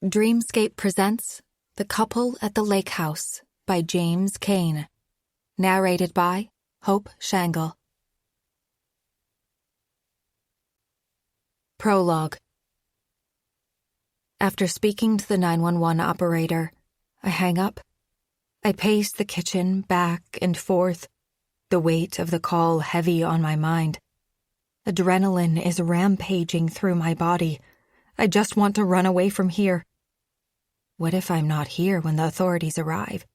Dreamscape presents The Couple at the Lakehouse by James Caine. Narrated by Hope Shangle. Prologue. After speaking to the 911 operator, I hang up. I pace the kitchen back and forth, the weight of the call heavy on my mind. Adrenaline is rampaging through my body. I just want to run away from here. What if I'm not here when the authorities arrive?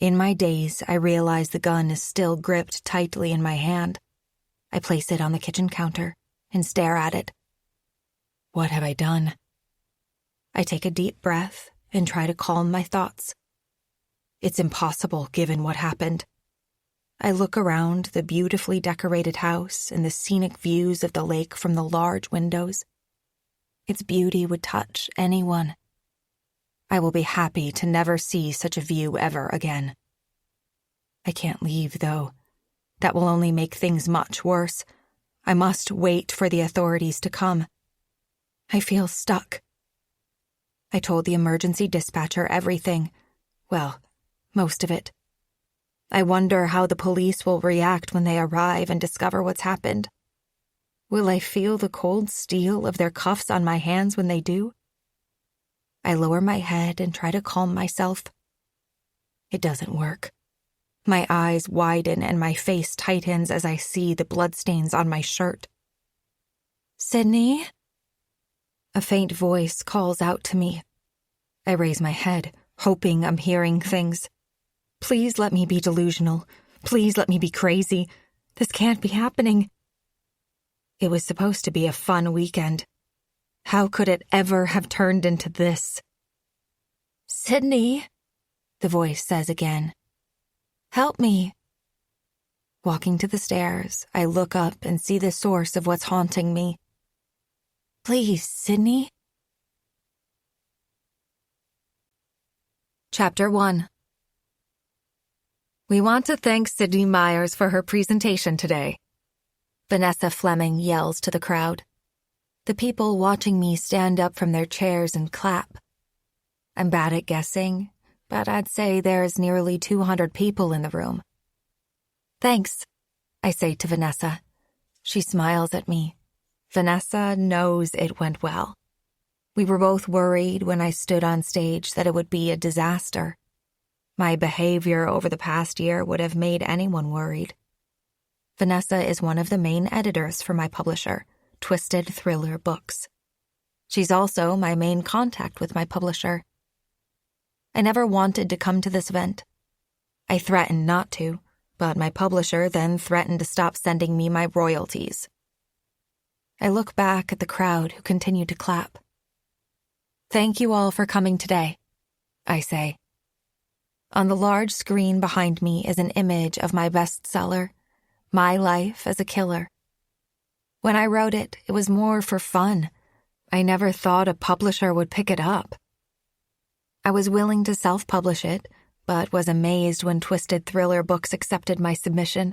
In my daze, I realize the gun is still gripped tightly in my hand. I place it on the kitchen counter and stare at it. What have I done? I take a deep breath and try to calm my thoughts. It's impossible given what happened. I look around the beautifully decorated house and the scenic views of the lake from the large windows. Its beauty would touch anyone. I will be happy to never see such a view ever again. I can't leave, though. That will only make things much worse. I must wait for the authorities to come. I feel stuck. I told the emergency dispatcher everything. Well, most of it. I wonder how the police will react when they arrive and discover what's happened. Will I feel the cold steel of their cuffs on my hands when they do? I lower my head and try to calm myself. It doesn't work. My eyes widen and my face tightens as I see the bloodstains on my shirt. Sydney? A faint voice calls out to me. I raise my head, hoping I'm hearing things. Please let me be delusional. Please let me be crazy. This can't be happening. It was supposed to be a fun weekend. How could it ever have turned into this? Sydney, the voice says again. Help me. Walking to the stairs, I look up and see the source of what's haunting me. Please, Sydney. Chapter 1. We want to thank Sydney Myers for her presentation today. Vanessa Fleming yells to the crowd. The people watching me stand up from their chairs and clap. I'm bad at guessing, but I'd say there's nearly 200 people in the room. Thanks, I say to Vanessa. She smiles at me. Vanessa knows it went well. We were both worried when I stood on stage that it would be a disaster. My behavior over the past year would have made anyone worried. Vanessa is one of the main editors for my publisher, Twisted Thriller Books. She's also my main contact with my publisher. I never wanted to come to this event. I threatened not to, but my publisher then threatened to stop sending me my royalties. I look back at the crowd who continue to clap. Thank you all for coming today, I say. On the large screen behind me is an image of my bestseller, My Life as a Killer. When I wrote it, it was more for fun. I never thought a publisher would pick it up. I was willing to self-publish it, but was amazed when Twisted Thriller Books accepted my submission.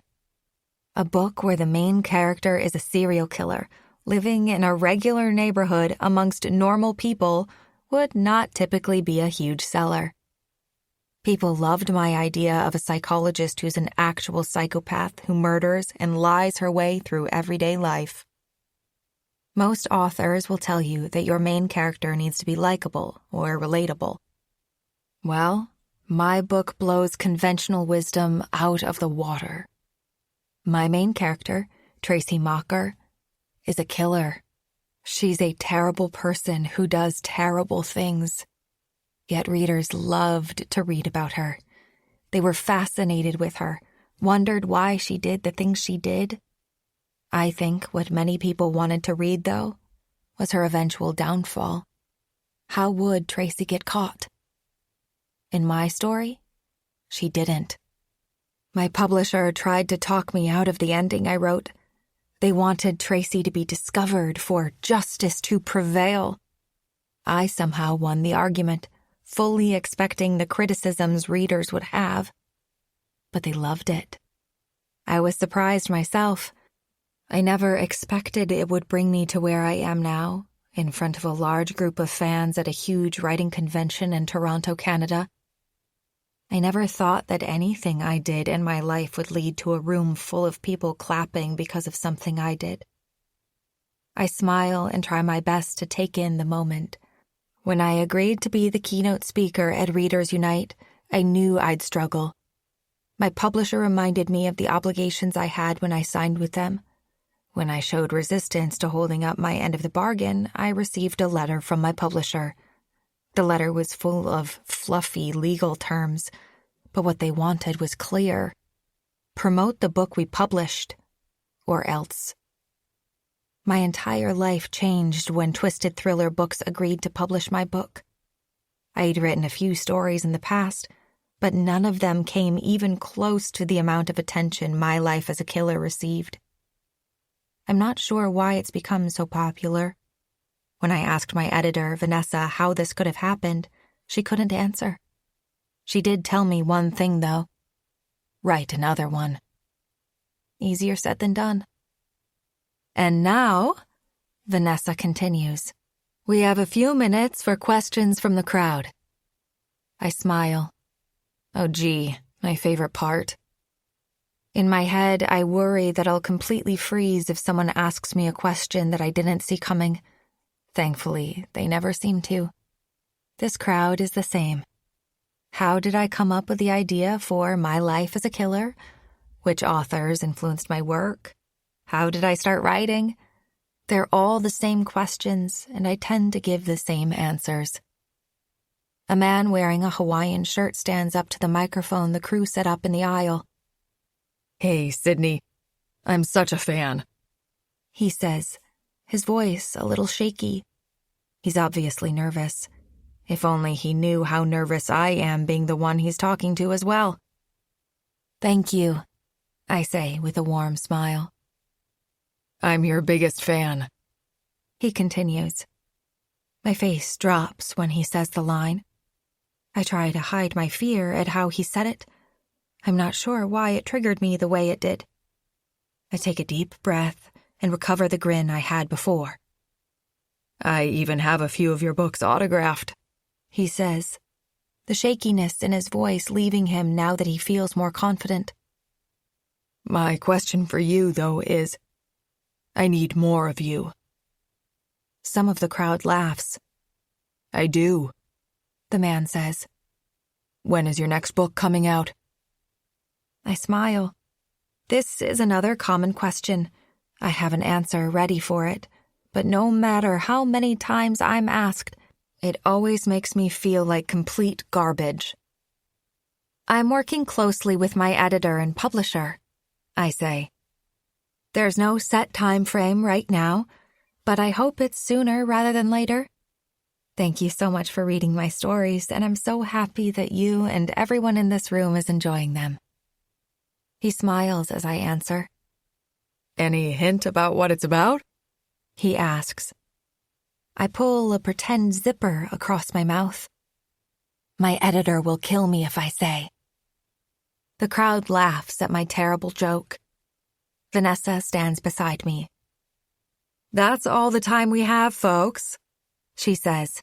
A book where the main character is a serial killer, living in a regular neighborhood amongst normal people, would not typically be a huge seller. People loved my idea of a psychologist who's an actual psychopath who murders and lies her way through everyday life. Most authors will tell you that your main character needs to be likable or relatable. Well, my book blows conventional wisdom out of the water. My main character, Tracy Mocker, is a killer. She's a terrible person who does terrible things. Yet readers loved to read about her. They were fascinated with her, wondered why she did the things she did. I think what many people wanted to read, though, was her eventual downfall. How would Tracy get caught? In my story, she didn't. My publisher tried to talk me out of the ending I wrote. They wanted Tracy to be discovered for justice to prevail. I somehow won the argument, fully expecting the criticisms readers would have. But they loved it. I was surprised myself. I never expected it would bring me to where I am now, in front of a large group of fans at a huge writing convention in Toronto, Canada. I never thought that anything I did in my life would lead to a room full of people clapping because of something I did. I smile and try my best to take in the moment. When I agreed to be the keynote speaker at Readers Unite, I knew I'd struggle. My publisher reminded me of the obligations I had when I signed with them. When I showed resistance to holding up my end of the bargain, I received a letter from my publisher. The letter was full of fluffy legal terms, but what they wanted was clear. Promote the book we published, or else. My entire life changed when Twisted Thriller Books agreed to publish my book. I'd written a few stories in the past, but none of them came even close to the amount of attention My Life as a Killer received. I'm not sure why it's become so popular. When I asked my editor, Vanessa, how this could have happened, she couldn't answer. She did tell me one thing, though. Write another one. Easier said than done. And now, Vanessa continues, we have a few minutes for questions from the crowd. I smile. Oh gee, my favorite part. In my head, I worry that I'll completely freeze if someone asks me a question that I didn't see coming. Thankfully, they never seem to. This crowd is the same. How did I come up with the idea for My Life as a Killer? Which authors influenced my work? How did I start writing? They're all the same questions, and I tend to give the same answers. A man wearing a Hawaiian shirt stands up to the microphone the crew set up in the aisle. Hey, Sydney. I'm such a fan, he says, his voice a little shaky. He's obviously nervous. If only he knew how nervous I am being the one he's talking to as well. Thank you, I say with a warm smile. I'm your biggest fan, he continues. My face drops when he says the line. I try to hide my fear at how he said it. I'm not sure why it triggered me the way it did. I take a deep breath and recover the grin I had before. I even have a few of your books autographed, he says, the shakiness in his voice leaving him now that he feels more confident. My question for you, though, is, I need more of you. Some of the crowd laughs. I do, the man says. When is your next book coming out? I smile. This is another common question. I have an answer ready for it, but no matter how many times I'm asked, it always makes me feel like complete garbage. I'm working closely with my editor and publisher, I say. There's no set time frame right now, but I hope it's sooner rather than later. Thank you so much for reading my stories, and I'm so happy that you and everyone in this room is enjoying them. He smiles as I answer. Any hint about what it's about? He asks. I pull a pretend zipper across my mouth. My editor will kill me if I say. The crowd laughs at my terrible joke. Vanessa stands beside me. That's all the time we have, folks, she says.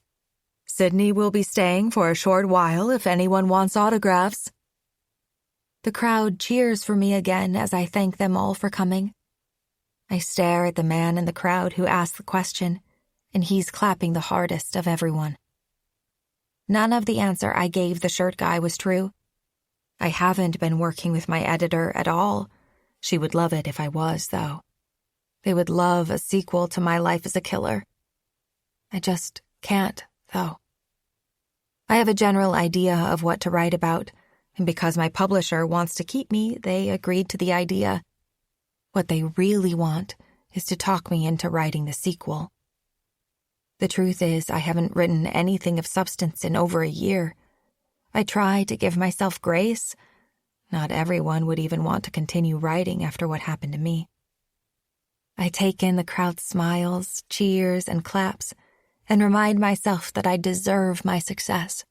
Sydney will be staying for a short while if anyone wants autographs. The crowd cheers for me again as I thank them all for coming. I stare at the man in the crowd who asked the question, and he's clapping the hardest of everyone. None of the answer I gave the shirt guy was true. I haven't been working with my editor at all. She would love it if I was, though. They would love a sequel to My Life as a Killer. I just can't, though. I have a general idea of what to write about, and because my publisher wants to keep me, they agreed to the idea. What they really want is to talk me into writing the sequel. The truth is, I haven't written anything of substance in over a year. I try to give myself grace. Not everyone would even want to continue writing after what happened to me. I take in the crowd's smiles, cheers, and claps, and remind myself that I deserve my success.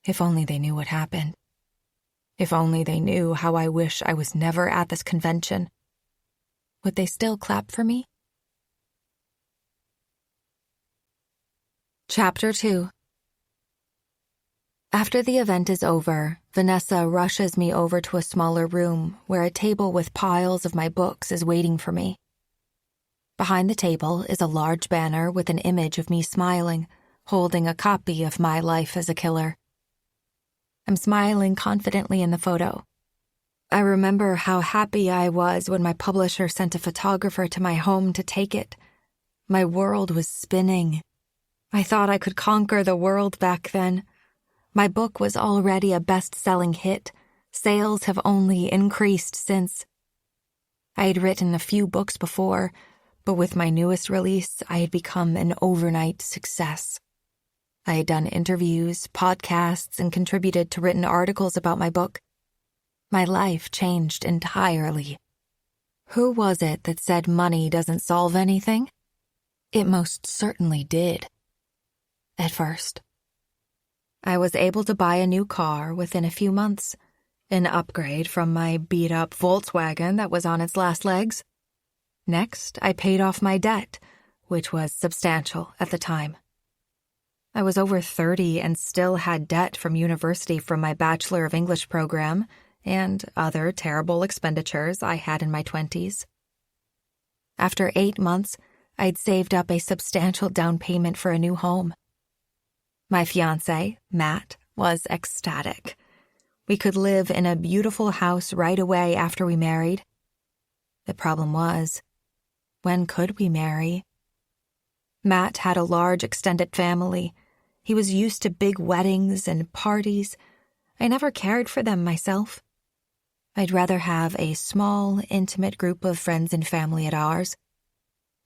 If only they knew what happened. If only they knew how I wish I was never at this convention. Would they still clap for me? Chapter 2. After the event is over, Vanessa rushes me over to a smaller room where a table with piles of my books is waiting for me. Behind the table is a large banner with an image of me smiling, holding a copy of My Life as a Killer. I'm smiling confidently in the photo. I remember how happy I was when my publisher sent a photographer to my home to take it. My world was spinning. I thought I could conquer the world back then. My book was already a best-selling hit. Sales have only increased since. I had written a few books before, but with my newest release, I had become an overnight success. I had done interviews, podcasts, and contributed to written articles about my book. My life changed entirely. Who was it that said money doesn't solve anything? It most certainly did. At first. I was able to buy a new car within a few months, an upgrade from my beat-up Volkswagen that was on its last legs. Next, I paid off my debt, which was substantial at the time. I was over 30 and still had debt from university from my Bachelor of English program and other terrible expenditures I had in my 20s. After 8 months, I'd saved up a substantial down payment for a new home. My fiancé, Matt, was ecstatic. We could live in a beautiful house right away after we married. The problem was, when could we marry? Matt had a large extended family. He was used to big weddings and parties. I never cared for them myself. I'd rather have a small, intimate group of friends and family at ours.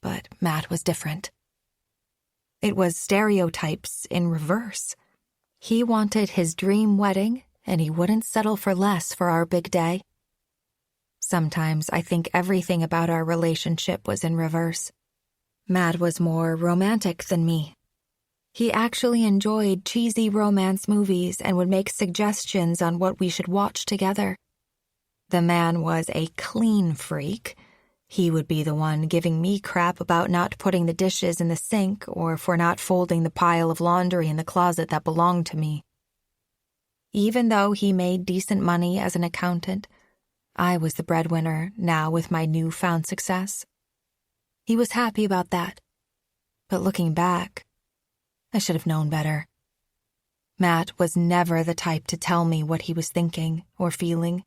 But Matt was different. It was stereotypes in reverse. He wanted his dream wedding, and he wouldn't settle for less for our big day. Sometimes I think everything about our relationship was in reverse. Matt was more romantic than me. He actually enjoyed cheesy romance movies and would make suggestions on what we should watch together. The man was a clean freak. He would be the one giving me crap about not putting the dishes in the sink or for not folding the pile of laundry in the closet that belonged to me. Even though he made decent money as an accountant, I was the breadwinner now with my newfound success. He was happy about that. But looking back, I should have known better. Matt was never the type to tell me what he was thinking or feeling.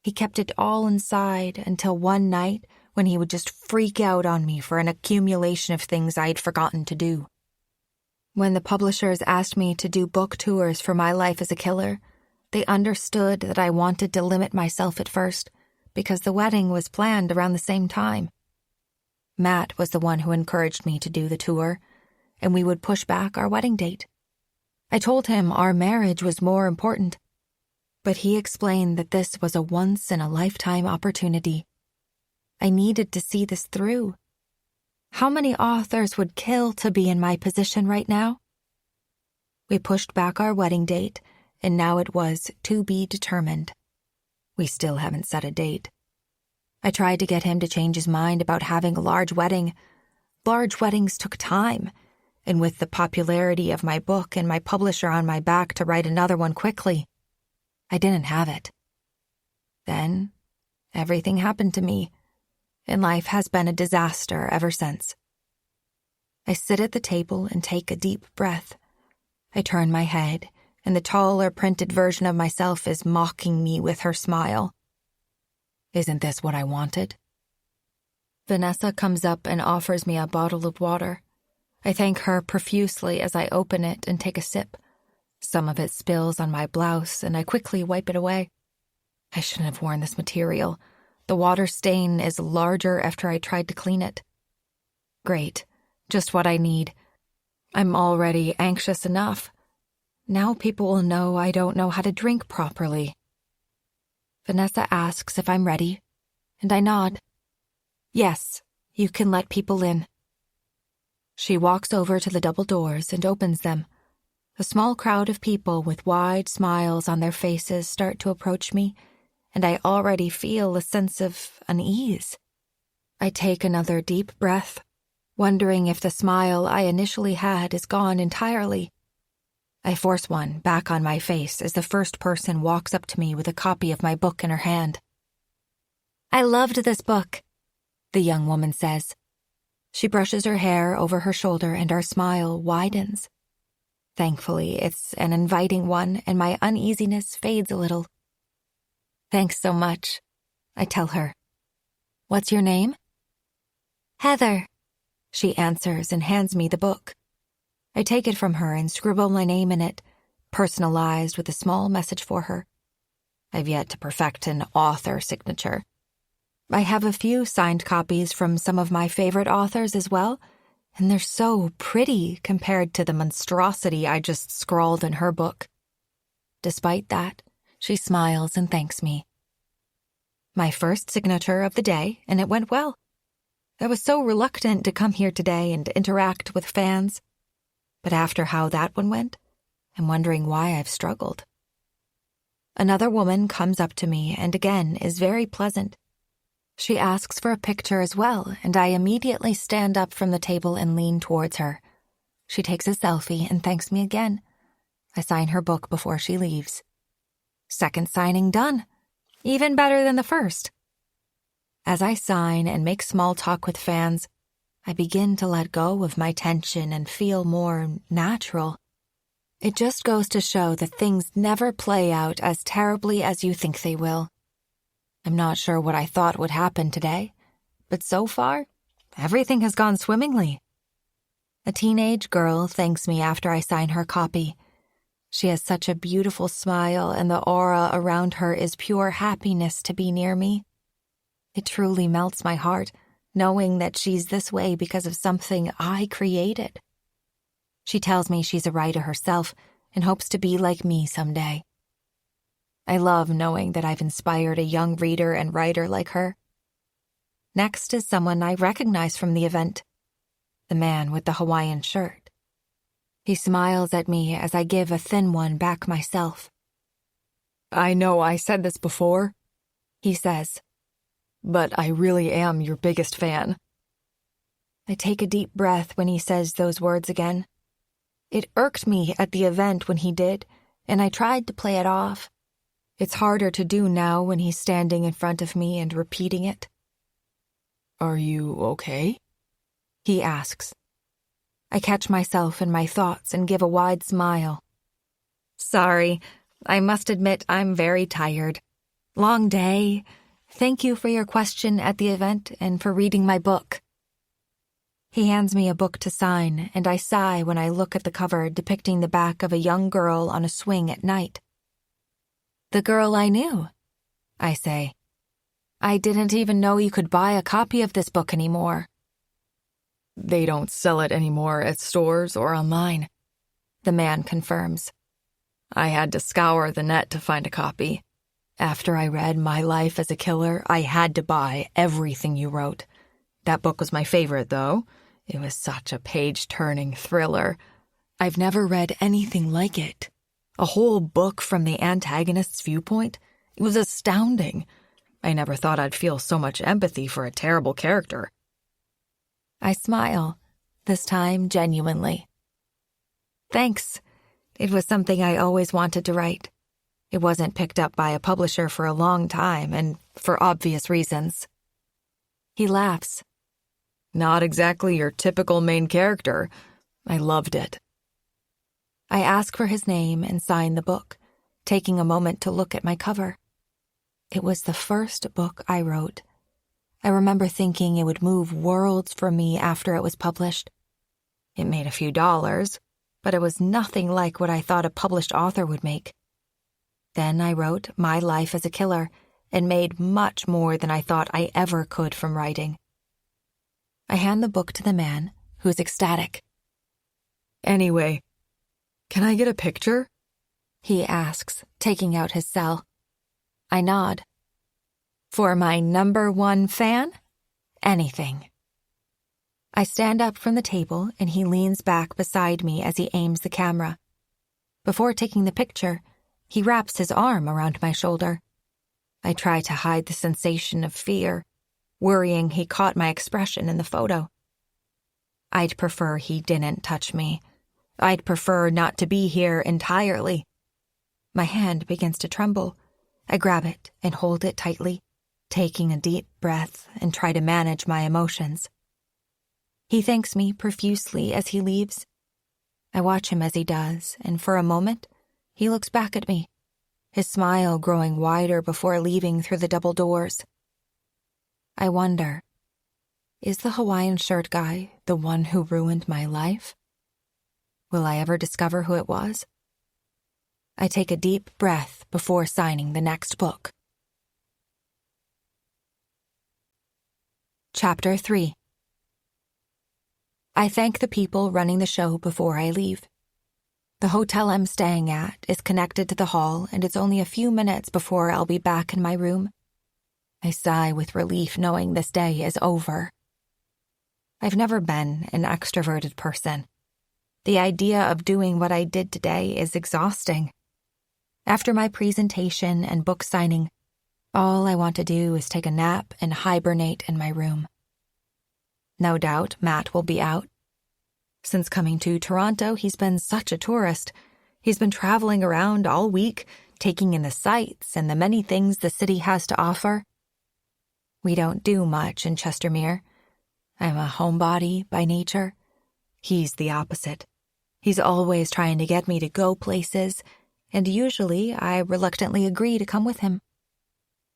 He kept it all inside until one night when he would just freak out on me for an accumulation of things I'd forgotten to do. When the publishers asked me to do book tours for My Life as a Killer, they understood that I wanted to limit myself at first because the wedding was planned around the same time. Matt was the one who encouraged me to do the tour, and we would push back our wedding date. I told him our marriage was more important, but he explained that this was a once-in-a-lifetime opportunity. I needed to see this through. How many authors would kill to be in my position right now? We pushed back our wedding date, and now it was to be determined. We still haven't set a date. I tried to get him to change his mind about having a large wedding. Large weddings took time, and with the popularity of my book and my publisher on my back to write another one quickly, I didn't have it. Then, everything happened to me, and life has been a disaster ever since. I sit at the table and take a deep breath. I turn my head, and the taller printed version of myself is mocking me with her smile. Isn't this what I wanted? Vanessa comes up and offers me a bottle of water. I thank her profusely as I open it and take a sip. Some of it spills on my blouse, and I quickly wipe it away. I shouldn't have worn this material. The water stain is larger after I tried to clean it. Great. Just what I need. I'm already anxious enough. Now people will know I don't know how to drink properly. Vanessa asks if I'm ready, and I nod. Yes, you can let people in. She walks over to the double doors and opens them. A small crowd of people with wide smiles on their faces start to approach me, and I already feel a sense of unease. I take another deep breath. wondering if the smile I initially had is gone entirely. I force one back on my face as the first person walks up to me with a copy of my book in her hand. "I loved this book," the young woman says. She brushes her hair over her shoulder and our smile widens. Thankfully, it's an inviting one and my uneasiness fades a little. "Thanks so much," I tell her. "What's your name?" "Heather," she answers and hands me the book. I take it from her and scribble my name in it, personalized with a small message for her. I've yet to perfect an author signature. I have a few signed copies from some of my favorite authors as well, and they're so pretty compared to the monstrosity I just scrawled in her book. Despite that, she smiles and thanks me. My first signature of the day, and it went well. I was so reluctant to come here today and interact with fans. But after how that one went, I'm wondering why I've struggled. Another woman comes up to me and again is very pleasant. She asks for a picture as well, and I immediately stand up from the table and lean towards her. She takes a selfie and thanks me again. I sign her book before she leaves. Second signing done. Even better than the first. As I sign and make small talk with fans, I begin to let go of my tension and feel more natural. It just goes to show that things never play out as terribly as you think they will. I'm not sure what I thought would happen today, but so far, everything has gone swimmingly. A teenage girl thanks me after I sign her copy. She has such a beautiful smile, and the aura around her is pure happiness to be near me. It truly melts my heart, knowing that she's this way because of something I created. She tells me she's a writer herself and hopes to be like me someday. I love knowing that I've inspired a young reader and writer like her. Next is someone I recognize from the event, the man with the Hawaiian shirt. He smiles at me as I give a thin one back myself. "I know I said this before," he says, "but I really am your biggest fan." I take a deep breath when he says those words again. It irked me at the event when he did, and I tried to play it off. It's harder to do now when he's standing in front of me and repeating it. "Are you okay?" he asks. I catch myself in my thoughts and give a wide smile. "Sorry, I must admit I'm very tired. Long day. Thank you for your question at the event and for reading my book." He hands me a book to sign, and I sigh when I look at the cover depicting the back of a young girl on a swing at night. "The girl I knew," I say. "I didn't even know you could buy a copy of this book anymore." "They don't sell it anymore at stores or online," the man confirms. "I had to scour the net to find a copy. After I read My Life as a Killer, I had to buy everything you wrote. That book was my favorite, though. It was such a page-turning thriller. I've never read anything like it. A whole book from the antagonist's viewpoint? It was astounding. I never thought I'd feel so much empathy for a terrible character." I smile, this time genuinely. "Thanks. It was something I always wanted to write. It wasn't picked up by a publisher for a long time, and for obvious reasons." He laughs. "Not exactly your typical main character. I loved it." I ask for his name and sign the book, taking a moment to look at my cover. It was the first book I wrote. I remember thinking it would move worlds for me after it was published. It made a few dollars, but it was nothing like what I thought a published author would make. Then I wrote My Life as a Killer and made much more than I thought I ever could from writing. I hand the book to the man, who's ecstatic. "Anyway, can I get a picture?" he asks, taking out his cell. I nod. "For my #1 fan? Anything." I stand up from the table and he leans back beside me as he aims the camera. Before taking the picture, he wraps his arm around my shoulder. I try to hide the sensation of fear, worrying he caught my expression in the photo. I'd prefer he didn't touch me. I'd prefer not to be here entirely. My hand begins to tremble. I grab it and hold it tightly, taking a deep breath and try to manage my emotions. He thanks me profusely as he leaves. I watch him as he does, and for a moment, he looks back at me, his smile growing wider before leaving through the double doors. I wonder, is the Hawaiian shirt guy the one who ruined my life? Will I ever discover who it was? I take a deep breath before signing the next book. Chapter 3. I thank the people running the show before I leave. The hotel I'm staying at is connected to the hall, and it's only a few minutes before I'll be back in my room. I sigh with relief knowing this day is over. I've never been an extroverted person. The idea of doing what I did today is exhausting. After my presentation and book signing, all I want to do is take a nap and hibernate in my room. No doubt Matt will be out. Since coming to Toronto, he's been such a tourist. He's been traveling around all week, taking in the sights and the many things the city has to offer. We don't do much in Chestermere. I'm a homebody by nature. He's the opposite. He's always trying to get me to go places, and usually I reluctantly agree to come with him.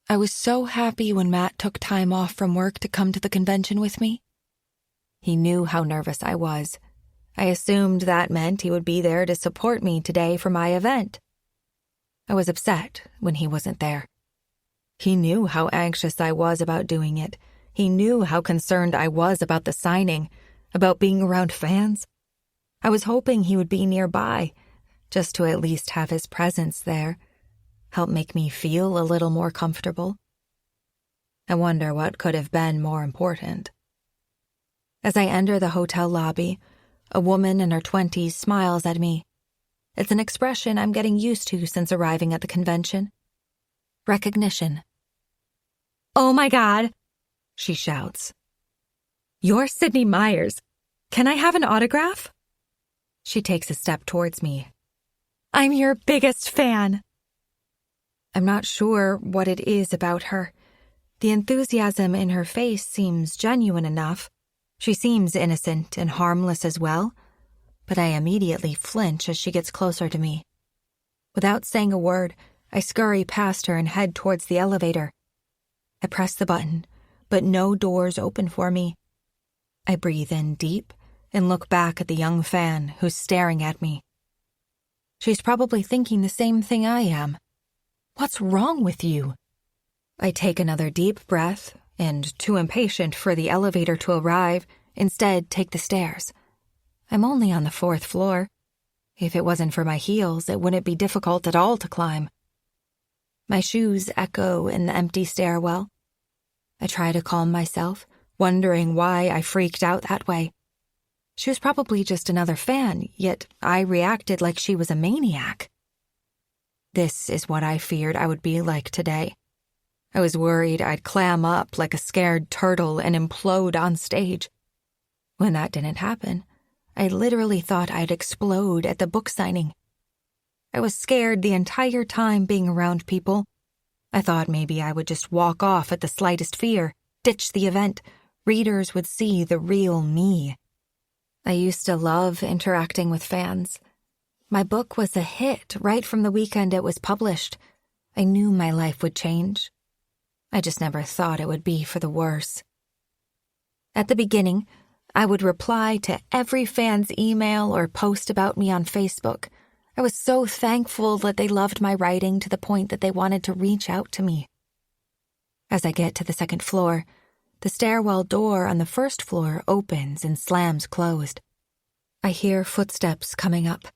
I was so happy when Matt took time off from work to come to the convention with me. He knew how nervous I was. I assumed that meant he would be there to support me today for my event. I was upset when he wasn't there. He knew how anxious I was about doing it. He knew how concerned I was about the signing, about being around fans. I was hoping he would be nearby, just to at least have his presence there, help make me feel a little more comfortable. I wonder what could have been more important. As I enter the hotel lobby, a woman in her 20s smiles at me. It's an expression I'm getting used to since arriving at the convention. Recognition. "Oh my God," she shouts. "You're Sydney Myers. Can I have an autograph?" She takes a step towards me. "I'm your biggest fan." I'm not sure what it is about her. The enthusiasm in her face seems genuine enough. She seems innocent and harmless as well, but I immediately flinch as she gets closer to me. Without saying a word, I scurry past her and head towards the elevator. I press the button, but no doors open for me. I breathe in deep and look back at the young fan who's staring at me. She's probably thinking the same thing I am. What's wrong with you? I take another deep breath and, too impatient for the elevator to arrive, instead take the stairs. I'm only on the 4th floor. If it wasn't for my heels, it wouldn't be difficult at all to climb. My shoes echo in the empty stairwell. I try to calm myself, wondering why I freaked out that way. She was probably just another fan, yet I reacted like she was a maniac. This is what I feared I would be like today. I was worried I'd clam up like a scared turtle and implode on stage. When that didn't happen, I literally thought I'd explode at the book signing. I was scared the entire time being around people. I thought maybe I would just walk off at the slightest fear, ditch the event. Readers would see the real me. I used to love interacting with fans. My book was a hit right from the weekend it was published. I knew my life would change. I just never thought it would be for the worse. At the beginning, I would reply to every fan's email or post about me on Facebook. I was so thankful that they loved my writing to the point that they wanted to reach out to me. As I get to the 2nd floor, the stairwell door on the 1st floor opens and slams closed. I hear footsteps coming up.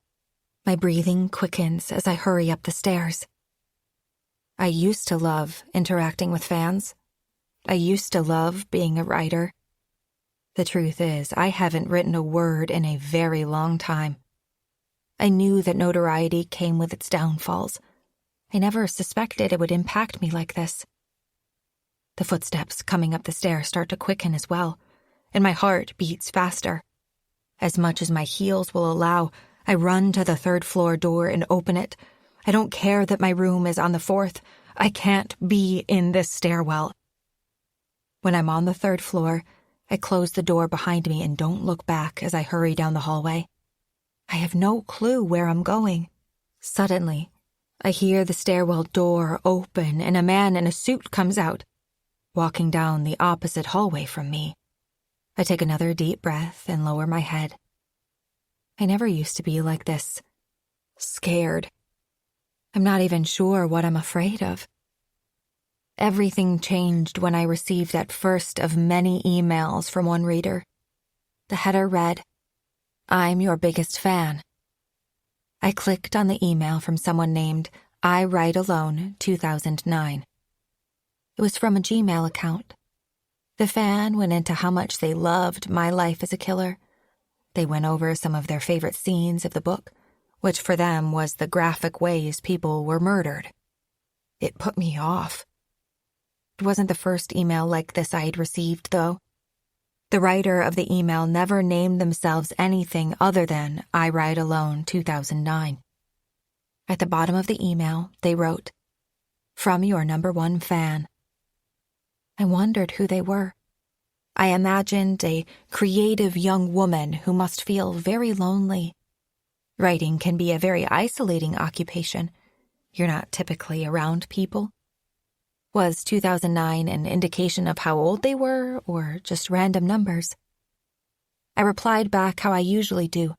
My breathing quickens as I hurry up the stairs. I used to love interacting with fans. I used to love being a writer. The truth is, I haven't written a word in a very long time. I knew that notoriety came with its downfalls. I never suspected it would impact me like this. The footsteps coming up the stairs start to quicken as well, and my heart beats faster. As much as my heels will allow, I run to the third-floor door and open it. I don't care that my room is on the fourth. I can't be in this stairwell. When I'm on the third floor, I close the door behind me and don't look back as I hurry down the hallway. I have no clue where I'm going. Suddenly, I hear the stairwell door open and a man in a suit comes out, walking down the opposite hallway from me. I take another deep breath and lower my head. I never used to be like this. Scared. I'm not even sure what I'm afraid of. Everything changed when I received that first of many emails from one reader. The header read, "I'm your biggest fan." I clicked on the email from someone named I Write Alone 2009. It was from a Gmail account. The fan went into how much they loved my life as a killer. They went over some of their favorite scenes of the book, which for them was the graphic ways people were murdered. It put me off. It wasn't the first email like this I had received, though. The writer of the email never named themselves anything other than I Write Alone 2009. At the bottom of the email, they wrote, "From your #1 fan." I wondered who they were. I imagined a creative young woman who must feel very lonely. Writing can be a very isolating occupation. You're not typically around people. Was 2009 an indication of how old they were, or just random numbers? I replied back how I usually do,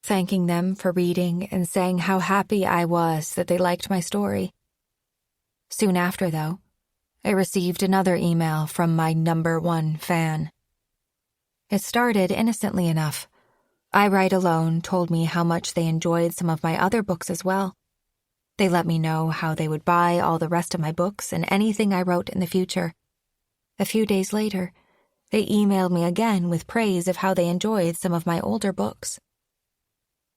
thanking them for reading and saying how happy I was that they liked my story. Soon after, though, I received another email from my #1 fan. It started innocently enough. I Write Alone told me how much they enjoyed some of my other books as well. They let me know how they would buy all the rest of my books and anything I wrote in the future. A few days later, they emailed me again with praise of how they enjoyed some of my older books.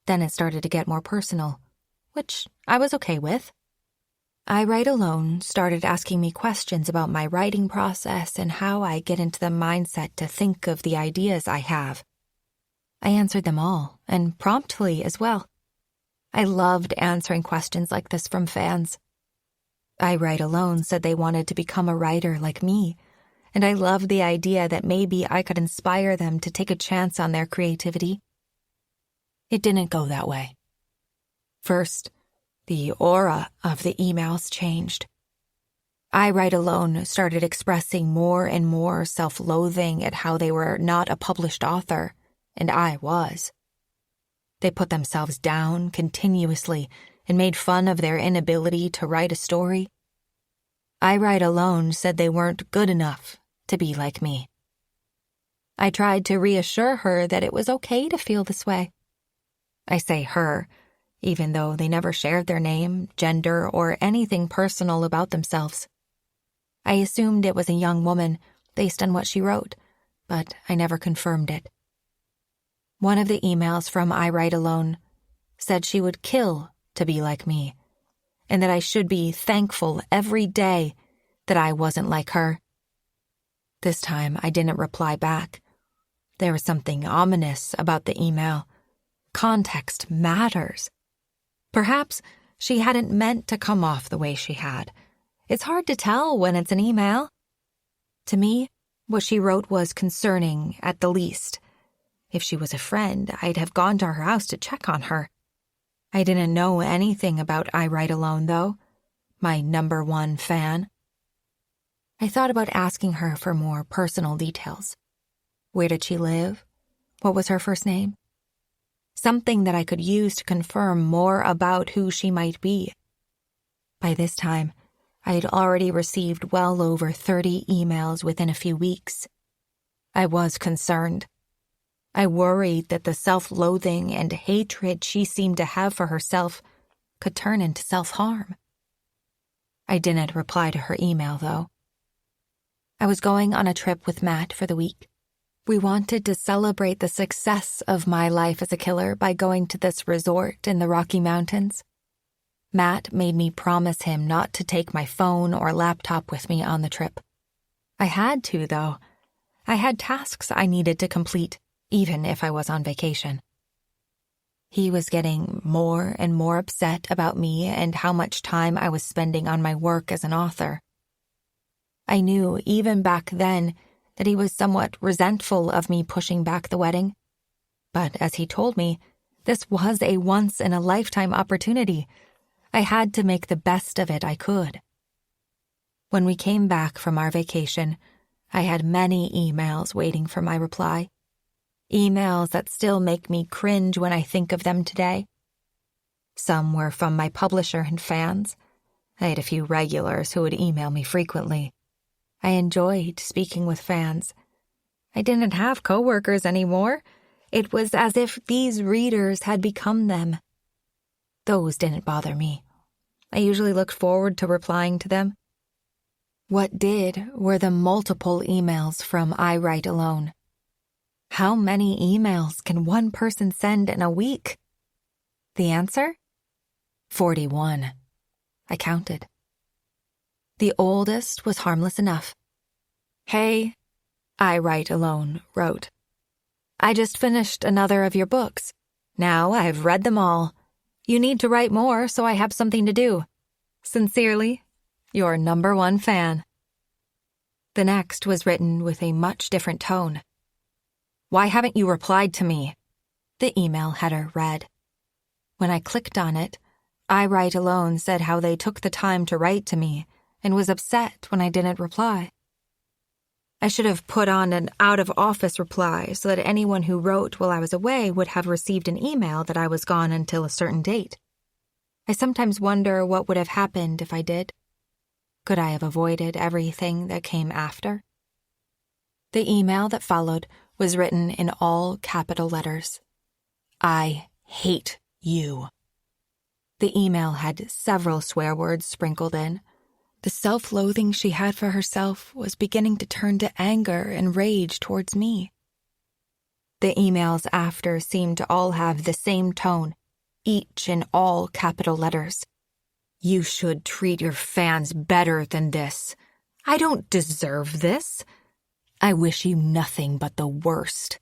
Then it started to get more personal, which I was okay with. I Write Alone started asking me questions about my writing process and how I get into the mindset to think of the ideas I have. I answered them all, and promptly as well. I loved answering questions like this from fans. I Write Alone said they wanted to become a writer like me, and I loved the idea that maybe I could inspire them to take a chance on their creativity. It didn't go that way. First, the aura of the emails changed. I Write Alone started expressing more and more self-loathing at how they were not a published author, and I was. They put themselves down continuously and made fun of their inability to write a story. I Write Alone said they weren't good enough to be like me. I tried to reassure her that it was okay to feel this way. I say her, even though they never shared their name, gender, or anything personal about themselves. I assumed it was a young woman based on what she wrote, but I never confirmed it. One of the emails from I Write Alone said she would kill to be like me, and that I should be thankful every day that I wasn't like her. This time I didn't reply back. There was something ominous about the email. Context matters. Perhaps she hadn't meant to come off the way she had. It's hard to tell when it's an email. To me, what she wrote was concerning at the least. If she was a friend, I'd have gone to her house to check on her. I didn't know anything about I Write Alone, though, my #1 fan. I thought about asking her for more personal details. Where did she live? What was her first name? Something that I could use to confirm more about who she might be. By this time, I had already received well over 30 emails within a few weeks. I was concerned. I worried that the self-loathing and hatred she seemed to have for herself could turn into self-harm. I didn't reply to her email, though. I was going on a trip with Matt for the week. We wanted to celebrate the success of my life as a killer by going to this resort in the Rocky Mountains. Matt made me promise him not to take my phone or laptop with me on the trip. I had to, though. I had tasks I needed to complete, even if I was on vacation. He was getting more and more upset about me and how much time I was spending on my work as an author. I knew even back then that he was somewhat resentful of me pushing back the wedding. But as he told me, this was a once-in-a-lifetime opportunity. I had to make the best of it I could. When we came back from our vacation, I had many emails waiting for my reply. Emails that still make me cringe when I think of them today. Some were from my publisher and fans. I had a few regulars who would email me frequently. I enjoyed speaking with fans. I didn't have coworkers anymore. It was as if these readers had become them. Those didn't bother me. I usually looked forward to replying to them. What did were the multiple emails from I Write Alone. How many emails can one person send in a week? The answer? 41. I counted. The oldest was harmless enough. Hey, I Write Alone wrote. I just finished another of your books. Now I've read them all. You need to write more so I have something to do. Sincerely, your #1 fan. The next was written with a much different tone. Why haven't you replied to me? The email header read. When I clicked on it, I Write Alone said how they took the time to write to me and was upset when I didn't reply. I should have put on an out-of-office reply so that anyone who wrote while I was away would have received an email that I was gone until a certain date. I sometimes wonder what would have happened if I did. Could I have avoided everything that came after? The email that followed was written in all capital letters. I hate you. The email had several swear words sprinkled in. The self-loathing she had for herself was beginning to turn to anger and rage towards me. The emails after seemed to all have the same tone, each in all capital letters. You should treat your fans better than this. I don't deserve this. I wish you nothing but the worst.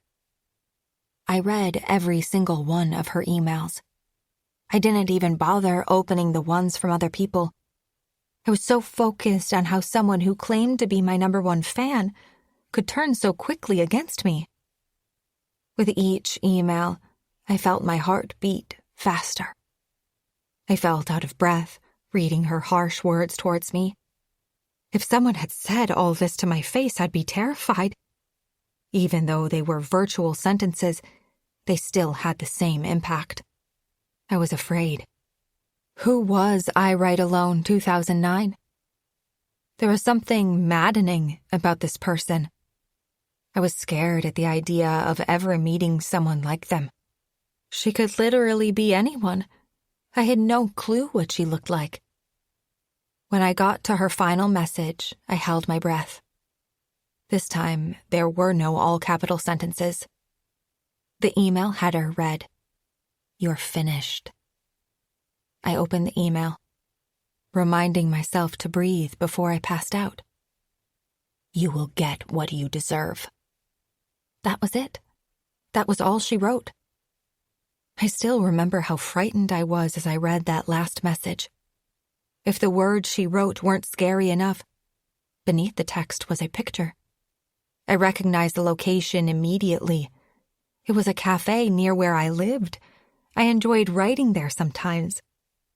I read every single one of her emails. I didn't even bother opening the ones from other people. I was so focused on how someone who claimed to be my #1 fan could turn so quickly against me. With each email, I felt my heart beat faster. I felt out of breath, reading her harsh words towards me. If someone had said all this to my face, I'd be terrified. Even though they were virtual sentences, they still had the same impact. I was afraid. Who was I Write Alone 2009? There was something maddening about this person. I was scared at the idea of ever meeting someone like them. She could literally be anyone. I had no clue what she looked like. When I got to her final message, I held my breath. This time, there were no all-capital sentences. The email header read, You're finished. I opened the email, reminding myself to breathe before I passed out. You will get what you deserve. That was it. That was all she wrote. I still remember how frightened I was as I read that last message. If the words she wrote weren't scary enough, beneath the text was a picture. I recognized the location immediately. It was a cafe near where I lived. I enjoyed writing there sometimes.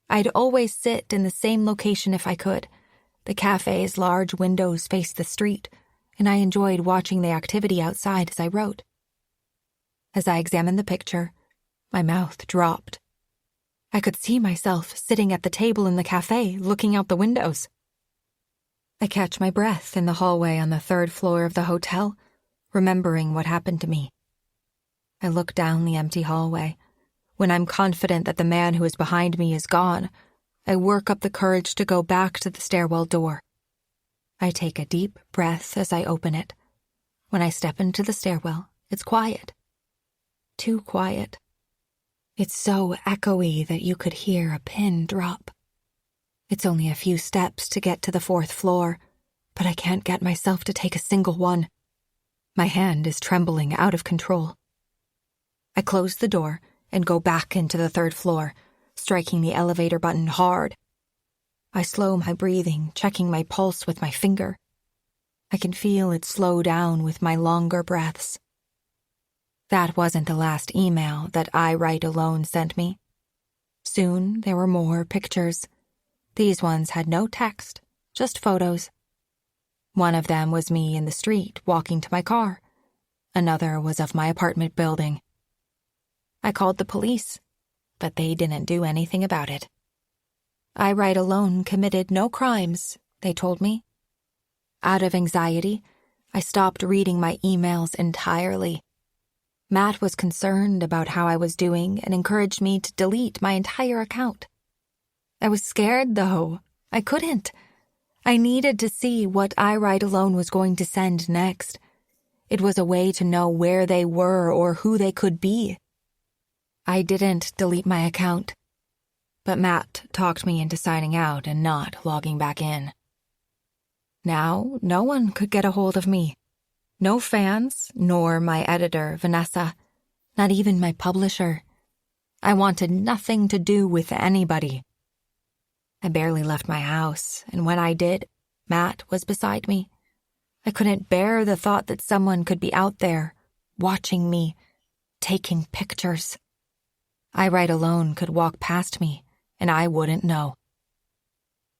I'd always sit in the same location if I could. The cafe's large windows faced the street, and I enjoyed watching the activity outside as I wrote. As I examined the picture, my mouth dropped. I could see myself sitting at the table in the cafe, looking out the windows. I catch my breath in the hallway on the 3rd floor of the hotel, remembering what happened to me. I look down the empty hallway. When I'm confident that the man who is behind me is gone, I work up the courage to go back to the stairwell door. I take a deep breath as I open it. When I step into the stairwell, it's quiet. Too quiet. It's so echoey that you could hear a pin drop. It's only a few steps to get to the 4th floor, but I can't get myself to take a single one. My hand is trembling out of control. I close the door and go back into the third floor, striking the elevator button hard. I slow my breathing, checking my pulse with my finger. I can feel it slow down with my longer breaths. That wasn't the last email that I Write Alone sent me. Soon there were more pictures. These ones had no text, just photos. One of them was me in the street walking to my car. Another was of my apartment building. I called the police, but they didn't do anything about it. I Write Alone committed no crimes, they told me. Out of anxiety, I stopped reading my emails entirely. Matt was concerned about how I was doing and encouraged me to delete my entire account. I was scared, though. I couldn't. I needed to see what I Write Alone was going to send next. It was a way to know where they were or who they could be. I didn't delete my account, but Matt talked me into signing out and not logging back in. Now, no one could get a hold of me. No fans, nor my editor, Vanessa, not even my publisher. I wanted nothing to do with anybody. I barely left my house, and when I did, Matt was beside me. I couldn't bear the thought that someone could be out there, watching me, taking pictures. I Write Alone could walk past me, and I wouldn't know.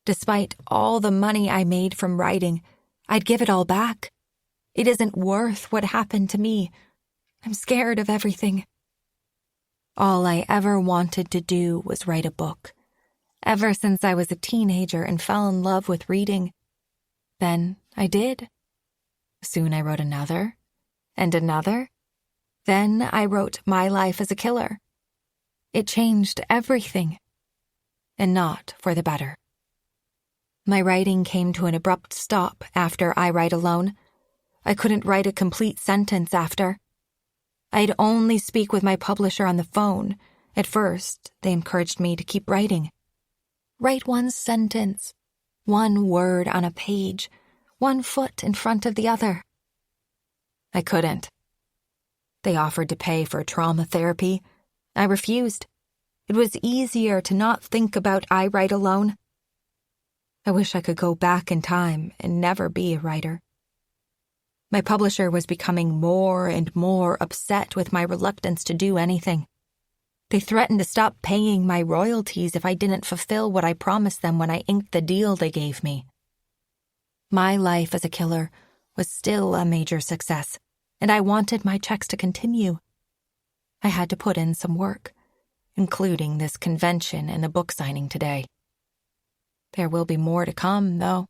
Despite all the money I made from writing, I'd give it all back. It isn't worth what happened to me. I'm scared of everything. All I ever wanted to do was write a book, ever since I was a teenager and fell in love with reading. Then I did. Soon I wrote another, and another. Then I wrote My Life as a Killer. It changed everything, and not for the better. My writing came to an abrupt stop after I Write Alone. I couldn't write a complete sentence after. I'd only speak with my publisher on the phone. At first, they encouraged me to keep writing. Write one sentence, one word on a page, one foot in front of the other. I couldn't. They offered to pay for trauma therapy. I refused. It was easier to not think about I Write Alone. I wish I could go back in time and never be a writer. My publisher was becoming more and more upset with my reluctance to do anything. They threatened to stop paying my royalties if I didn't fulfill what I promised them when I inked the deal they gave me. My Life as a Killer was still a major success, and I wanted my checks to continue. I had to put in some work, including this convention and a book signing today. There will be more to come, though.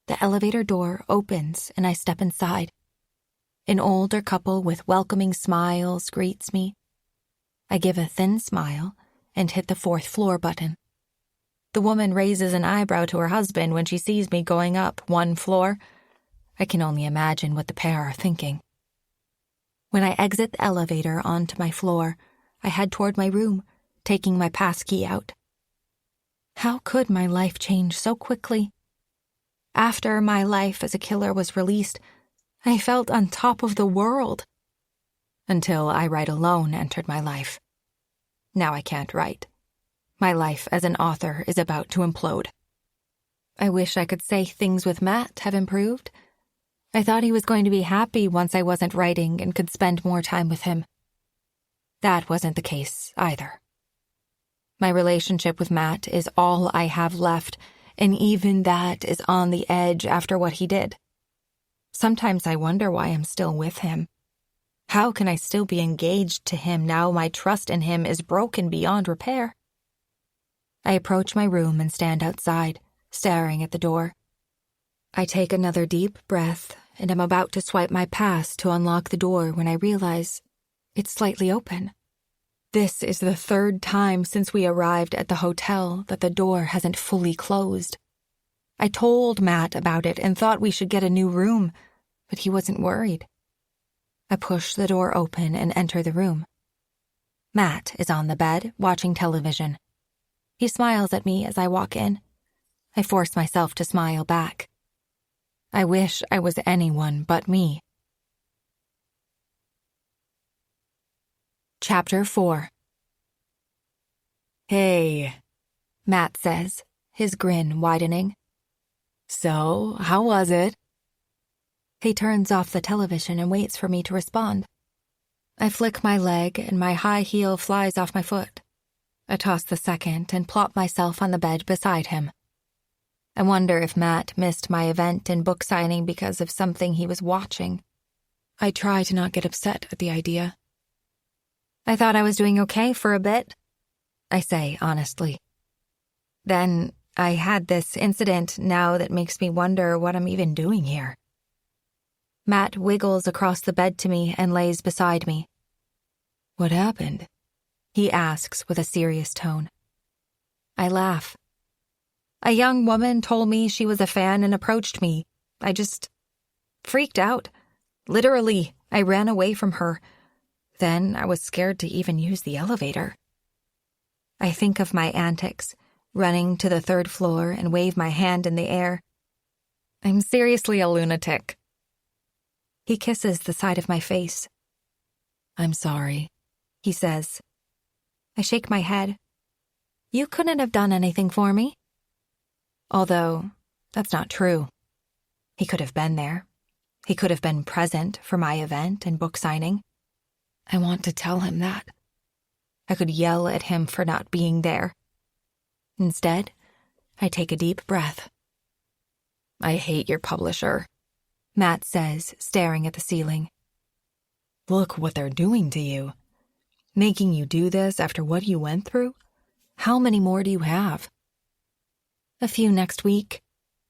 The elevator door opens and I step inside. An older couple with welcoming smiles greets me. I give a thin smile and hit the 4th floor button. The woman raises an eyebrow to her husband when she sees me going up 1 floor. I can only imagine what the pair are thinking. When I exit the elevator onto my floor, I head toward my room, taking my passkey out. How could my life change so quickly? After My Life as a Killer was released, I felt on top of the world. Until I Write Alone entered my life. Now I can't write. My life as an author is about to implode. I wish I could say things with Matt have improved. I thought he was going to be happy once I wasn't writing and could spend more time with him. That wasn't the case either. My relationship with Matt is all I have left, and even that is on the edge after what he did. Sometimes I wonder why I'm still with him. How can I still be engaged to him now my trust in him is broken beyond repair? I approach my room and stand outside, staring at the door. I take another deep breath, and I'm about to swipe my pass to unlock the door when I realize it's slightly open. This is the 3rd time since we arrived at the hotel that the door hasn't fully closed. I told Matt about it and thought we should get a new room, but he wasn't worried. I push the door open and enter the room. Matt is on the bed, watching television. He smiles at me as I walk in. I force myself to smile back. I wish I was anyone but me. Chapter 4. "Hey," Matt says, his grin widening. "So, how was it?" He turns off the television and waits for me to respond. I flick my leg and my high heel flies off my foot. I toss the second and plop myself on the bed beside him. I wonder if Matt missed my event and book signing because of something he was watching. I try to not get upset at the idea. "I thought I was doing okay for a bit," I say honestly. "Then I had this incident now that makes me wonder what I'm even doing here." Matt wiggles across the bed to me and lays beside me. "What happened?" he asks with a serious tone. I laugh. "A young woman told me she was a fan and approached me. I just freaked out. Literally, I ran away from her. Then I was scared to even use the elevator." I think of my antics, running to the 3rd floor and wave my hand in the air. I'm seriously a lunatic. He kisses the side of my face. "I'm sorry," he says. I shake my head. "You couldn't have done anything for me." Although, that's not true. He could have been there. He could have been present for my event and book signing. I want to tell him that. I could yell at him for not being there. Instead, I take a deep breath. "I hate your publisher," Matt says, staring at the ceiling. "Look what they're doing to you. Making you do this after what you went through? How many more do you have?" "A few next week,"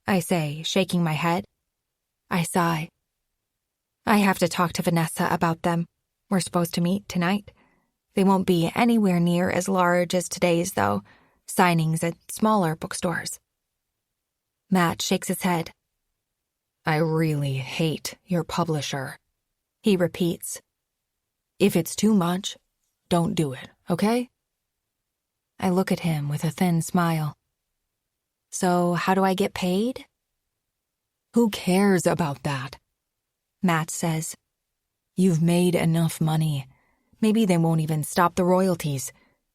I say, shaking my head. I sigh. "I have to talk to Vanessa about them. We're supposed to meet tonight. They won't be anywhere near as large as today's, though. Signings at smaller bookstores." Matt shakes his head. "I really hate your publisher," he repeats. "If it's too much, don't do it, okay?" I look at him with a thin smile. "So how do I get paid?" "Who cares about that?" Matt says. "You've made enough money. Maybe they won't even stop the royalties.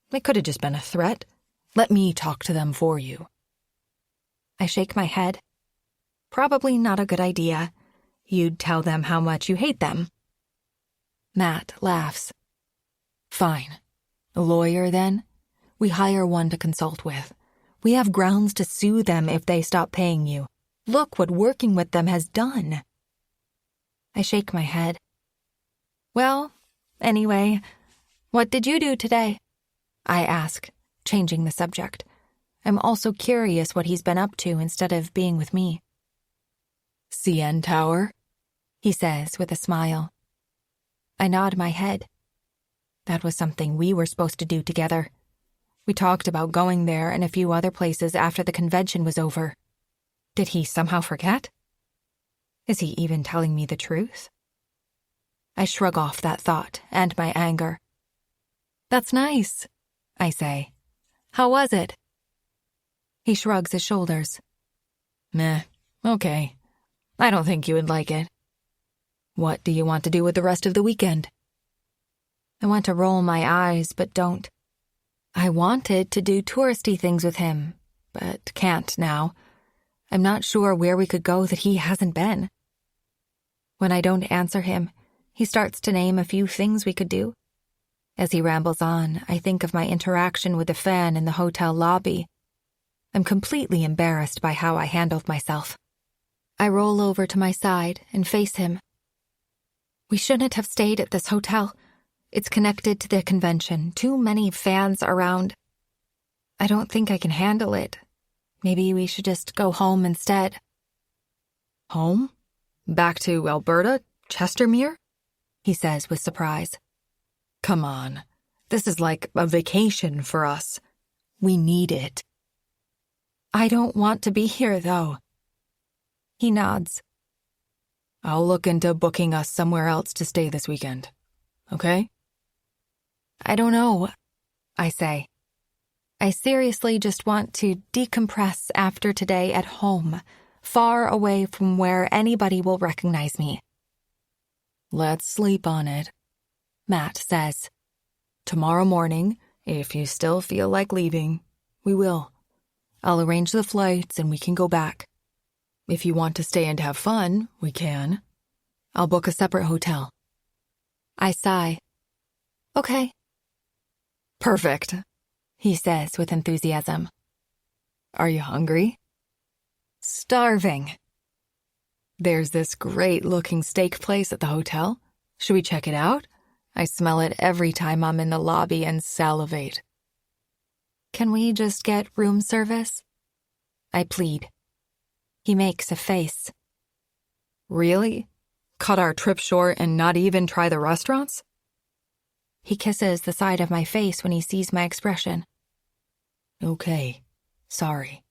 It could have just been a threat. Let me talk to them for you." I shake my head. "Probably not a good idea. You'd tell them how much you hate them." Matt laughs. "Fine. A lawyer, then? We hire one to consult with. We have grounds to sue them if they stop paying you. Look what working with them has done." I shake my head. "Well, anyway, what did you do today?" I ask, changing the subject. I'm also curious what he's been up to instead of being with me. "CN Tower?" he says with a smile. I nod my head. That was something we were supposed to do together. We talked about going there and a few other places after the convention was over. Did he somehow forget? Is he even telling me the truth? I shrug off that thought and my anger. "That's nice," I say. "How was it?" He shrugs his shoulders. "Meh, okay. I don't think you would like it. What do you want to do with the rest of the weekend?" I want to roll my eyes, but don't. I wanted to do touristy things with him, but can't now. I'm not sure where we could go that he hasn't been. When I don't answer him, he starts to name a few things we could do. As he rambles on, I think of my interaction with the fan in the hotel lobby. I'm completely embarrassed by how I handled myself. I roll over to my side and face him. "We shouldn't have stayed at this hotel. It's connected to the convention. Too many fans around. I don't think I can handle it. Maybe we should just go home instead." "Home? Back to Alberta? Chestermere?" he says with surprise. "Come on. This is like a vacation for us. We need it." "I don't want to be here, though." He nods. "I'll look into booking us somewhere else to stay this weekend. Okay?" "I don't know," I say. I seriously just want to decompress after today at home, far away from where anybody will recognize me. "Let's sleep on it," Matt says. Tomorrow morning, if you still feel like leaving, we will. I'll arrange the flights and we can go back. If you want to stay and have fun, we can. I'll book a separate hotel." I sigh. "Okay." "Perfect," he says with enthusiasm. "Are you hungry?" "Starving." "There's this great-looking steak place at the hotel. Should we check it out? I smell it every time I'm in the lobby and salivate." "Can we just get room service?" I plead. He makes a face. "Really? Cut our trip short and not even try the restaurants?" He kisses the side of my face when he sees my expression. "Okay, sorry,"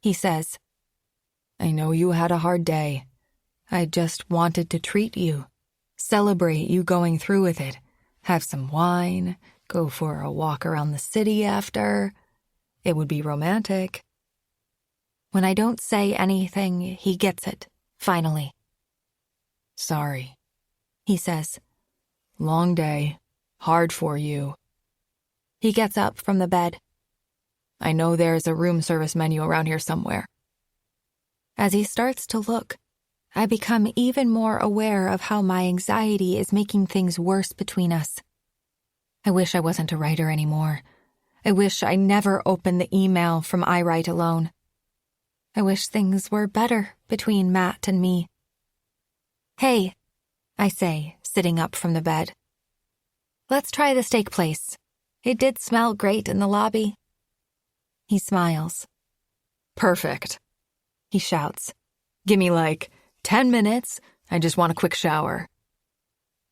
he says. "I know you had a hard day. I just wanted to treat you, celebrate you going through with it, have some wine, go for a walk around the city after. It would be romantic." When I don't say anything, he gets it, finally. "Sorry," he says. "Long day, hard for you." He gets up from the bed. "I know there's a room service menu around here somewhere." As he starts to look, I become even more aware of how my anxiety is making things worse between us. I wish I wasn't a writer anymore. I wish I never opened the email from I Write Alone. I wish things were better between Matt and me. "Hey," I say, sitting up from the bed. "Let's try the steak place. It did smell great in the lobby." He smiles. "Perfect," he shouts. "Give me 10 minutes. I just want a quick shower."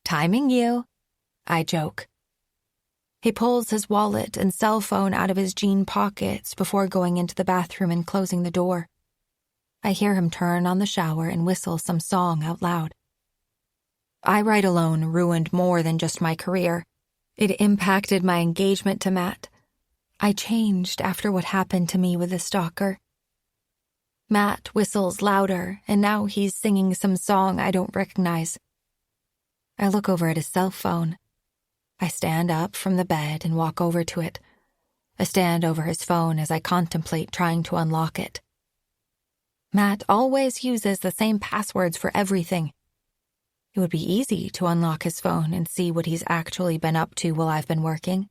"Timing you," I joke. He pulls his wallet and cell phone out of his jean pockets before going into the bathroom and closing the door. I hear him turn on the shower and whistle some song out loud. I Write Alone ruined more than just my career. It impacted my engagement to Matt. I changed after what happened to me with the stalker. Matt whistles louder, and now he's singing some song I don't recognize. I look over at his cell phone. I stand up from the bed and walk over to it. I stand over his phone as I contemplate trying to unlock it. Matt always uses the same passwords for everything. It would be easy to unlock his phone and see what he's actually been up to while I've been working.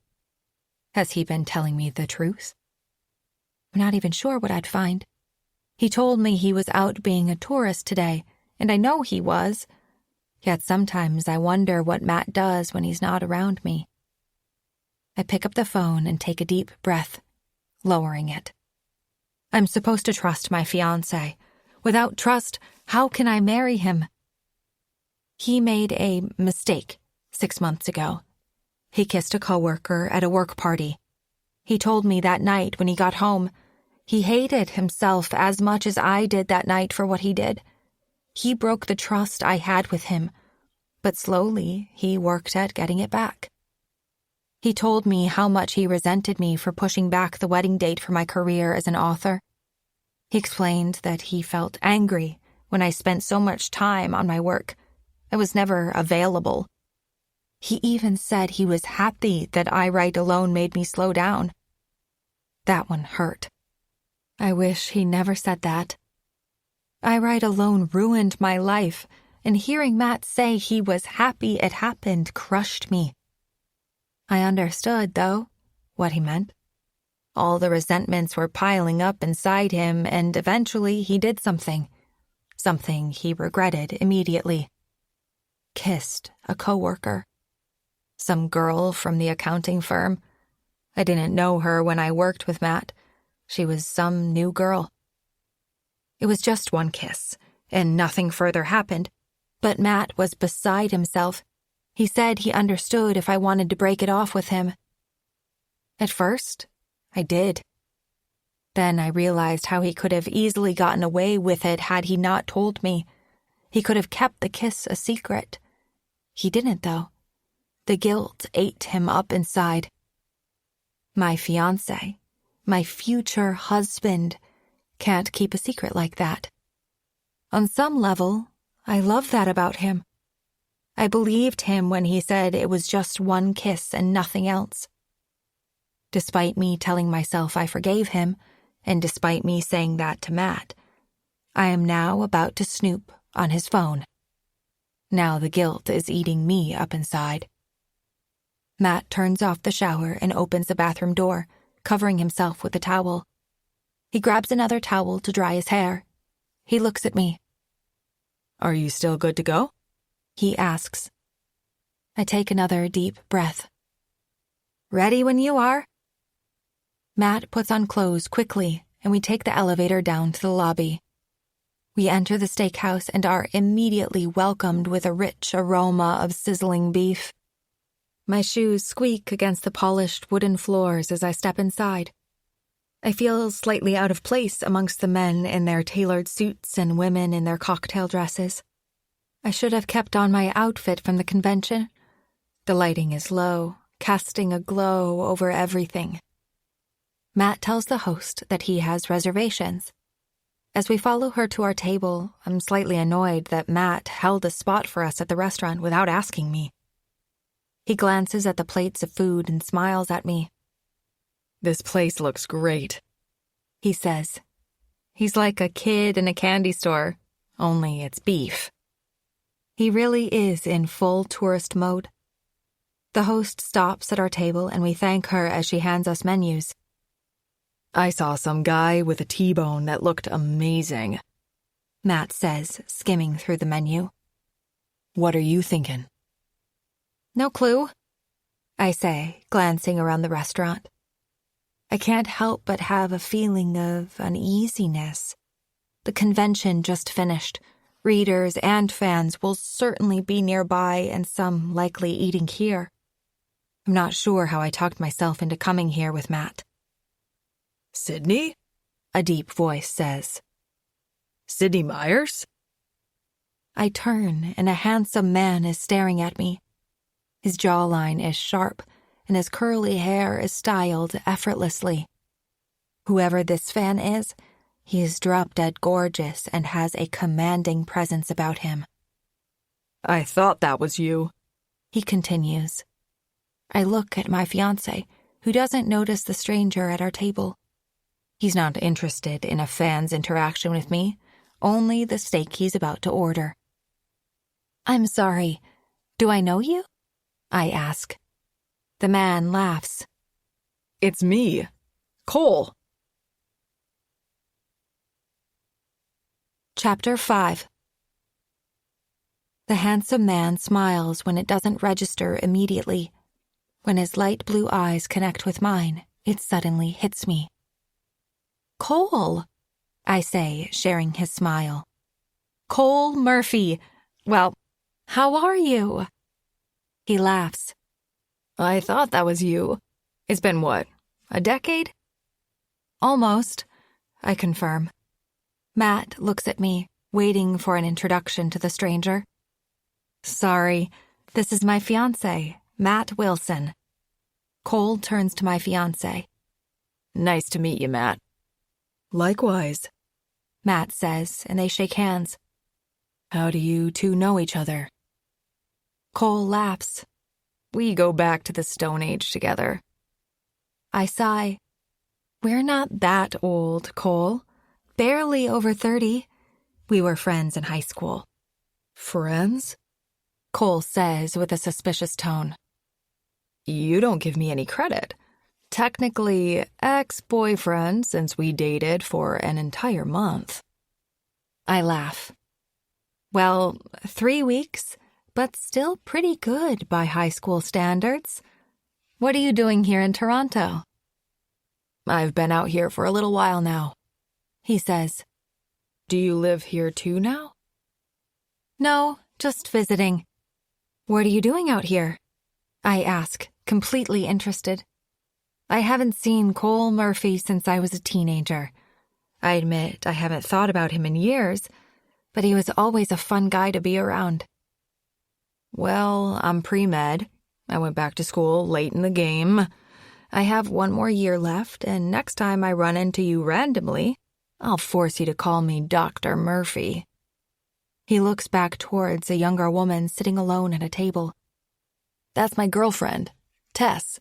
Has he been telling me the truth? I'm not even sure what I'd find. He told me he was out being a tourist today, and I know he was. Yet sometimes I wonder what Matt does when he's not around me. I pick up the phone and take a deep breath, lowering it. I'm supposed to trust my fiancé. Without trust, how can I marry him? He made a mistake 6 months ago. He kissed a coworker at a work party. He told me that night when he got home, he hated himself as much as I did that night for what he did. He broke the trust I had with him, but slowly he worked at getting it back. He told me how much he resented me for pushing back the wedding date for my career as an author. He explained that he felt angry when I spent so much time on my work. I was never available. He even said he was happy that I Write Alone made me slow down. That one hurt. I wish he never said that. I Write Alone ruined my life, and hearing Matt say he was happy it happened crushed me. I understood, though, what he meant. All the resentments were piling up inside him, and eventually he did something. Something he regretted immediately. Kissed a coworker. Some girl from the accounting firm. I didn't know her when I worked with Matt. She was some new girl. It was just one kiss, and nothing further happened. But Matt was beside himself. He said he understood if I wanted to break it off with him. At first, I did. Then I realized how he could have easily gotten away with it had he not told me. He could have kept the kiss a secret. He didn't, though. The guilt ate him up inside. My fiancé, my future husband, can't keep a secret like that. On some level, I love that about him. I believed him when he said it was just one kiss and nothing else. Despite me telling myself I forgave him, and despite me saying that to Matt, I am now about to snoop on his phone. Now the guilt is eating me up inside. Matt turns off the shower and opens the bathroom door, covering himself with a towel. He grabs another towel to dry his hair. He looks at me. Are you still good to go? He asks. I take another deep breath. Ready when you are. Matt puts on clothes quickly, and we take the elevator down to the lobby. We enter the steakhouse and are immediately welcomed with a rich aroma of sizzling beef. My shoes squeak against the polished wooden floors as I step inside. I feel slightly out of place amongst the men in their tailored suits and women in their cocktail dresses. I should have kept on my outfit from the convention. The lighting is low, casting a glow over everything. Matt tells the host that he has reservations. As we follow her to our table, I'm slightly annoyed that Matt held a spot for us at the restaurant without asking me. He glances at the plates of food and smiles at me. This place looks great, he says. He's like a kid in a candy store, only it's beef. He really is in full tourist mode. The host stops at our table and we thank her as she hands us menus. I saw some guy with a T-bone that looked amazing, Matt says, skimming through the menu. What are you thinking? No clue, I say, glancing around the restaurant. I can't help but have a feeling of uneasiness. The convention just finished. Readers and fans will certainly be nearby and some likely eating here. I'm not sure how I talked myself into coming here with Matt. Sydney? A deep voice says. Sydney Myers? I turn and a handsome man is staring at me. His jawline is sharp and his curly hair is styled effortlessly. Whoever this fan is, he is drop-dead gorgeous and has a commanding presence about him. I thought that was you, he continues. I look at my fiancé, who doesn't notice the stranger at our table. He's not interested in a fan's interaction with me, only the steak he's about to order. I'm sorry, do I know you? I ask. The man laughs. It's me, Cole. Chapter 5. The handsome man smiles when it doesn't register immediately. When his light blue eyes connect with mine, it suddenly hits me. Cole, I say, sharing his smile. Cole Murphy. Well, how are you? He laughs. I thought that was you. It's been what, a decade? Almost, I confirm. Matt looks at me, waiting for an introduction to the stranger. Sorry, this is my fiancé, Matt Wilson. Cole turns to my fiancé. Nice to meet you, Matt. Likewise, Matt says, and they shake hands. How do you two know each other? Cole laughs. We go back to the Stone Age together. I sigh. We're not that old, Cole. Barely over 30. We were friends in high school. Friends? Cole says with a suspicious tone. You don't give me any credit. Technically, ex-boyfriend since we dated for an entire month. I laugh. Well, 3 weeks, but still pretty good by high school standards. What are you doing here in Toronto? I've been out here for a little while now, he says. Do you live here too now? No, just visiting. What are you doing out here? I ask, completely interested. I haven't seen Cole Murphy since I was a teenager. I admit I haven't thought about him in years, but he was always a fun guy to be around. Well, I'm pre-med. I went back to school late in the game. I have 1 more year left, and next time I run into you randomly, I'll force you to call me Dr. Murphy. He looks back towards a younger woman sitting alone at a table. "That's my girlfriend, Tess."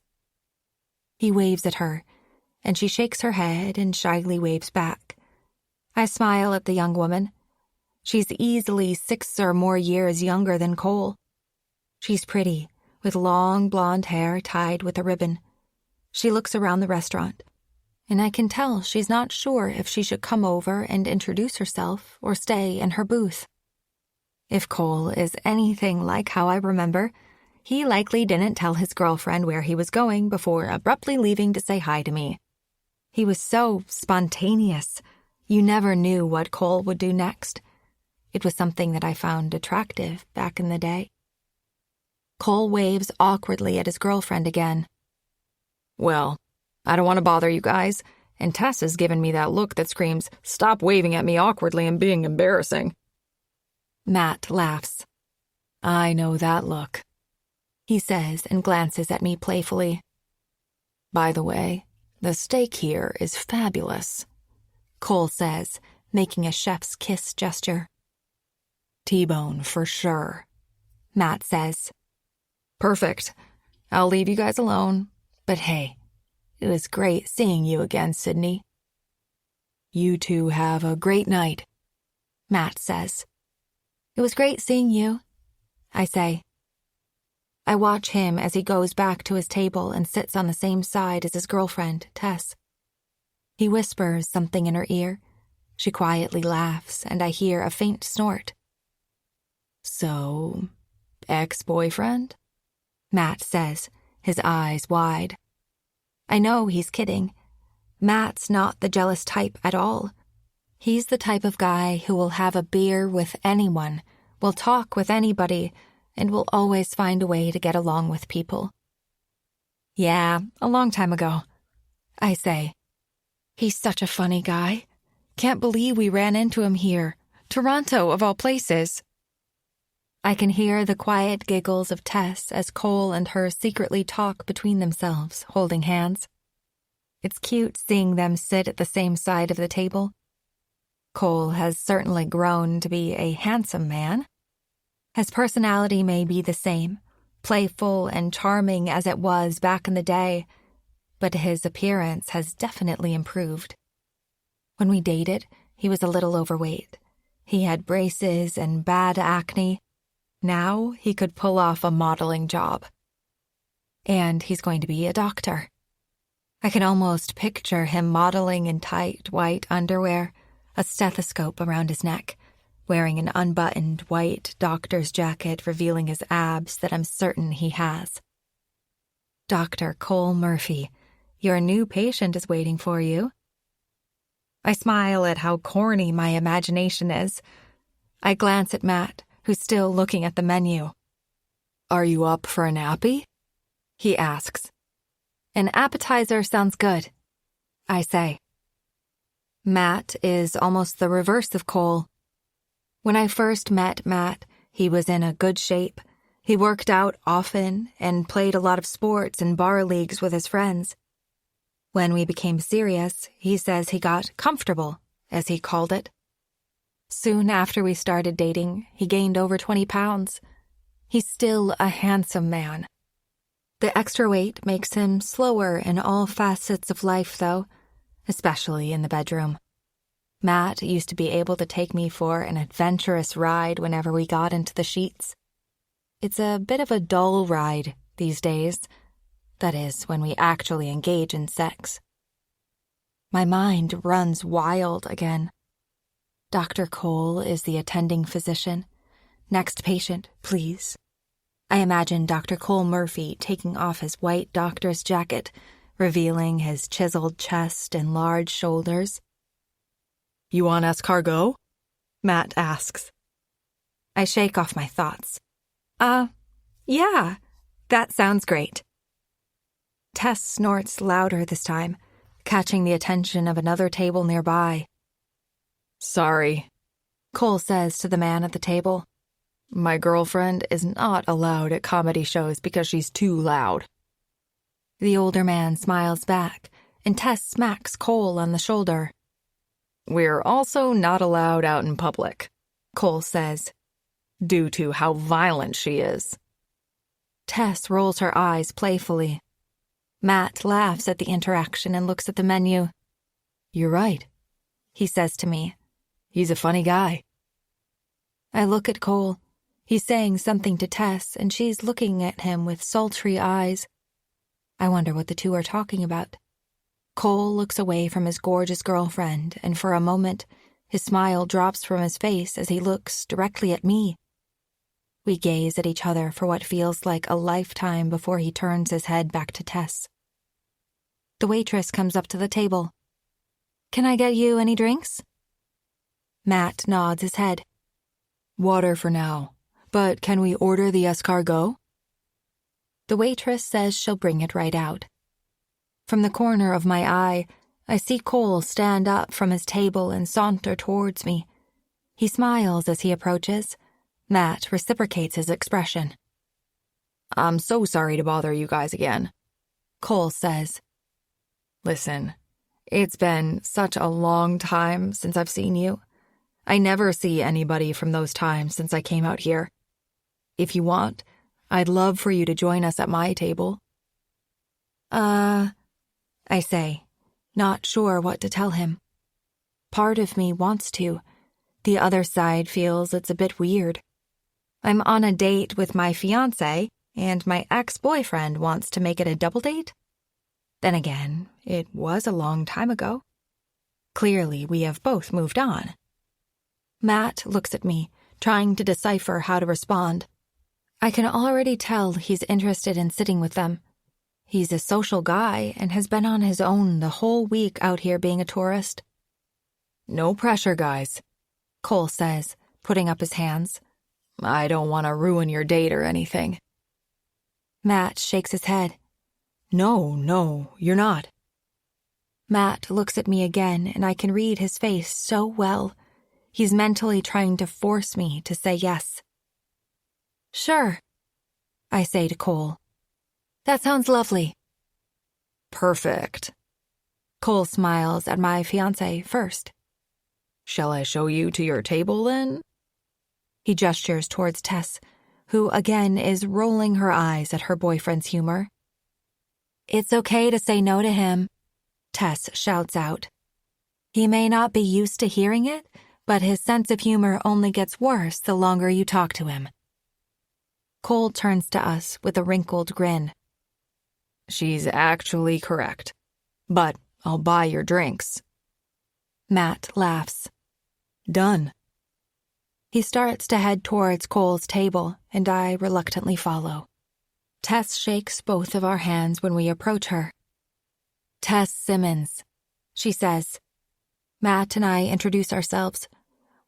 He waves at her, and she shakes her head and shyly waves back. I smile at the young woman. She's easily 6 or more years younger than Cole. She's pretty, with long blonde hair tied with a ribbon. She looks around the restaurant, and I can tell she's not sure if she should come over and introduce herself or stay in her booth. If Cole is anything like how I remember, he likely didn't tell his girlfriend where he was going before abruptly leaving to say hi to me. He was so spontaneous. You never knew what Cole would do next. It was something that I found attractive back in the day. Cole waves awkwardly at his girlfriend again. "Well, I don't want to bother you guys, and Tess has given me that look that screams, 'Stop waving at me awkwardly and being embarrassing.'" Matt laughs. "I know that look," he says and glances at me playfully. "By the way, the steak here is fabulous," Cole says, making a chef's kiss gesture. "T-bone for sure," Matt says. "Perfect. I'll leave you guys alone. But hey, it was great seeing you again, Sydney." "You two have a great night," Matt says. "It was great seeing you," I say. I watch him as he goes back to his table and sits on the same side as his girlfriend, Tess. He whispers something in her ear. She quietly laughs, and I hear a faint snort. "So, ex-boyfriend?" Matt says, his eyes wide. I know he's kidding. Matt's not the jealous type at all. He's the type of guy who will have a beer with anyone, will talk with anybody, and will always find a way to get along with people. "Yeah, a long time ago," I say. "He's such a funny guy. Can't believe we ran into him here. Toronto, of all places." I can hear the quiet giggles of Tess as Cole and her secretly talk between themselves, holding hands. It's cute seeing them sit at the same side of the table. Cole has certainly grown to be a handsome man. His personality may be the same, playful and charming as it was back in the day, but his appearance has definitely improved. When we dated, he was a little overweight. He had braces and bad acne. Now he could pull off a modeling job. And he's going to be a doctor. I can almost picture him modeling in tight white underwear, a stethoscope around his neck, wearing an unbuttoned white doctor's jacket revealing his abs that I'm certain he has. "Dr. Cole Murphy, your new patient is waiting for you." I smile at how corny my imagination is. I glance at Matt, who's still looking at the menu. "Are you up for an appy?" he asks. "An appetizer sounds good," I say. Matt is almost the reverse of Cole. When I first met Matt, he was in a good shape. He worked out often and played a lot of sports and bar leagues with his friends. When we became serious, he says he got comfortable, as he called it. Soon after we started dating, he gained over 20 pounds. He's still a handsome man. The extra weight makes him slower in all facets of life, though, especially in the bedroom. Matt used to be able to take me for an adventurous ride whenever we got into the sheets. It's a bit of a dull ride these days. That is, when we actually engage in sex. My mind runs wild again. Dr. Cole is the attending physician. "Next patient, please." I imagine Dr. Cole Murphy taking off his white doctor's jacket, revealing his chiseled chest and large shoulders. "You want escargot?" Matt asks. I shake off my thoughts. Yeah, that sounds great." Tess snorts louder this time, catching the attention of another table nearby. "Sorry," Cole says to the man at the table. "My girlfriend is not allowed at comedy shows because she's too loud." The older man smiles back, and Tess smacks Cole on the shoulder. "We're also not allowed out in public," Cole says, due to how violent she is. Tess rolls her eyes playfully. Matt laughs at the interaction and looks at the menu. You're right, he says to me. He's a funny guy. I look at Cole. He's saying something to Tess, and she's looking at him with sultry eyes. I wonder what the two are talking about. Cole looks away from his gorgeous girlfriend, and for a moment, his smile drops from his face as he looks directly at me. We gaze at each other for what feels like a lifetime before he turns his head back to Tess. The waitress comes up to the table. Can I get you any drinks? Matt nods his head. Water for now, but can we order the escargot? The waitress says she'll bring it right out. From the corner of my eye, I see Cole stand up from his table and saunter towards me. He smiles as he approaches. Matt reciprocates his expression. I'm so sorry to bother you guys again, Cole says. Listen, it's been such a long time since I've seen you. I never see anybody from those times since I came out here. If you want, I'd love for you to join us at my table. I say, not sure what to tell him. Part of me wants to. The other side feels it's a bit weird. I'm on a date with my fiancé, and my ex-boyfriend wants to make it a double date? Then again, it was a long time ago. Clearly, we have both moved on. Matt looks at me, trying to decipher how to respond. I can already tell he's interested in sitting with them. He's a social guy and has been on his own the whole week out here being a tourist. No pressure, guys, Cole says, putting up his hands. I don't want to ruin your date or anything. Matt shakes his head. No, you're not. Matt looks at me again, and I can read his face so well. He's mentally trying to force me to say yes. Sure, I say to Cole. That sounds lovely. Perfect. Cole smiles at my fiancé first. Shall I show you to your table then? He gestures towards Tess, who again is rolling her eyes at her boyfriend's humor. It's okay to say no to him, Tess shouts out. He may not be used to hearing it, but his sense of humor only gets worse the longer you talk to him. Cole turns to us with a wrinkled grin. She's actually correct, but I'll buy your drinks. Matt laughs. Done. He starts to head towards Cole's table, and I reluctantly follow. Tess shakes both of our hands when we approach her. Tess Simmons, she says. Matt and I introduce ourselves.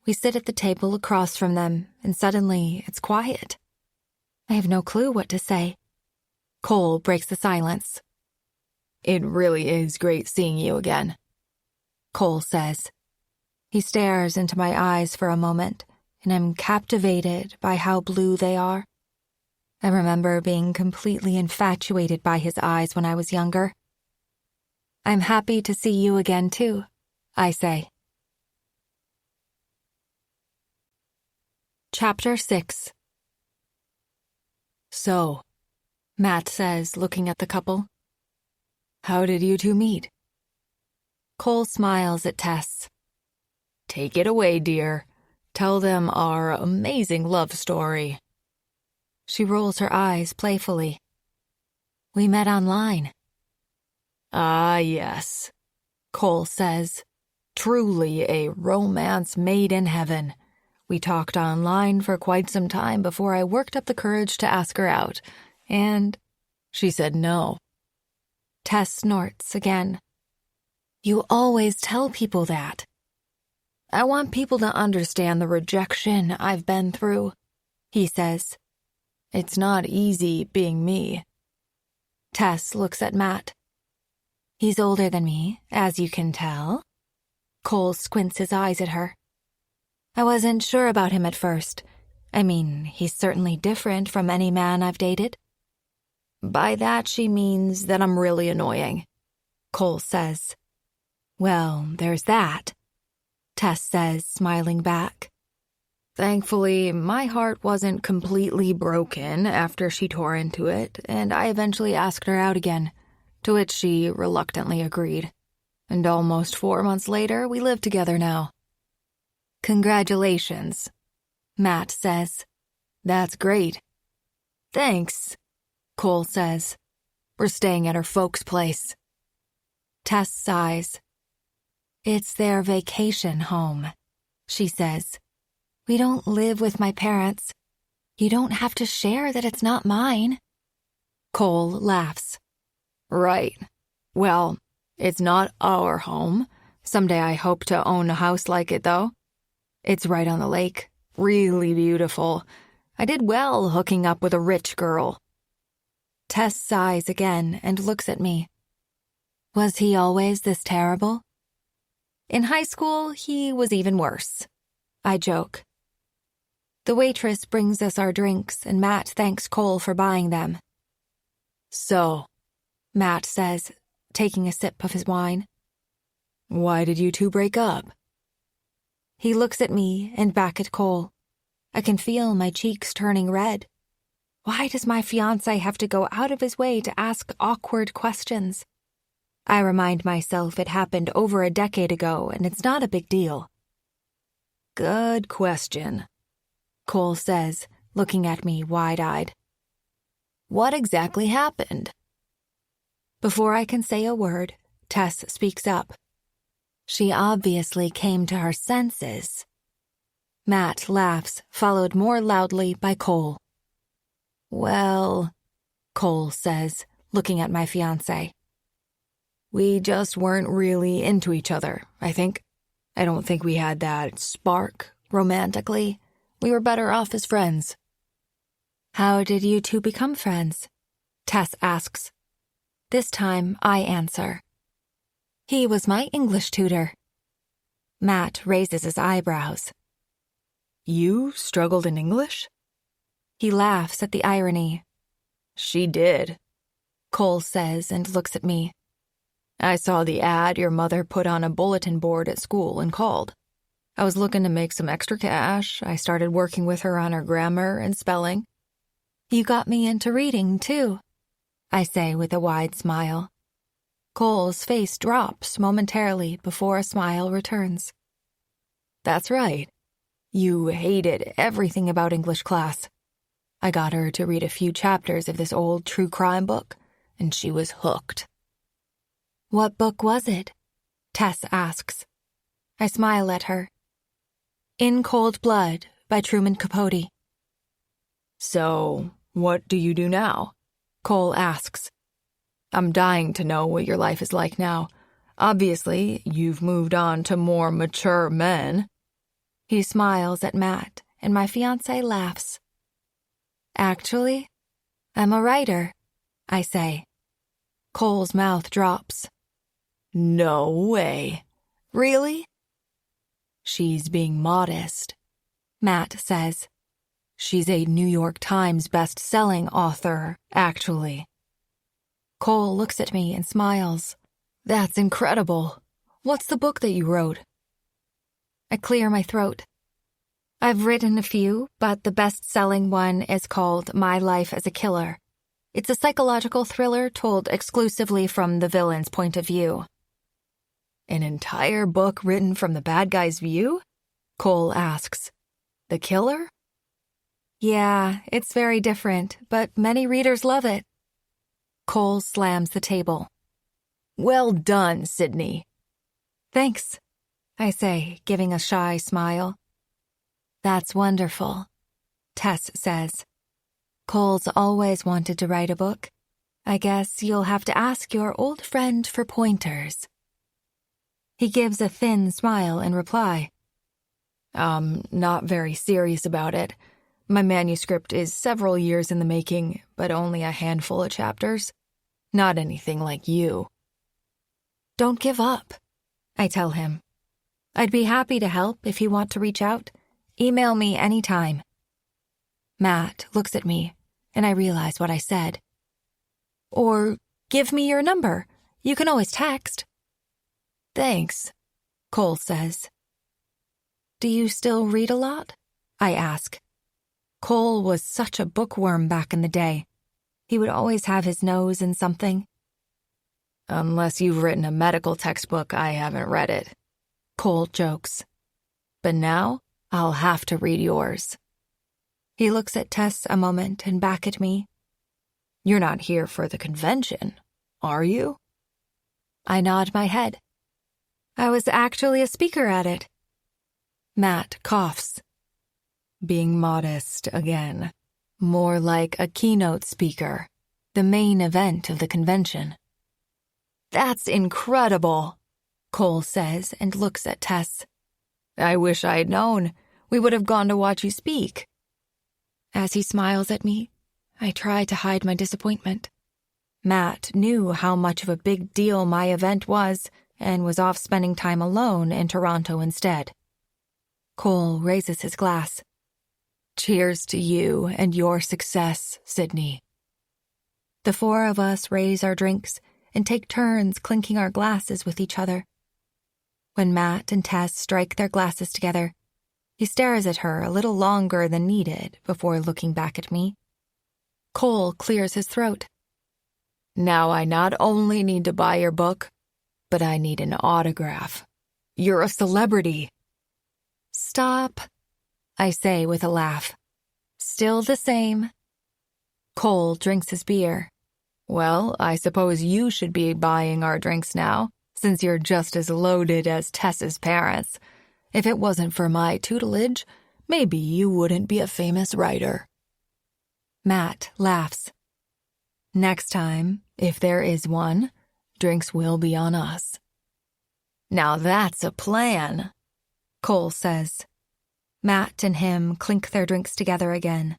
We sit at the table across from them, and suddenly it's quiet. I have no clue what to say. Cole breaks the silence. It really is great seeing you again, Cole says. He stares into my eyes for a moment, and I'm captivated by how blue they are. I remember being completely infatuated by his eyes when I was younger. I'm happy to see you again, too, I say. Chapter 6. So, Matt says, looking at the couple. How did you two meet? Cole smiles at Tess. Take it away, dear. Tell them our amazing love story. She rolls her eyes playfully. We met online. Ah, yes, Cole says. Truly a romance made in heaven. We talked online for quite some time before I worked up the courage to ask her out, and she said no. Tess snorts again. You always tell people that. I want people to understand the rejection I've been through, he says. It's not easy being me. Tess looks at Matt. He's older than me, as you can tell. Cole squints his eyes at her. I wasn't sure about him at first. I mean, he's certainly different from any man I've dated. By that she means that I'm really annoying, Cole says. Well, there's that, Tess says, smiling back. Thankfully, my heart wasn't completely broken after she tore into it, and I eventually asked her out again, to which she reluctantly agreed. And almost 4 months later, we live together now. Congratulations, Matt says. That's great. Thanks, Cole says. We're staying at her folks' place. Tess sighs. It's their vacation home, she says. We don't live with my parents. You don't have to share that it's not mine. Cole laughs. Right. Well, it's not our home. Someday I hope to own a house like it, though. It's right on the lake. Really beautiful. I did well hooking up with a rich girl. Tess sighs again and looks at me. Was he always this terrible? In high school, he was even worse. I joke. The waitress brings us our drinks, and Matt thanks Cole for buying them. So, Matt says, taking a sip of his wine. Why did you two break up? He looks at me and back at Cole. I can feel my cheeks turning red. Why does my fiancé have to go out of his way to ask awkward questions? I remind myself it happened over a decade ago, and it's not a big deal. Good question, Cole says, looking at me wide-eyed. What exactly happened? Before I can say a word, Tess speaks up. She obviously came to her senses. Matt laughs, followed more loudly by Cole. Well, Cole says, looking at my fiancé. We just weren't really into each other, I think. I don't think we had that spark, romantically. We were better off as friends. How did you two become friends? Tess asks. This time, I answer. He was my English tutor. Matt raises his eyebrows. You struggled in English? He laughs at the irony. She did, Cole says and looks at me. I saw the ad your mother put on a bulletin board at school and called. I was looking to make some extra cash. I started working with her on her grammar and spelling. You got me into reading, too, I say with a wide smile. Cole's face drops momentarily before a smile returns. That's right. You hated everything about English class. I got her to read a few chapters of this old true crime book, and she was hooked. What book was it? Tess asks. I smile at her. In Cold Blood by Truman Capote. So, what do you do now? Cole asks. I'm dying to know what your life is like now. Obviously, you've moved on to more mature men. He smiles at Matt, and my fiancé laughs. Actually, I'm a writer, I say. Cole's mouth drops. No way. Really? She's being modest, Matt says. She's a New York Times best-selling author, actually. Cole looks at me and smiles. That's incredible. What's the book that you wrote? I clear my throat. I've written a few, but the best-selling one is called My Life as a Killer. It's a psychological thriller told exclusively from the villain's point of view. An entire book written from the bad guy's view? Cole asks. The killer? Yeah, it's very different, but many readers love it. Cole slams the table. Well done, Sydney. Thanks, I say, giving a shy smile. That's wonderful, Tess says. Cole's always wanted to write a book. I guess you'll have to ask your old friend for pointers. He gives a thin smile in reply. Not very serious about it. My manuscript is several years in the making, but only a handful of chapters. Not anything like you. Don't give up, I tell him. I'd be happy to help if you want to reach out. Email me anytime. Matt looks at me, and I realize what I said. Or give me your number. You can always text. Thanks, Cole says. Do you still read a lot? I ask. Cole was such a bookworm back in the day. He would always have his nose in something. Unless you've written a medical textbook, I haven't read it, Cole jokes. But now, I'll have to read yours. He looks at Tess a moment and back at me. You're not here for the convention, are you? I nod my head. I was actually a speaker at it. Matt coughs. Being modest again. More like a keynote speaker, the main event of the convention. That's incredible, Cole says and looks at Tess. I wish I'd known. We would have gone to watch you speak. As he smiles at me, I try to hide my disappointment. Matt knew how much of a big deal my event was and was off spending time alone in Toronto instead. Cole raises his glass. Cheers to you and your success, Sydney. The four of us raise our drinks and take turns clinking our glasses with each other. When Matt and Tess strike their glasses together, he stares at her a little longer than needed before looking back at me. Cole clears his throat. Now I not only need to buy your book, but I need an autograph. You're a celebrity. Stop, I say with a laugh. Still the same. Cole drinks his beer. Well, I suppose you should be buying our drinks now, since you're just as loaded as Tess's parents. If it wasn't for my tutelage, maybe you wouldn't be a famous writer. Matt laughs. Next time, if there is one, drinks will be on us. Now that's a plan, Cole says. Matt and him clink their drinks together again.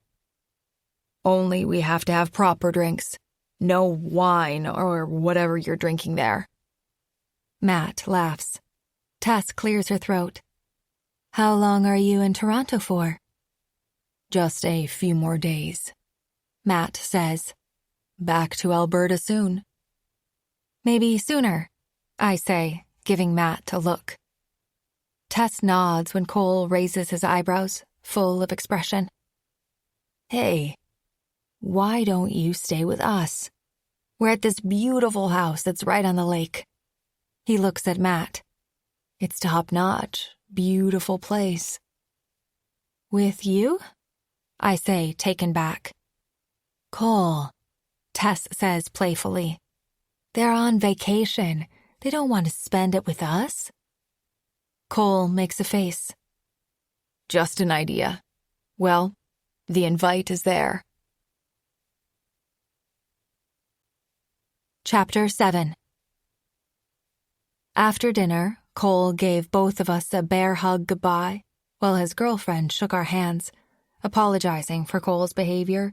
Only we have to have proper drinks. No wine or whatever you're drinking there. Matt laughs. Tess clears her throat. How long are you in Toronto for? Just a few more days. Matt says. Back to Alberta soon. Maybe sooner, I say, giving Matt a look. Tess nods when Cole raises his eyebrows, full of expression. Hey, why don't you stay with us? We're at this beautiful house that's right on the lake. He looks at Matt. It's top-notch, beautiful place. With you? I say, taken back. Cole, Tess says playfully. They're on vacation. They don't want to spend it with us. Cole makes a face. Just an idea. Well, the invite is there. Chapter 7. After dinner, Cole gave both of us a bear hug goodbye, while his girlfriend shook our hands, apologizing for Cole's behavior.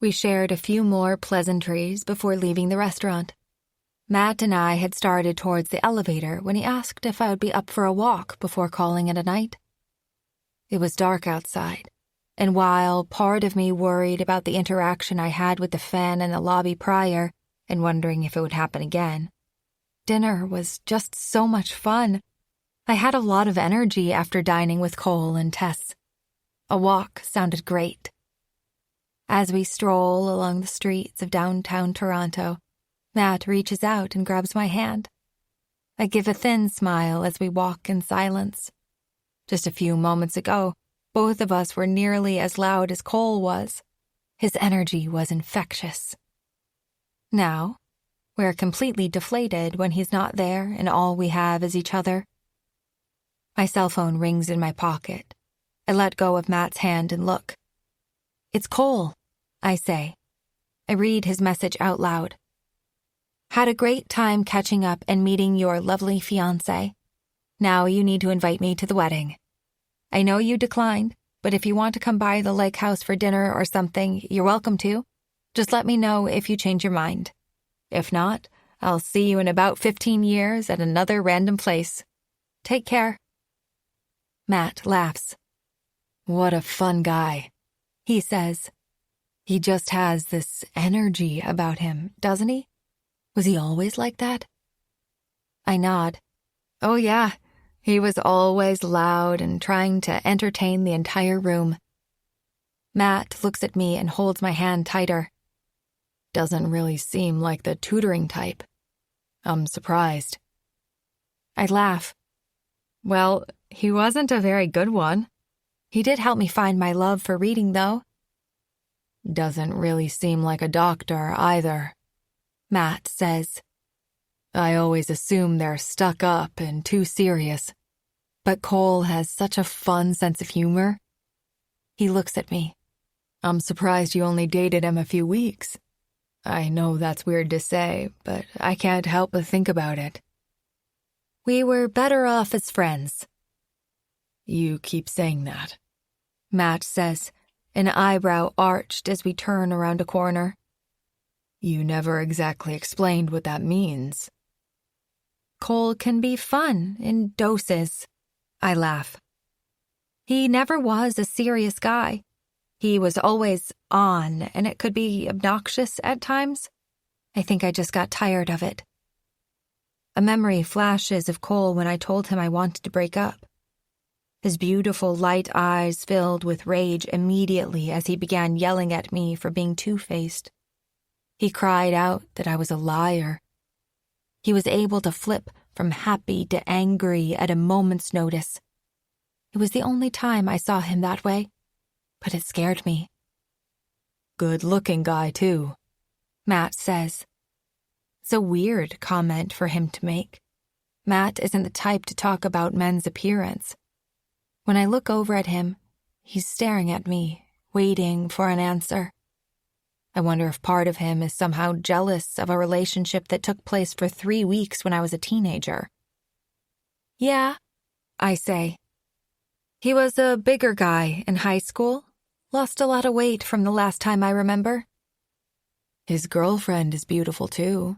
We shared a few more pleasantries before leaving the restaurant. Matt and I had started towards the elevator when he asked if I would be up for a walk before calling it a night. It was dark outside, and while part of me worried about the interaction I had with the fan in the lobby prior and wondering if it would happen again, dinner was just so much fun. I had a lot of energy after dining with Cole and Tess. A walk sounded great. As we stroll along the streets of downtown Toronto, Matt reaches out and grabs my hand. I give a thin smile as we walk in silence. Just a few moments ago, both of us were nearly as loud as Cole was. His energy was infectious. Now, we're completely deflated when he's not there and all we have is each other. My cell phone rings in my pocket. I let go of Matt's hand and look. It's Cole, I say. I read his message out loud. Had a great time catching up and meeting your lovely fiancé. Now you need to invite me to the wedding. I know you declined, but if you want to come by the lakehouse for dinner or something, you're welcome to. Just let me know if you change your mind. If not, I'll see you in about 15 years at another random place. Take care. Matt laughs. What a fun guy, he says. He just has this energy about him, doesn't he? Was he always like that? I nod. Oh yeah, He was always loud and trying to entertain the entire room. Matt looks at me and holds my hand tighter. Doesn't really seem like the tutoring type. I'm surprised. I laugh. Well, he wasn't a very good one. He did help me find my love for reading, though. Doesn't really seem like a doctor, either, Matt says. I always assume they're stuck up and too serious. But Cole has such a fun sense of humor. He looks at me. I'm surprised you only dated him a few weeks. I know that's weird to say, but I can't help but think about it. We were better off as friends. You keep saying that, Matt says, an eyebrow arched as we turn around a corner. You never exactly explained what that means. Cole can be fun in doses. I laugh. He never was a serious guy. He was always on, and it could be obnoxious at times. I think I just got tired of it. A memory flashes of Cole when I told him I wanted to break up. His beautiful light eyes filled with rage immediately as he began yelling at me for being two-faced. He cried out that I was a liar. He was able to flip from happy to angry at a moment's notice. It was the only time I saw him that way, but it scared me. Good-looking guy, too, Matt says. It's a weird comment for him to make. Matt isn't the type to talk about men's appearance. When I look over at him, he's staring at me, waiting for an answer. I wonder if part of him is somehow jealous of a relationship that took place for 3 weeks when I was a teenager. Yeah, I say. He was a bigger guy in high school. Lost a lot of weight from the last time I remember. His girlfriend is beautiful too,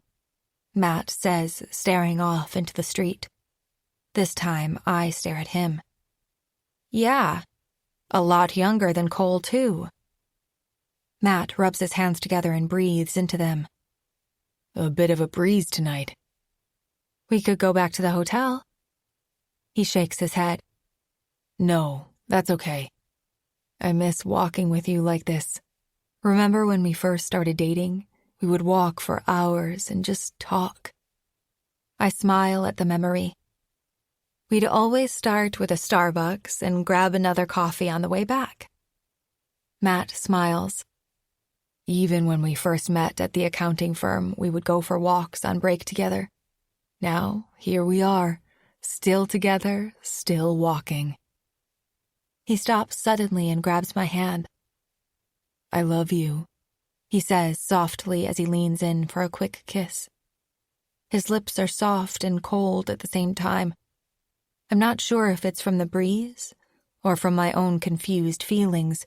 Matt says, staring off into the street. This time I stare at him. Yeah, a lot younger than Cole too. Matt rubs his hands together and breathes into them. A bit of a breeze tonight. We could go back to the hotel. He shakes his head. No, that's okay. I miss walking with you like this. Remember when we first started dating? We would walk for hours and just talk. I smile at the memory. We'd always start with a Starbucks and grab another coffee on the way back. Matt smiles. Even when we first met at the accounting firm, we would go for walks on break together. Now, here we are, still together, still walking. He stops suddenly and grabs my hand. I love you, he says softly as he leans in for a quick kiss. His lips are soft and cold at the same time. I'm not sure if it's from the breeze or from my own confused feelings,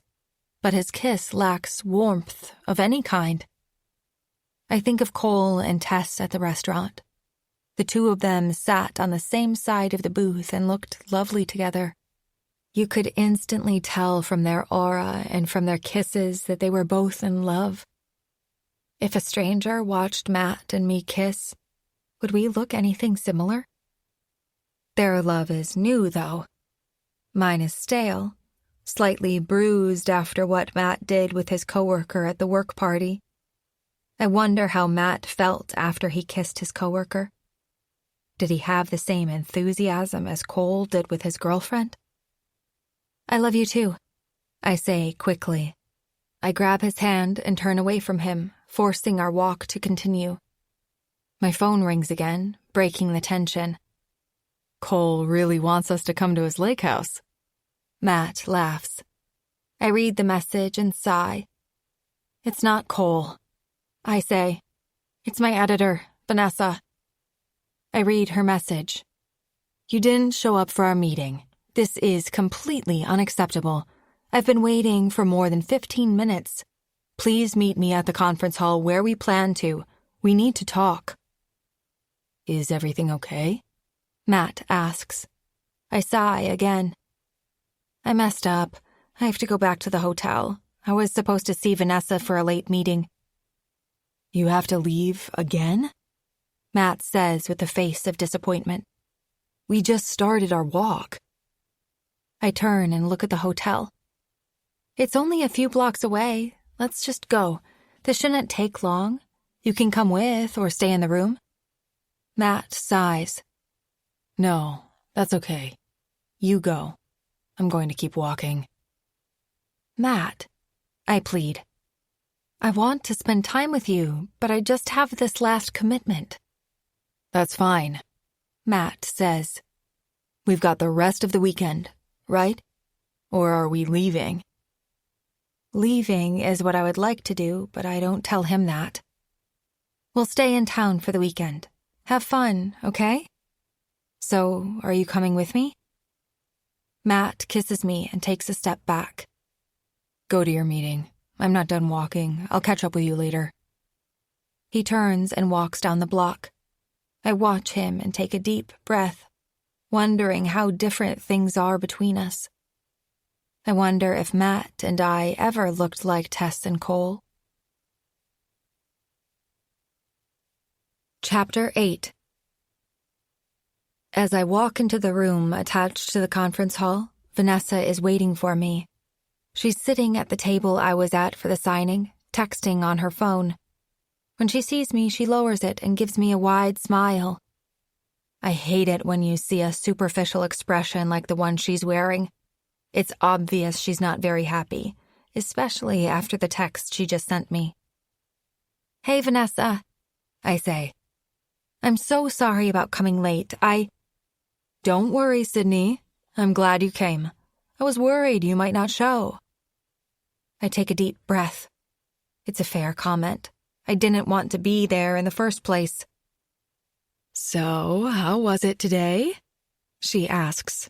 but his kiss lacks warmth of any kind. I think of Cole and Tess at the restaurant. The two of them sat on the same side of the booth and looked lovely together. You could instantly tell from their aura and from their kisses that they were both in love. If a stranger watched Matt and me kiss, would we look anything similar? Their love is new, though. Mine is stale, slightly bruised after what Matt did with his coworker at the work party. I wonder how Matt felt after he kissed his coworker. Did he have the same enthusiasm as Cole did with his girlfriend? I love you too, I say quickly. I grab his hand and turn away from him, forcing our walk to continue. My phone rings again, breaking the tension. Cole really wants us to come to his lakehouse. Matt laughs. I read the message and sigh. It's not Cole, I say. It's my editor, Vanessa. I read her message. You didn't show up for our meeting. This is completely unacceptable. I've been waiting for more than 15 minutes. Please meet me at the conference hall where we plan to. We need to talk. Is everything okay? Matt asks. I sigh again. I messed up. I have to go back to the hotel. I was supposed to see Vanessa for a late meeting. You have to leave again? Matt says with a face of disappointment. We just started our walk. I turn and look at the hotel. It's only a few blocks away. Let's just go. This shouldn't take long. You can come with or stay in the room. Matt sighs. No, that's okay. You go. I'm going to keep walking. Matt, I plead. I want to spend time with you, but I just have this last commitment. That's fine, Matt says. We've got the rest of the weekend, right? Or are we leaving? Leaving is what I would like to do, but I don't tell him that. We'll stay in town for the weekend. Have fun, okay? So, are you coming with me? Matt kisses me and takes a step back. Go to your meeting. I'm not done walking. I'll catch up with you later. He turns and walks down the block. I watch him and take a deep breath, wondering how different things are between us. I wonder if Matt and I ever looked like Tess and Cole. Chapter 8. As I walk into the room attached to the conference hall, Vanessa is waiting for me. She's sitting at the table I was at for the signing, texting on her phone. When she sees me, she lowers it and gives me a wide smile. I hate it when you see a superficial expression like the one she's wearing. It's obvious she's not very happy, especially after the text she just sent me. Hey, Vanessa, I say. I'm so sorry about coming late. Don't worry, Sydney. I'm glad you came. I was worried you might not show. I take a deep breath. It's a fair comment. I didn't want to be there in the first place. So, how was it today? She asks.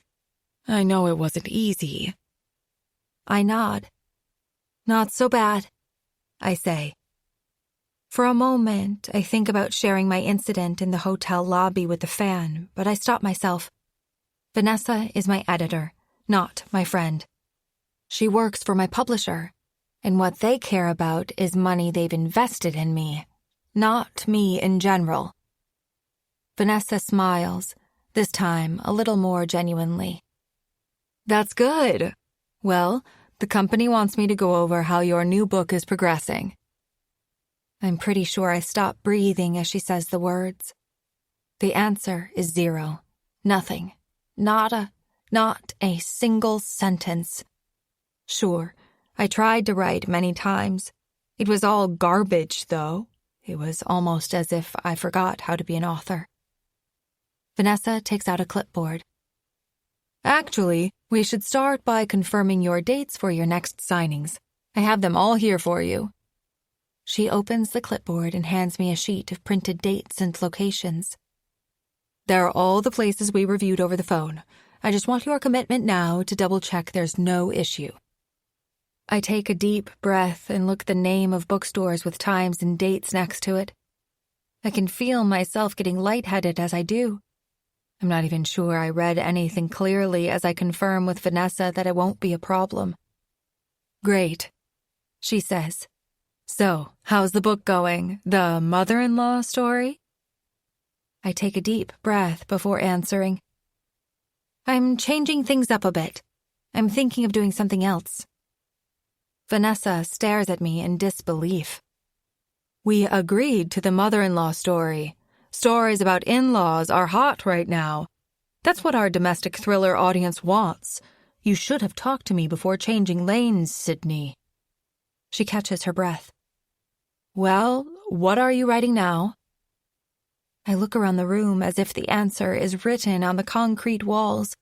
I know it wasn't easy. I nod. Not so bad, I say. For a moment, I think about sharing my incident in the hotel lobby with the fan, but I stop myself. Vanessa is my editor, not my friend. She works for my publisher, and what they care about is money they've invested in me, not me in general. Vanessa smiles, this time a little more genuinely. That's good. Well, the company wants me to go over how your new book is progressing. I'm pretty sure I stop breathing as she says the words. The answer is 0. Nothing. Nada. Not a single sentence. Sure, I tried to write many times. It was all garbage, though. It was almost as if I forgot how to be an author. Vanessa takes out a clipboard. Actually, we should start by confirming your dates for your next signings. I have them all here for you. She opens the clipboard and hands me a sheet of printed dates and locations. There are all the places we reviewed over the phone. I just want your commitment now to double-check there's no issue. I take a deep breath and look at the name of bookstores with times and dates next to it. I can feel myself getting lightheaded as I do. I'm not even sure I read anything clearly as I confirm with Vanessa that it won't be a problem. Great, she says. So, how's the book going? The mother-in-law story? I take a deep breath before answering. I'm changing things up a bit. I'm thinking of doing something else. Vanessa stares at me in disbelief. We agreed to the mother-in-law story. Stories about in-laws are hot right now. That's what our domestic thriller audience wants. You should have talked to me before changing lanes, Sydney. She catches her breath. Well, what are you writing now? I look around the room as if the answer is written on the concrete walls.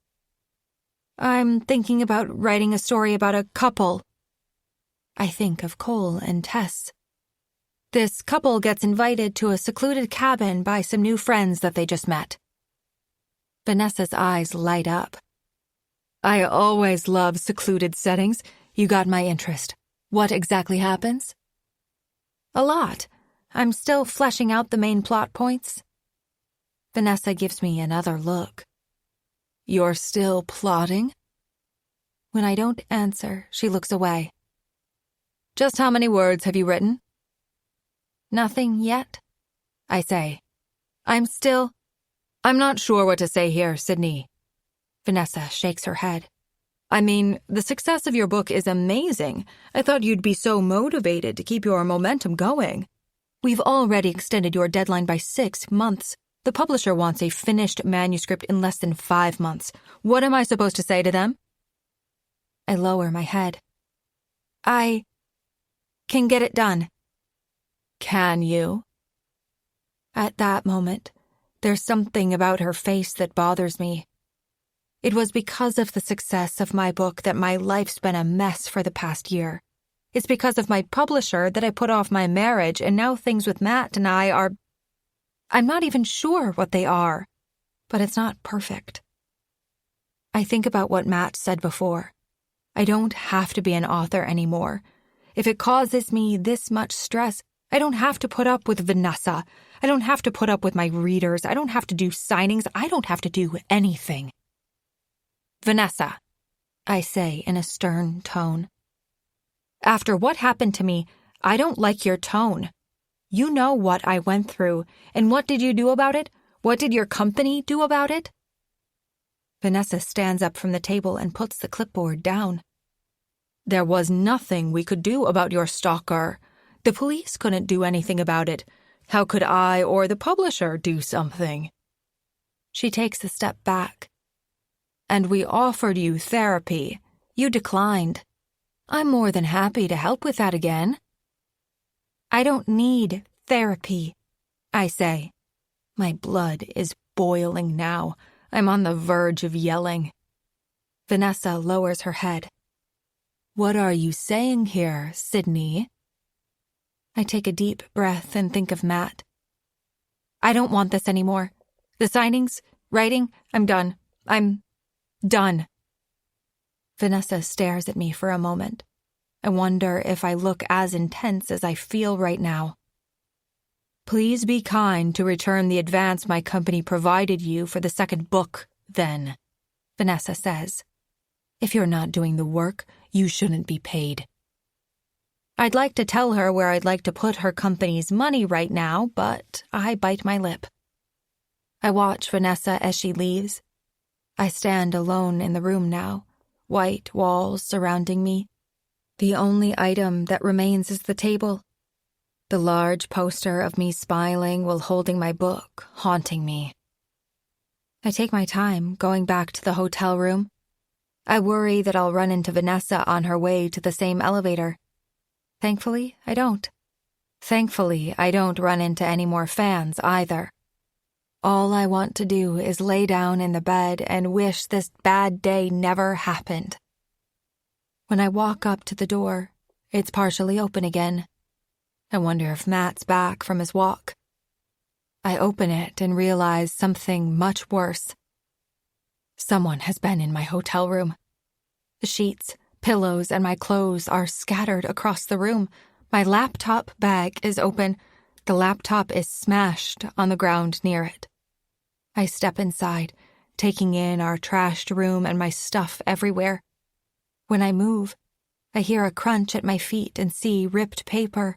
I'm thinking about writing a story about a couple. I think of Cole and Tess. This couple gets invited to a secluded cabin by some new friends that they just met. Vanessa's eyes light up. I always love secluded settings. You got my interest. What exactly happens? A lot. I'm still fleshing out the main plot points. Vanessa gives me another look. You're still plotting? When I don't answer, she looks away. Just how many words have you written? Nothing yet, I say. I'm still... I'm not sure what to say here, Sydney. Vanessa shakes her head. I mean, the success of your book is amazing. I thought you'd be so motivated to keep your momentum going. We've already extended your deadline by 6 months. The publisher wants a finished manuscript in less than 5 months. What am I supposed to say to them? I lower my head. I can get it done. Can you? At that moment, there's something about her face that bothers me. It was because of the success of my book that my life's been a mess for the past year. It's because of my publisher that I put off my marriage, and now things with Matt and I are... I'm not even sure what they are, but it's not perfect. I think about what Matt said before. I don't have to be an author anymore. If it causes me this much stress, I don't have to put up with Vanessa. I don't have to put up with my readers. I don't have to do signings. I don't have to do anything. Vanessa, I say in a stern tone. After what happened to me, I don't like your tone. You know what I went through, and what did you do about it? What did your company do about it? Vanessa stands up from the table and puts the clipboard down. There was nothing we could do about your stalker. The police couldn't do anything about it. How could I or the publisher do something? She takes a step back. And we offered you therapy. You declined. I'm more than happy to help with that again. I don't need therapy, I say. My blood is boiling now. I'm on the verge of yelling. Vanessa lowers her head. What are you saying here, Sydney? I take a deep breath and think of Matt. I don't want this anymore. The signings, writing, I'm done. I'm done. Vanessa stares at me for a moment. I wonder if I look as intense as I feel right now. Please be kind to return the advance my company provided you for the second book, then, Vanessa says. If you're not doing the work, you shouldn't be paid. I'd like to tell her where I'd like to put her company's money right now, but I bite my lip. I watch Vanessa as she leaves. I stand alone in the room now, white walls surrounding me. The only item that remains is the table. The large poster of me smiling while holding my book, haunting me. I take my time going back to the hotel room. I worry that I'll run into Vanessa on her way to the same elevator. Thankfully, I don't. Thankfully, I don't run into any more fans either. All I want to do is lay down in the bed and wish this bad day never happened. When I walk up to the door, it's partially open again. I wonder if Matt's back from his walk. I open it and realize something much worse. Someone has been in my hotel room. The sheets, pillows, and my clothes are scattered across the room. My laptop bag is open. The laptop is smashed on the ground near it. I step inside, taking in our trashed room and my stuff everywhere. When I move, I hear a crunch at my feet and see ripped paper.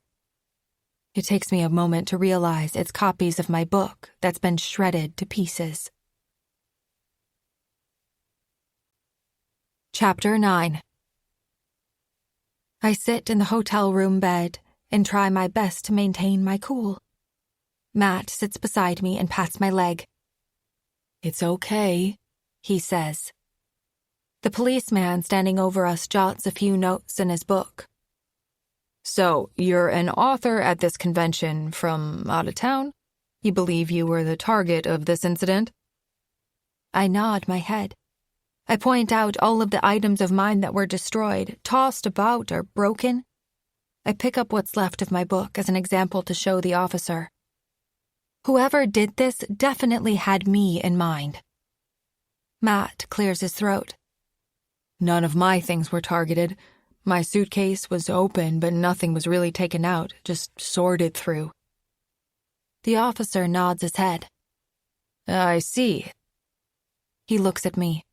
It takes me a moment to realize it's copies of my book that's been shredded to pieces. Chapter 9. I sit in the hotel room bed and try my best to maintain my cool. Matt sits beside me and pats my leg. It's okay, he says. The policeman standing over us jots a few notes in his book. So, you're an author at this convention from out of town? You believe you were the target of this incident? I nod my head. I point out all of the items of mine that were destroyed, tossed about, or broken. I pick up what's left of my book as an example to show the officer. Whoever did this definitely had me in mind. Matt clears his throat. None of my things were targeted. My suitcase was open, but nothing was really taken out, just sorted through. The officer nods his head. I see. He looks at me.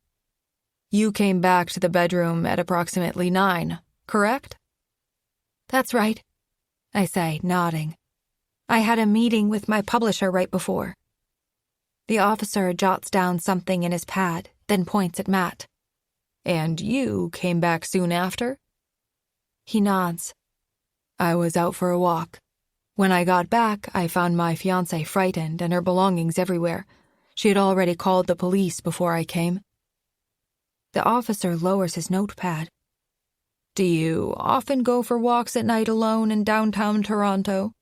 You came back to the bedroom at approximately 9, correct? That's right, I say, nodding. I had a meeting with my publisher right before. The officer jots down something in his pad, then points at Matt. And you came back soon after? He nods. I was out for a walk. When I got back, I found my fiancée frightened and her belongings everywhere. She had already called the police before I came. The officer lowers his notepad. Do you often go for walks at night alone in downtown Toronto?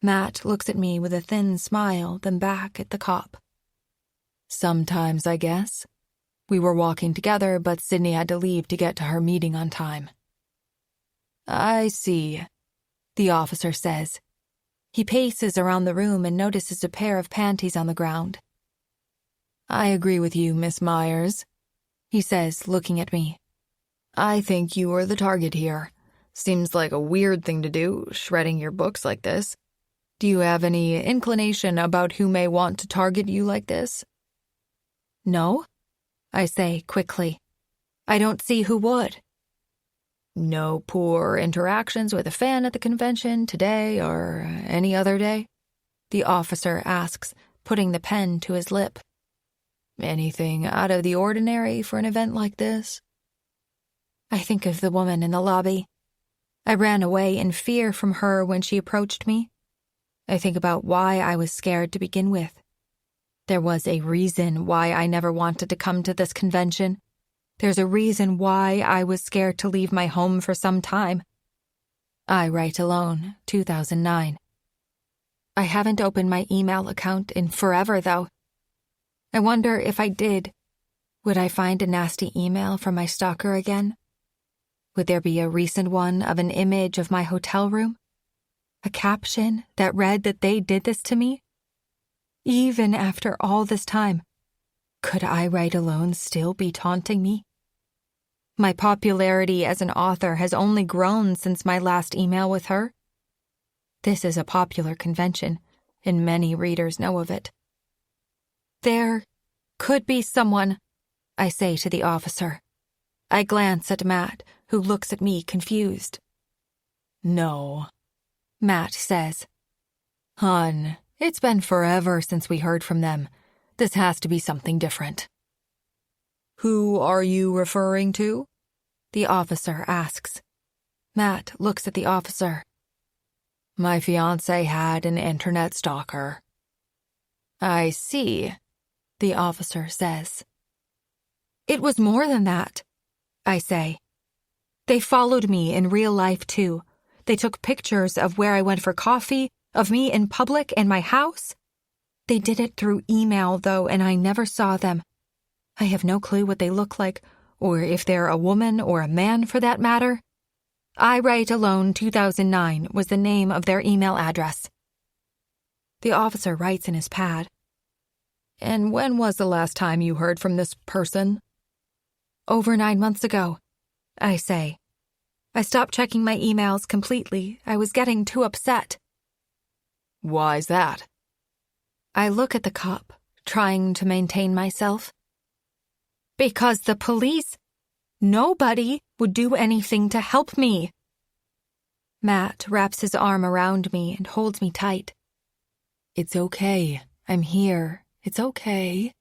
Matt looks at me with a thin smile, then back at the cop. Sometimes, I guess. We were walking together, but Sydney had to leave to get to her meeting on time. I see, the officer says. He paces around the room and notices a pair of panties on the ground. I agree with you, Miss Myers, he says, looking at me. I think you are the target here. Seems like a weird thing to do, shredding your books like this. Do you have any inclination about who may want to target you like this? No, I say quickly. I don't see who would. No poor interactions with a fan at the convention today or any other day? The officer asks, putting the pen to his lip. Anything out of the ordinary for an event like this? I think of the woman in the lobby. I ran away in fear from her when she approached me. I think about why I was scared to begin with. There was a reason why I never wanted to come to this convention. There's a reason why I was scared to leave my home for some time. I write alone, 2009. I haven't opened my email account in forever, though. I wonder if I did, would I find a nasty email from my stalker again? Would there be a recent one of an image of my hotel room? A caption that read that they did this to me? Even after all this time, could I write alone still be taunting me? My popularity as an author has only grown since my last email with her. This is a popular convention, and many readers know of it. There could be someone, I say to the officer. I glance at Matt, who looks at me confused. No, Matt says. Hon, it's been forever since we heard from them. This has to be something different. Who are you referring to? The officer asks. Matt looks at the officer. My fiancé had an internet stalker. I see, the officer says. It was more than that, I say. They followed me in real life, too. They took pictures of where I went for coffee, of me in public and my house. They did it through email, though, and I never saw them. I have no clue what they look like, or if they're a woman or a man for that matter. I Write Alone 2009 was the name of their email address. The officer writes in his pad. And when was the last time you heard from this person? Over 9 months ago, I say. I stopped checking my emails completely. I was getting too upset. Why's that? I look at the cop, trying to maintain myself. Because the police, nobody would do anything to help me. Matt wraps his arm around me and holds me tight. It's okay. I'm here. It's okay.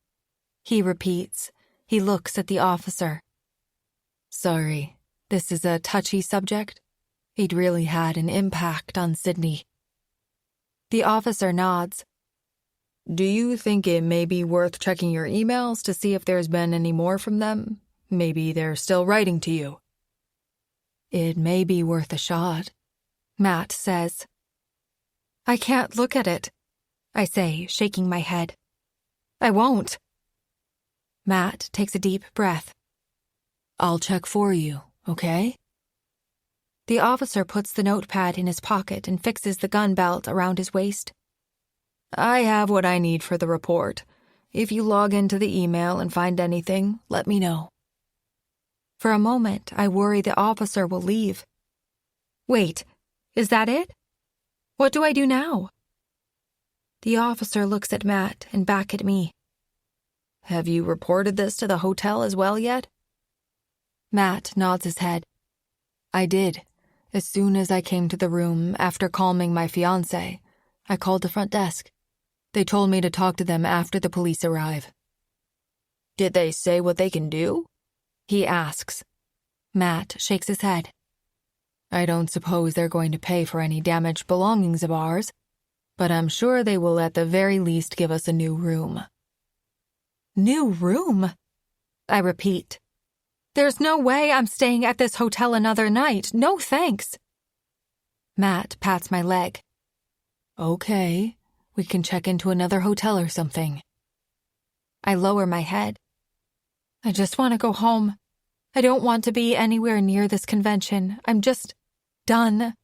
He repeats. He looks at the officer. Sorry, this is a touchy subject. He'd really had an impact on Sydney. The officer nods. Do you think it may be worth checking your emails to see if there's been any more from them? Maybe they're still writing to you. It may be worth a shot, Matt says. I can't look at it, I say, shaking my head. I won't. Matt takes a deep breath. I'll check for you, okay? The officer puts the notepad in his pocket and fixes the gun belt around his waist. I have what I need for the report. If you log into the email and find anything, let me know. For a moment, I worry the officer will leave. Wait, is that it? What do I do now? The officer looks at Matt and back at me. Have you reported this to the hotel as well yet? Matt nods his head. I did. As soon as I came to the room after calming my fiancé, I called the front desk. They told me to talk to them after the police arrive. Did they say what they can do? He asks. Matt shakes his head. I don't suppose they're going to pay for any damaged belongings of ours, but I'm sure they will at the very least give us a new room. New room? I repeat. There's no way I'm staying at this hotel another night. No thanks. Matt pats my leg. Okay, we can check into another hotel or something. I lower my head. I just want to go home. I don't want to be anywhere near this convention. I'm just done.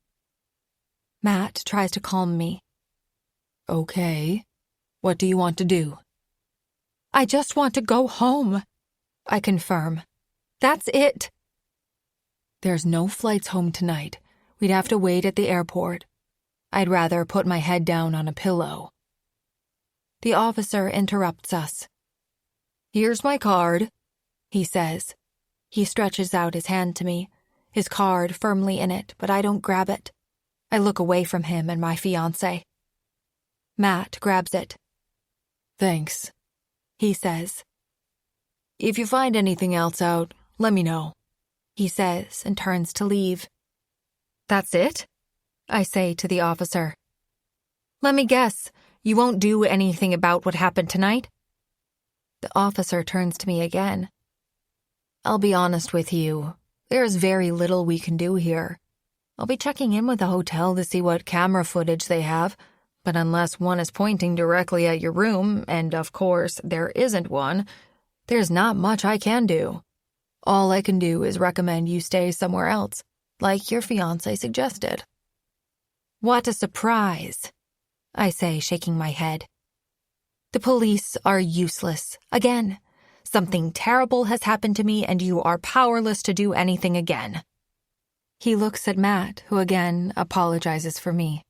Matt tries to calm me. Okay, what do you want to do? I just want to go home, I confirm. That's it. There's no flights home tonight. We'd have to wait at the airport. I'd rather put my head down on a pillow. The officer interrupts us. Here's my card, he says. He stretches out his hand to me, his card firmly in it, but I don't grab it. I look away from him and my fiancé. Matt grabs it. Thanks, he says. If you find anything else out, let me know, he says and turns to leave. That's it? I say to the officer. Let me guess, you won't do anything about what happened tonight? The officer turns to me again. I'll be honest with you, there's very little we can do here. I'll be checking in with the hotel to see what camera footage they have, but unless one is pointing directly at your room, and of course there isn't one, there's not much I can do. All I can do is recommend you stay somewhere else, like your fiancé suggested. What a surprise, I say, shaking my head. The police are useless. Again, something terrible has happened to me and you are powerless to do anything again. He looks at Matt, who again apologizes for me.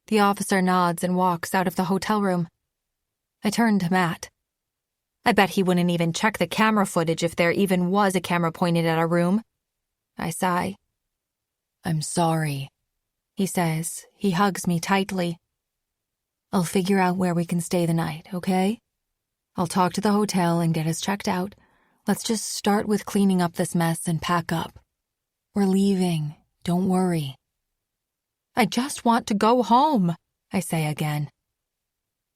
The officer nods and walks out of the hotel room. I turn to Matt. I bet he wouldn't even check the camera footage if there even was a camera pointed at our room. I sigh. I'm sorry, he says. He hugs me tightly. I'll figure out where we can stay the night, okay? I'll talk to the hotel and get us checked out. Let's just start with cleaning up this mess and pack up. We're leaving. Don't worry. I just want to go home, I say again.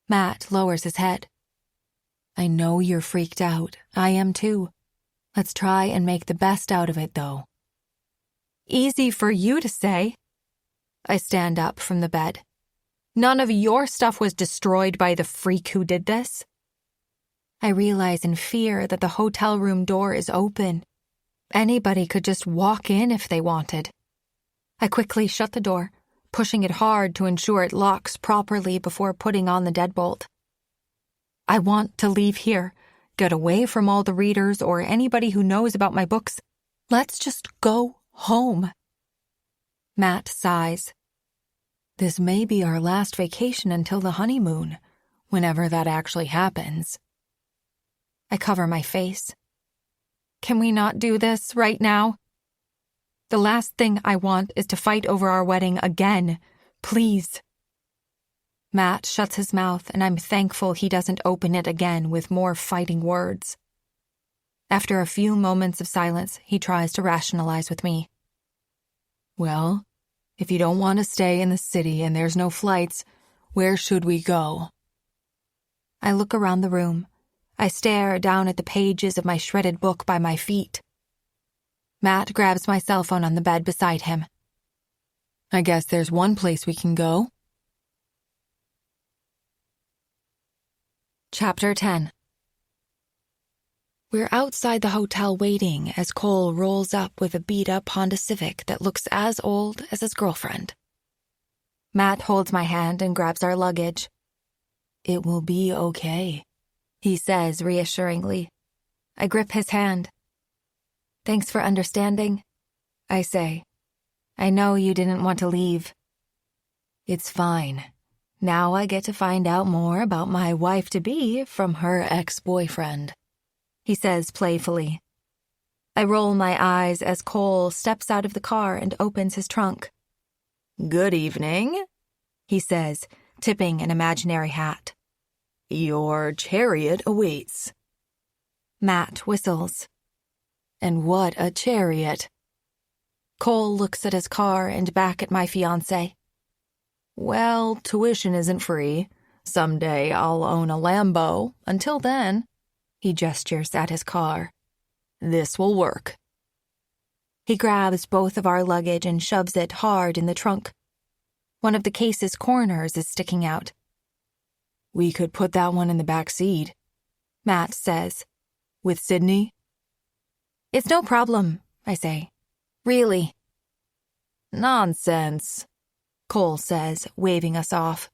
Matt lowers his head. I know you're freaked out. I am too. Let's try and make the best out of it, though. Easy for you to say. I stand up from the bed. None of your stuff was destroyed by the freak who did this. I realize in fear that the hotel room door is open. Anybody could just walk in if they wanted. I quickly shut the door, pushing it hard to ensure it locks properly before putting on the deadbolt. I want to leave here, get away from all the readers or anybody who knows about my books. Let's just go home. Matt sighs. This may be our last vacation until the honeymoon, whenever that actually happens. I cover my face. Can we not do this right now? The last thing I want is to fight over our wedding again. Please. Matt shuts his mouth, and I'm thankful he doesn't open it again with more fighting words. After a few moments of silence, he tries to rationalize with me. Well, if you don't want to stay in the city and there's no flights, where should we go? I look around the room. I stare down at the pages of my shredded book by my feet. Matt grabs my cell phone on the bed beside him. I guess there's one place we can go. Chapter 10. We're outside the hotel waiting as Cole rolls up with a beat-up Honda Civic that looks as old as his girlfriend. Matt holds my hand and grabs our luggage. It will be okay, he says reassuringly. I grip his hand. Thanks for understanding, I say. I know you didn't want to leave. It's fine. Now I get to find out more about my wife-to-be from her ex-boyfriend, he says playfully. I roll my eyes as Cole steps out of the car and opens his trunk. Good evening, he says, tipping an imaginary hat. Your chariot awaits. Matt whistles. And what a chariot. Cole looks at his car and back at my fiancé. Well, tuition isn't free. Someday I'll own a Lambo. Until then, he gestures at his car. This will work. He grabs both of our luggage and shoves it hard in the trunk. One of the case's corners is sticking out. We could put that one in the back seat, Matt says. With Sydney? It's no problem, I say. Really. Nonsense, Cole says, waving us off.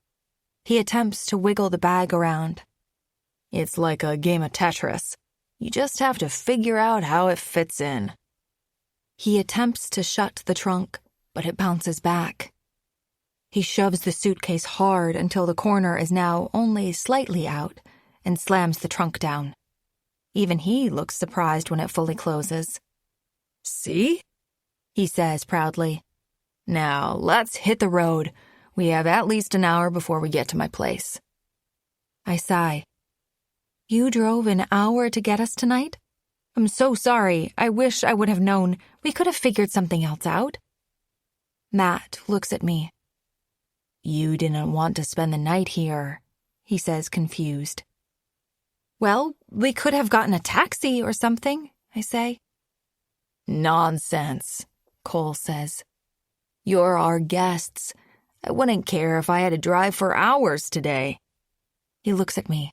He attempts to wiggle the bag around. It's like a game of Tetris. You just have to figure out how it fits in. He attempts to shut the trunk, but it bounces back. He shoves the suitcase hard until the corner is now only slightly out and slams the trunk down. Even he looks surprised when it fully closes. See? He says proudly. Now, let's hit the road. We have at least an hour before we get to my place. I sigh. You drove an hour to get us tonight? I'm so sorry. I wish I would have known. We could have figured something else out. Matt looks at me. You didn't want to spend the night here, he says, confused. Well, we could have gotten a taxi or something, I say. Nonsense, Cole says. You're our guests. I wouldn't care if I had to drive for hours today. He looks at me.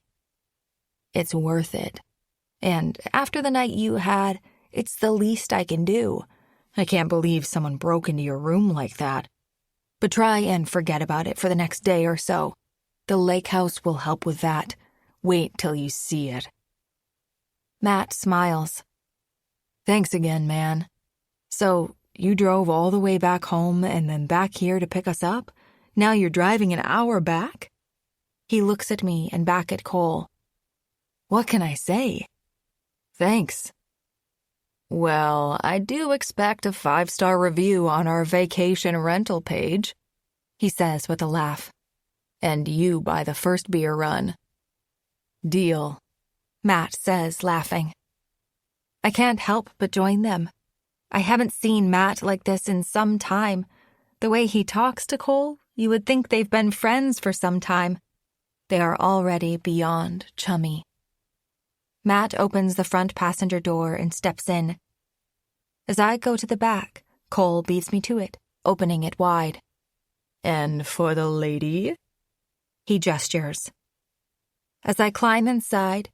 It's worth it. And after the night you had, it's the least I can do. I can't believe someone broke into your room like that. But try and forget about it for the next day or so. The lakehouse will help with that. Wait till you see it. Matt smiles. Thanks again, man. So, you drove all the way back home and then back here to pick us up? Now you're driving an hour back? He looks at me and back at Cole. What can I say? Thanks. Well, I do expect a 5-star review on our vacation rental page, he says with a laugh. And you buy the first beer run. Deal, Matt says, laughing. I can't help but join them. I haven't seen Matt like this in some time. The way he talks to Cole, you would think they've been friends for some time. They are already beyond chummy. Matt opens the front passenger door and steps in. As I go to the back, Cole beats me to it, opening it wide. And for the lady? He gestures. As I climb inside,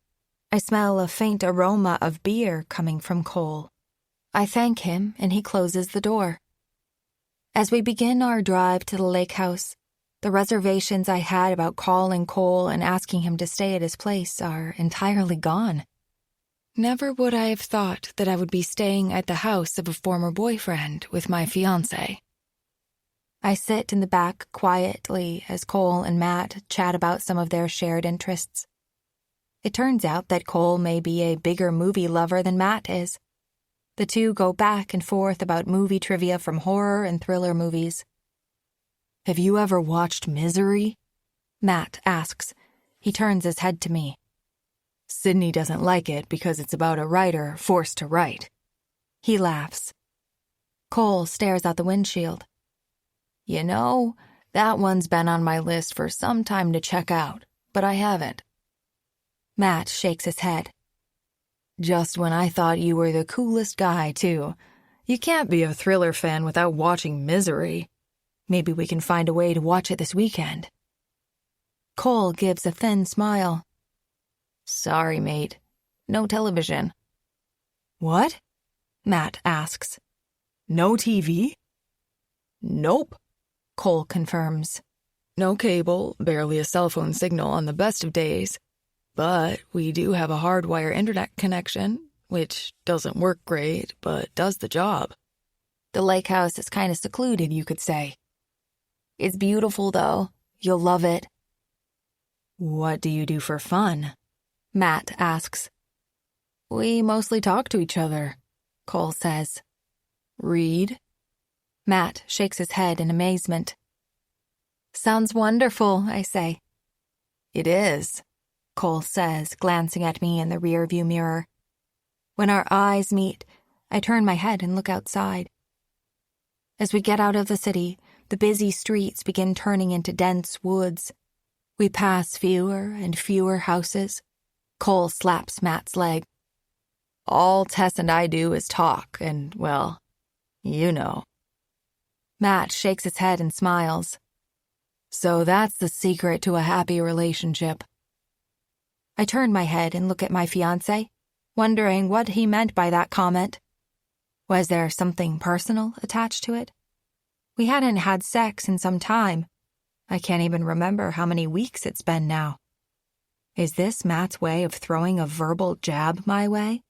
I smell a faint aroma of beer coming from Cole. I thank him, and he closes the door. As we begin our drive to the lake house, the reservations I had about calling Cole and asking him to stay at his place are entirely gone. Never would I have thought that I would be staying at the house of a former boyfriend with my fiancé. I sit in the back quietly as Cole and Matt chat about some of their shared interests. It turns out that Cole may be a bigger movie lover than Matt is. The two go back and forth about movie trivia from horror and thriller movies. Have you ever watched Misery? Matt asks. He turns his head to me. Sydney doesn't like it because it's about a writer forced to write. He laughs. Cole stares out the windshield. You know, that one's been on my list for some time to check out, but I haven't. Matt shakes his head. Just when I thought you were the coolest guy, too. You can't be a thriller fan without watching Misery. Maybe we can find a way to watch it this weekend. Cole gives a thin smile. Sorry, mate. No television. What? Matt asks. No TV? Nope, Cole confirms. No cable, barely a cell phone signal on the best of days. But we do have a hardwire internet connection, which doesn't work great, but does the job. The lake house is kind of secluded, you could say. It's beautiful, though. You'll love it. What do you do for fun? Matt asks. We mostly talk to each other, Cole says. Read? Matt shakes his head in amazement. Sounds wonderful, I say. It is. Cole says, glancing at me in the rearview mirror. When our eyes meet, I turn my head and look outside. As we get out of the city, the busy streets begin turning into dense woods. We pass fewer and fewer houses. Cole slaps Matt's leg. All Tess and I do is talk, and, well, you know. Matt shakes his head and smiles. So that's the secret to a happy relationship. I turn my head and look at my fiancé, wondering what he meant by that comment. Was there something personal attached to it? We hadn't had sex in some time. I can't even remember how many weeks it's been now. Is this Matt's way of throwing a verbal jab my way?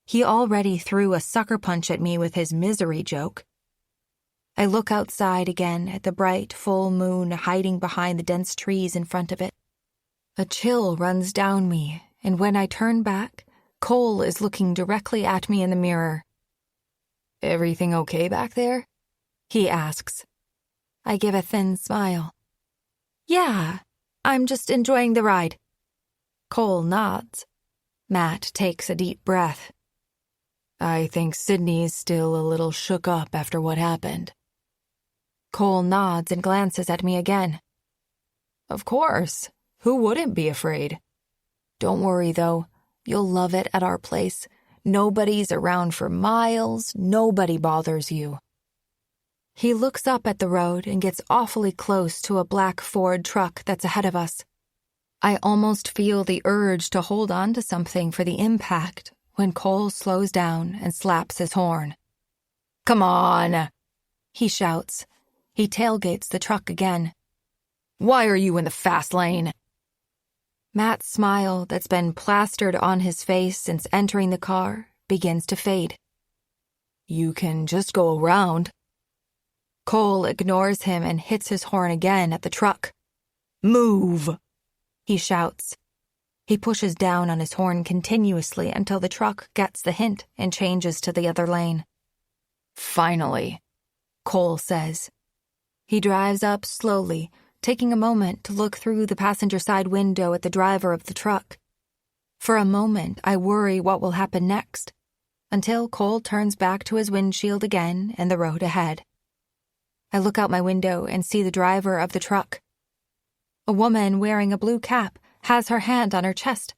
He already threw a sucker punch at me with his misery joke. I look outside again at the bright, full moon hiding behind the dense trees in front of it. A chill runs down me, and when I turn back, Cole is looking directly at me in the mirror. Everything okay back there? He asks. I give a thin smile. Yeah, I'm just enjoying the ride. Cole nods. Matt takes a deep breath. I think Sydney's still a little shook up after what happened. Cole nods and glances at me again. Of course. Who wouldn't be afraid? Don't worry, though. You'll love it at our place. Nobody's around for miles. Nobody bothers you. He looks up at the road and gets awfully close to a black Ford truck that's ahead of us. I almost feel the urge to hold on to something for the impact when Cole slows down and slaps his horn. Come on, he shouts. He tailgates the truck again. Why are you in the fast lane? Matt's smile that's been plastered on his face since entering the car begins to fade. You can just go around. Cole ignores him and hits his horn again at the truck. Move, he shouts. He pushes down on his horn continuously until the truck gets the hint and changes to the other lane. Finally, Cole says. He drives up slowly, taking a moment to look through the passenger side window at the driver of the truck. For a moment, I worry what will happen next, until Cole turns back to his windshield again and the road ahead. I look out my window and see the driver of the truck. A woman wearing a blue cap has her hand on her chest.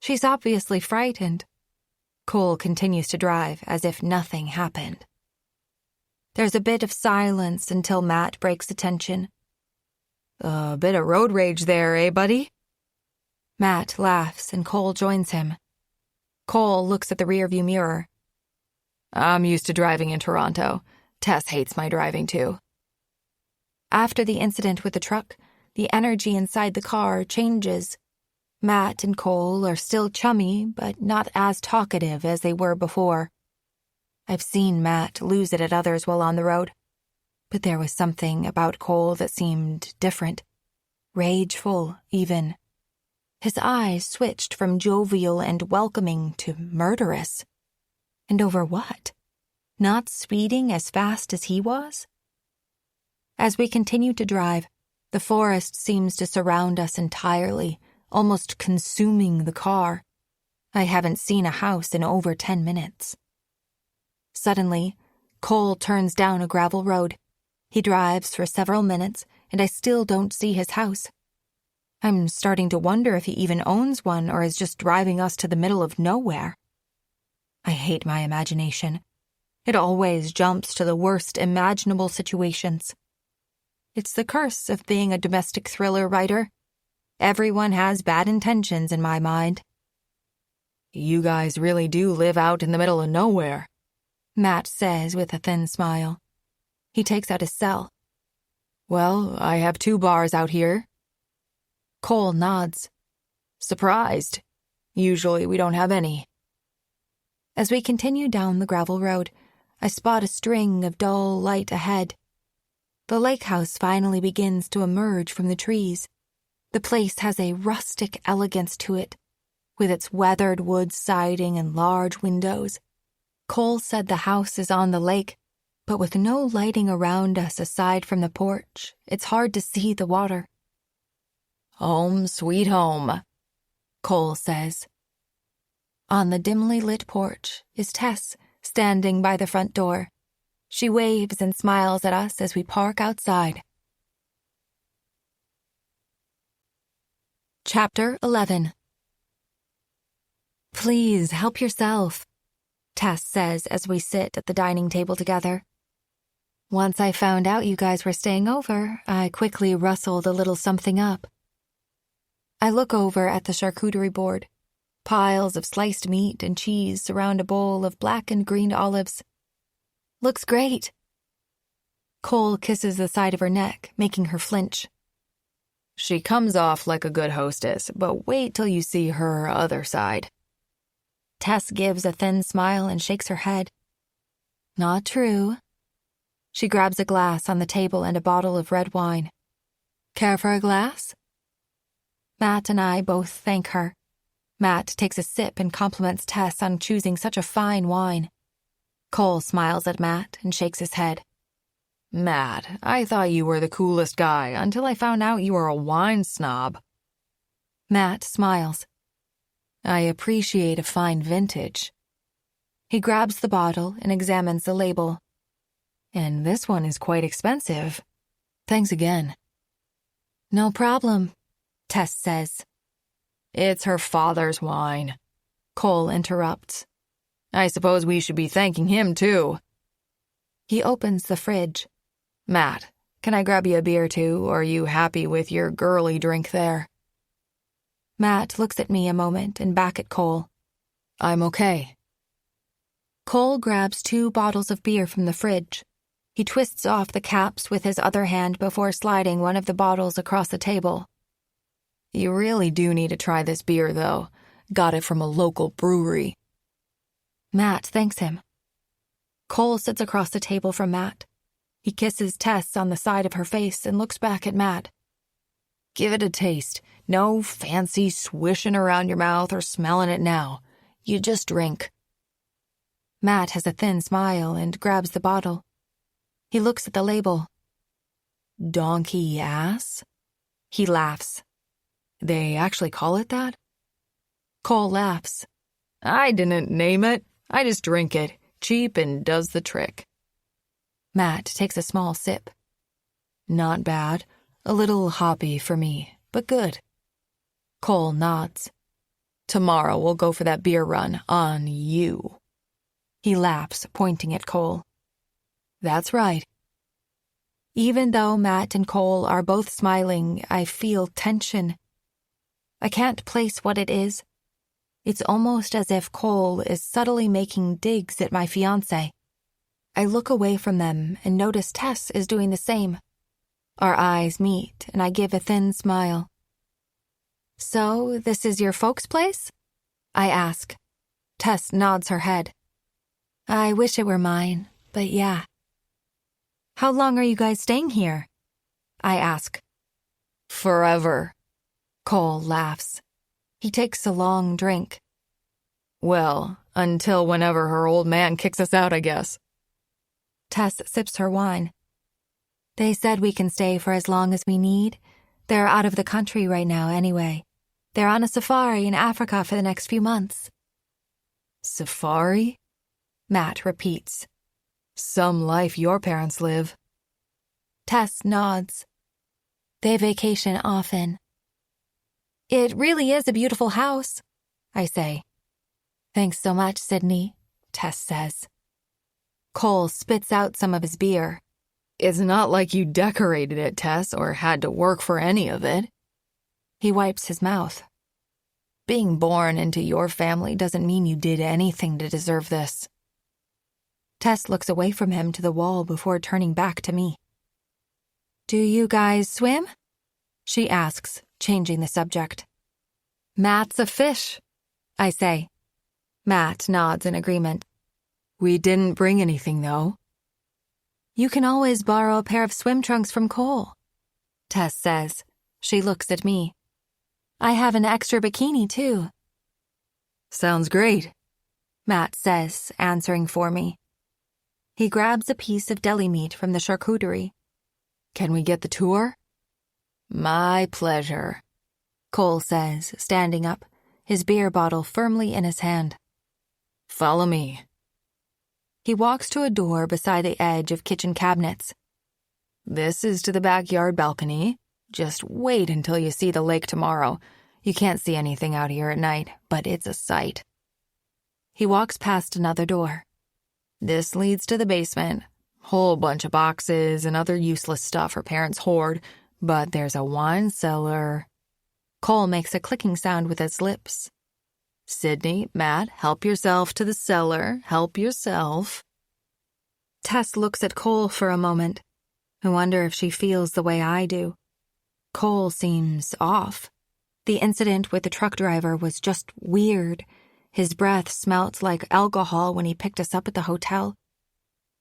She's obviously frightened. Cole continues to drive as if nothing happened. There's a bit of silence until Matt breaks the tension. A bit of road rage there, eh, buddy? Matt laughs and Cole joins him. Cole looks at the rearview mirror. I'm used to driving in Toronto. Tess hates my driving too. After the incident with the truck, the energy inside the car changes. Matt and Cole are still chummy, but not as talkative as they were before. I've seen Matt lose it at others while on the road, but there was something about Cole that seemed different. Rageful, even. His eyes switched from jovial and welcoming to murderous. And over what? Not speeding as fast as he was? As we continue to drive, the forest seems to surround us entirely, almost consuming the car. I haven't seen a house in over 10 minutes. Suddenly, Cole turns down a gravel road. He drives for several minutes, and I still don't see his house. I'm starting to wonder if he even owns one or is just driving us to the middle of nowhere. I hate my imagination. It always jumps to the worst imaginable situations. It's the curse of being a domestic thriller writer. Everyone has bad intentions in my mind. You guys really do live out in the middle of nowhere, Matt says with a thin smile. He takes out his cell. Well, I have 2 bars out here. Cole nods. Surprised. Usually we don't have any. As we continue down the gravel road, I spot a string of dull light ahead. The lakehouse finally begins to emerge from the trees. The place has a rustic elegance to it, with its weathered wood siding and large windows. Cole said the house is on the lake, but with no lighting around us aside from the porch, it's hard to see the water. Home, sweet home, Cole says. On the dimly lit porch is Tess, standing by the front door. She waves and smiles at us as we park outside. Chapter 11. Please help yourself, Tess says as we sit at the dining table together. Once I found out you guys were staying over, I quickly rustled a little something up. I look over at the charcuterie board. Piles of sliced meat and cheese surround a bowl of black and green olives. Looks great. Cole kisses the side of her neck, making her flinch. She comes off like a good hostess, but wait till you see her other side. Tess gives a thin smile and shakes her head. Not true. She grabs a glass on the table and a bottle of red wine. Care for a glass? Matt and I both thank her. Matt takes a sip and compliments Tess on choosing such a fine wine. Cole smiles at Matt and shakes his head. Matt, I thought you were the coolest guy until I found out you were a wine snob. Matt smiles. I appreciate a fine vintage. He grabs the bottle and examines the label. And this one is quite expensive. Thanks again. No problem, Tess says. It's her father's wine. Cole interrupts. I suppose we should be thanking him, too. He opens the fridge. Matt, can I grab you a beer, too, or are you happy with your girly drink there? Matt looks at me a moment and back at Cole. I'm okay. Cole grabs 2 bottles of beer from the fridge. He twists off the caps with his other hand before sliding one of the bottles across the table. You really do need to try this beer, though. Got it from a local brewery. Matt thanks him. Cole sits across the table from Matt. He kisses Tess on the side of her face and looks back at Matt. Give it a taste. No fancy swishing around your mouth or smelling it now. You just drink. Matt has a thin smile and grabs the bottle. He looks at the label. Donkey ass? He laughs. They actually call it that? Cole laughs. I didn't name it. I just drink it. Cheap and does the trick. Matt takes a small sip. Not bad. A little hoppy for me, but good. Cole nods. Tomorrow we'll go for that beer run on you. He laughs, pointing at Cole. That's right. Even though Matt and Cole are both smiling, I feel tension. I can't place what it is. It's almost as if Cole is subtly making digs at my fiancé. I look away from them and notice Tess is doing the same. Our eyes meet, and I give a thin smile. So, this is your folks' place? I ask. Tess nods her head. I wish it were mine, but yeah. How long are you guys staying here? I ask. Forever. Cole laughs. He takes a long drink. Well, until whenever her old man kicks us out, I guess. Tess sips her wine. They said we can stay for as long as we need. They're out of the country right now anyway. They're on a safari in Africa for the next few months. Safari? Matt repeats. Some life your parents live. Tess nods. They vacation often. It really is a beautiful house, I say. Thanks so much, Sydney, Tess says. Cole spits out some of his beer. It's not like you decorated it, Tess, or had to work for any of it. He wipes his mouth. Being born into your family doesn't mean you did anything to deserve this. Tess looks away from him to the wall before turning back to me. Do you guys swim? She asks, changing the subject. Matt's a fish, I say. Matt nods in agreement. We didn't bring anything, though. You can always borrow a pair of swim trunks from Cole, Tess says. She looks at me. I have an extra bikini, too. Sounds great, Matt says, answering for me. He grabs a piece of deli meat from the charcuterie. Can we get the tour? My pleasure, Cole says, standing up. his beer bottle firmly in his hand. Follow me. He walks to a door beside the edge of kitchen cabinets. This is to the backyard balcony. Just wait until you see the lake tomorrow. You can't see anything out here at night, but it's a sight. He walks past another door. This leads to the basement. Whole bunch of boxes and other useless stuff her parents hoard, but there's a wine cellar. Cole makes a clicking sound with his lips. Sydney, Matt, help yourself to the cellar. Help yourself. Tess looks at Cole for a moment. I wonder if she feels the way I do. Cole seems off. The incident with the truck driver was just weird. His breath smelt like alcohol when he picked us up at the hotel.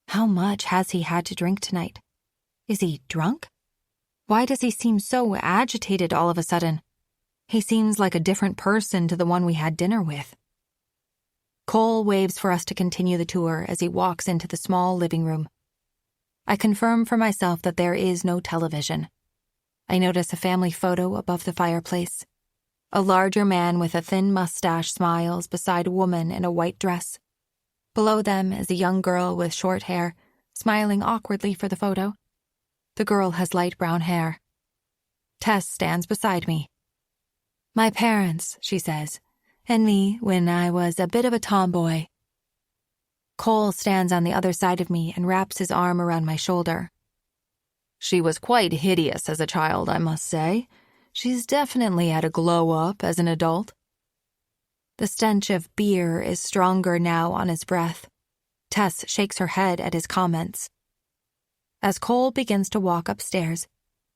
How much has he had to drink tonight? Is he drunk? Why does he seem so agitated all of a sudden? He seems like a different person to the one we had dinner with. Cole waves for us to continue the tour as he walks into the small living room. I confirm for myself that there is no television. I notice a family photo above the fireplace. A larger man with a thin mustache smiles beside a woman in a white dress. Below them is a young girl with short hair, smiling awkwardly for the photo. The girl has light brown hair. Tess stands beside me. My parents, she says, and me when I was a bit of a tomboy. Cole stands on the other side of me and wraps his arm around my shoulder. She was quite hideous as a child, I must say. She's definitely had a glow-up as an adult. The stench of beer is stronger now on his breath. Tess shakes her head at his comments. As Cole begins to walk upstairs,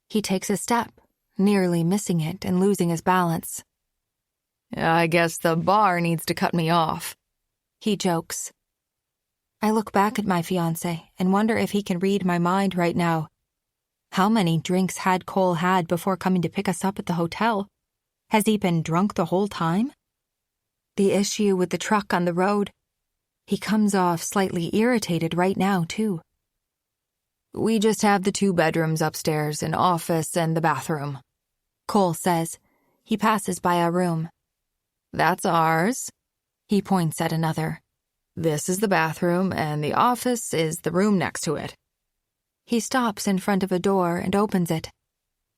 he takes a step, nearly missing it and losing his balance. I guess the bar needs to cut me off, he jokes. I look back at my fiancé and wonder if he can read my mind right now. How many drinks had Cole had before coming to pick us up at the hotel? Has he been drunk the whole time? The issue with the truck on the road. He comes off slightly irritated right now, too. We just have the 2 bedrooms upstairs, an office and the bathroom, Cole says. He passes by our room. That's ours. He points at another. This is the bathroom, and the office is the room next to it. He stops in front of a door and opens it.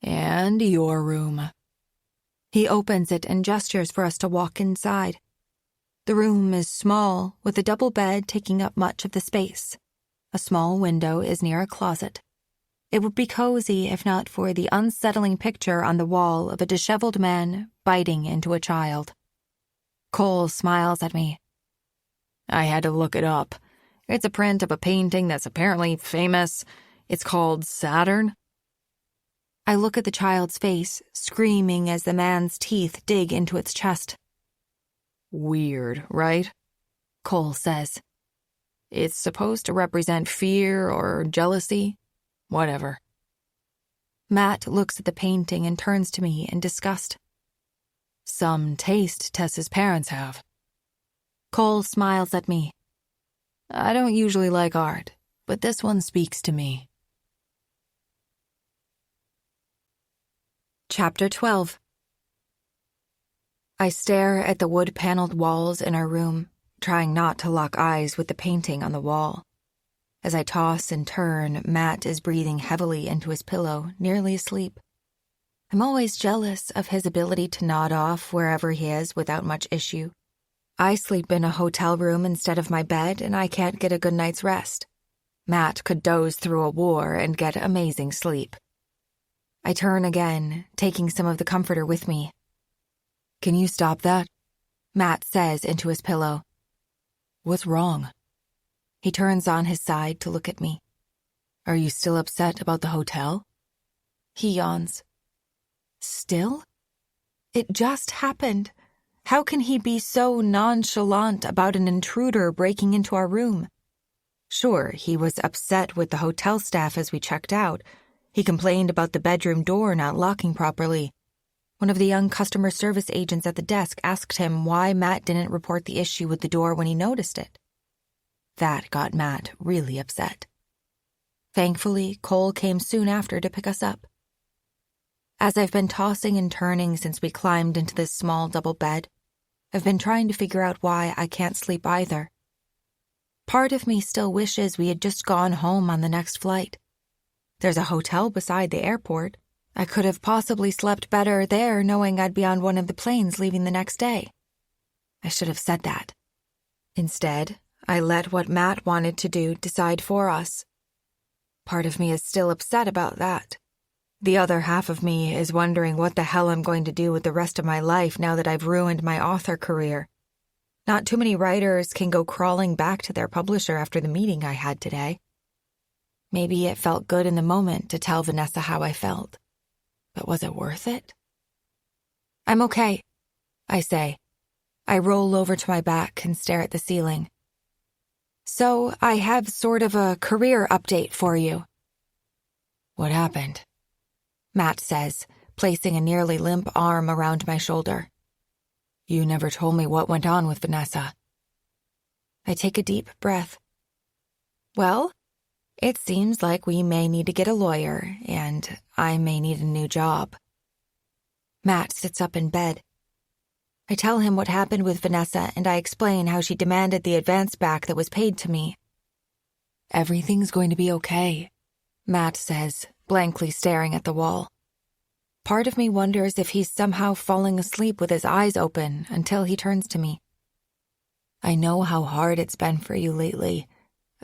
And your room. He opens it and gestures for us to walk inside. The room is small, with a double bed taking up much of the space. A small window is near a closet. It would be cozy if not for the unsettling picture on the wall of a disheveled man biting into a child. Cole smiles at me. I had to look it up. It's a print of a painting that's apparently famous. It's called Saturn. I look at the child's face, screaming as the man's teeth dig into its chest. Weird, right? Cole says. It's supposed to represent fear or jealousy. Whatever. Matt looks at the painting and turns to me in disgust. Some taste Tess's parents have. Cole smiles at me. I don't usually like art, but this one speaks to me. Chapter 12. I stare at the wood-paneled walls in our room, trying not to lock eyes with the painting on the wall. As I toss and turn, Matt is breathing heavily into his pillow, nearly asleep. I'm always jealous of his ability to nod off wherever he is without much issue. I sleep in a hotel room instead of my bed, and I can't get a good night's rest. Matt could doze through a war and get amazing sleep. I turn again, taking some of the comforter with me. Can you stop that? Matt says into his pillow. What's wrong? He turns on his side to look at me. Are you still upset about the hotel? He yawns. Still? It just happened. How can he be so nonchalant about an intruder breaking into our room? Sure, he was upset with the hotel staff as we checked out. He complained about the bedroom door not locking properly. One of the young customer service agents at the desk asked him why Matt didn't report the issue with the door when he noticed it. That got Matt really upset. Thankfully, Cole came soon after to pick us up. As I've been tossing and turning since we climbed into this small double bed, I've been trying to figure out why I can't sleep either. Part of me still wishes we had just gone home on the next flight. There's a hotel beside the airport. I could have possibly slept better there knowing I'd be on one of the planes leaving the next day. I should have said that. Instead, I let what Matt wanted to do decide for us. Part of me is still upset about that. The other half of me is wondering what the hell I'm going to do with the rest of my life now that I've ruined my author career. Not too many writers can go crawling back to their publisher after the meeting I had today. Maybe it felt good in the moment to tell Vanessa how I felt. But was it worth it? I'm okay, I say. I roll over to my back and stare at the ceiling. So I have sort of a career update for you. What happened? Matt says, placing a nearly limp arm around my shoulder. You never told me what went on with Vanessa. I take a deep breath. Well, it seems like we may need to get a lawyer, and I may need a new job. Matt sits up in bed. I tell him what happened with Vanessa, and I explain how she demanded the advance back that was paid to me. Everything's going to be okay, Matt says, blankly staring at the wall. Part of me wonders if he's somehow falling asleep with his eyes open until he turns to me. I know how hard it's been for you lately.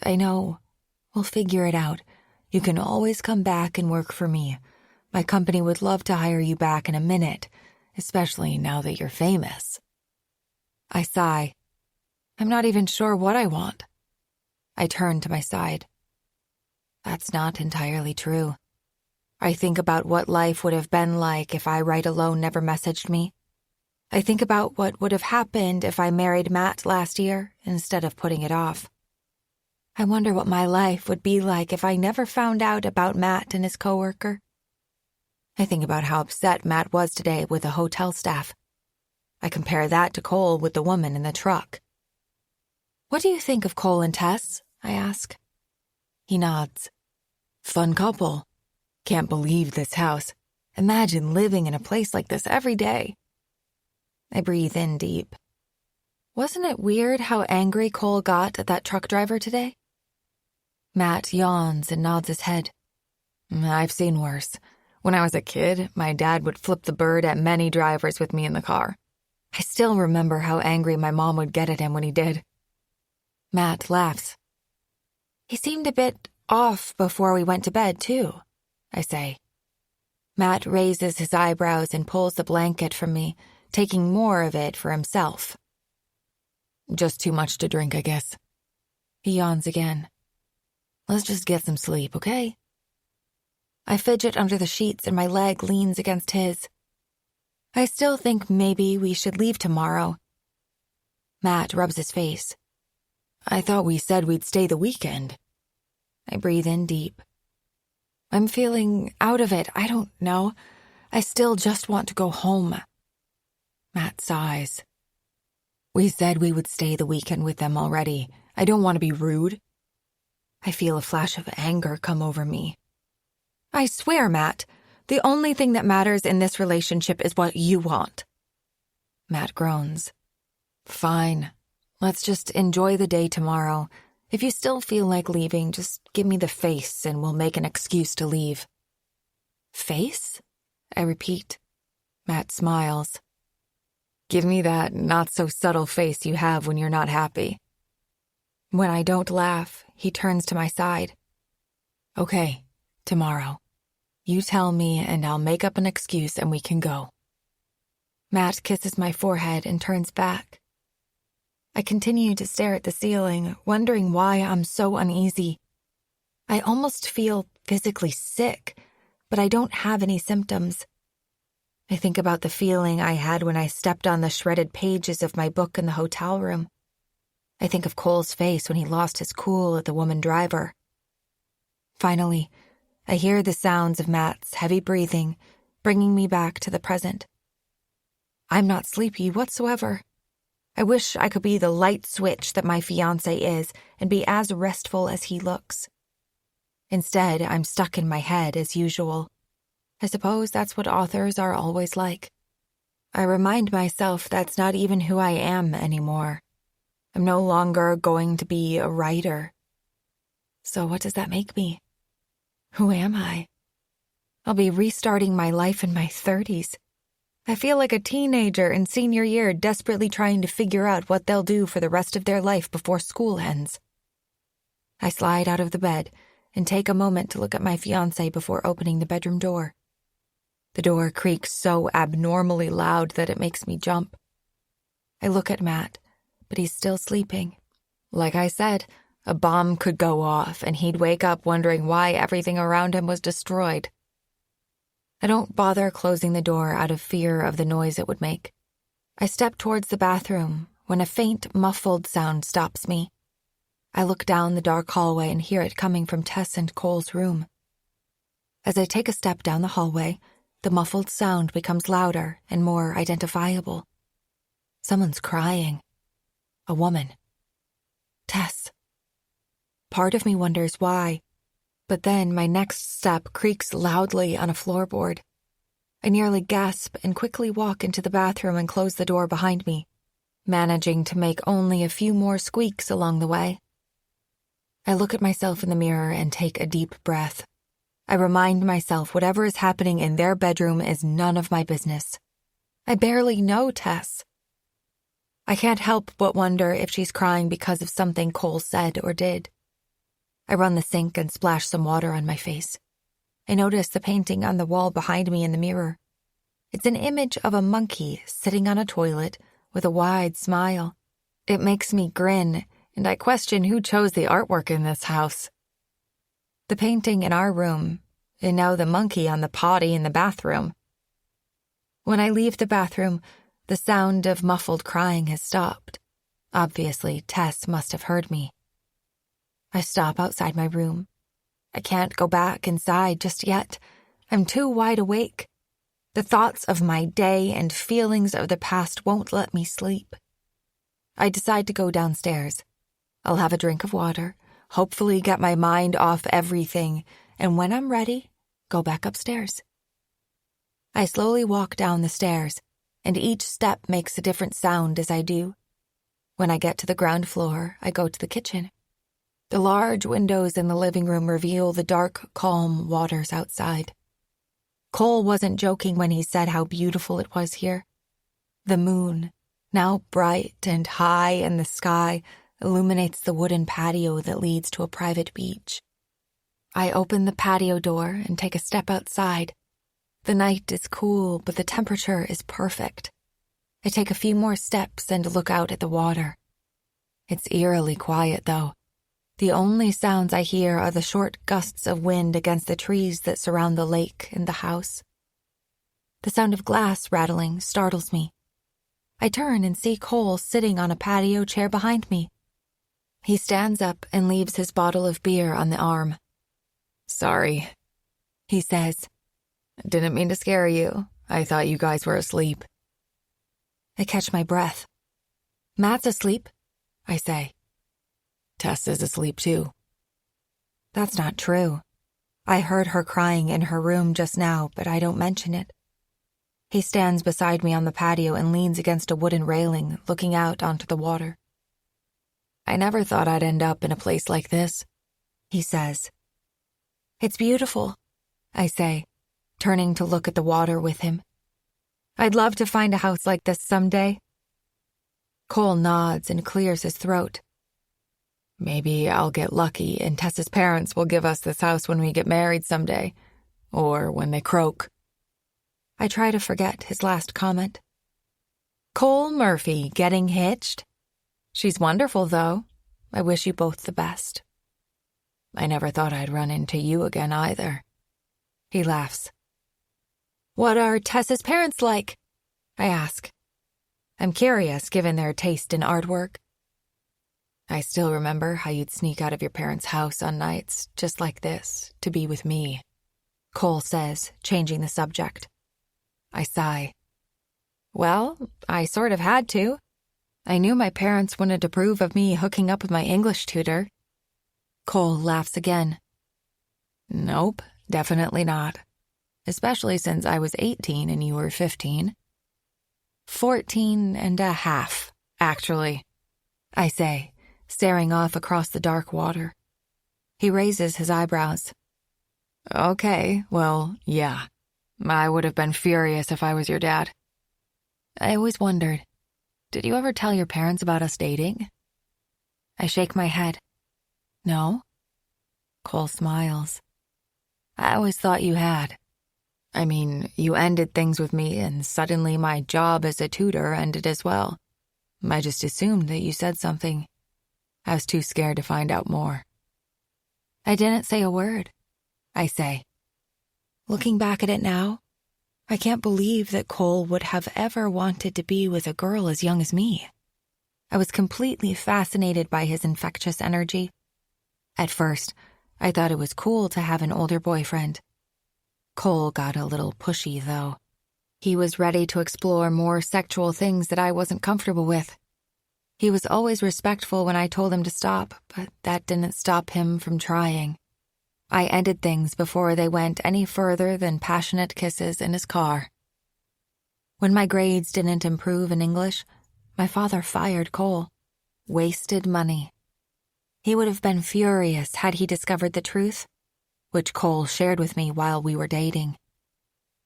I know. We'll figure it out. You can always come back and work for me. My company would love to hire you back in a minute, especially now that you're famous. I sigh. I'm not even sure what I want. I turn to my side. That's not entirely true. I think about what life would have been like if I Write Alone never messaged me. I think about what would have happened if I married Matt last year instead of putting it off. I wonder what my life would be like if I never found out about Matt and his coworker. I think about how upset Matt was today with the hotel staff. I compare that to Cole with the woman in the truck. What do you think of Cole and Tess? I ask. He nods. Fun couple. Can't believe this house. Imagine living in a place like this every day. I breathe in deep. Wasn't it weird how angry Cole got at that truck driver today? Matt yawns and nods his head. I've seen worse. When I was a kid, my dad would flip the bird at many drivers with me in the car. I still remember how angry my mom would get at him when he did. Matt laughs. He seemed a bit off before we went to bed, too, I say. Matt raises his eyebrows and pulls the blanket from me, taking more of it for himself. Just too much to drink, I guess. He yawns again. Let's just get some sleep, okay? I fidget under the sheets and my leg leans against his. I still think maybe we should leave tomorrow. Matt rubs his face. I thought we said we'd stay the weekend. I breathe in deep. I'm feeling out of it. I don't know. I still just want to go home. Matt sighs. We said we would stay the weekend with them already. I don't want to be rude. I feel a flash of anger come over me. I swear, Matt, the only thing that matters in this relationship is what you want. Matt groans. Fine. Let's just enjoy the day tomorrow. If you still feel like leaving, just give me the face and we'll make an excuse to leave. Face? I repeat. Matt smiles. Give me that not-so-subtle face you have when you're not happy. When I don't laugh, he turns to my side. Okay, tomorrow. You tell me and I'll make up an excuse and we can go. Matt kisses my forehead and turns back. I continue to stare at the ceiling, wondering why I'm so uneasy. I almost feel physically sick, but I don't have any symptoms. I think about the feeling I had when I stepped on the shredded pages of my book in the hotel room. I think of Cole's face when he lost his cool at the woman driver. Finally, I hear the sounds of Matt's heavy breathing, bringing me back to the present. I'm not sleepy whatsoever. I wish I could be the light switch that my fiancé is and be as restful as he looks. Instead, I'm stuck in my head as usual. I suppose that's what authors are always like. I remind myself that's not even who I am anymore. I'm no longer going to be a writer. So what does that make me? Who am I? I'll be restarting my life in my 30s. I feel like a teenager in senior year desperately trying to figure out what they'll do for the rest of their life before school ends. I slide out of the bed and take a moment to look at my fiancé before opening the bedroom door. The door creaks so abnormally loud that it makes me jump. I look at Matt, but he's still sleeping. Like I said, a bomb could go off and he'd wake up wondering why everything around him was destroyed. I don't bother closing the door out of fear of the noise it would make. I step towards the bathroom when a faint, muffled sound stops me. I look down the dark hallway and hear it coming from Tess and Cole's room. As I take a step down the hallway, the muffled sound becomes louder and more identifiable. Someone's crying. A woman. Tess. Part of me wonders why, but then my next step creaks loudly on a floorboard. I nearly gasp and quickly walk into the bathroom and close the door behind me, managing to make only a few more squeaks along the way. I look at myself in the mirror and take a deep breath. I remind myself whatever is happening in their bedroom is none of my business. I barely know Tess. I can't help but wonder if she's crying because of something Cole said or did. I run the sink and splash some water on my face. I notice the painting on the wall behind me in the mirror. It's an image of a monkey sitting on a toilet with a wide smile. It makes me grin, and I question who chose the artwork in this house. The painting in our room, and now the monkey on the potty in the bathroom. When I leave the bathroom, the sound of muffled crying has stopped. Obviously, Tess must have heard me. I stop outside my room. I can't go back inside just yet. I'm too wide awake. The thoughts of my day and feelings of the past won't let me sleep. I decide to go downstairs. I'll have a drink of water, hopefully get my mind off everything, and when I'm ready, go back upstairs. I slowly walk down the stairs, and each step makes a different sound as I do. When I get to the ground floor, I go to the kitchen. The large windows in the living room reveal the dark, calm waters outside. Cole wasn't joking when he said how beautiful it was here. The moon, now bright and high in the sky, illuminates the wooden patio that leads to a private beach. I open the patio door and take a step outside. The night is cool, but the temperature is perfect. I take a few more steps and look out at the water. It's eerily quiet, though. The only sounds I hear are the short gusts of wind against the trees that surround the lake and the house. The sound of glass rattling startles me. I turn and see Cole sitting on a patio chair behind me. He stands up and leaves his bottle of beer on the arm. "Sorry," he says. "Didn't mean to scare you. I thought you guys were asleep." I catch my breath. "Matt's asleep," I say. "Tess is asleep too." That's not true. I heard her crying in her room just now, but I don't mention it. He stands beside me on the patio and leans against a wooden railing, looking out onto the water. "I never thought I'd end up in a place like this," he says. "It's beautiful," I say, turning to look at the water with him. "I'd love to find a house like this someday." Cole nods and clears his throat. "Maybe I'll get lucky and Tess's parents will give us this house when we get married someday, or when they croak." I try to forget his last comment. "Cole Murphy getting hitched? She's wonderful, though. I wish you both the best." "I never thought I'd run into you again either." He laughs. "What are Tess's parents like?" I ask. I'm curious, given their taste in artwork. "I still remember how you'd sneak out of your parents' house on nights just like this to be with me," Cole says, changing the subject. I sigh. "Well, I sort of had to. I knew my parents wouldn't approve of me hooking up with my English tutor." Cole laughs again. "Nope, definitely not. Especially since I was 18 and you were 15. 14.5, actually, I say, staring off across the dark water. He raises his eyebrows. Okay, well, yeah. I would have been furious if I was your dad. I always wondered, did you ever tell your parents about us dating? I shake my head. No? Cole smiles. I always thought you had. I mean, you ended things with me, and suddenly my job as a tutor ended as well. I just assumed that you said something. I was too scared to find out more. I didn't say a word, I say. Looking back at it now, I can't believe that Cole would have ever wanted to be with a girl as young as me. I was completely fascinated by his infectious energy. At first, I thought it was cool to have an older boyfriend. Cole got a little pushy, though. He was ready to explore more sexual things that I wasn't comfortable with. He was always respectful when I told him to stop, but that didn't stop him from trying. I ended things before they went any further than passionate kisses in his car. When my grades didn't improve in English, my father fired Cole. Wasted money. He would have been furious had he discovered the truth, which Cole shared with me while we were dating.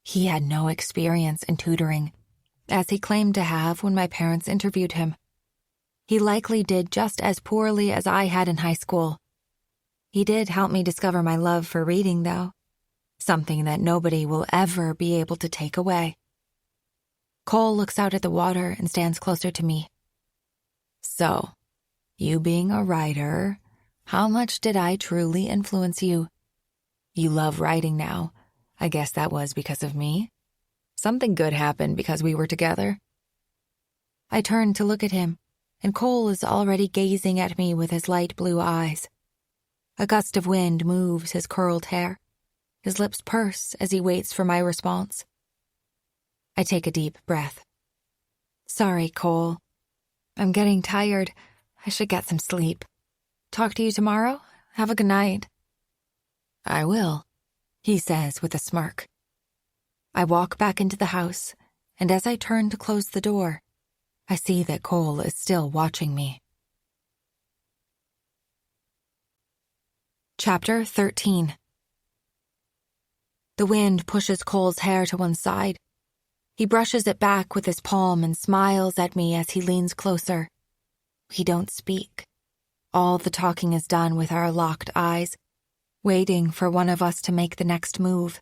He had no experience in tutoring, as he claimed to have when my parents interviewed him. He likely did just as poorly as I had in high school. He did help me discover my love for reading, though, something that nobody will ever be able to take away. Cole looks out at the water and stands closer to me. So, you being a writer, how much did I truly influence you? You love writing now. I guess that was because of me. Something good happened because we were together. I turn to look at him, and Cole is already gazing at me with his light blue eyes. A gust of wind moves his curled hair. His lips purse as he waits for my response. I take a deep breath. Sorry, Cole. I'm getting tired. I should get some sleep. Talk to you tomorrow? Have a good night. I will, he says with a smirk. I walk back into the house, and as I turn to close the door, I see that Cole is still watching me. Chapter 13. The wind pushes Cole's hair to one side. He brushes it back with his palm and smiles at me as he leans closer. We don't speak. All the talking is done with our locked eyes, waiting for one of us to make the next move.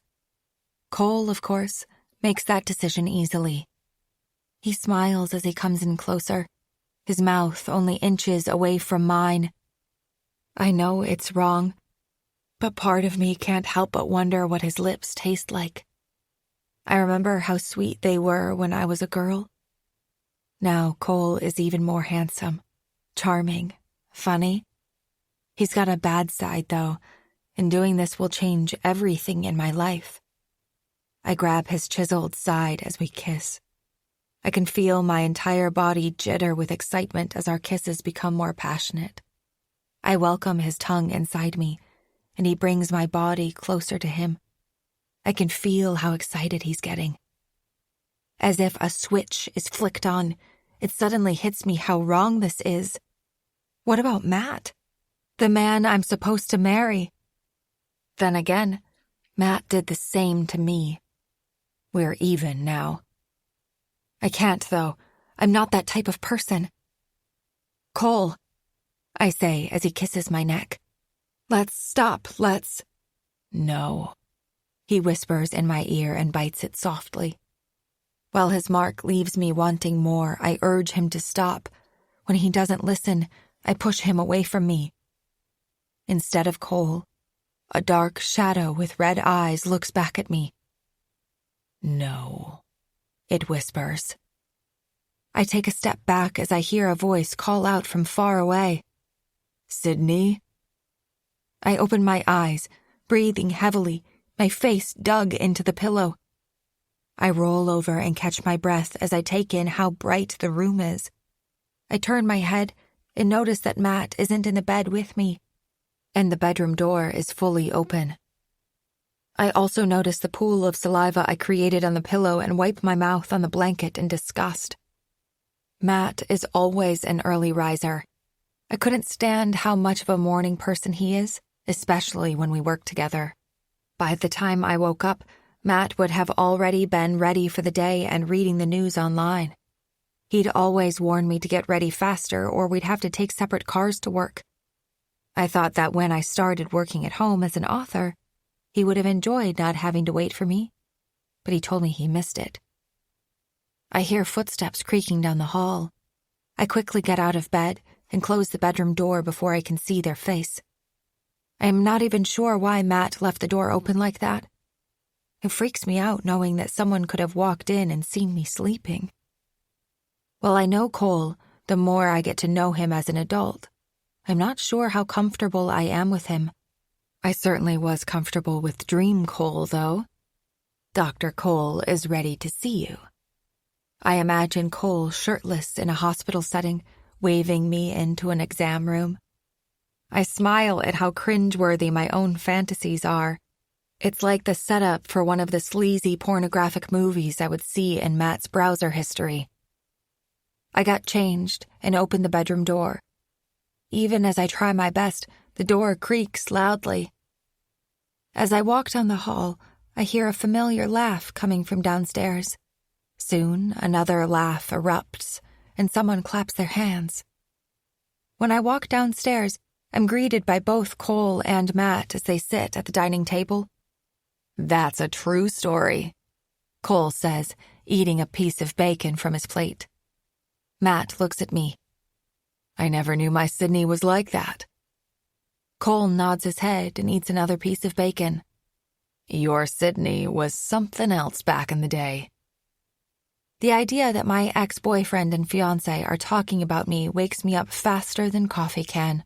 Cole, of course, makes that decision easily. He smiles as he comes in closer, his mouth only inches away from mine. I know it's wrong, but part of me can't help but wonder what his lips taste like. I remember how sweet they were when I was a girl. Now Cole is even more handsome, charming, funny. He's got a bad side, though, and doing this will change everything in my life. I grab his chiseled side as we kiss. I can feel my entire body jitter with excitement as our kisses become more passionate. I welcome his tongue inside me, and he brings my body closer to him. I can feel how excited he's getting. As if a switch is flicked on, it suddenly hits me how wrong this is. What about Matt? The man I'm supposed to marry? Then again, Matt did the same to me. We're even now. I can't, though. I'm not that type of person. Cole, I say as he kisses my neck. Let's stop, No. He whispers in my ear and bites it softly. While his mark leaves me wanting more, I urge him to stop. When he doesn't listen, I push him away from me. Instead of Cole, a dark shadow with red eyes looks back at me. No, it whispers. I take a step back as I hear a voice call out from far away. Sydney? I open my eyes, breathing heavily, my face dug into the pillow. I roll over and catch my breath as I take in how bright the room is. I turn my head and notice that Matt isn't in the bed with me, and the bedroom door is fully open. I also notice the pool of saliva I created on the pillow and wipe my mouth on the blanket in disgust. Matt is always an early riser. I couldn't stand how much of a morning person he is, especially when we work together. By the time I woke up, Matt would have already been ready for the day and reading the news online. He'd always warn me to get ready faster or we'd have to take separate cars to work. I thought that when I started working at home as an author, he would have enjoyed not having to wait for me, but he told me he missed it. I hear footsteps creaking down the hall. I quickly get out of bed and close the bedroom door before I can see their face. I am not even sure why Matt left the door open like that. It freaks me out knowing that someone could have walked in and seen me sleeping. While I know Cole, the more I get to know him as an adult, I'm not sure how comfortable I am with him. I certainly was comfortable with Dream Cole, though. Dr. Cole is ready to see you. I imagine Cole shirtless in a hospital setting, waving me into an exam room. I smile at how cringeworthy my own fantasies are. It's like the setup for one of the sleazy pornographic movies I would see in Matt's browser history. I got changed and opened the bedroom door. Even as I try my best, the door creaks loudly. As I walk down the hall, I hear a familiar laugh coming from downstairs. Soon, another laugh erupts, and someone claps their hands. When I walk downstairs, I'm greeted by both Cole and Matt as they sit at the dining table. "That's a true story," Cole says, eating a piece of bacon from his plate. Matt looks at me. "I never knew my Sydney was like that." Cole nods his head and eats another piece of bacon. "Your Sydney was something else back in the day." The idea that my ex-boyfriend and fiancé are talking about me wakes me up faster than coffee can.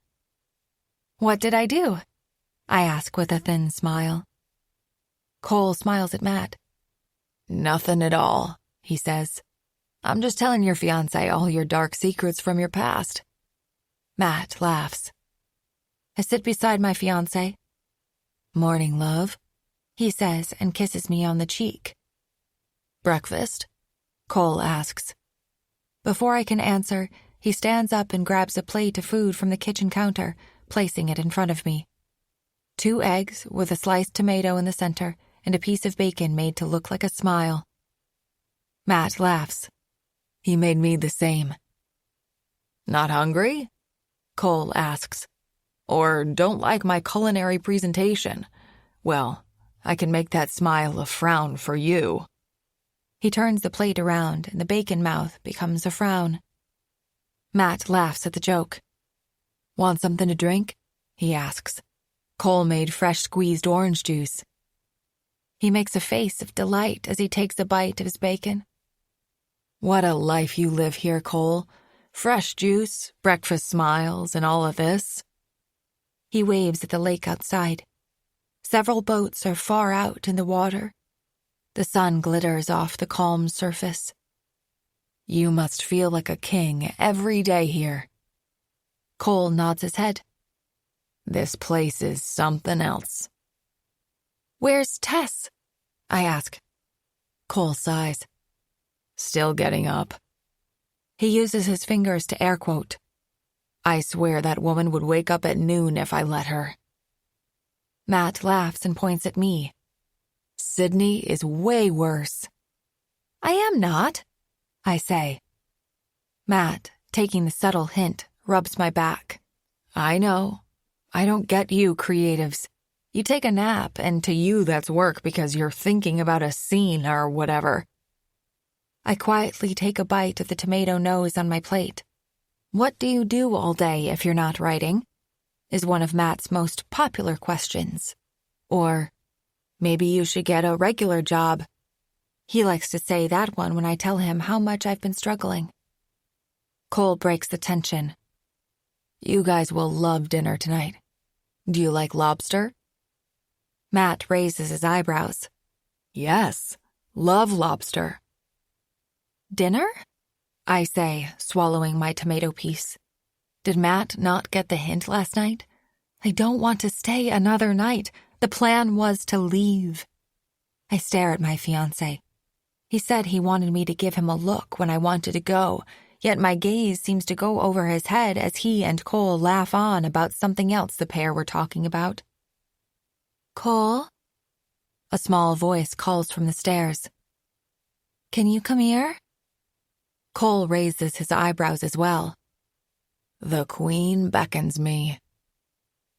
"What did I do?" I ask with a thin smile. Cole smiles at Matt. "Nothing at all," he says. "I'm just telling your fiancé all your dark secrets from your past." Matt laughs. I sit beside my fiancé. "Morning, love," he says and kisses me on the cheek. "Breakfast?" Cole asks. Before I can answer, he stands up and grabs a plate of food from the kitchen counter, placing it in front of me. 2 eggs with a sliced tomato in the center and a piece of bacon made to look like a smile. Matt laughs. "He made me the same." "Not hungry?" Cole asks. "Or don't like my culinary presentation? Well, I can make that smile a frown for you." He turns the plate around and the bacon mouth becomes a frown. Matt laughs at the joke. "Want something to drink?" he asks. Cole made fresh squeezed orange juice. He makes a face of delight as he takes a bite of his bacon. "What a life you live here, Cole. Fresh juice, breakfast smiles, and all of this." He waves at the lake outside. Several boats are far out in the water. The sun glitters off the calm surface. "You must feel like a king every day here." Cole nods his head. "This place is something else." "Where's Tess?" I ask. Cole sighs. "Still getting up." He uses his fingers to air quote. "I swear that woman would wake up at noon if I let her." Matt laughs and points at me. "Sydney is way worse." "I am not," I say. Matt, taking the subtle hint, rubs my back. "I know. I don't get you creatives. You take a nap, and to you that's work because you're thinking about a scene or whatever." I quietly take a bite of the tomato nose on my plate. "What do you do all day if you're not writing?" is one of Matt's most popular questions. Or, "Maybe you should get a regular job." He likes to say that one when I tell him how much I've been struggling. Cole breaks the tension. "You guys will love dinner tonight. Do you like lobster?" Matt raises his eyebrows. "Yes, love lobster." "Dinner?" I say, swallowing my tomato piece. Did Matt not get the hint last night? I don't want to stay another night. The plan was to leave. I stare at my fiancé. He said he wanted me to give him a look when I wanted to go, yet my gaze seems to go over his head as he and Cole laugh on about something else the pair were talking about. Cole? A small voice calls from the stairs. Can you come here? Cole raises his eyebrows as well. The Queen beckons me.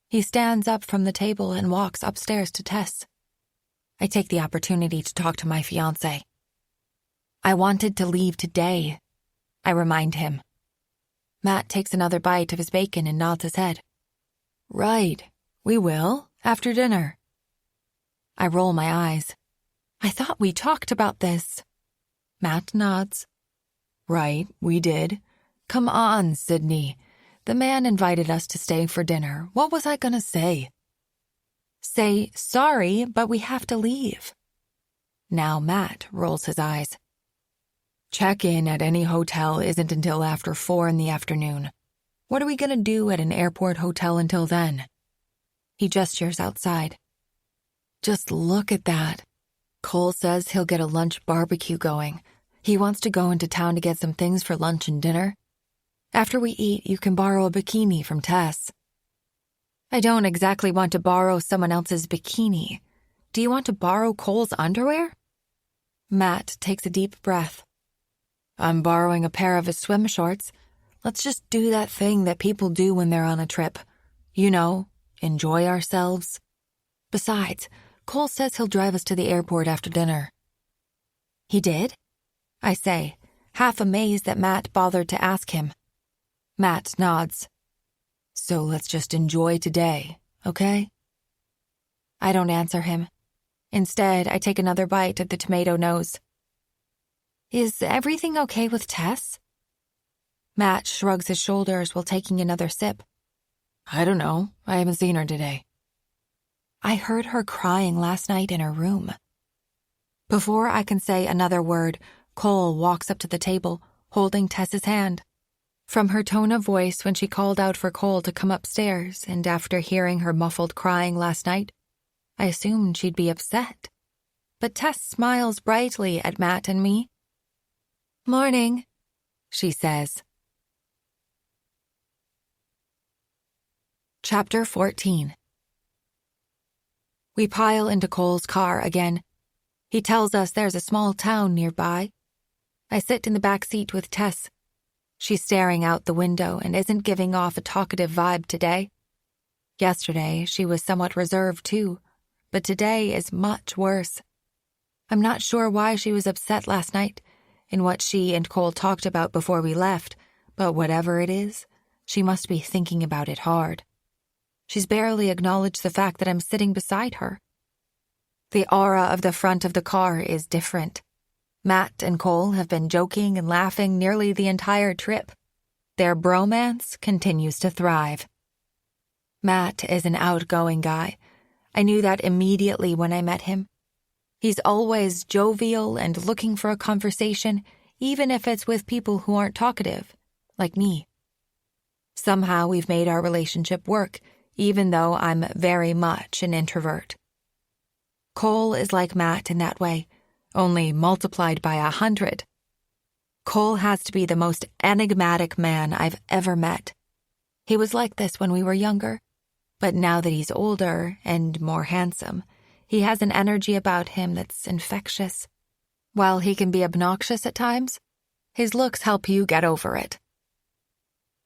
He stands up from the table and walks upstairs to Tess. I take the opportunity to talk to my fiancé. I wanted to leave today, I remind him. Matt takes another bite of his bacon and nods his head. Right, we will, after dinner. I roll my eyes. I thought we talked about this. Matt nods. Right, we did. Come on, Sydney. The man invited us to stay for dinner. What was I gonna say? Say, sorry, but we have to leave. Now Matt rolls his eyes. Check-in at any hotel isn't until after 4 in the afternoon. What are we gonna do at an airport hotel until then? He gestures outside. Just look at that. Cole says he'll get a lunch barbecue going. He wants to go into town to get some things for lunch and dinner. After we eat, you can borrow a bikini from Tess. I don't exactly want to borrow someone else's bikini. Do you want to borrow Cole's underwear? Matt takes a deep breath. I'm borrowing a pair of his swim shorts. Let's just do that thing that people do when they're on a trip. You know, enjoy ourselves. Besides, Cole says he'll drive us to the airport after dinner. He did? I say, half amazed that Matt bothered to ask him. Matt nods. So let's just enjoy today, okay? I don't answer him. Instead, I take another bite of the tomato nose. Is everything okay with Tess? Matt shrugs his shoulders while taking another sip. I don't know. I haven't seen her today. I heard her crying last night in her room. Before I can say another word, Cole walks up to the table, holding Tess's hand. From her tone of voice when she called out for Cole to come upstairs, and after hearing her muffled crying last night, I assumed she'd be upset. But Tess smiles brightly at Matt and me. Morning, she says. Chapter 14. We pile into Cole's car again. He tells us there's a small town nearby. I sit in the back seat with Tess. She's staring out the window and isn't giving off a talkative vibe today. Yesterday, she was somewhat reserved too, but today is much worse. I'm not sure why she was upset last night and what she and Cole talked about before we left, but whatever it is, she must be thinking about it hard. She's barely acknowledged the fact that I'm sitting beside her. The aura of the front of the car is different. Matt and Cole have been joking and laughing nearly the entire trip. Their bromance continues to thrive. Matt is an outgoing guy. I knew that immediately when I met him. He's always jovial and looking for a conversation, even if it's with people who aren't talkative, like me. Somehow we've made our relationship work, even though I'm very much an introvert. Cole is like Matt in that way, only multiplied by 100. Cole has to be the most enigmatic man I've ever met. He was like this when we were younger, but now that he's older and more handsome, he has an energy about him that's infectious. While he can be obnoxious at times, his looks help you get over it.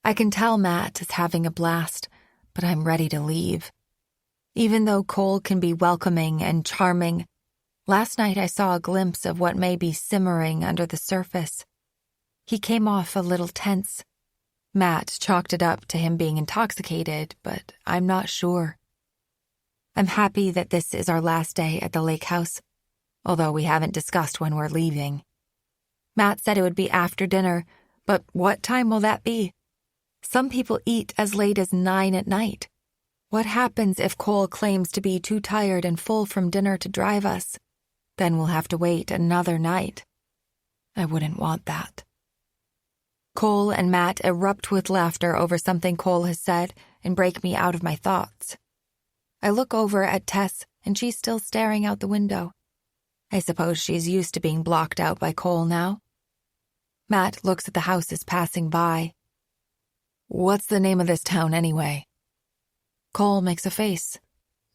I can tell Matt is having a blast, but I'm ready to leave. Even though Cole can be welcoming and charming, last night I saw a glimpse of what may be simmering under the surface. He came off a little tense. Matt chalked it up to him being intoxicated, but I'm not sure. I'm happy that this is our last day at the lakehouse, although we haven't discussed when we're leaving. Matt said it would be after dinner, but what time will that be? Some people eat as late as 9 at night. What happens if Cole claims to be too tired and full from dinner to drive us? Then we'll have to wait another night. I wouldn't want that. Cole and Matt erupt with laughter over something Cole has said and break me out of my thoughts. I look over at Tess, and she's still staring out the window. I suppose she's used to being blocked out by Cole now. Matt looks at the houses passing by. What's the name of this town anyway? Cole makes a face.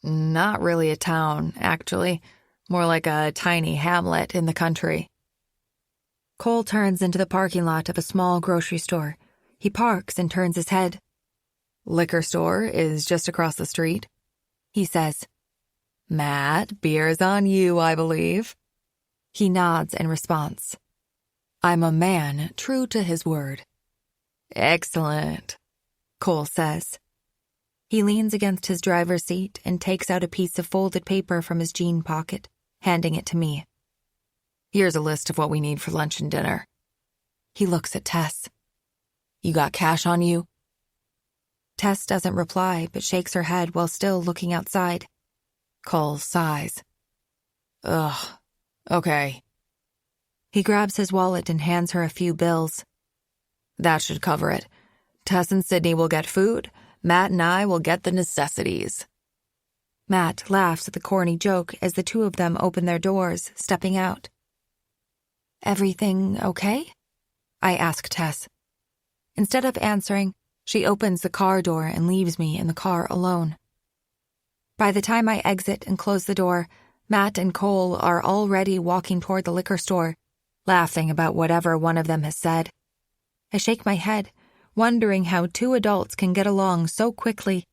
Not really a town, actually. More like a tiny hamlet in the country. Cole turns into the parking lot of a small grocery store. He parks and turns his head. Liquor store is just across the street, he says. Matt, beer's on you, I believe. He nods in response. I'm a man true to his word. Excellent, Cole says. He leans against his driver's seat and takes out a piece of folded paper from his jean pocket, handing it to me. Here's a list of what we need for lunch and dinner. He looks at Tess. You got cash on you? Tess doesn't reply, but shakes her head while still looking outside. Cole sighs. Ugh, okay. He grabs his wallet and hands her a few bills. That should cover it. Tess and Sydney will get food. Matt and I will get the necessities. Matt laughs at the corny joke as the two of them open their doors, stepping out. Everything okay? I ask Tess. Instead of answering, she opens the car door and leaves me in the car alone. By the time I exit and close the door, Matt and Cole are already walking toward the liquor store, laughing about whatever one of them has said. I shake my head, wondering how two adults can get along so quickly.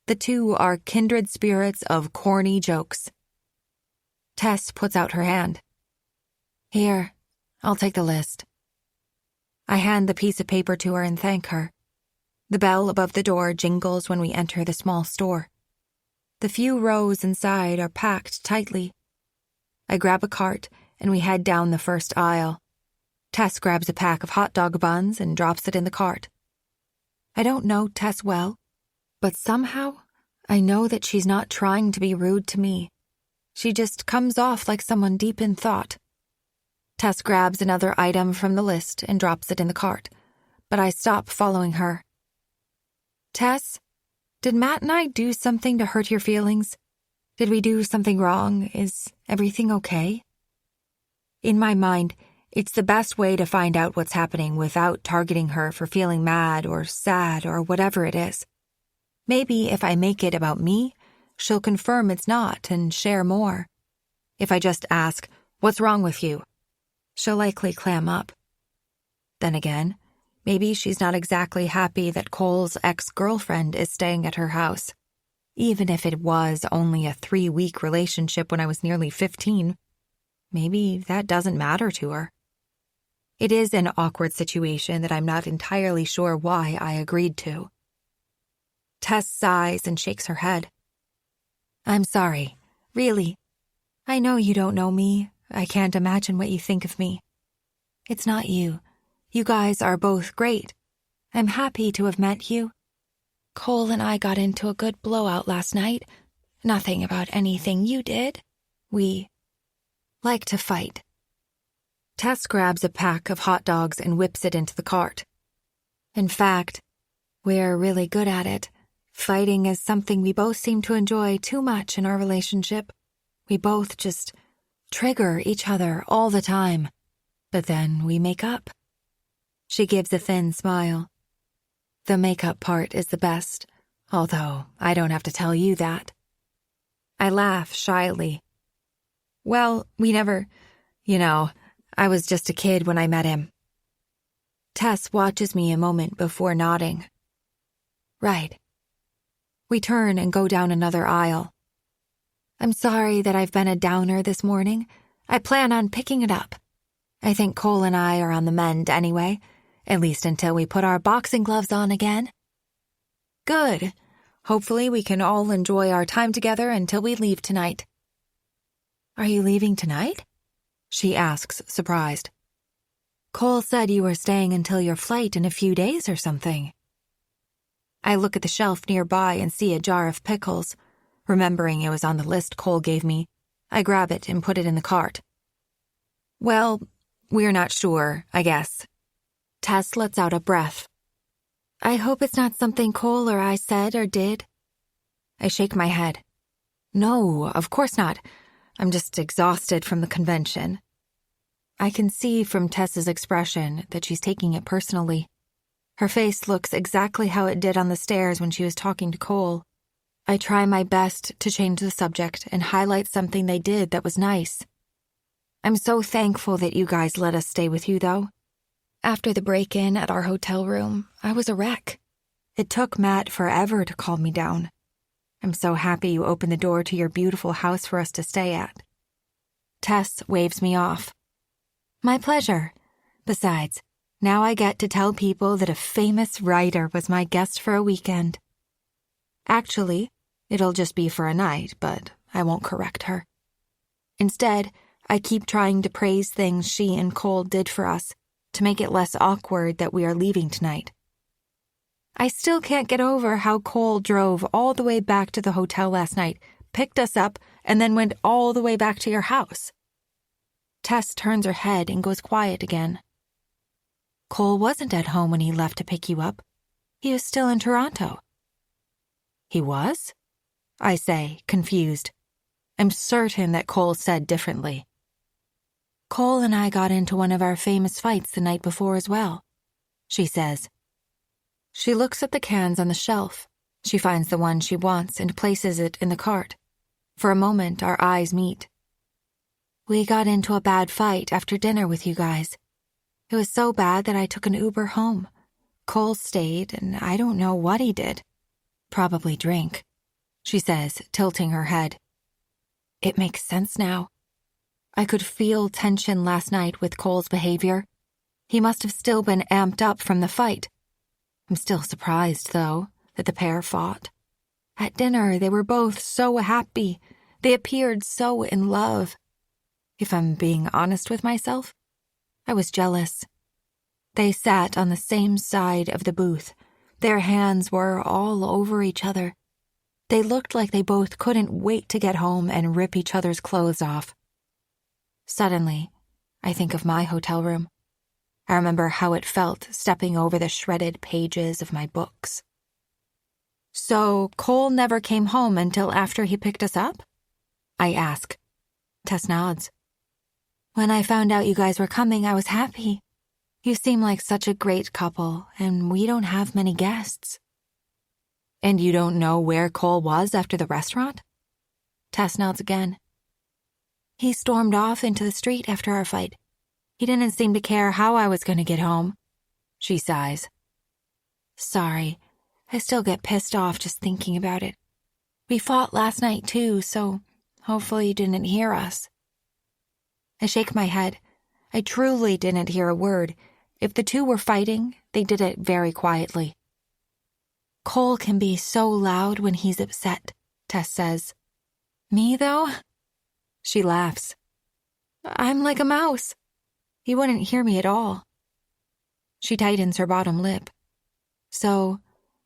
The two are kindred spirits of corny jokes. Tess puts out her hand. Here, I'll take the list. I hand the piece of paper to her and thank her. The bell above the door jingles when we enter the small store. The few rows inside are packed tightly. I grab a cart and we head down the first aisle. Tess grabs a pack of hot dog buns and drops it in the cart. I don't know Tess well, but somehow I know that she's not trying to be rude to me. She just comes off like someone deep in thought. Tess grabs another item from the list and drops it in the cart, but I stop following her. Tess, did Matt and I do something to hurt your feelings? Did we do something wrong? Is everything okay? In my mind, it's the best way to find out what's happening without targeting her for feeling mad or sad or whatever it is. Maybe if I make it about me, she'll confirm it's not and share more. If I just ask, "What's wrong with you?" she'll likely clam up. Then again, maybe she's not exactly happy that Cole's ex-girlfriend is staying at her house. Even if it was only a 3-week relationship when I was nearly 15, maybe that doesn't matter to her. It is an awkward situation that I'm not entirely sure why I agreed to. Tess sighs and shakes her head. I'm sorry, really. I know you don't know me. I can't imagine what you think of me. It's not you. You guys are both great. I'm happy to have met you. Cole and I got into a good blowout last night. Nothing about anything you did. We like to fight. Tess grabs a pack of hot dogs and whips it into the cart. In fact, we're really good at it. Fighting is something we both seem to enjoy too much in our relationship. We both just trigger each other all the time. But then we make up. She gives a thin smile. The makeup part is the best, although I don't have to tell you that. I laugh shyly. Well, we never, I was just a kid when I met him. Tess watches me a moment before nodding. Right. We turn and go down another aisle. I'm sorry that I've been a downer this morning. I plan on picking it up. I think Cole and I are on the mend anyway, at least until we put our boxing gloves on again. Good. Hopefully we can all enjoy our time together until we leave tonight. Are you leaving tonight? She asks, surprised. Cole said you were staying until your flight in a few days or something. I look at the shelf nearby and see a jar of pickles. Remembering it was on the list Cole gave me, I grab it and put it in the cart. Well, we're not sure, I guess. Tess lets out a breath. I hope it's not something Cole or I said or did. I shake my head. No, of course not. I'm just exhausted from the convention. I can see from Tess's expression that she's taking it personally. Her face looks exactly how it did on the stairs when she was talking to Cole. I try my best to change the subject and highlight something they did that was nice. I'm so thankful that you guys let us stay with you, though. After the break-in at our hotel room, I was a wreck. It took Matt forever to calm me down. I'm so happy you opened the door to your beautiful house for us to stay at. Tess waves me off. My pleasure. Besides, now I get to tell people that a famous writer was my guest for a weekend. Actually, it'll just be for a night, but I won't correct her. Instead, I keep trying to praise things she and Cole did for us to make it less awkward that we are leaving tonight. I still can't get over how Cole drove all the way back to the hotel last night, picked us up, and then went all the way back to your house. Tess turns her head and goes quiet again. Cole wasn't at home when he left to pick you up. He was still in Toronto. He was? I say, confused. I'm certain that Cole said differently. Cole and I got into one of our famous fights the night before as well, she says. She looks at the cans on the shelf. She finds the one she wants and places it in the cart. For a moment, our eyes meet. We got into a bad fight after dinner with you guys. It was so bad that I took an Uber home. Cole stayed, and I don't know what he did. Probably drink, she says, tilting her head. It makes sense now. I could feel tension last night with Cole's behavior. He must have still been amped up from the fight. I'm still surprised, though, that the pair fought. At dinner, they were both so happy. They appeared so in love. If I'm being honest with myself, I was jealous. They sat on the same side of the booth. Their hands were all over each other. They looked like they both couldn't wait to get home and rip each other's clothes off. Suddenly, I think of my hotel room. I remember how it felt stepping over the shredded pages of my books. So Cole never came home until after he picked us up? I ask. Tess nods. When I found out you guys were coming, I was happy. You seem like such a great couple, and we don't have many guests. And you don't know where Cole was after the restaurant? Tess nods again. He stormed off into the street after our fight. He didn't seem to care how I was going to get home. She sighs. Sorry, I still get pissed off just thinking about it. We fought last night too, so hopefully you didn't hear us. I shake my head. I truly didn't hear a word. If the two were fighting, they did it very quietly. Cole can be so loud when he's upset, Tess says. Me, though? She laughs. I'm like a mouse. He wouldn't hear me at all. She tightens her bottom lip. So,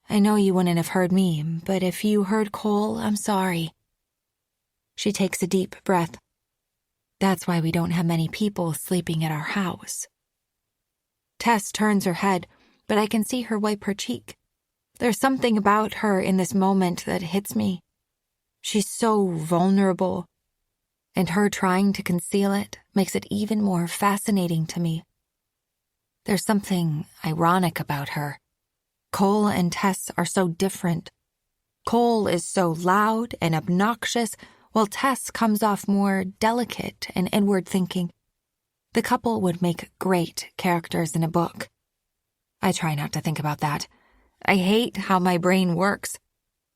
I know you wouldn't have heard me, but if you heard Cole, I'm sorry. She takes a deep breath. That's why we don't have many people sleeping at our house. Tess turns her head, but I can see her wipe her cheek. There's something about her in this moment that hits me. She's so vulnerable, and her trying to conceal it makes it even more fascinating to me. There's something ironic about her. Cole and Tess are so different. Cole is so loud and obnoxious, while Tess comes off more delicate and inward-thinking. The couple would make great characters in a book. I try not to think about that. I hate how my brain works.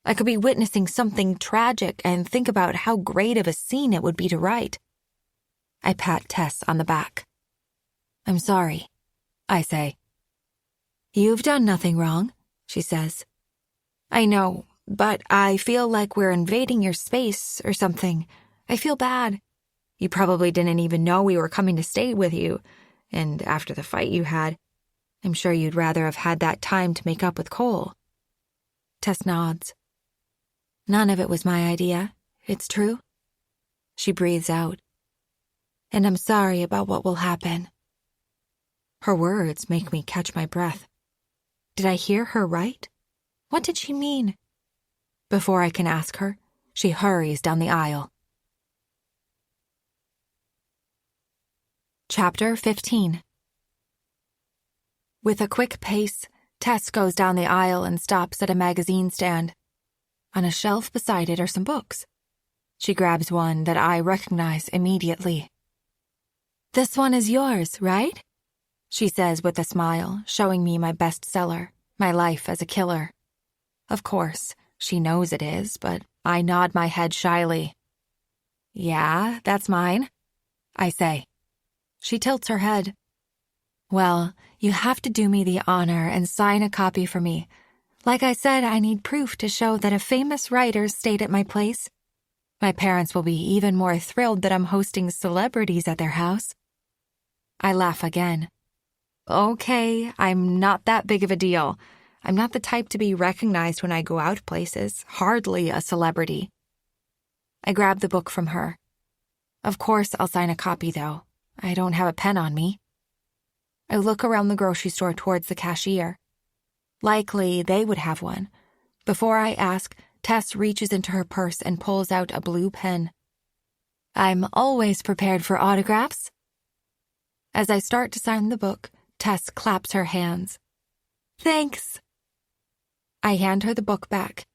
I could be witnessing something tragic and think about how great of a scene it would be to write. I pat Tess on the back. I'm sorry, I say. You've done nothing wrong, she says. I know, but I feel like we're invading your space or something. I feel bad. You probably didn't even know we were coming to stay with you, and after the fight you had, I'm sure you'd rather have had that time to make up with Cole. Tess nods. None of it was my idea, it's true. She breathes out. And I'm sorry about what will happen. Her words make me catch my breath. Did I hear her right? What did she mean? Before I can ask her, She hurries down the aisle. Chapter 15. With a quick pace, Tess goes down the aisle and stops at a magazine stand. On a shelf beside it are some books. She grabs one that I recognize immediately. "This one is yours, right?" she says with a smile, showing me my bestseller, My Life as a Killer. Of course, she knows it is, but I nod my head shyly. "Yeah, that's mine," I say. She tilts her head. "Well, you have to do me the honor and sign a copy for me. Like I said, I need proof to show that a famous writer stayed at my place. My parents will be even more thrilled that I'm hosting celebrities at their house." I laugh again. "Okay, I'm not that big of a deal. I'm not the type to be recognized when I go out places, hardly a celebrity." I grab the book from her. Of course I'll sign a copy, though. I don't have a pen on me. I look around the grocery store towards the cashier. Likely they would have one. Before I ask, Tess reaches into her purse and pulls out a blue pen. "I'm always prepared for autographs." As I start to sign the book, Tess claps her hands. "Thanks." I hand her the book back.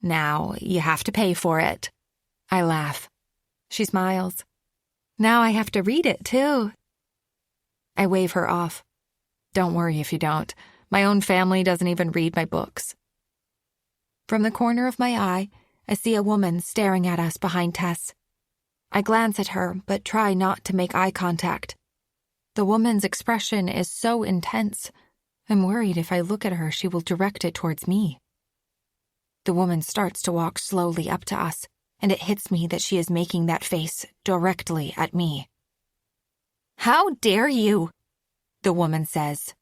"Now, you have to pay for it." I laugh. She smiles. "Now I have to read it, too." I wave her off. "Don't worry if you don't. My own family doesn't even read my books." From the corner of my eye, I see a woman staring at us behind Tess. I glance at her, but try not to make eye contact. The woman's expression is so intense, I'm worried if I look at her, she will direct it towards me. The woman starts to walk slowly up to us, and it hits me that she is making that face directly at me. "How dare you?" the woman says.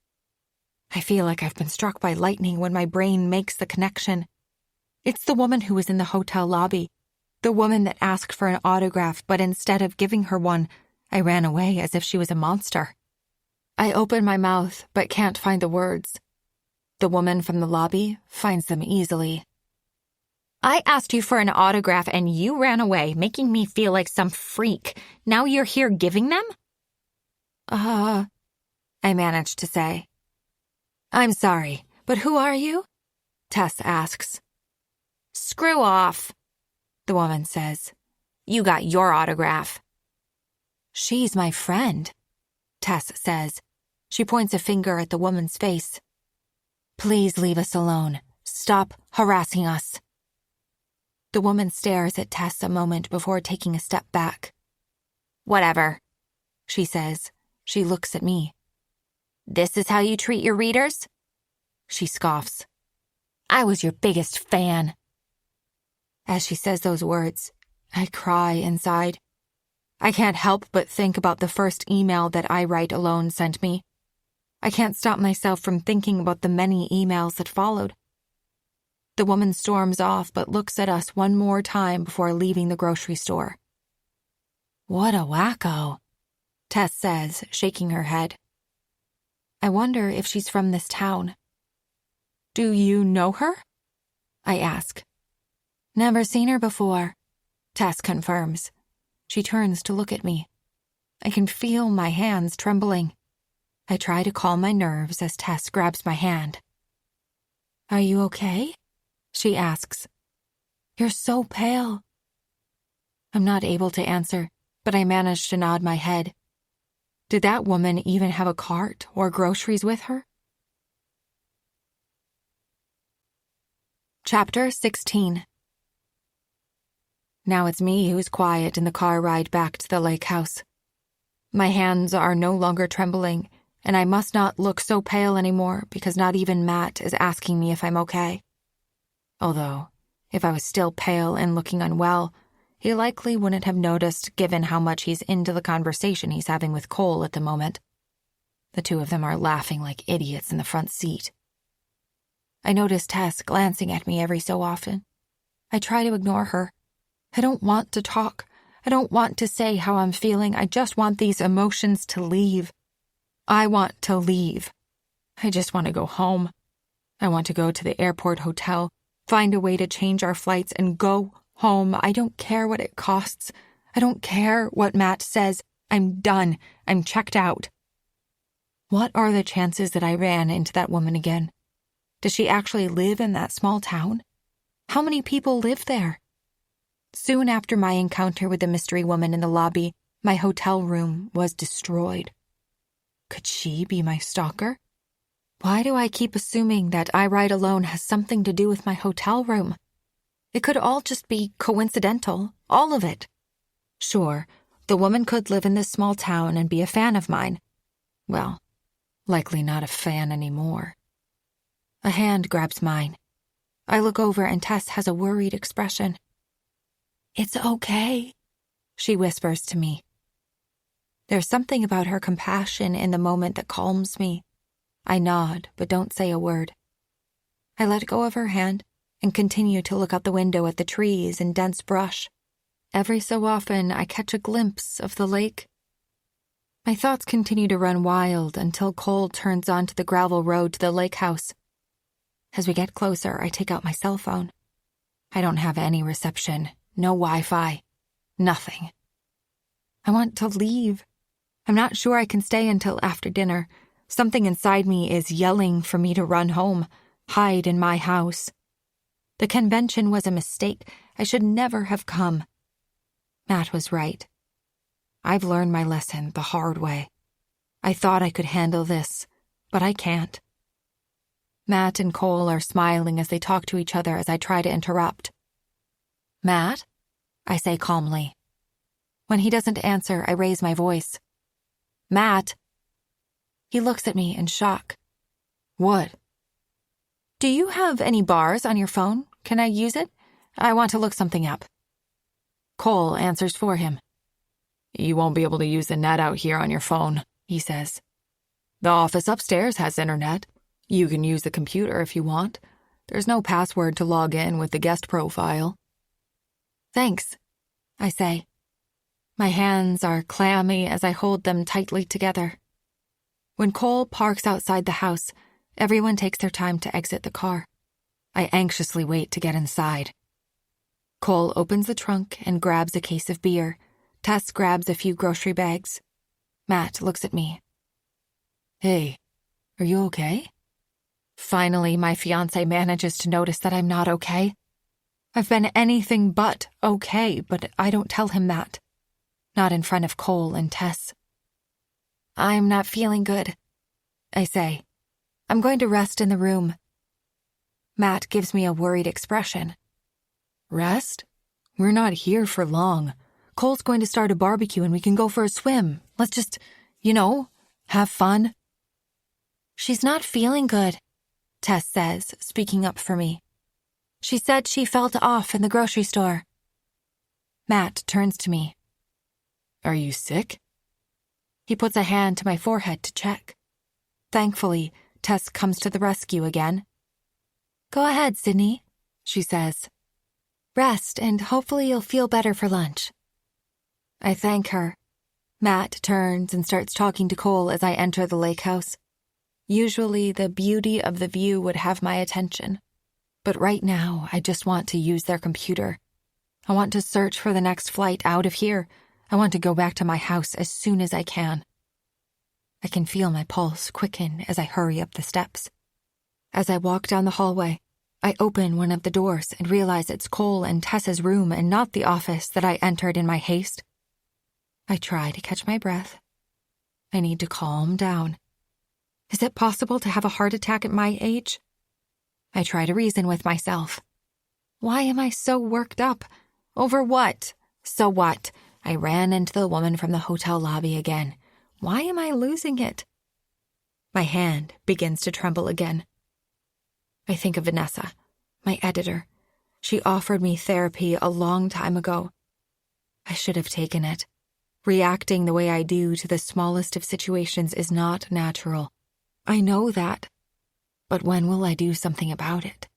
I feel like I've been struck by lightning when my brain makes the connection. It's the woman who was in the hotel lobby, the woman that asked for an autograph, but instead of giving her one, I ran away as if she was a monster. I open my mouth, but can't find the words. The woman from the lobby finds them easily. "I asked you for an autograph and you ran away, making me feel like some freak. Now you're here giving them?" I managed to say. "I'm sorry, but who are you?" Tess asks. "Screw off," the woman says. "You got your autograph." "She's my friend," Tess says. She points a finger at the woman's face. "Please leave us alone. Stop harassing us." The woman stares at Tess a moment before taking a step back. "Whatever," she says. She looks at me. "This is how you treat your readers?" She scoffs. "I was your biggest fan." As she says those words, I cry inside. I can't help but think about the first email that I Write Alone sent me. I can't stop myself from thinking about the many emails that followed. The woman storms off but looks at us one more time before leaving the grocery store. "What a wacko," Tess says, shaking her head. I wonder if she's from this town. "Do you know her?" I ask. "Never seen her before," Tess confirms. She turns to look at me. I can feel my hands trembling. I try to calm my nerves as Tess grabs my hand. "Are you okay?" she asks. "You're so pale." I'm not able to answer, but I manage to nod my head. Did that woman even have a cart or groceries with her? Chapter 16. Now it's me who's quiet in the car ride back to the lakehouse. My hands are no longer trembling, and I must not look so pale anymore because not even Matt is asking me if I'm okay. Although, if I was still pale and looking unwell, he likely wouldn't have noticed given how much he's into the conversation he's having with Cole at the moment. The two of them are laughing like idiots in the front seat. I notice Tess glancing at me every so often. I try to ignore her. I don't want to talk. I don't want to say how I'm feeling. I just want these emotions to leave. I want to leave. I just want to go home. I want to go to the airport hotel, find a way to change our flights, and go home. I don't care what it costs. I don't care what Matt says. I'm done. I'm checked out. What are the chances that I ran into that woman again? Does she actually live in that small town? How many people live there? Soon after my encounter with the mystery woman in the lobby, my hotel room was destroyed. Could she be my stalker? Why do I keep assuming that I Ride Alone has something to do with my hotel room? It could all just be coincidental, all of it. Sure, the woman could live in this small town and be a fan of mine. Well, likely not a fan anymore. A hand grabs mine. I look over and Tess has a worried expression. "It's okay," she whispers to me. There's something about her compassion in the moment that calms me. I nod, but don't say a word. I let go of her hand and continue to look out the window at the trees and dense brush. Every so often, I catch a glimpse of the lake. My thoughts continue to run wild until Cole turns onto the gravel road to the lakehouse. As we get closer, I take out my cell phone. I don't have any reception, no Wi-Fi, nothing. I want to leave. I'm not sure I can stay until after dinner. Something inside me is yelling for me to run home, hide in my house. The convention was a mistake. I should never have come. Matt was right. I've learned my lesson the hard way. I thought I could handle this, but I can't. Matt and Cole are smiling as they talk to each other as I try to interrupt. "Matt?" I say calmly. When he doesn't answer, I raise my voice. "Matt?" He looks at me in shock. "What?" "Do you have any bars on your phone? Can I use it? I want to look something up." Cole answers for him. "You won't be able to use the net out here on your phone," he says. "The office upstairs has internet. You can use the computer if you want. There's no password to log in with the guest profile." "Thanks," I say. My hands are clammy as I hold them tightly together. When Cole parks outside the house, everyone takes their time to exit the car. I anxiously wait to get inside. Cole opens the trunk and grabs a case of beer. Tess grabs a few grocery bags. Matt looks at me. "Hey, are you okay?" Finally, my fiancé manages to notice that I'm not okay. I've been anything but okay, but I don't tell him that. Not in front of Cole and Tess. "I'm not feeling good," I say. "I'm going to rest in the room." Matt gives me a worried expression. "Rest? We're not here for long. Cole's going to start a barbecue and we can go for a swim. Let's just, have fun." "She's not feeling good," Tess says, speaking up for me. "She said she felt off in the grocery store." Matt turns to me. "Are you sick?" He puts a hand to my forehead to check. Thankfully, Tess comes to the rescue again. "Go ahead, Sydney," she says. "Rest, and hopefully you'll feel better for lunch." I thank her. Matt turns and starts talking to Cole as I enter the lake house. Usually, the beauty of the view would have my attention. But right now, I just want to use their computer. I want to search for the next flight out of here. I want to go back to my house as soon as I can. I can feel my pulse quicken as I hurry up the steps. As I walk down the hallway, I open one of the doors and realize it's Cole and Tessa's room and not the office that I entered in my haste. I try to catch my breath. I need to calm down. Is it possible to have a heart attack at my age? I try to reason with myself. Why am I so worked up? Over what? So what? I ran into the woman from the hotel lobby again. Why am I losing it? My hand begins to tremble again. I think of Vanessa, my editor. She offered me therapy a long time ago. I should have taken it. Reacting the way I do to the smallest of situations is not natural. I know that. But when will I do something about it?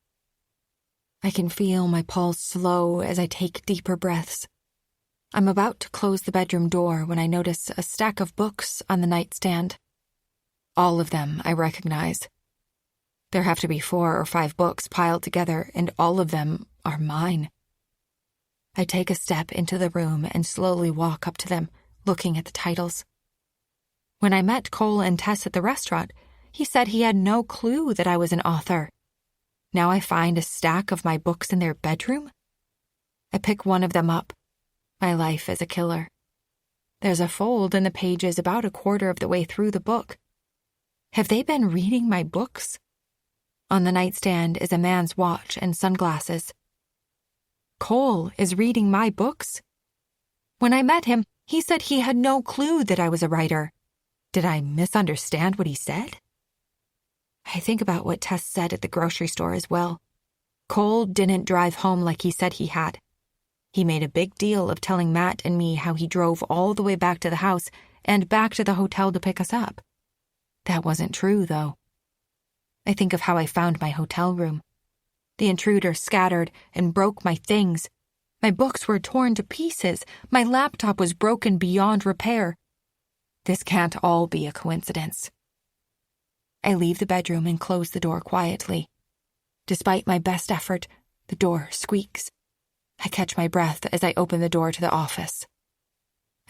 I can feel my pulse slow as I take deeper breaths. I'm about to close the bedroom door when I notice a stack of books on the nightstand. All of them I recognize. There have to be 4 or 5 books piled together, and all of them are mine. I take a step into the room and slowly walk up to them, looking at the titles. When I met Cole and Tess at the restaurant, he said he had no clue that I was an author. Now I find a stack of my books in their bedroom? I pick one of them up. My Life as a Killer. There's a fold in the pages about a quarter of the way through the book. Have they been reading my books? On the nightstand is a man's watch and sunglasses. Cole is reading my books? When I met him, he said he had no clue that I was a writer. Did I misunderstand what he said? I think about what Tess said at the grocery store as well. Cole didn't drive home like he said he had. He made a big deal of telling Matt and me how he drove all the way back to the house and back to the hotel to pick us up. That wasn't true, though. I think of how I found my hotel room. The intruder scattered and broke my things. My books were torn to pieces. My laptop was broken beyond repair. This can't all be a coincidence. I leave the bedroom and close the door quietly. Despite my best effort, the door squeaks. I catch my breath as I open the door to the office.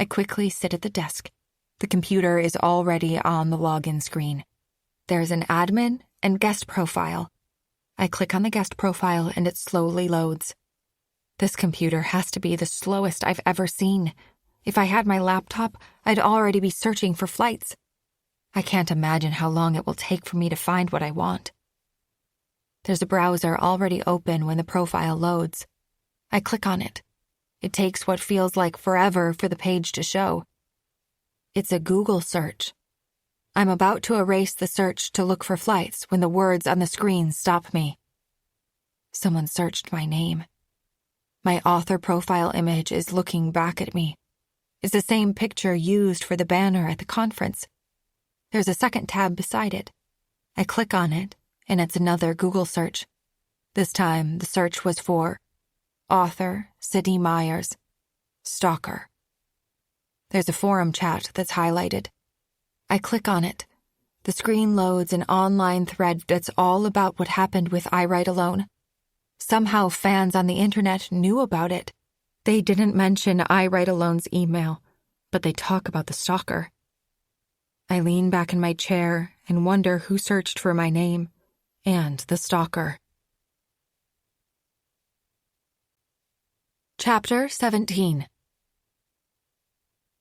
I quickly sit at the desk. The computer is already on the login screen. There's an admin and guest profile. I click on the guest profile and it slowly loads. This computer has to be the slowest I've ever seen. If I had my laptop, I'd already be searching for flights. I can't imagine how long it will take for me to find what I want. There's a browser already open when the profile loads. I click on it. It takes what feels like forever for the page to show. It's a Google search. I'm about to erase the search to look for flights when the words on the screen stop me. Someone searched my name. My author profile image is looking back at me. It's the same picture used for the banner at the conference. There's a second tab beside it. I click on it, and it's another Google search. This time, the search was for author Sidney Myers, stalker. There's a forum chat that's highlighted. I click on it. The screen loads an online thread that's all about what happened with I Write Alone. Somehow fans on the internet knew about it. They didn't mention I Write Alone's email, but they talk about the stalker. I lean back in my chair and wonder who searched for my name and the stalker. Chapter 17.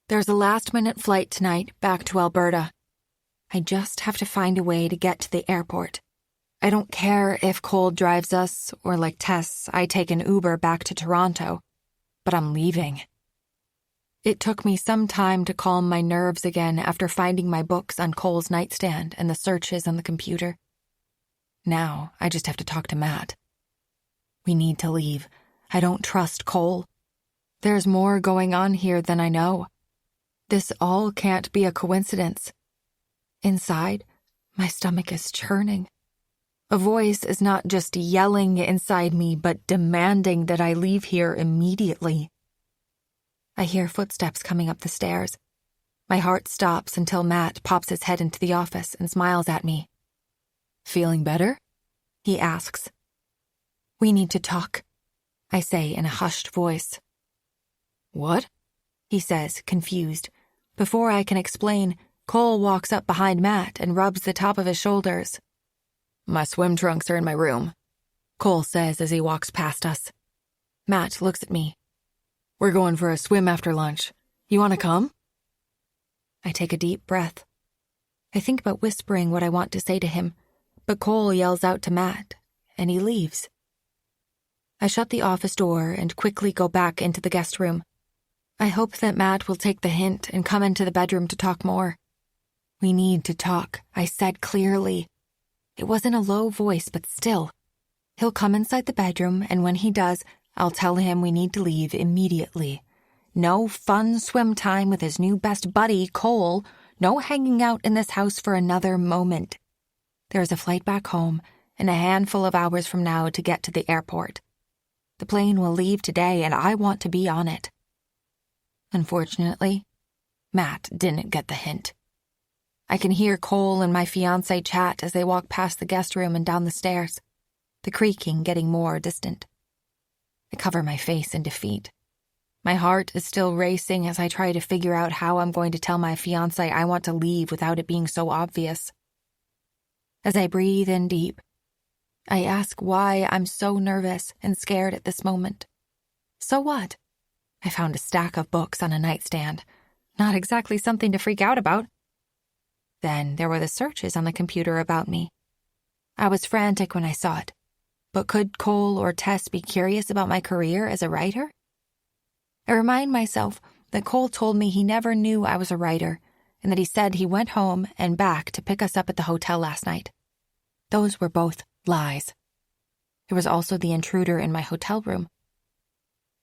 There's a last-minute flight tonight back to Alberta. I just have to find a way to get to the airport. I don't care if Cole drives us, or like Tess, I take an Uber back to Toronto, but I'm leaving. It took me some time to calm my nerves again after finding my books on Cole's nightstand and the searches on the computer. Now, I just have to talk to Matt. We need to leave. I don't trust Cole. There's more going on here than I know. This all can't be a coincidence. Inside, my stomach is churning. A voice is not just yelling inside me, but demanding that I leave here immediately. I hear footsteps coming up the stairs. My heart stops until Matt pops his head into the office and smiles at me. "Feeling better?" he asks. "We need to talk," I say in a hushed voice. "What?" he says, confused. Before I can explain, Cole walks up behind Matt and rubs the top of his shoulders. "My swim trunks are in my room," Cole says as he walks past us. Matt looks at me. "We're going for a swim after lunch. You want to come?" I take a deep breath. I think about whispering what I want to say to him, but Cole yells out to Matt, and he leaves. I shut the office door and quickly go back into the guest room. I hope that Matt will take the hint and come into the bedroom to talk more. We need to talk, I said clearly. It wasn't a low voice, but still. He'll come inside the bedroom, and when he does, I'll tell him we need to leave immediately. No fun swim time with his new best buddy, Cole. No hanging out in this house for another moment. There's a flight back home, and a handful of hours from now to get to the airport. The plane will leave today, and I want to be on it. Unfortunately, Matt didn't get the hint. I can hear Cole and my fiancé chat as they walk past the guest room and down the stairs, the creaking getting more distant. I cover my face in defeat. My heart is still racing as I try to figure out how I'm going to tell my fiancé I want to leave without it being so obvious. As I breathe in deep, I ask why I'm so nervous and scared at this moment. So what? I found a stack of books on a nightstand. Not exactly something to freak out about. Then there were the searches on the computer about me. I was frantic when I saw it. But could Cole or Tess be curious about my career as a writer? I remind myself that Cole told me he never knew I was a writer, and that he said he went home and back to pick us up at the hotel last night. Those were both lies. There was also the intruder in my hotel room.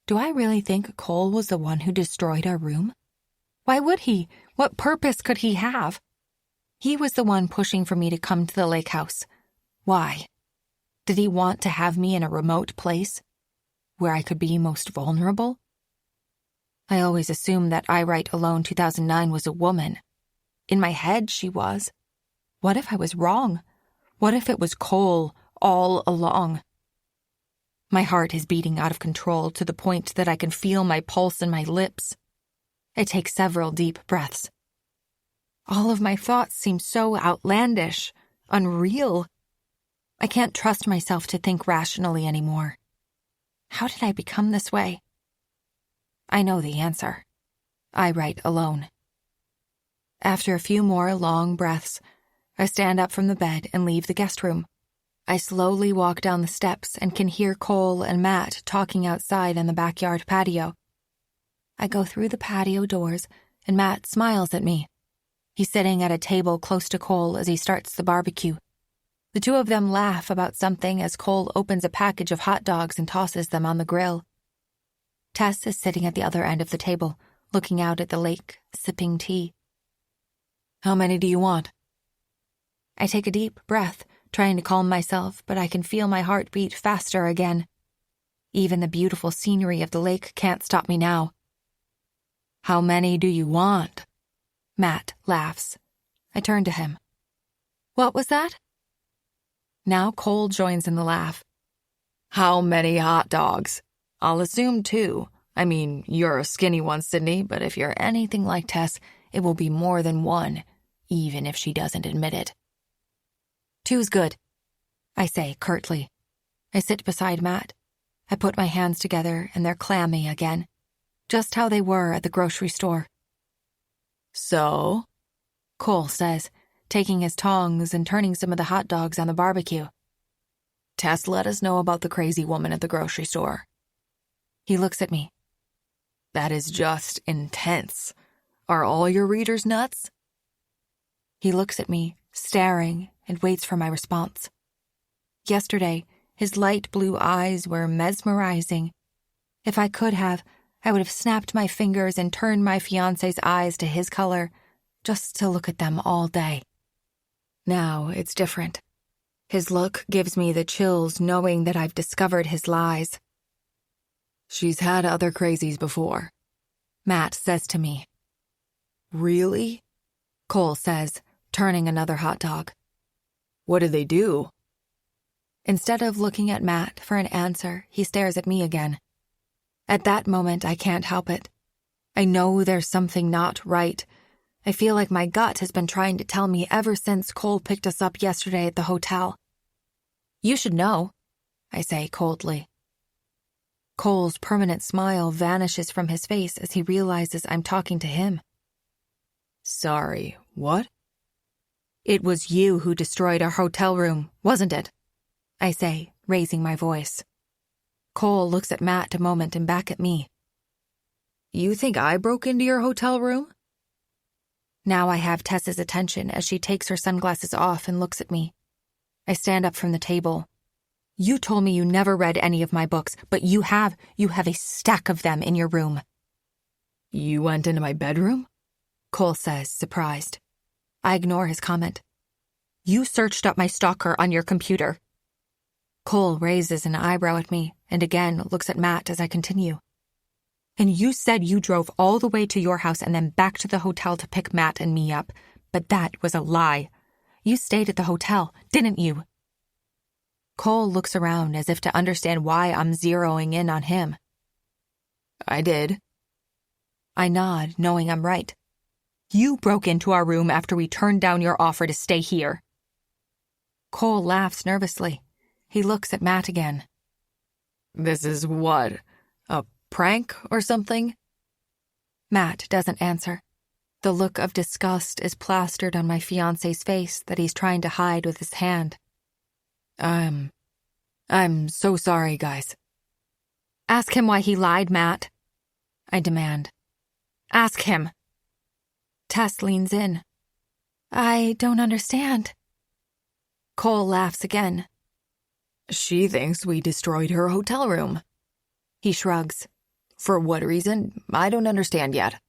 Do I really think Cole was the one who destroyed our room? Why would he? What purpose could he have? He was the one pushing for me to come to the lake house. Why? Did he want to have me in a remote place, where I could be most vulnerable? I always assumed that I Write Alone 2009 was a woman. In my head, she was. What if I was wrong? What if it was Cole all along? My heart is beating out of control to the point that I can feel my pulse in my lips. I take several deep breaths. All of my thoughts seem so outlandish, unreal. I can't trust myself to think rationally anymore. How did I become this way? I know the answer. I write alone. After a few more long breaths, I stand up from the bed and leave the guest room. I slowly walk down the steps and can hear Cole and Matt talking outside on the backyard patio. I go through the patio doors, and Matt smiles at me. He's sitting at a table close to Cole as he starts the barbecue. The two of them laugh about something as Cole opens a package of hot dogs and tosses them on the grill. Tess is sitting at the other end of the table, looking out at the lake, sipping tea. How many do you want? I take a deep breath, trying to calm myself, but I can feel my heart beat faster again. Even the beautiful scenery of the lake can't stop me now. How many do you want? Matt laughs. I turn to him. What was that? Now Cole joins in the laugh. How many hot dogs? I'll assume 2. I mean, you're a skinny one, Sydney, but if you're anything like Tess, it will be more than 1, even if she doesn't admit it. 2's good, I say curtly. I sit beside Matt. I put my hands together and they're clammy again, just how they were at the grocery store. So? Cole says, taking his tongs and turning some of the hot dogs on the barbecue. Tess let us know about the crazy woman at the grocery store. He looks at me. That is just intense. Are all your readers nuts? He looks at me, staring, and waits for my response. Yesterday, his light blue eyes were mesmerizing. If I could have, I would have snapped my fingers and turned my fiancé's eyes to his color, just to look at them all day. Now it's different. His look gives me the chills knowing that I've discovered his lies. She's had other crazies before, Matt says to me. Really? Cole says, turning another hot dog. What did they do? Instead of looking at Matt for an answer, he stares at me again. At that moment, I can't help it. I know there's something not right. I feel like my gut has been trying to tell me ever since Cole picked us up yesterday at the hotel. You should know, I say coldly. Cole's permanent smile vanishes from his face as he realizes I'm talking to him. Sorry, what? It was you who destroyed our hotel room, wasn't it? I say, raising my voice. Cole looks at Matt a moment and back at me. You think I broke into your hotel room? Now I have Tess's attention as she takes her sunglasses off and looks at me. I stand up from the table. You told me you never read any of my books, but you have a stack of them in your room. You went into my bedroom? Cole says, surprised. I ignore his comment. You searched up my stalker on your computer. Cole raises an eyebrow at me and again looks at Matt as I continue. And you said you drove all the way to your house and then back to the hotel to pick Matt and me up, but that was a lie. You stayed at the hotel, didn't you? Cole looks around as if to understand why I'm zeroing in on him. I did, I nod, knowing I'm right. You broke into our room after we turned down your offer to stay here. Cole laughs nervously. He looks at Matt again. This is what? A prank or something? Matt doesn't answer. The look of disgust is plastered on my fiancé's face that he's trying to hide with his hand. I'm so sorry, guys. Ask him why he lied, Matt. I demand. Ask him. Tess leans in. I don't understand. Cole laughs again. She thinks we destroyed her hotel room. He shrugs. For what reason? I don't understand yet.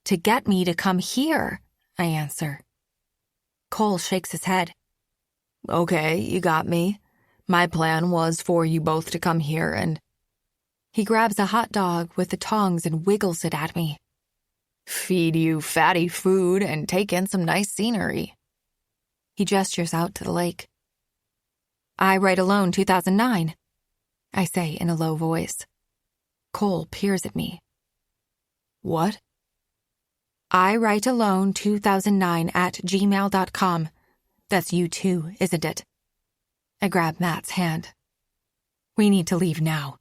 To get me to come here, I answer. Cole shakes his head. Okay, you got me. My plan was for you both to come here and... He grabs a hot dog with the tongs and wiggles it at me. Feed you fatty food and take in some nice scenery. He gestures out to the lake. I Write Alone 2009, I say in a low voice. Cole peers at me. What? I Write Alone 2009 at gmail.com. That's you too, isn't it? I grab Matt's hand. We need to leave now.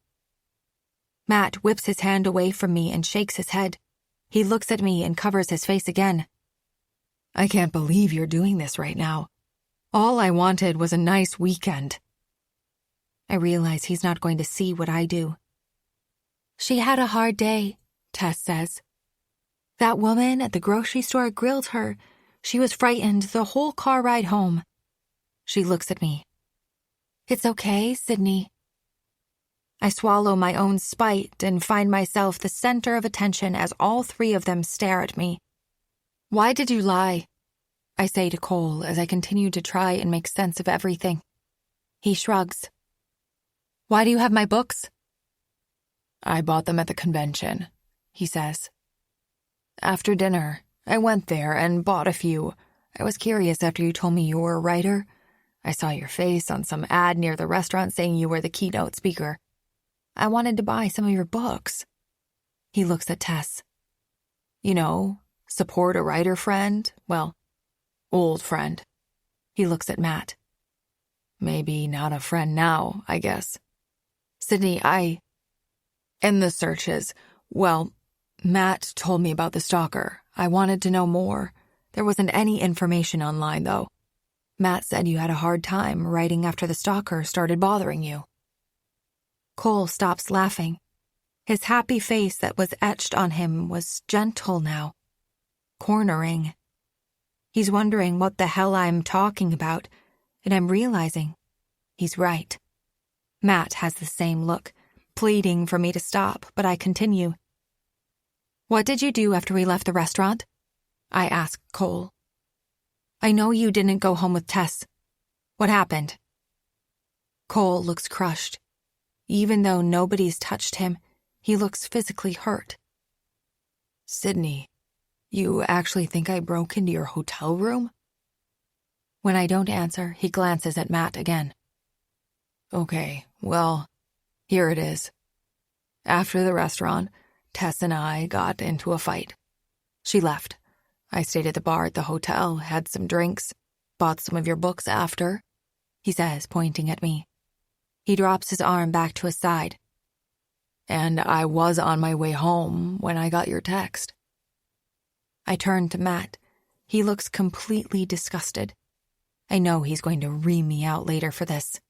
Matt whips his hand away from me and shakes his head. He looks at me and covers his face again. I can't believe you're doing this right now. All I wanted was a nice weekend. I realize he's not going to see what I do. She had a hard day, Tess says. That woman at the grocery store grilled her. She was frightened the whole car ride home. She looks at me. It's okay, Sydney. I swallow my own spite and find myself the center of attention as all three of them stare at me. Why did you lie? I say to Cole as I continue to try and make sense of everything. He shrugs. Why do you have my books? I bought them at the convention, he says. After dinner, I went there and bought a few. I was curious after you told me you were a writer. I saw your face on some ad near the restaurant saying you were the keynote speaker. I wanted to buy some of your books. He looks at Tess. You know, support a writer friend. Well, old friend. He looks at Matt. Maybe not a friend now, I guess. Sydney, In the searches, well, Matt told me about the stalker. I wanted to know more. There wasn't any information online, though. Matt said you had a hard time writing after the stalker started bothering you. Cole stops laughing. His happy face that was etched on him was gentle now. Cornering. He's wondering what the hell I'm talking about, and I'm realizing he's right. Matt has the same look, pleading for me to stop, but I continue. What did you do after we left the restaurant? I ask Cole. I know you didn't go home with Tess. What happened? Cole looks crushed. Even though nobody's touched him, he looks physically hurt. Sydney, you actually think I broke into your hotel room? When I don't answer, he glances at Matt again. Okay, well, here it is. After the restaurant, Tess and I got into a fight. She left. I stayed at the bar at the hotel, had some drinks, bought some of your books after, he says, pointing at me. He drops his arm back to his side. And I was on my way home when I got your text. I turn to Matt. He looks completely disgusted. I know he's going to ream me out later for this.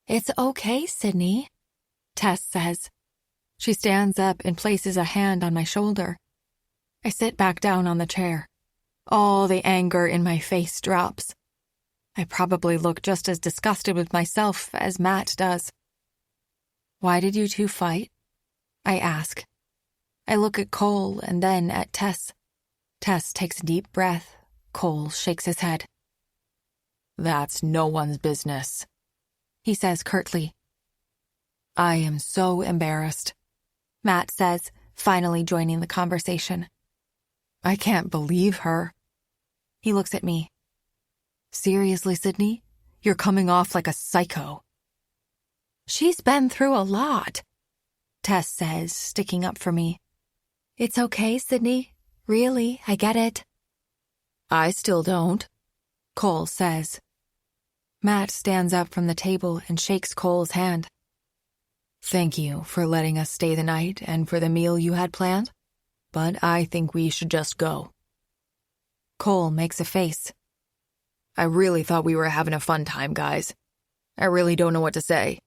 It's okay, Sydney, Tess says. She stands up and places a hand on my shoulder. I sit back down on the chair. All the anger in my face drops. I probably look just as disgusted with myself as Matt does. Why did you two fight? I ask. I look at Cole and then at Tess. Tess takes a deep breath. Cole shakes his head. That's no one's business, he says curtly. I am so embarrassed, Matt says, finally joining the conversation. I can't believe her. He looks at me. Seriously, Sydney? You're coming off like a psycho. She's been through a lot, Tess says, sticking up for me. It's okay, Sydney. Really, I get it. I still don't, Cole says. Matt stands up from the table and shakes Cole's hand. Thank you for letting us stay the night and for the meal you had planned, but I think we should just go. Cole makes a face. I really thought we were having a fun time, guys. I really don't know what to say.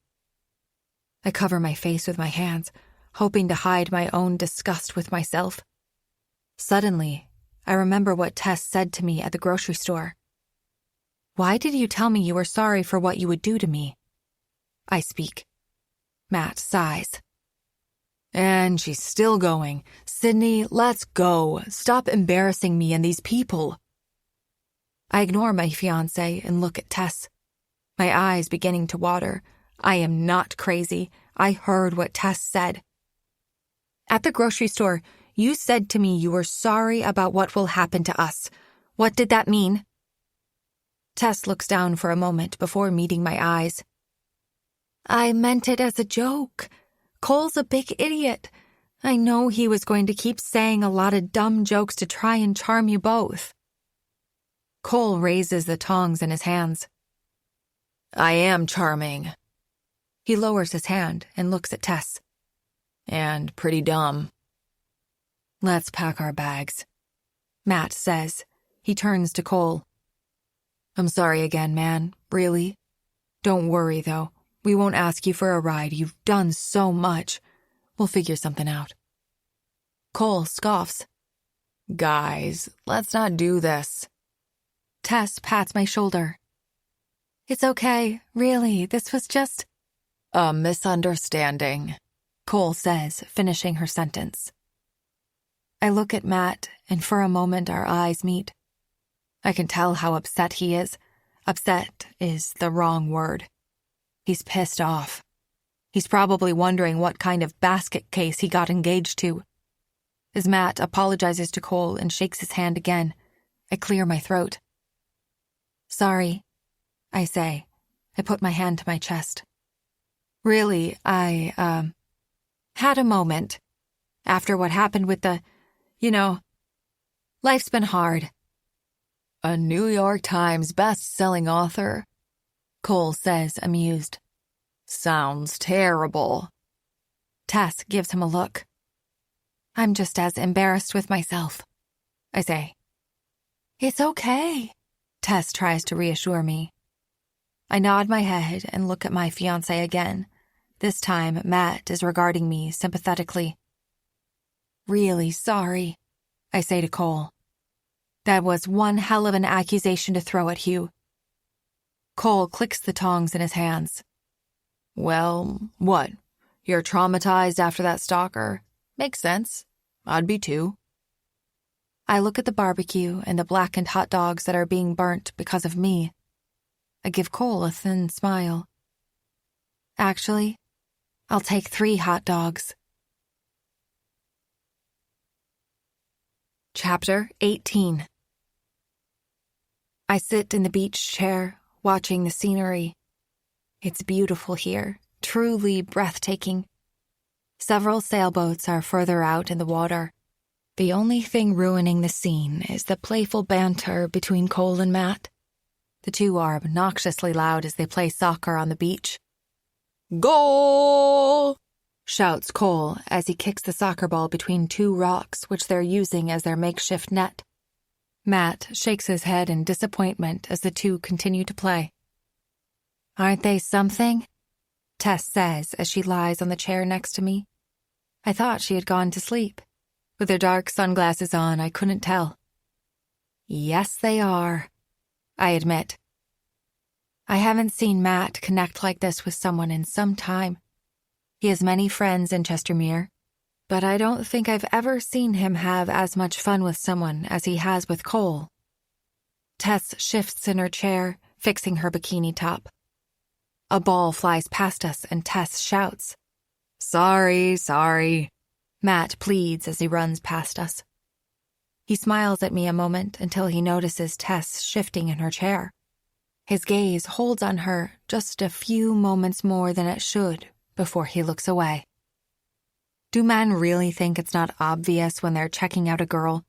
I cover my face with my hands, hoping to hide my own disgust with myself. Suddenly, I remember what Tess said to me at the grocery store. Why did you tell me you were sorry for what you would do to me? I speak. Matt sighs. And she's still going. Sydney, let's go. Stop embarrassing me and these people. I ignore my fiancé and look at Tess. My eyes beginning to water. I am not crazy. I heard what Tess said. At the grocery store, you said to me you were sorry about what will happen to us. What did that mean? Tess looks down for a moment before meeting my eyes. I meant it as a joke. Cole's a big idiot. I know he was going to keep saying a lot of dumb jokes to try and charm you both. Cole raises the tongs in his hands. I am charming. He lowers his hand and looks at Tess. And pretty dumb. Let's pack our bags, Matt says. He turns to Cole. I'm sorry again, man. Really? Don't worry, though. We won't ask you for a ride. You've done so much. We'll figure something out. Cole scoffs. Guys, let's not do this. Tess pats my shoulder. It's okay. Really, this was just a misunderstanding, Cole says, finishing her sentence. I look at Matt, and for a moment our eyes meet. I can tell how upset he is. Upset is the wrong word. He's pissed off. He's probably wondering what kind of basket case he got engaged to. As Matt apologizes to Cole and shakes his hand again, I clear my throat. Sorry, I say. I put my hand to my chest. Really, I, had a moment. After what happened with the, life's been hard. A New York Times best-selling author? Cole says, amused. Sounds terrible. Tess gives him a look. I'm just as embarrassed with myself, I say. It's okay, Tess tries to reassure me. I nod my head and look at my fiancé again. This time, Matt is regarding me sympathetically. Really sorry, I say to Cole. That was one hell of an accusation to throw at Hugh. Cole clicks the tongs in his hands. Well, what? You're traumatized after that stalker? Makes sense. I'd be too. I look at the barbecue and the blackened hot dogs that are being burnt because of me. I give Cole a thin smile. Actually, I'll take 3 hot dogs. Chapter 18. I sit in the beach chair, watching the scenery. It's beautiful here, truly breathtaking. Several sailboats are further out in the water. The only thing ruining the scene is the playful banter between Cole and Matt. The two are obnoxiously loud as they play soccer on the beach. Goal! Shouts Cole as he kicks the soccer ball between 2 rocks which they're using as their makeshift net. Matt shakes his head in disappointment as the two continue to play. Aren't they something? Tess says as she lies on the chair next to me. I thought she had gone to sleep. With her dark sunglasses on, I couldn't tell. Yes, they are, I admit. I haven't seen Matt connect like this with someone in some time. He has many friends in Chestermere, but I don't think I've ever seen him have as much fun with someone as he has with Cole. Tess shifts in her chair, fixing her bikini top. A ball flies past us and Tess shouts. Sorry. Matt pleads as he runs past us. He smiles at me a moment until he notices Tess shifting in her chair. His gaze holds on her just a few moments more than it should before he looks away. Do men really think it's not obvious when they're checking out a girl?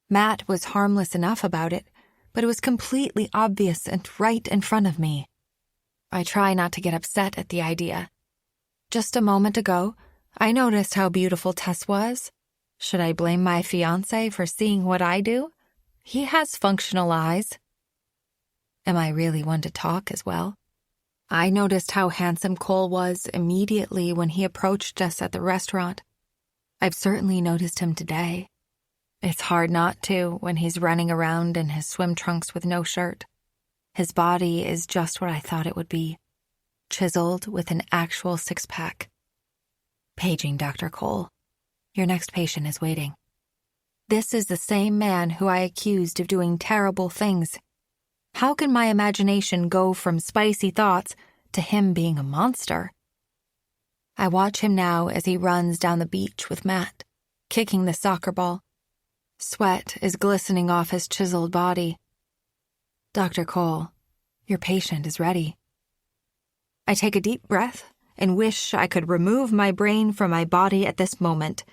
Matt was harmless enough about it, but it was completely obvious and right in front of me. I try not to get upset at the idea. Just a moment ago, I noticed how beautiful Tess was. Should I blame my fiancé for seeing what I do? He has functional eyes. Am I really one to talk as well? I noticed how handsome Cole was immediately when he approached us at the restaurant. I've certainly noticed him today. It's hard not to when he's running around in his swim trunks with no shirt. His body is just what I thought it would be, chiseled with an actual six-pack. Paging Dr. Cole. Your next patient is waiting. This is the same man who I accused of doing terrible things. How can my imagination go from spicy thoughts to him being a monster? I watch him now as he runs down the beach with Matt, kicking the soccer ball. Sweat is glistening off his chiseled body. Dr. Cole, your patient is ready. I take a deep breath and wish I could remove my brain from my body at this moment.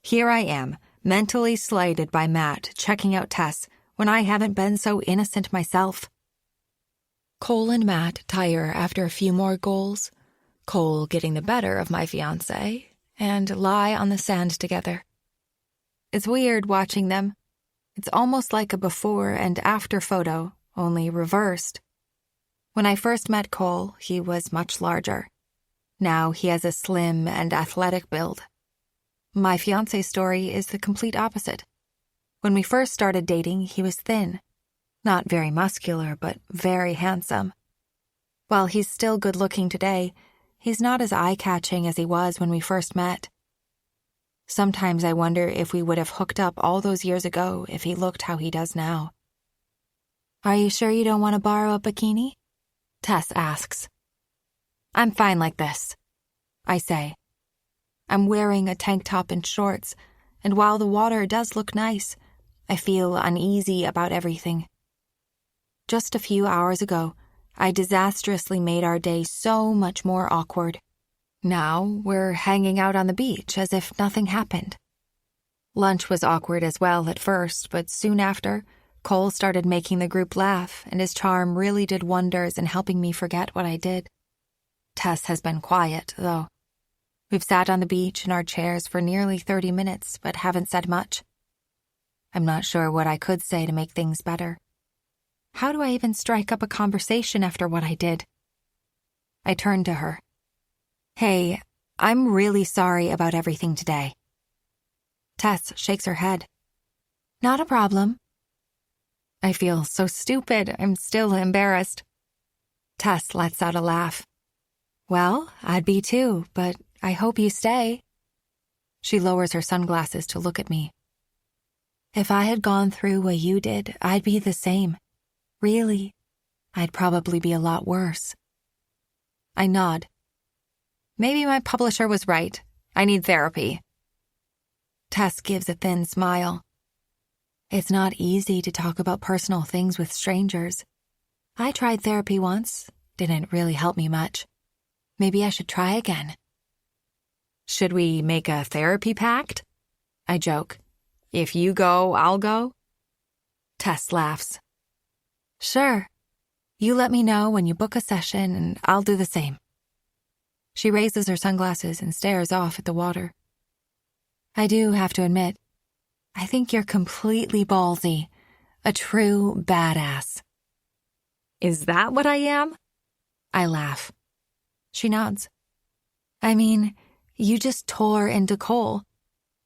Here I am, mentally slighted by Matt, checking out Tess when I haven't been so innocent myself. Cole and Matt tire after a few more goals, Cole getting the better of my fiancé, and lie on the sand together. It's weird watching them. It's almost like a before and after photo, only reversed. When I first met Cole, he was much larger. Now he has a slim and athletic build. My fiancé's story is the complete opposite. When we first started dating, he was thin. Not very muscular, but very handsome. While he's still good-looking today, he's not as eye-catching as he was when we first met. Sometimes I wonder if we would have hooked up all those years ago if he looked how he does now. Are you sure you don't want to borrow a bikini? Tess asks. I'm fine like this, I say. I'm wearing a tank top and shorts, and while the water does look nice, I feel uneasy about everything. Just a few hours ago, I disastrously made our day so much more awkward. Now we're hanging out on the beach as if nothing happened. Lunch was awkward as well at first, but soon after, Cole started making the group laugh, and his charm really did wonders in helping me forget what I did. Tess has been quiet, though. We've sat on the beach in our chairs for nearly 30 minutes, but haven't said much. I'm not sure what I could say to make things better. How do I even strike up a conversation after what I did? I turn to her. Hey, I'm really sorry about everything today. Tess shakes her head. Not a problem. I feel so stupid, I'm still embarrassed. Tess lets out a laugh. Well, I'd be too, but I hope you stay. She lowers her sunglasses to look at me. If I had gone through what you did, I'd be the same. Really, I'd probably be a lot worse. I nod. Maybe my publisher was right. I need therapy. Tess gives a thin smile. It's not easy to talk about personal things with strangers. I tried therapy once. Didn't really help me much. Maybe I should try again. Should we make a therapy pact? I joke. If you go, I'll go. Tess laughs. Sure. You let me know when you book a session and I'll do the same. She raises her sunglasses and stares off at the water. I do have to admit, I think you're completely ballsy. A true badass. Is that what I am? I laugh. She nods. I mean, you just tore into Cole.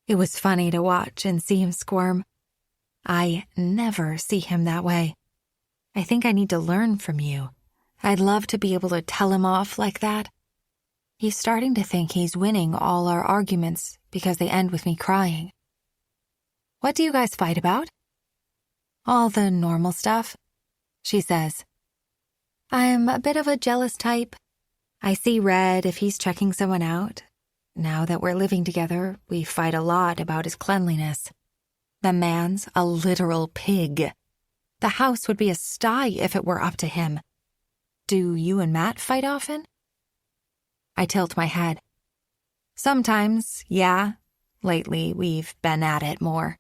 It was funny to watch and see him squirm. I never see him that way. I think I need to learn from you. I'd love to be able to tell him off like that. He's starting to think he's winning all our arguments because they end with me crying. What do you guys fight about? All the normal stuff, she says. I'm a bit of a jealous type. I see red if he's checking someone out. Now that we're living together, we fight a lot about his cleanliness. The man's a literal pig. The house would be a sty if it were up to him. Do you and Matt fight often? I tilt my head. Sometimes, yeah. Lately, we've been at it more.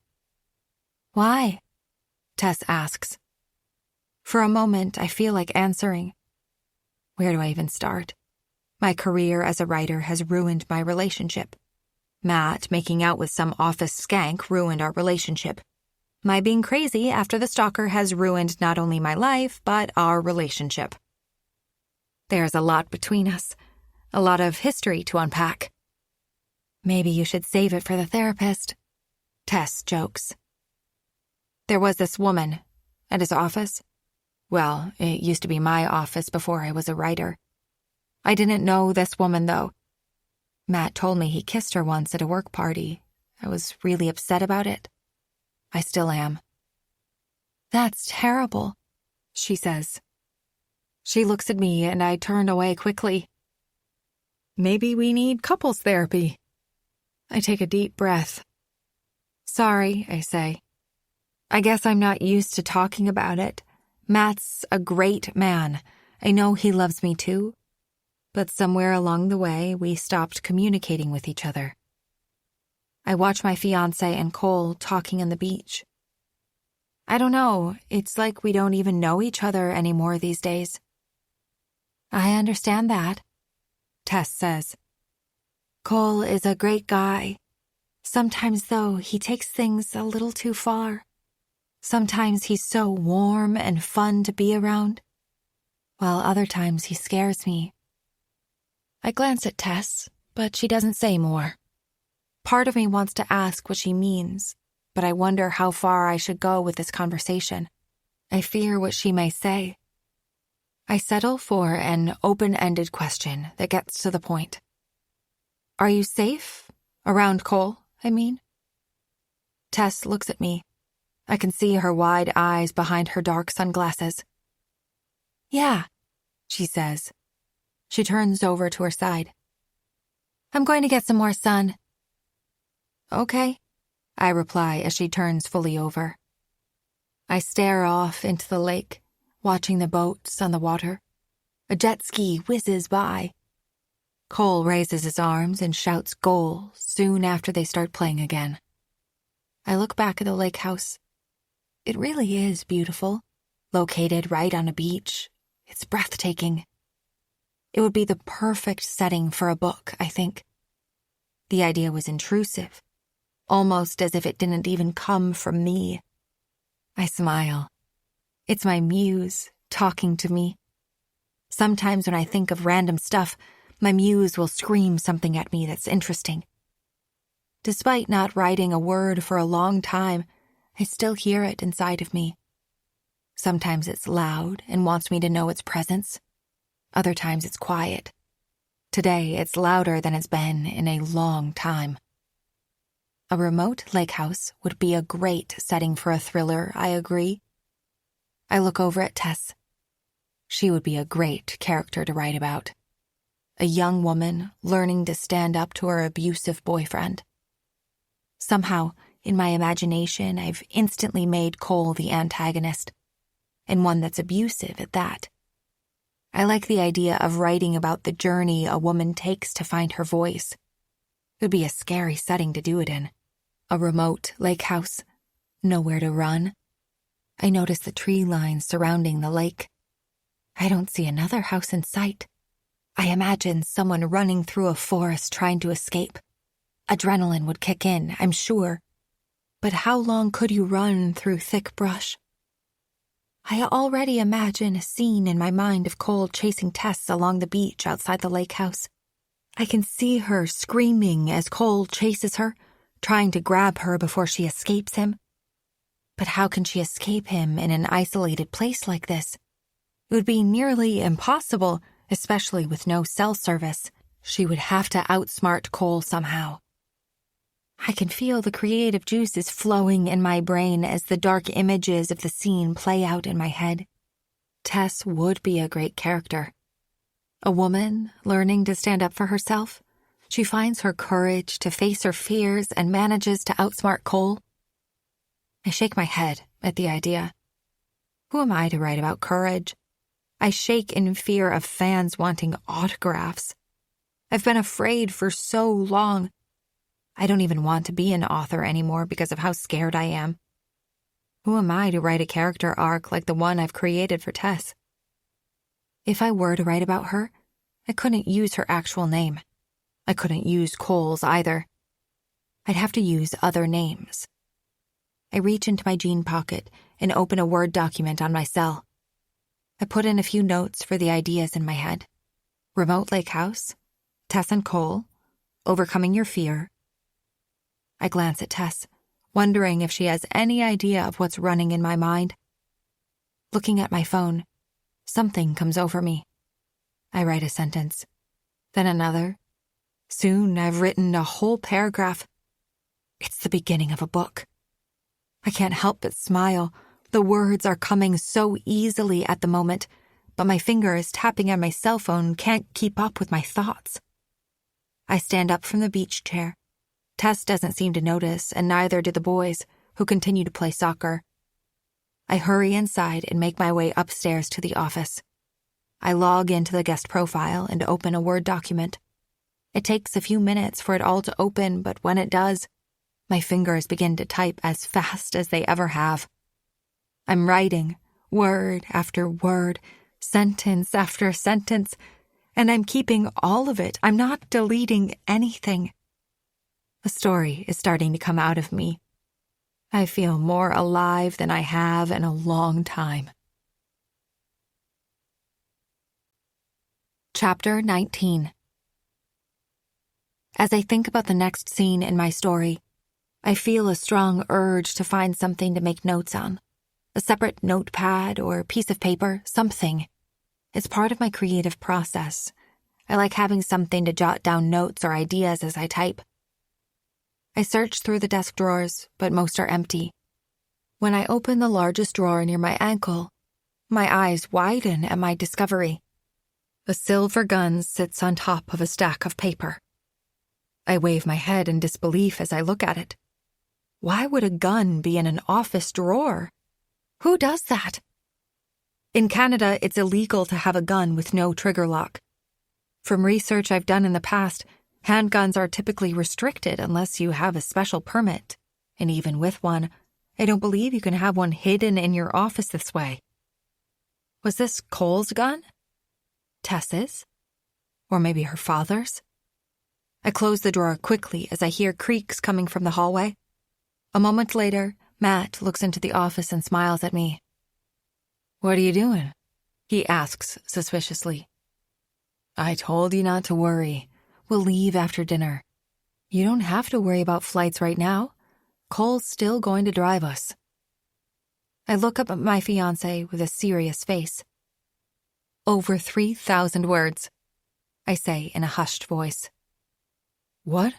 Why? Tess asks. For a moment, I feel like answering. Where do I even start? My career as a writer has ruined my relationship. Matt making out with some office skank ruined our relationship. My being crazy after the stalker has ruined not only my life, but our relationship. There's a lot between us, a lot of history to unpack. Maybe you should save it for the therapist, Tess jokes. There was this woman at his office. Well, it used to be my office before I was a writer. I didn't know this woman, though. Matt told me he kissed her once at a work party. I was really upset about it. I still am. That's terrible, she says. She looks at me and I turn away quickly. Maybe we need couples therapy. I take a deep breath. Sorry, I say. I guess I'm not used to talking about it. Matt's a great man. I know he loves me too. But somewhere along the way, we stopped communicating with each other. I watch my fiancé and Cole talking on the beach. I don't know, it's like we don't even know each other anymore these days. I understand that, Tess says. Cole is a great guy. Sometimes, though, he takes things a little too far. Sometimes he's so warm and fun to be around, while other times he scares me. I glance at Tess, but she doesn't say more. Part of me wants to ask what she means, but I wonder how far I should go with this conversation. I fear what she may say. I settle for an open-ended question that gets to the point. Are you safe? Around Cole, I mean? Tess looks at me. I can see her wide eyes behind her dark sunglasses. Yeah, she says. She turns over to her side. I'm going to get some more sun. Okay, I reply as she turns fully over. I stare off into the lake, watching the boats on the water. A jet ski whizzes by. Cole raises his arms and shouts goal soon after they start playing again. I look back at the lake house. It really is beautiful. Located right on a beach. It's breathtaking. It would be the perfect setting for a book, I think. The idea was intrusive, almost as if it didn't even come from me. I smile. It's my muse talking to me. Sometimes when I think of random stuff, my muse will scream something at me that's interesting. Despite not writing a word for a long time, I still hear it inside of me. Sometimes it's loud and wants me to know its presence. Other times it's quiet. Today it's louder than it's been in a long time. A remote lake house would be a great setting for a thriller, I agree. I look over at Tess. She would be a great character to write about. A young woman learning to stand up to her abusive boyfriend. Somehow, in my imagination, I've instantly made Cole the antagonist, and one that's abusive at that. I like the idea of writing about the journey a woman takes to find her voice. It would be a scary setting to do it in. A remote lake house. Nowhere to run. I notice the tree lines surrounding the lake. I don't see another house in sight. I imagine someone running through a forest trying to escape. Adrenaline would kick in, I'm sure. But how long could you run through thick brush? I already imagine a scene in my mind of Cole chasing Tess along the beach outside the lake house. I can see her screaming as Cole chases her, trying to grab her before she escapes him. But how can she escape him in an isolated place like this? It would be nearly impossible, especially with no cell service. She would have to outsmart Cole somehow. I can feel the creative juices flowing in my brain as the dark images of the scene play out in my head. Tess would be a great character. A woman learning to stand up for herself. She finds her courage to face her fears and manages to outsmart Cole. I shake my head at the idea. Who am I to write about courage? I shake in fear of fans wanting autographs. I've been afraid for so long. I don't even want to be an author anymore because of how scared I am. Who am I to write a character arc like the one I've created for Tess? If I were to write about her, I couldn't use her actual name. I couldn't use Cole's either. I'd have to use other names. I reach into my jean pocket and open a Word document on my cell. I put in a few notes for the ideas in my head. Remote lakehouse, Tess and Cole, overcoming your fear. I glance at Tess, wondering if she has any idea of what's running in my mind. Looking at my phone, something comes over me. I write a sentence, then another. Soon I've written a whole paragraph. It's the beginning of a book. I can't help but smile. The words are coming so easily at the moment, but my finger is tapping on my cell phone can't keep up with my thoughts. I stand up from the beach chair. Tess doesn't seem to notice, and neither do the boys, who continue to play soccer. I hurry inside and make my way upstairs to the office. I log into the guest profile and open a Word document. It takes a few minutes for it all to open, but when it does, my fingers begin to type as fast as they ever have. I'm writing, word after word, sentence after sentence, and I'm keeping all of it. I'm not deleting anything. A story is starting to come out of me. I feel more alive than I have in a long time. Chapter 19. As I think about the next scene in my story, I feel a strong urge to find something to make notes on. A separate notepad or piece of paper, something. It's part of my creative process. I like having something to jot down notes or ideas as I type. I search through the desk drawers, but most are empty. When I open the largest drawer near my ankle, my eyes widen at my discovery. A silver gun sits on top of a stack of paper. I wave my head in disbelief as I look at it. Why would a gun be in an office drawer? Who does that? In Canada, it's illegal to have a gun with no trigger lock. From research I've done in the past, handguns are typically restricted unless you have a special permit. And even with one, I don't believe you can have one hidden in your office this way. Was this Cole's gun? Tess's? Or maybe her father's? I close the drawer quickly as I hear creaks coming from the hallway. A moment later, Matt looks into the office and smiles at me. "What are you doing?" he asks suspiciously. "I told you not to worry. We'll leave after dinner. You don't have to worry about flights right now. Cole's still going to drive us." I look up at my fiancé with a serious face. "Over 3,000 words," I say in a hushed voice. "What?"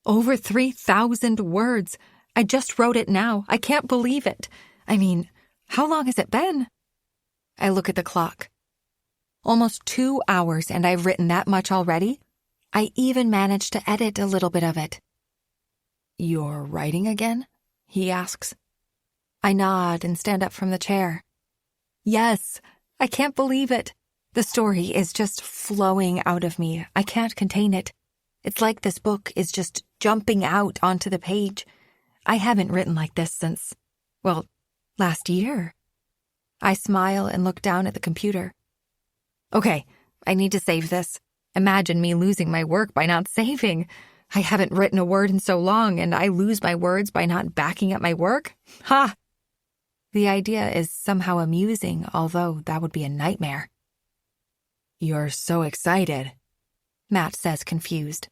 "Over 3,000 words. I just wrote it now. I can't believe it. I mean, how long has it been?" I look at the clock. Almost 2 hours, and I've written that much already. I even managed to edit a little bit of it. "You're writing again?" he asks. I nod and stand up from the chair. Yes, I can't believe it. The story is just flowing out of me. I can't contain it. It's like this book is just jumping out onto the page. I haven't written like this since, well, last year. I smile and look down at the computer. Okay, I need to save this. Imagine me losing my work by not saving. I haven't written a word in so long, and I lose my words by not backing up my work? Ha! The idea is somehow amusing, although that would be a nightmare. "You're so excited," Matt says, confused.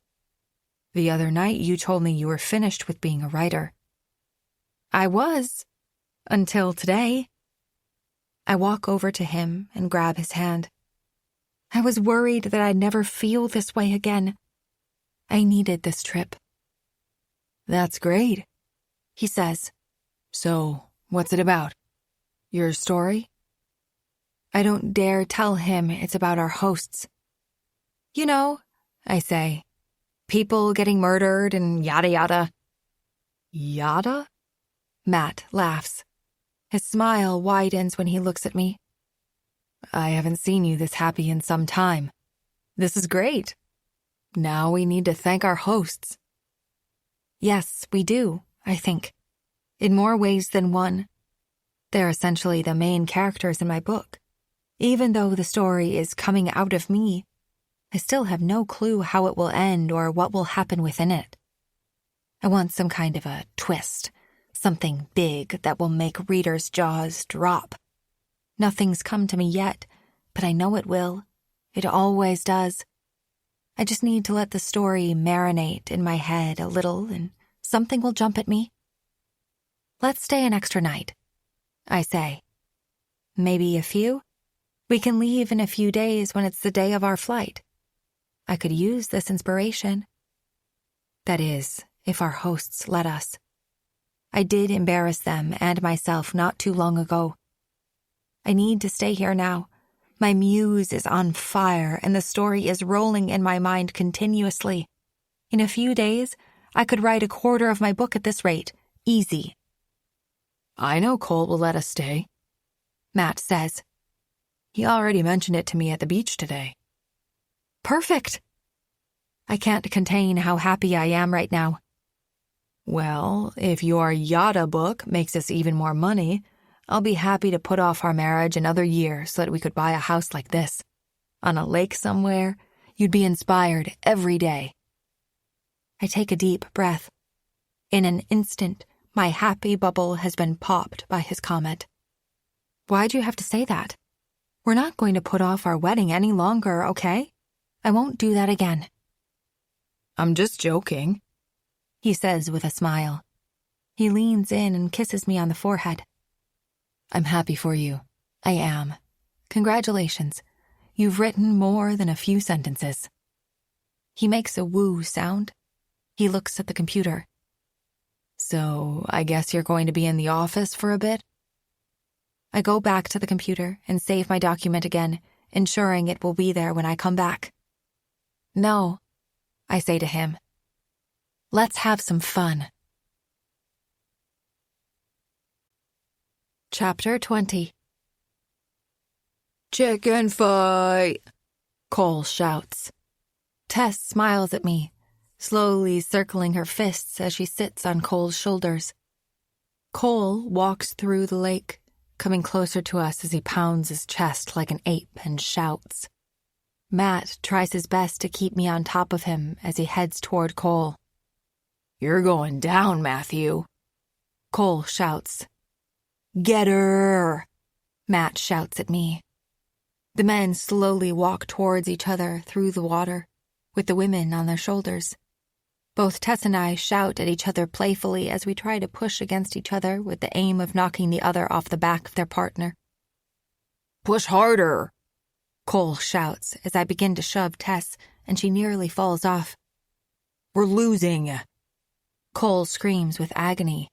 "The other night you told me you were finished with being a writer." I was, until today. I walk over to him and grab his hand. I was worried that I'd never feel this way again. I needed this trip. "That's great," he says. "So, what's it about? Your story?" I don't dare tell him it's about our hosts. "You know," I say, "people getting murdered and yada yada." "Yada?" Matt laughs. His smile widens when he looks at me. "I haven't seen you this happy in some time. This is great. Now we need to thank our hosts. Yes, we do, I think. In more ways than one. They're essentially the main characters in my book. Even though the story is coming out of me, I still have no clue how it will end or what will happen within it. I want some kind of a twist, something big that will make readers' jaws drop. Nothing's come to me yet, but I know it will. It always does. I just need to let the story marinate in my head a little and something will jump at me. Let's stay an extra night, I say. Maybe a few? We can leave in a few days when it's the day of our flight. I could use this inspiration. That is, if our hosts let us. I did embarrass them and myself not too long ago. I need to stay here now. My muse is on fire and the story is rolling in my mind continuously. In a few days, I could write a quarter of my book at this rate. Easy. I know Cole will let us stay, Matt says. He already mentioned it to me at the beach today. Perfect. I can't contain how happy I am right now. Well, if your Yada book makes us even more money, I'll be happy to put off our marriage another year so that we could buy a house like this. On a lake somewhere, you'd be inspired every day. I take a deep breath. In an instant, my happy bubble has been popped by his comment. Why'd you have to say that? We're not going to put off our wedding any longer, okay? I won't do that again. I'm just joking, he says with a smile. He leans in and kisses me on the forehead. I'm happy for you. I am. Congratulations. You've written more than a few sentences. He makes a woo sound. He looks at the computer. So, I guess you're going to be in the office for a bit? I go back to the computer and save my document again, ensuring it will be there when I come back. No, I say to him. Let's have some fun. Chapter 20. Chicken fight, Cole shouts. Tess smiles at me, slowly circling her fists as she sits on Cole's shoulders. Cole walks through the lake, coming closer to us as he pounds his chest like an ape and shouts. Matt tries his best to keep me on top of him as he heads toward Cole. You're going down, Matthew, Cole shouts. Get her, Matt shouts at me. The men slowly walk towards each other through the water, with the women on their shoulders. Both Tess and I shout at each other playfully as we try to push against each other with the aim of knocking the other off the back of their partner. Push harder, Cole shouts as I begin to shove Tess, and she nearly falls off. We're losing, Cole screams with agony.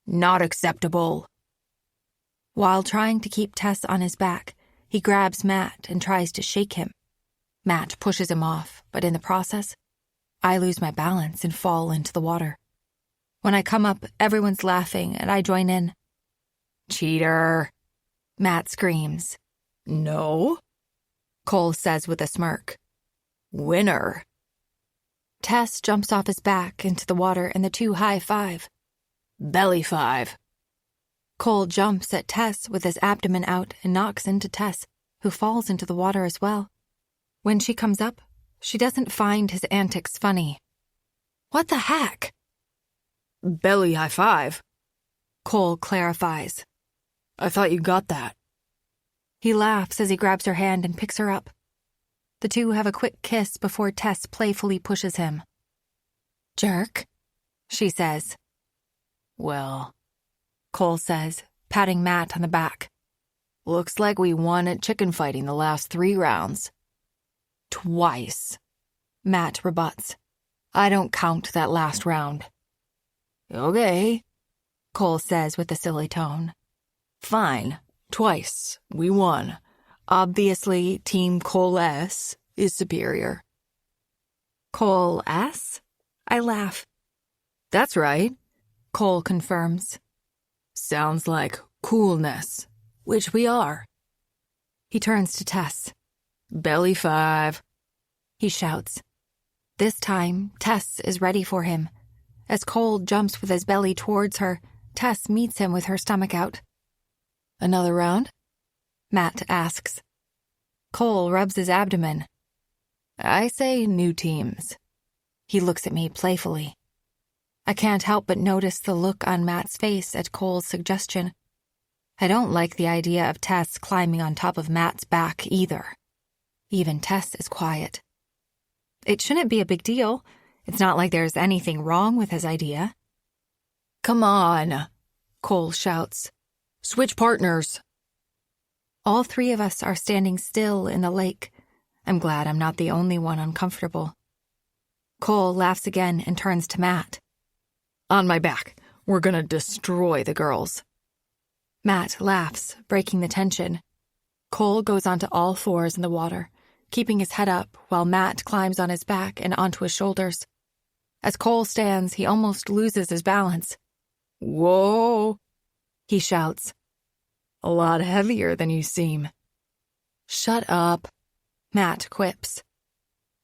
Not acceptable. While trying to keep Tess on his back, he grabs Matt and tries to shake him. Matt pushes him off, but in the process, I lose my balance and fall into the water. When I come up, everyone's laughing and I join in. Cheater, Matt screams. No, Cole says with a smirk. Winner. Tess jumps off his back into the water and the two high-five. Belly five. Cole jumps at Tess with his abdomen out and knocks into Tess, who falls into the water as well. When she comes up, she doesn't find his antics funny. What the heck? Belly high five, Cole clarifies. I thought you got that. He laughs as he grabs her hand and picks her up. The two have a quick kiss before Tess playfully pushes him. Jerk, she says. Well, Cole says, patting Matt on the back. Looks like we won at chicken fighting the last 3 rounds. Twice, Matt rebuts. I don't count that last round. Okay, Cole says with a silly tone. Fine, twice, we won. Obviously, Team Cole S is superior. Cole S? I laugh. That's right, Cole confirms. Sounds like coolness, which we are. He turns to Tess. Belly five, he shouts. This time, Tess is ready for him. As Cole jumps with his belly towards her, Tess meets him with her stomach out. Another round? Matt asks. Cole rubs his abdomen. I say new teams. He looks at me playfully. I can't help but notice the look on Matt's face at Cole's suggestion. I don't like the idea of Tess climbing on top of Matt's back either. Even Tess is quiet. It shouldn't be a big deal. It's not like there's anything wrong with his idea. Come on, Cole shouts. Switch partners. All three of us are standing still in the lake. I'm glad I'm not the only one uncomfortable. Cole laughs again and turns to Matt. On my back. We're gonna destroy the girls. Matt laughs, breaking the tension. Cole goes onto all fours in the water, keeping his head up while Matt climbs on his back and onto his shoulders. As Cole stands, he almost loses his balance. Whoa, he shouts. A lot heavier than you seem. Shut up, Matt quips.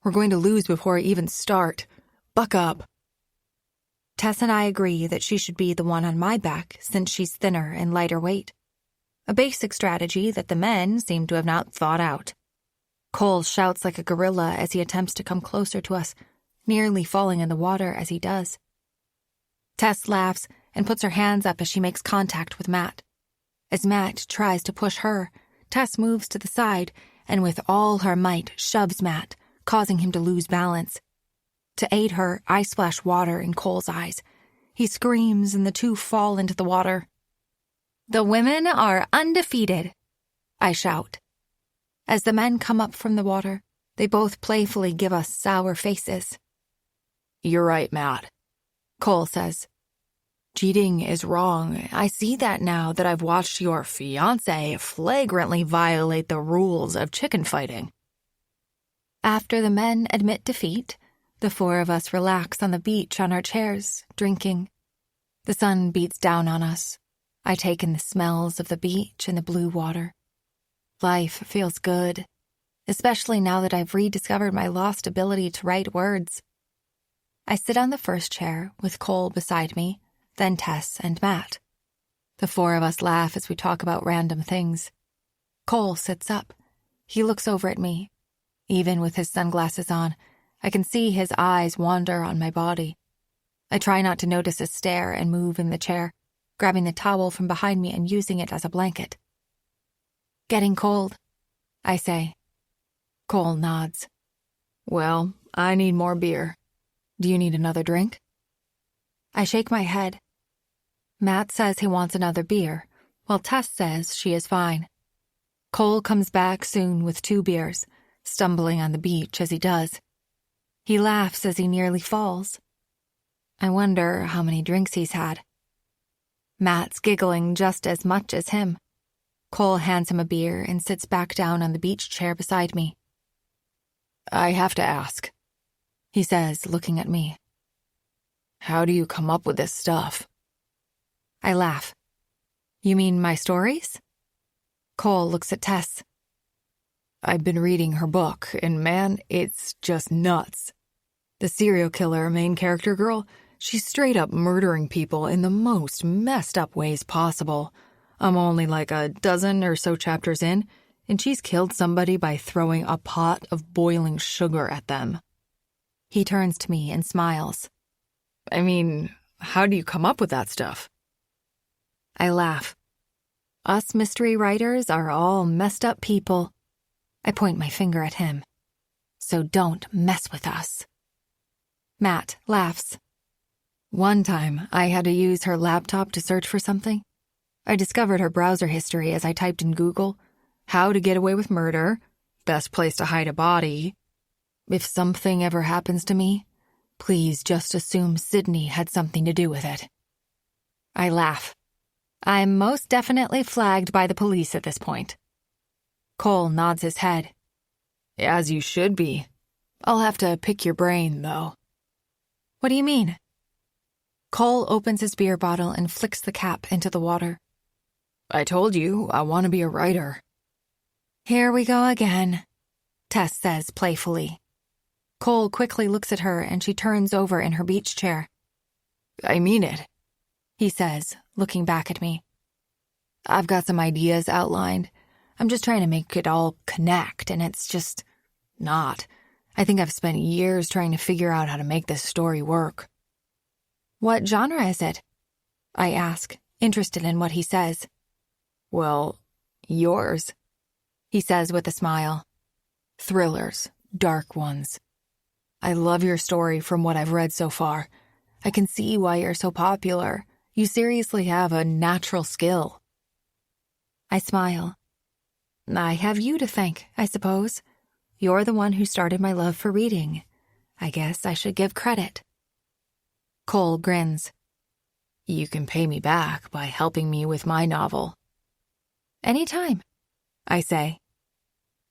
We're going to lose before I even start. Buck up. Tess and I agree that she should be the one on my back since she's thinner and lighter weight. A basic strategy that the men seem to have not thought out. Cole shouts like a gorilla as he attempts to come closer to us, nearly falling in the water as he does. Tess laughs and puts her hands up as she makes contact with Matt. As Matt tries to push her, Tess moves to the side and with all her might shoves Matt, causing him to lose balance. To aid her, I splash water in Cole's eyes. He screams and the two fall into the water. The women are undefeated, I shout. As the men come up from the water, they both playfully give us sour faces. You're right, Matt, Cole says. Cheating is wrong. I see that now that I've watched your fiancé flagrantly violate the rules of chicken fighting. After the men admit defeat, the four of us relax on the beach on our chairs, drinking. The sun beats down on us. I take in the smells of the beach and the blue water. Life feels good, especially now that I've rediscovered my lost ability to write words. I sit on the first chair with Cole beside me, then Tess and Matt. The four of us laugh as we talk about random things. Cole sits up. He looks over at me. Even with his sunglasses on, I can see his eyes wander on my body. I try not to notice his stare and move in the chair, grabbing the towel from behind me and using it as a blanket. Getting cold, I say. Cole nods. Well, I need more beer. Do you need another drink? I shake my head. Matt says he wants another beer, while Tess says she is fine. Cole comes back soon with 2 beers, stumbling on the beach as he does. He laughs as he nearly falls. I wonder how many drinks he's had. Matt's giggling just as much as him. Cole hands him a beer and sits back down on the beach chair beside me. I have to ask, he says, looking at me. How do you come up with this stuff? I laugh. You mean my stories? Cole looks at Tess. I've been reading her book, and man, it's just nuts. The serial killer main character girl, she's straight up murdering people in the most messed up ways possible. I'm only like a dozen or so chapters in, and she's killed somebody by throwing a pot of boiling sugar at them. He turns to me and smiles. I mean, how do you come up with that stuff? I laugh. Us mystery writers are all messed up people. I point my finger at him. So don't mess with us. Matt laughs. One time, I had to use her laptop to search for something. I discovered her browser history as I typed in Google, how to get away with murder, best place to hide a body. If something ever happens to me, please just assume Sydney had something to do with it. I laugh. I'm most definitely flagged by the police at this point. Cole nods his head. As you should be. I'll have to pick your brain, though. What do you mean? Cole opens his beer bottle and flicks the cap into the water. I told you, I want to be a writer. Here we go again, Tess says playfully. Cole quickly looks at her and she turns over in her beach chair. I mean it, he says, looking back at me. I've got some ideas outlined. I'm just trying to make it all connect, and it's just not. I think I've spent years trying to figure out how to make this story work. What genre is it? I ask, interested in what he says. Well, yours, he says with a smile. Thrillers, dark ones. I love your story from what I've read so far. I can see why you're so popular. You seriously have a natural skill. I smile. I have you to thank, I suppose. You're the one who started my love for reading. I guess I should give credit. Cole grins. You can pay me back by helping me with my novel. Anytime, I say.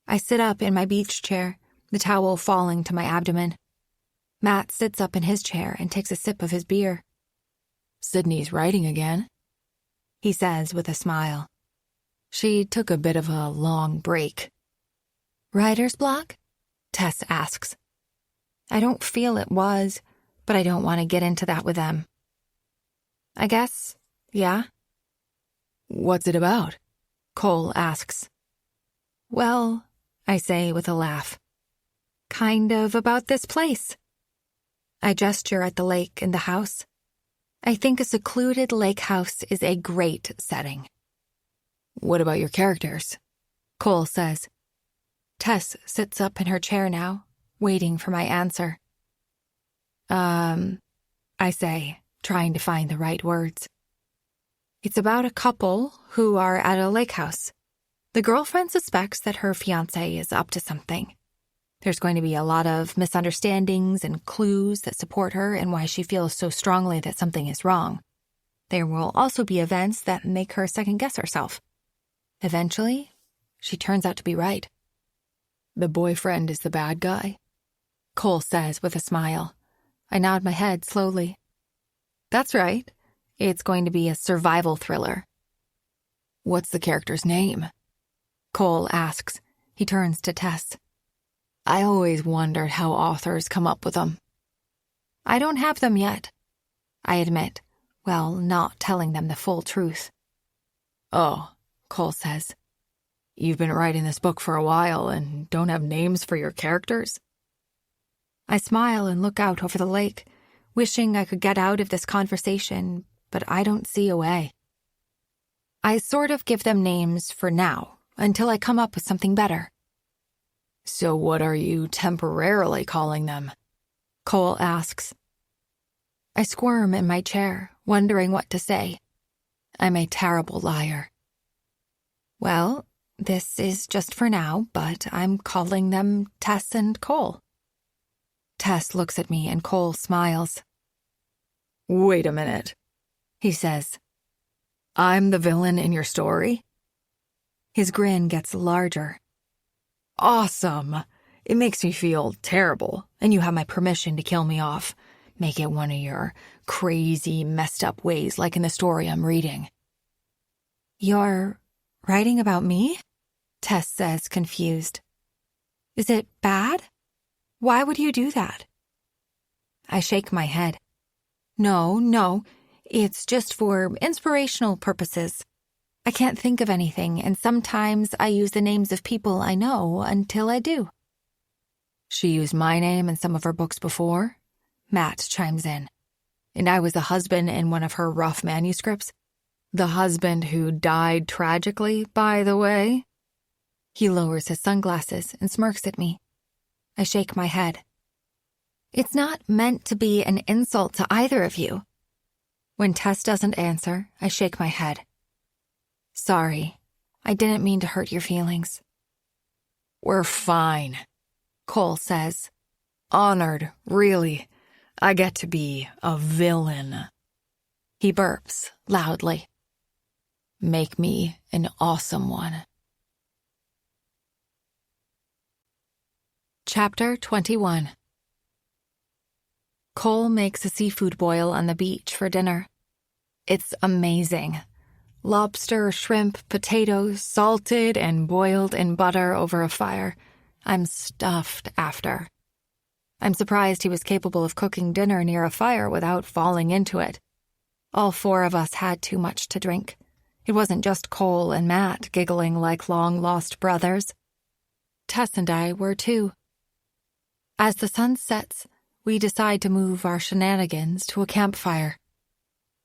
I sit up in my beach chair, the towel falling to my abdomen. Matt sits up in his chair and takes a sip of his beer. Sydney's writing again, he says with a smile. She took a bit of a long break. Writer's block? Tess asks. I don't feel it was, but I don't want to get into that with them. I guess, yeah. What's it about? Cole asks. Well, I say with a laugh. Kind of about this place. I gesture at the lake and the house. I think a secluded lake house is a great setting. What about your characters? Cole says. Tess sits up in her chair now, waiting for my answer. I say, trying to find the right words. It's about a couple who are at a lake house. The girlfriend suspects that her fiancé is up to something. There's going to be a lot of misunderstandings and clues that support her and why she feels so strongly that something is wrong. There will also be events that make her second-guess herself. Eventually, she turns out to be right. The boyfriend is the bad guy? Cole says with a smile. I nod my head slowly. That's right. It's going to be a survival thriller. What's the character's name? Cole asks. He turns to Tess. I always wondered how authors come up with them. I don't have them yet, I admit, while not telling them the full truth. Oh, Cole says. You've been writing this book for a while and don't have names for your characters? I smile and look out over the lake, wishing I could get out of this conversation, but I don't see a way. I sort of give them names for now, until I come up with something better. So what are you temporarily calling them? Cole asks. I squirm in my chair, wondering what to say. I'm a terrible liar. Well, this is just for now, but I'm calling them Tess and Cole. Tess looks at me and Cole smiles. Wait a minute, he says. I'm the villain in your story? His grin gets larger. Awesome! It makes me feel terrible, and you have my permission to kill me off. Make it one of your crazy, messed up ways like in the story I'm reading. You're writing about me? Tess says, confused. Is it bad? Why would you do that? I shake my head. No, it's just for inspirational purposes. I can't think of anything, and sometimes I use the names of people I know until I do. She used my name in some of her books before, Matt chimes in. And I was the husband in one of her rough manuscripts. The husband who died tragically, by the way. He lowers his sunglasses and smirks at me. I shake my head. It's not meant to be an insult to either of you. When Tess doesn't answer, I shake my head. Sorry, I didn't mean to hurt your feelings. We're fine, Cole says. Honored, really. I get to be a villain. He burps loudly. Make me an awesome one. Chapter 21. Cole makes a seafood boil on the beach for dinner. It's amazing. Lobster, shrimp, potatoes, salted and boiled in butter over a fire. I'm stuffed after. I'm surprised he was capable of cooking dinner near a fire without falling into it. All 4 of us had too much to drink. It wasn't just Cole and Matt giggling like long-lost brothers. Tess and I were too. As the sun sets, we decide to move our shenanigans to a campfire.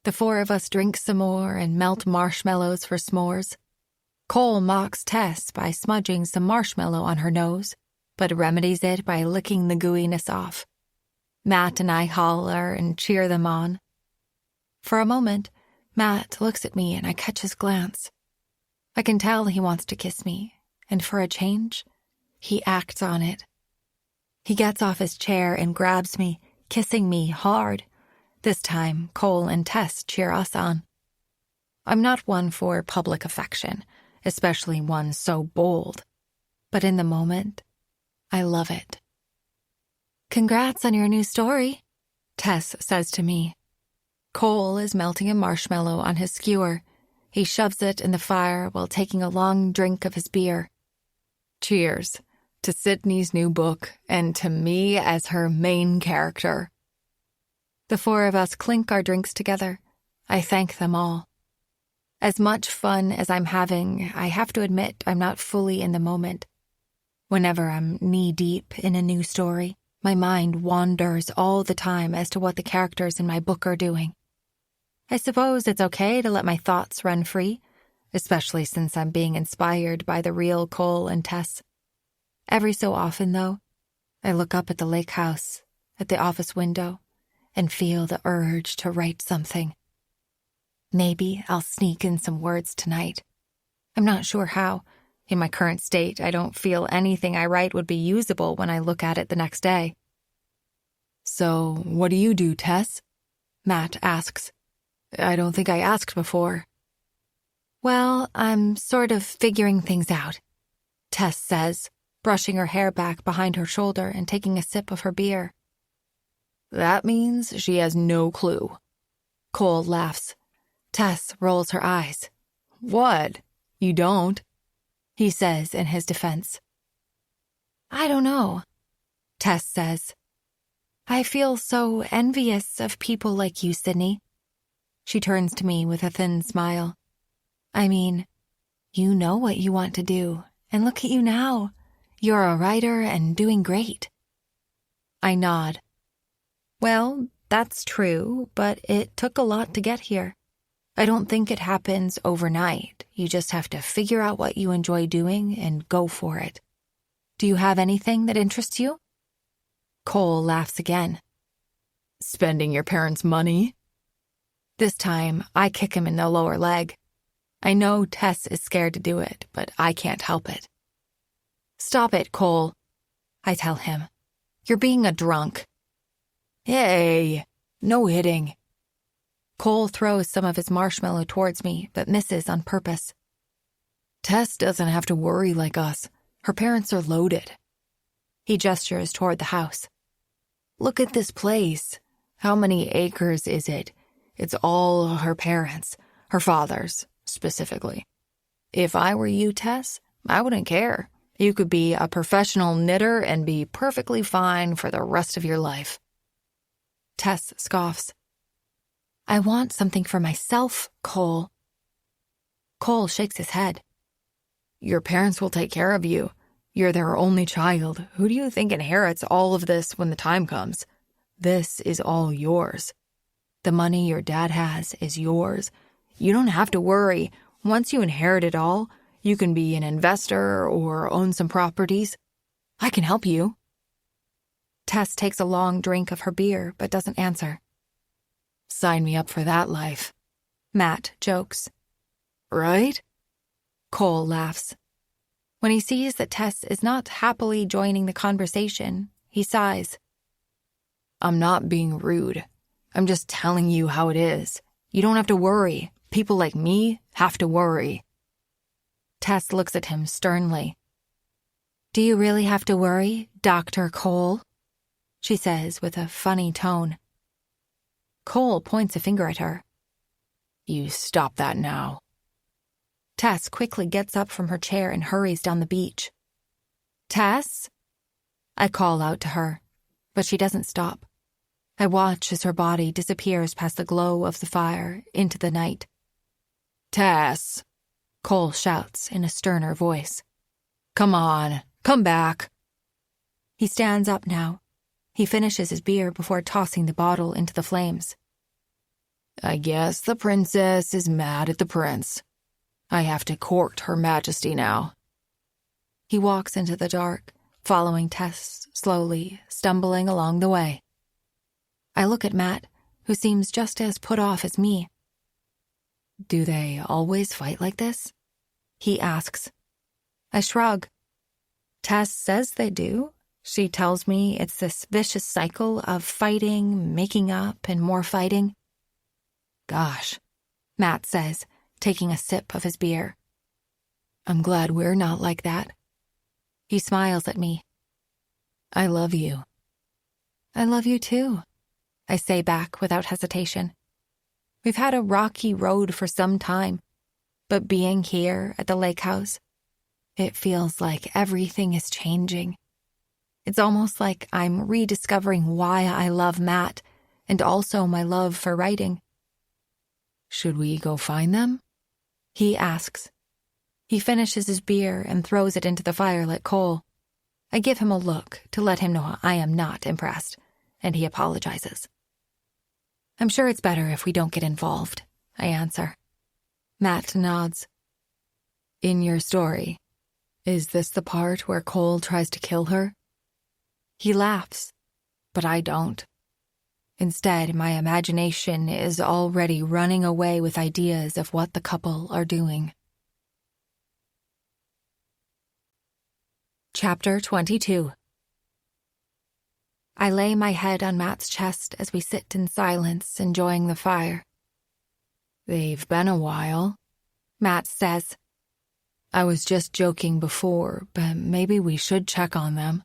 The 4 of us drink some more and melt marshmallows for s'mores. Cole mocks Tess by smudging some marshmallow on her nose, but remedies it by licking the gooiness off. Matt and I holler and cheer them on. For a moment, Matt looks at me and I catch his glance. I can tell he wants to kiss me, and for a change, he acts on it. He gets off his chair and grabs me, kissing me hard. This time, Cole and Tess cheer us on. I'm not one for public affection, especially one so bold. But in the moment, I love it. "Congrats on your new story," Tess says to me. Cole is melting a marshmallow on his skewer. He shoves it in the fire while taking a long drink of his beer. Cheers to Sydney's new book and to me as her main character. The 4 of us clink our drinks together. I thank them all. As much fun as I'm having, I have to admit I'm not fully in the moment. Whenever I'm knee-deep in a new story, my mind wanders all the time as to what the characters in my book are doing. I suppose it's okay to let my thoughts run free, especially since I'm being inspired by the real Cole and Tess. Every so often, though, I look up at the lakehouse, at the office window, and feel the urge to write something. Maybe I'll sneak in some words tonight. I'm not sure how. In my current state, I don't feel anything I write would be usable when I look at it the next day. "So, what do you do, Tess?" Matt asks. I don't think I asked before. "Well, I'm sort of figuring things out," Tess says, brushing her hair back behind her shoulder and taking a sip of her beer. "That means she has no clue." Cole laughs. Tess rolls her eyes. "What? You don't?" he says in his defense. "I don't know," Tess says. "I feel so envious of people like you, Sydney." She turns to me with a thin smile. "I mean, you know what you want to do, and look at you now. You're a writer and doing great." I nod. "Well, that's true, but it took a lot to get here. I don't think it happens overnight. You just have to figure out what you enjoy doing and go for it. Do you have anything that interests you?" Cole laughs again. "Spending your parents' money?" This time, I kick him in the lower leg. I know Tess is scared to do it, but I can't help it. "Stop it, Cole," I tell him. "You're being a drunk." "Hey, no hitting." Cole throws some of his marshmallow towards me, but misses on purpose. "Tess doesn't have to worry like us. Her parents are loaded." He gestures toward the house. "Look at this place. How many acres is it? It's all her parents, her father's, specifically. If I were you, Tess, I wouldn't care. You could be a professional knitter and be perfectly fine for the rest of your life." Tess scoffs. "I want something for myself, Cole." Cole shakes his head. "Your parents will take care of you. You're their only child. Who do you think inherits all of this when the time comes? This is all yours. The money your dad has is yours. You don't have to worry. Once you inherit it all, you can be an investor or own some properties. I can help you." Tess takes a long drink of her beer but doesn't answer. "Sign me up for that life," Matt jokes. "Right?" Cole laughs. When he sees that Tess is not happily joining the conversation, he sighs. "I'm not being rude. I'm just telling you how it is. You don't have to worry. People like me have to worry." Tess looks at him sternly. "Do you really have to worry, Dr. Cole?" she says with a funny tone. Cole points a finger at her. "You stop that now." Tess quickly gets up from her chair and hurries down the beach. "Tess?" I call out to her, but she doesn't stop. I watch as her body disappears past the glow of the fire into the night. "Tess," Cole shouts in a sterner voice. "Come on, come back." He stands up now. He finishes his beer before tossing the bottle into the flames. "I guess the princess is mad at the prince. I have to court her majesty now." He walks into the dark, following Tess slowly, stumbling along the way. I look at Matt, who seems just as put off as me. "Do they always fight like this?" he asks. I shrug. Tess says they do. She tells me it's this vicious cycle of fighting, making up, and more fighting. "Gosh," Matt says, taking a sip of his beer. "I'm glad we're not like that." He smiles at me. "I love you." "I love you too," I say back without hesitation. We've had a rocky road for some time, but being here at the lakehouse, it feels like everything is changing. It's almost like I'm rediscovering why I love Matt and also my love for writing. "Should we go find them?" he asks. He finishes his beer and throws it into the fire like coal. I give him a look to let him know I am not impressed, and he apologizes. "I'm sure it's better if we don't get involved," I answer. Matt nods. "In your story, is this the part where Cole tries to kill her?" He laughs, but I don't. Instead, my imagination is already running away with ideas of what the couple are doing. Chapter 22. I lay my head on Matt's chest as we sit in silence, enjoying the fire. "They've been a while," Matt says. "I was just joking before, but maybe we should check on them."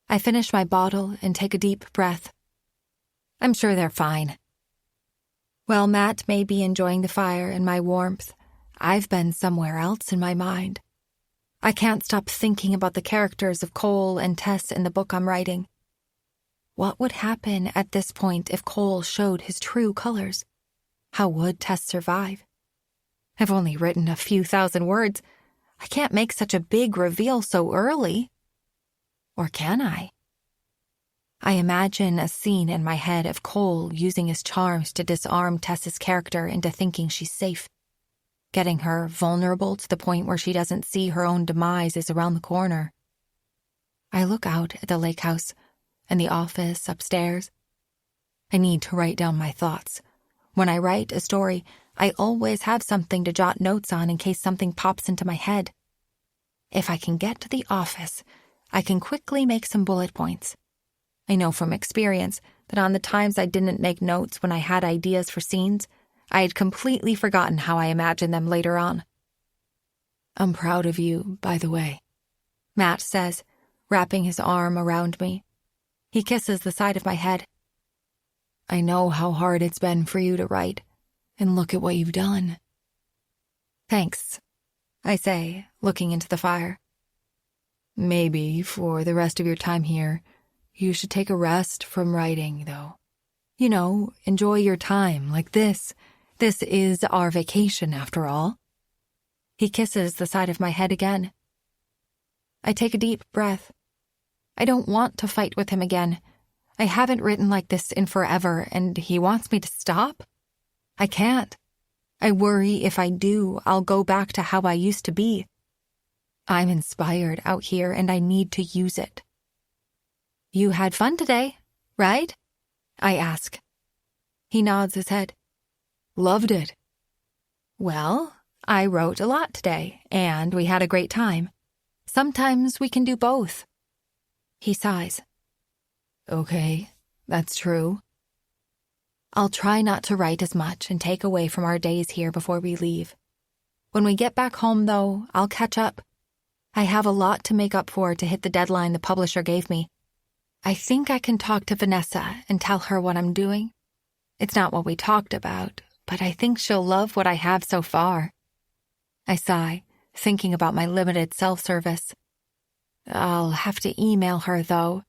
I finish my bottle and take a deep breath. I'm sure they're fine. While Matt may be enjoying the fire and my warmth, I've been somewhere else in my mind. I can't stop thinking about the characters of Cole and Tess in the book I'm writing. What would happen at this point if Cole showed his true colors? How would Tess survive? I've only written a few thousand words. I can't make such a big reveal so early. Or can I? I imagine a scene in my head of Cole using his charms to disarm Tess's character into thinking she's safe, getting her vulnerable to the point where she doesn't see her own demise is around the corner. I look out at the lake house and the office upstairs. I need to write down my thoughts. When I write a story, I always have something to jot notes on in case something pops into my head. If I can get to the office, I can quickly make some bullet points. I know from experience that on the times I didn't make notes when I had ideas for scenes, I had completely forgotten how I imagined them later on. "I'm proud of you, by the way," Matt says, wrapping his arm around me. He kisses the side of my head. "I know how hard it's been for you to write, and look at what you've done." "Thanks," I say, looking into the fire. "Maybe, for the rest of your time here, you should take a rest from writing, though. You know, enjoy your time like this. This is our vacation, after all." He kisses the side of my head again. I take a deep breath. I don't want to fight with him again. I haven't written like this in forever, and he wants me to stop? I can't. I worry if I do, I'll go back to how I used to be. I'm inspired out here, and I need to use it. "You had fun today, right?" I ask. He nods his head. "Loved it." "Well, I wrote a lot today, and we had a great time. Sometimes we can do both." He sighs. "Okay, that's true." I'll try not to write as much and take away from our days here before we leave. When we get back home, though, I'll catch up. I have a lot to make up for to hit the deadline the publisher gave me. I think I can talk to Vanessa and tell her what I'm doing. It's not what we talked about, but I think she'll love what I have so far. I sigh, thinking about my limited self-service. I'll have to email her, though.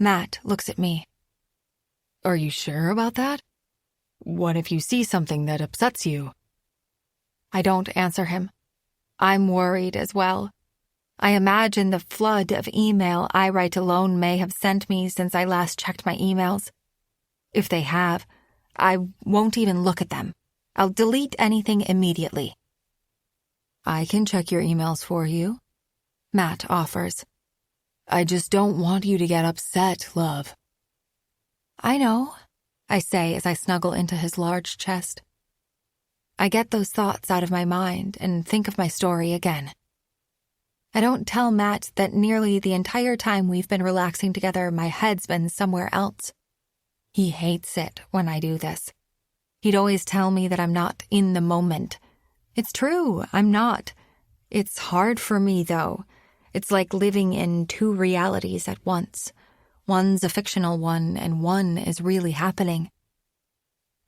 Matt looks at me. Are you sure about that? What if you see something that upsets you? I don't answer him. I'm worried as well. I imagine the flood of email I Write Alone may have sent me since I last checked my emails. If they have, I won't even look at them. I'll delete anything immediately. I can check your emails for you, Matt offers. I just don't want you to get upset, love. I know, I say as I snuggle into his large chest. I get those thoughts out of my mind and think of my story again. I don't tell Matt that nearly the entire time we've been relaxing together, my head's been somewhere else. He hates it when I do this. He'd always tell me that I'm not in the moment. It's true, I'm not. It's hard for me, though. It's like living in two realities at once. One's a fictional one, and one is really happening.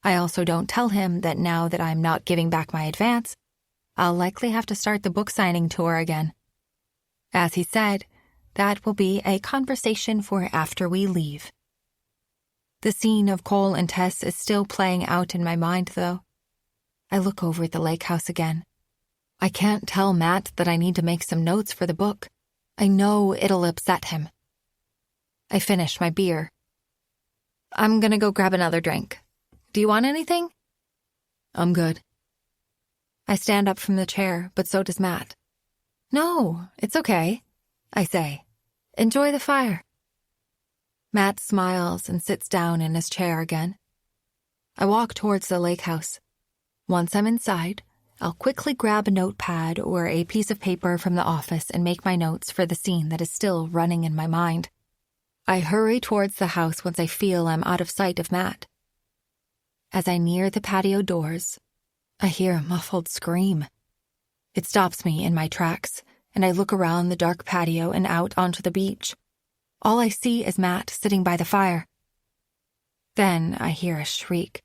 I also don't tell him that now that I'm not giving back my advance, I'll likely have to start the book signing tour again. As he said, that will be a conversation for after we leave. The scene of Cole and Tess is still playing out in my mind, though. I look over at the lakehouse again. I can't tell Matt that I need to make some notes for the book. I know it'll upset him. I finish my beer. I'm gonna go grab another drink. Do you want anything? I'm good. I stand up from the chair, but so does Matt. No, it's okay, I say. Enjoy the fire. Matt smiles and sits down in his chair again. I walk towards the lakehouse. Once I'm inside, I'll quickly grab a notepad or a piece of paper from the office and make my notes for the scene that is still running in my mind. I hurry towards the house once I feel I'm out of sight of Matt. As I near the patio doors, I hear a muffled scream. It stops me in my tracks, and I look around the dark patio and out onto the beach. All I see is Matt sitting by the fire. Then I hear a shriek.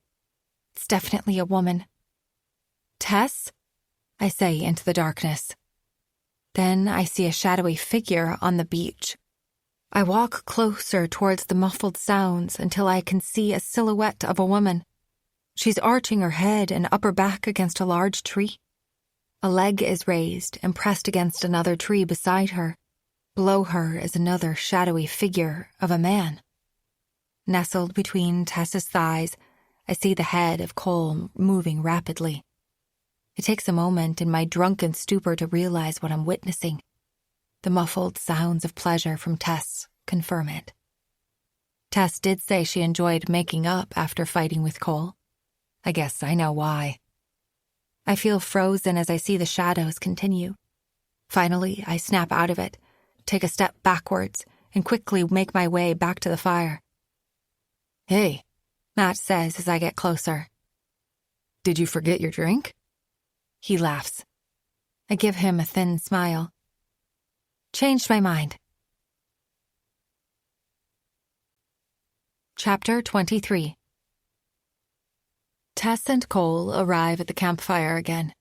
It's definitely a woman. Tess? I say into the darkness. Then I see a shadowy figure on the beach. I walk closer towards the muffled sounds until I can see a silhouette of a woman. She's arching her head and upper back against a large tree. A leg is raised and pressed against another tree beside her. Below her is another shadowy figure of a man. Nestled between Tess's thighs, I see the head of Cole moving rapidly. It takes a moment in my drunken stupor to realize what I'm witnessing. The muffled sounds of pleasure from Tess confirm it. Tess did say she enjoyed making up after fighting with Cole. I guess I know why. I feel frozen as I see the shadows continue. Finally, I snap out of it, take a step backwards, and quickly make my way back to the fire. Hey, Matt says as I get closer. Did you forget your drink? He laughs. I give him a thin smile. Changed my mind. Chapter 23. Tess and Cole arrive at the campfire again.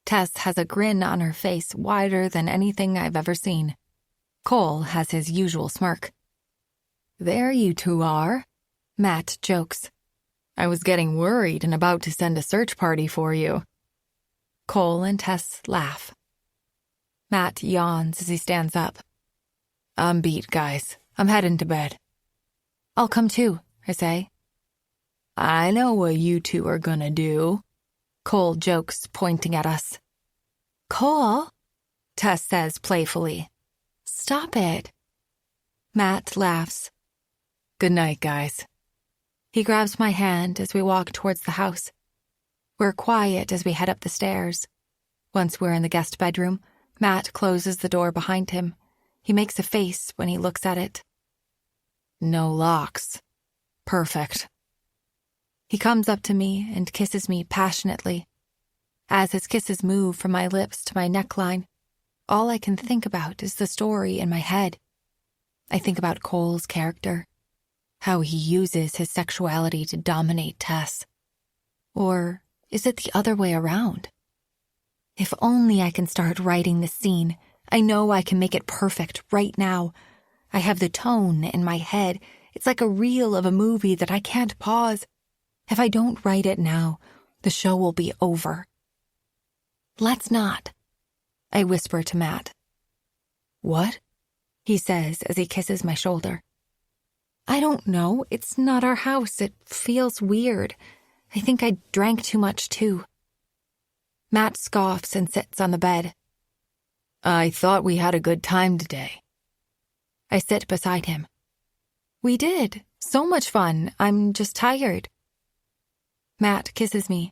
Tess has a grin on her face wider than anything I've ever seen. Cole has his usual smirk. There you two are, Matt jokes. I was getting worried and about to send a search party for you. Cole and Tess laugh. Matt yawns as he stands up. I'm beat, guys. I'm heading to bed. I'll come too, I say. I know what you two are gonna do, Cole jokes, pointing at us. Cole? Tess says playfully. Stop it. Matt laughs. Good night, guys. He grabs my hand as we walk towards the house. We're quiet as we head up the stairs. Once we're in the guest bedroom, Matt closes the door behind him. He makes a face when he looks at it. No locks. Perfect. He comes up to me and kisses me passionately. As his kisses move from my lips to my neckline, all I can think about is the story in my head. I think about Cole's character, how he uses his sexuality to dominate Tess. Or is it the other way around? If only I can start writing this scene. I know I can make it perfect right now. I have the tone in my head. It's like a reel of a movie that I can't pause. If I don't write it now, the show will be over. Let's not, I whisper to Matt. What? He says as he kisses my shoulder. I don't know. It's not our house. It feels weird. I think I drank too much, too. Matt scoffs and sits on the bed. I thought we had a good time today. I sit beside him. We did. So much fun. I'm just tired. Matt kisses me.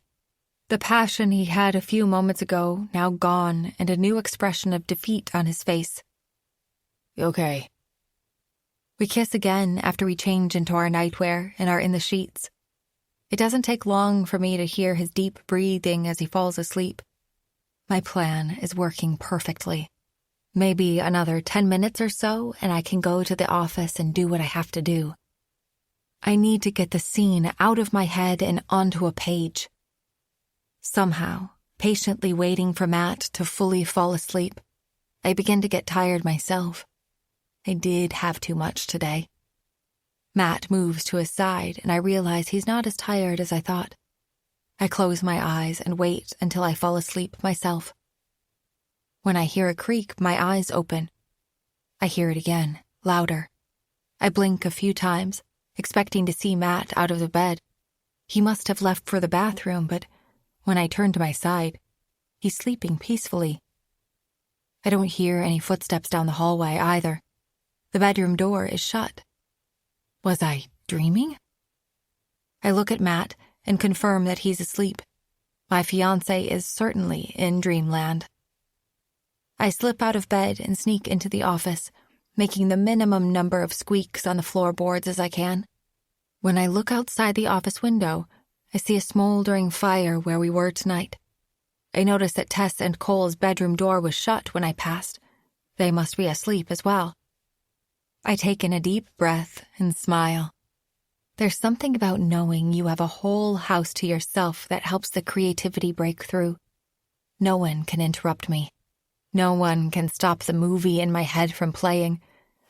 The passion he had a few moments ago, now gone, and a new expression of defeat on his face. Okay. We kiss again after we change into our nightwear and are in the sheets. It doesn't take long for me to hear his deep breathing as he falls asleep. My plan is working perfectly. Maybe another 10 minutes or so, and I can go to the office and do what I have to do. I need to get the scene out of my head and onto a page. Somehow, patiently waiting for Matt to fully fall asleep, I begin to get tired myself. I did have too much today. Matt moves to his side, and I realize he's not as tired as I thought. I close my eyes and wait until I fall asleep myself. When I hear a creak, my eyes open. I hear it again, louder. I blink a few times, expecting to see Matt out of the bed. He must have left for the bathroom, but when I turn to my side, he's sleeping peacefully. I don't hear any footsteps down the hallway either. The bedroom door is shut. Was I dreaming? I look at Matt and confirm that he's asleep. My fiancé is certainly in dreamland. I slip out of bed and sneak into the office, making the minimum number of squeaks on the floorboards as I can. When I look outside the office window, I see a smoldering fire where we were tonight. I notice that Tess and Cole's bedroom door was shut when I passed. They must be asleep as well. I take in a deep breath and smile. There's something about knowing you have a whole house to yourself that helps the creativity break through. No one can interrupt me. No one can stop the movie in my head from playing.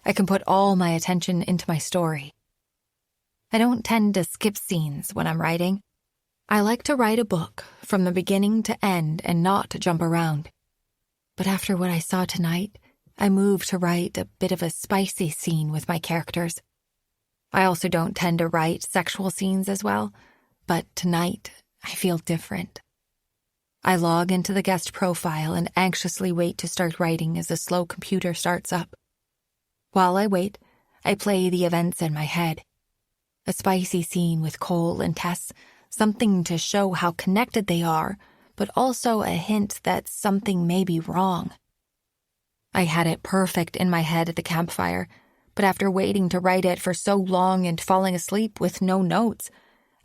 I can put all my attention into my story. I don't tend to skip scenes when I'm writing. I like to write a book from the beginning to end and not jump around. But after what I saw tonight, I moved to write a bit of a spicy scene with my characters. I also don't tend to write sexual scenes as well, but tonight I feel different. I log into the guest profile and anxiously wait to start writing as the slow computer starts up. While I wait, I play the events in my head. A spicy scene with Cole and Tess, something to show how connected they are, but also a hint that something may be wrong. I had it perfect in my head at the campfire, but after waiting to write it for so long and falling asleep with no notes,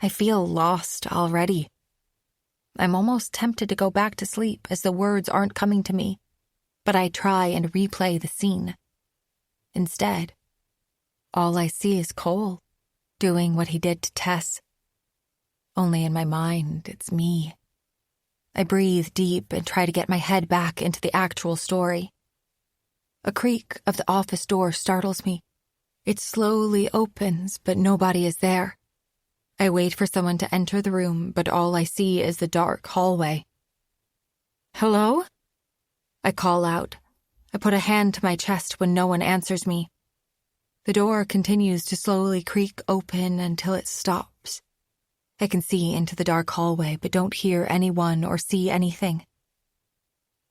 I feel lost already. I'm almost tempted to go back to sleep as the words aren't coming to me, but I try and replay the scene. Instead, all I see is Cole, doing what he did to Tess. Only in my mind, it's me. I breathe deep and try to get my head back into the actual story. A creak of the office door startles me. It slowly opens, but nobody is there. I wait for someone to enter the room, but all I see is the dark hallway. Hello? I call out. I put a hand to my chest when no one answers me. The door continues to slowly creak open until it stops. I can see into the dark hallway, but don't hear anyone or see anything.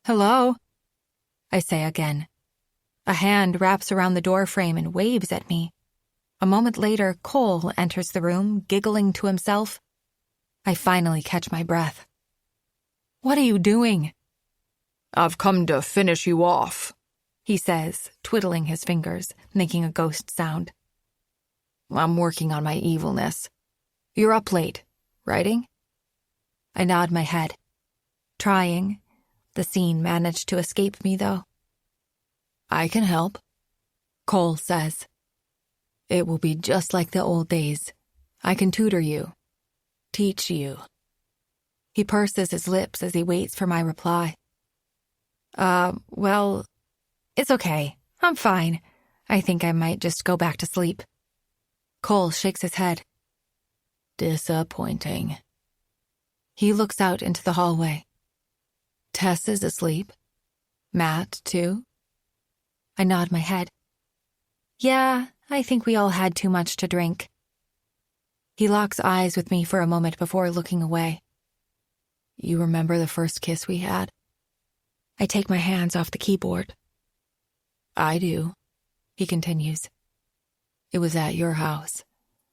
Hello? I say again. A hand wraps around the doorframe and waves at me. A moment later, Cole enters the room, giggling to himself. I finally catch my breath. What are you doing? I've come to finish you off, he says, twiddling his fingers, making a ghost sound. I'm working on my evilness. You're up late, writing? I nod my head. Trying. The scene managed to escape me, though. I can help, Cole says. It will be just like the old days. I can tutor you. Teach you. He purses his lips as he waits for my reply. Well, it's okay. I'm fine. I think I might just go back to sleep. Cole shakes his head. Disappointing. He looks out into the hallway. Tess is asleep. Matt, too? I nod my head. Yeah, I think we all had too much to drink. He locks eyes with me for a moment before looking away. You remember the first kiss we had? I take my hands off the keyboard. I do, he continues. It was at your house.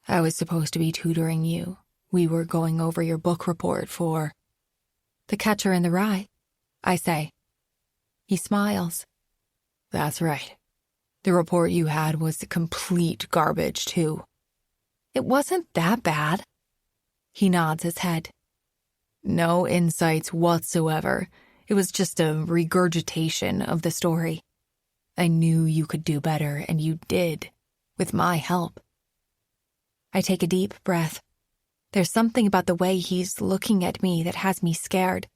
I was supposed to be tutoring you. We were going over your book report for The Catcher in the Rye, I say. He smiles. That's right. The report you had was complete garbage, too. It wasn't that bad. He nods his head. No insights whatsoever. It was just a regurgitation of the story. I knew you could do better, and you did, with my help. I take a deep breath. There's something about the way he's looking at me that has me scared.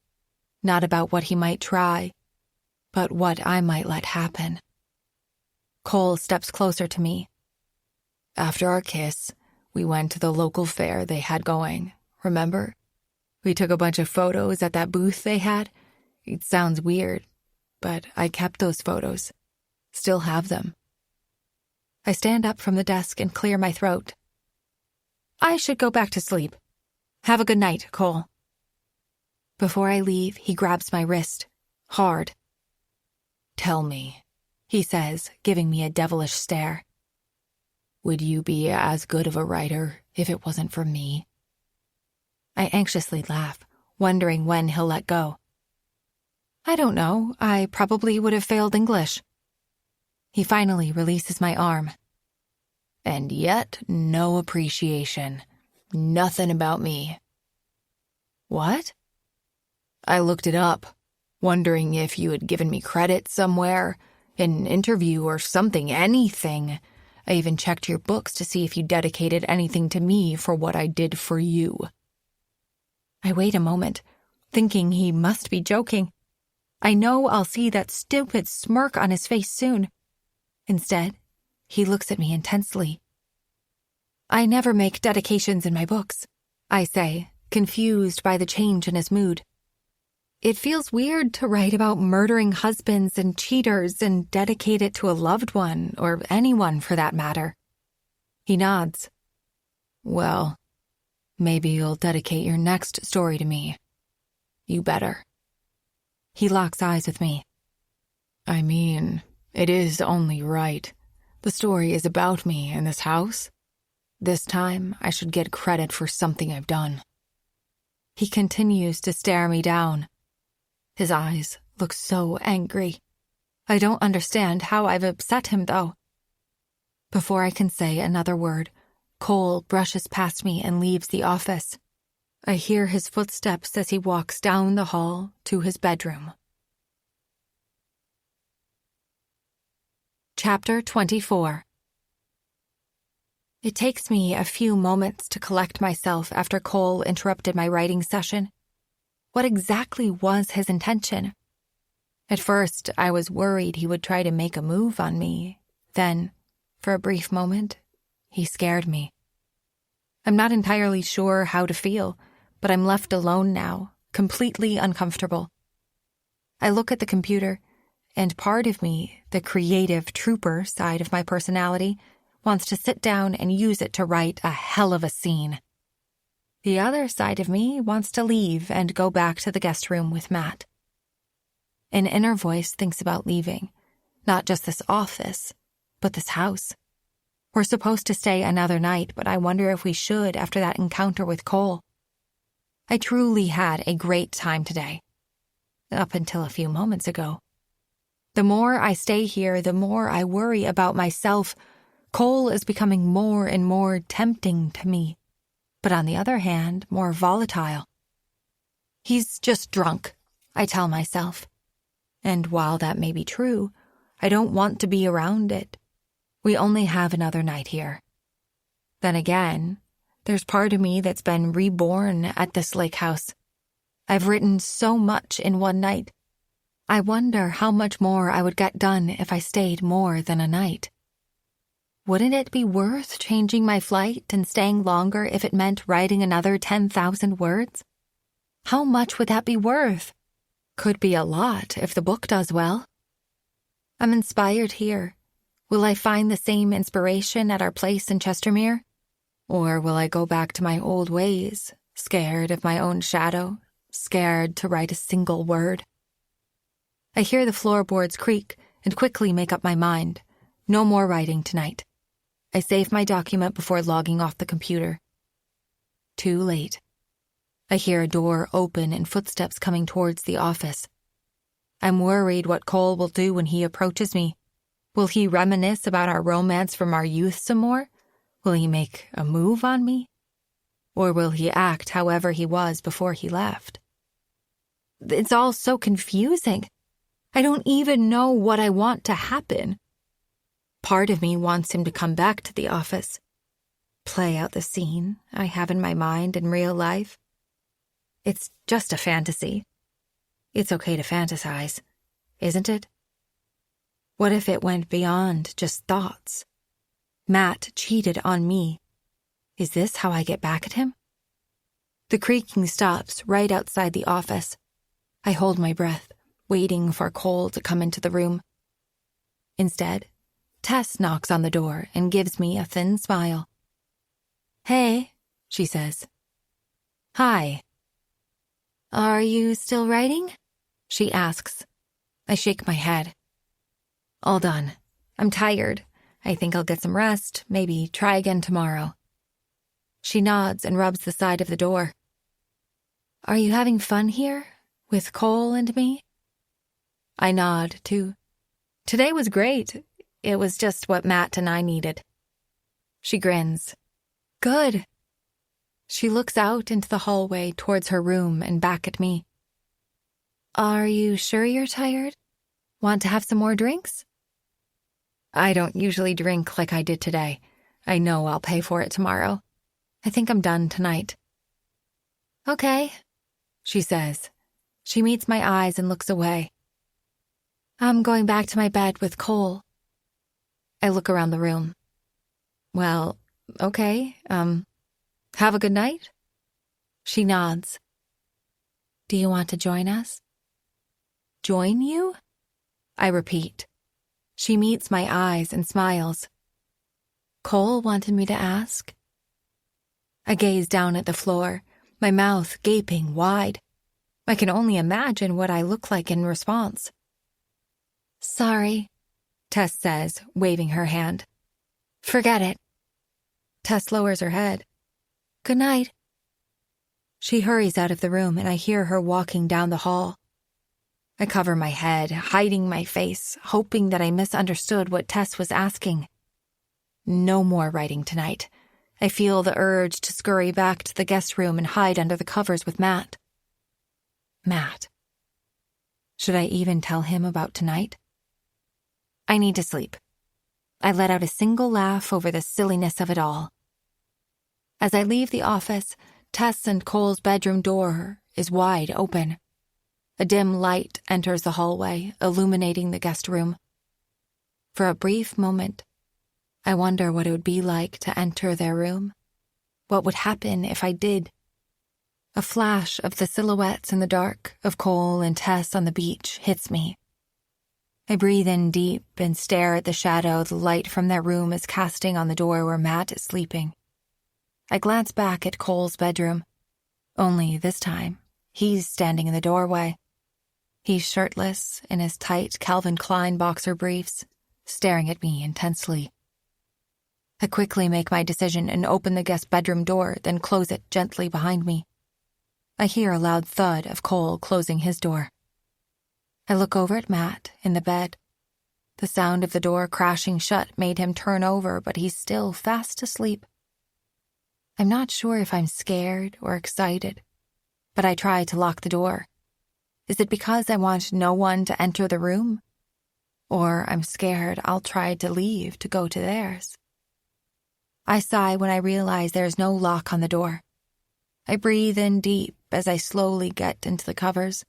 Not about what he might try, but what I might let happen. Cole steps closer to me. After our kiss, we went to the local fair they had going, remember? We took a bunch of photos at that booth they had. It sounds weird, but I kept those photos. Still have them. I stand up from the desk and clear my throat. I should go back to sleep. Have a good night, Cole. Before I leave, he grabs my wrist, hard. Tell me, he says, giving me a devilish stare. Would you be as good of a writer if it wasn't for me? I anxiously laugh, wondering when he'll let go. I don't know. I probably would have failed English. He finally releases my arm. And yet, no appreciation. Nothing about me. What? I looked it up, wondering if you had given me credit somewhere, an interview or something, anything. I even checked your books to see if you dedicated anything to me for what I did for you. I wait a moment, thinking he must be joking. I know I'll see that stupid smirk on his face soon. Instead, he looks at me intensely. I never make dedications in my books, I say, confused by the change in his mood. It feels weird to write about murdering husbands and cheaters and dedicate it to a loved one, or anyone for that matter. He nods. Well, maybe you'll dedicate your next story to me. You better. He locks eyes with me. I mean, it is only right. The story is about me in this house. This time, I should get credit for something I've done. He continues to stare me down. His eyes look so angry. I don't understand how I've upset him, though. Before I can say another word, Cole brushes past me and leaves the office. I hear his footsteps as he walks down the hall to his bedroom. Chapter 24. It takes me a few moments to collect myself after Cole interrupted my writing session. What exactly was his intention? At first, I was worried he would try to make a move on me. Then, for a brief moment, he scared me. I'm not entirely sure how to feel, but I'm left alone now, completely uncomfortable. I look at the computer, and part of me, the creative trooper side of my personality, wants to sit down and use it to write a hell of a scene. The other side of me wants to leave and go back to the guest room with Matt. An inner voice thinks about leaving, not just this office, but this house. We're supposed to stay another night, but I wonder if we should after that encounter with Cole. I truly had a great time today. Up until a few moments ago. The more I stay here, the more I worry about myself. Cole is becoming more and more tempting to me, but on the other hand, more volatile. He's just drunk, I tell myself. And while that may be true, I don't want to be around it. We only have another night here. Then again, there's part of me that's been reborn at this lakehouse. I've written so much in one night. I wonder how much more I would get done if I stayed more than a night. Wouldn't it be worth changing my flight and staying longer if it meant writing another 10,000 words? How much would that be worth? Could be a lot if the book does well. I'm inspired here. Will I find the same inspiration at our place in Chestermere? Or will I go back to my old ways, scared of my own shadow, scared to write a single word? I hear the floorboards creak and quickly make up my mind. No more writing tonight. I save my document before logging off the computer. Too late. I hear a door open and footsteps coming towards the office. I'm worried what Cole will do when he approaches me. Will he reminisce about our romance from our youth some more? Will he make a move on me? Or will he act however he was before he left? It's all so confusing. I don't even know what I want to happen. Part of me wants him to come back to the office, play out the scene I have in my mind in real life. It's just a fantasy. It's okay to fantasize, isn't it? What if it went beyond just thoughts? Matt cheated on me. Is this how I get back at him? The creaking stops right outside the office. I hold my breath, waiting for Cole to come into the room. Instead, Tess knocks on the door and gives me a thin smile. "Hey," she says. "Hi." "Are you still writing?" she asks. I shake my head. "All done. I'm tired. I think I'll get some rest, maybe try again tomorrow." She nods and rubs the side of the door. "Are you having fun here, with Cole and me?" I nod, too. Today was great. It was just what Matt and I needed. She grins. "Good." She looks out into the hallway towards her room and back at me. "Are you sure you're tired? Want to have some more drinks?" I don't usually drink like I did today. I know I'll pay for it tomorrow. I think I'm done tonight. "Okay," she says. She meets my eyes and looks away. "I'm going back to my bed with Cole." I look around the room. "Well, okay, have a good night?" She nods. "Do you want to join us?" "Join you?" I repeat. She meets my eyes and smiles. "Cole wanted me to ask." I gaze down at the floor, my mouth gaping wide. I can only imagine what I look like in response. "Sorry," Tess says, waving her hand. "Forget it." Tess lowers her head. "Good night." She hurries out of the room and I hear her walking down the hall. I cover my head, hiding my face, hoping that I misunderstood what Tess was asking. No more writing tonight. I feel the urge to scurry back to the guest room and hide under the covers with Matt. Matt. Should I even tell him about tonight? I need to sleep. I let out a single laugh over the silliness of it all. As I leave the office, Tess and Cole's bedroom door is wide open. A dim light enters the hallway, illuminating the guest room. For a brief moment, I wonder what it would be like to enter their room. What would happen if I did? A flash of the silhouettes in the dark of Cole and Tess on the beach hits me. I breathe in deep and stare at the shadow the light from their room is casting on the door where Matt is sleeping. I glance back at Cole's bedroom. Only this time, he's standing in the doorway. He's shirtless in his tight Calvin Klein boxer briefs, staring at me intensely. I quickly make my decision and open the guest bedroom door, then close it gently behind me. I hear a loud thud of Cole closing his door. I look over at Matt in the bed. The sound of the door crashing shut made him turn over, but he's still fast asleep. I'm not sure if I'm scared or excited, but I try to lock the door. Is it because I want no one to enter the room? Or I'm scared I'll try to leave to go to theirs? I sigh when I realize there's no lock on the door. I breathe in deep as I slowly get into the covers.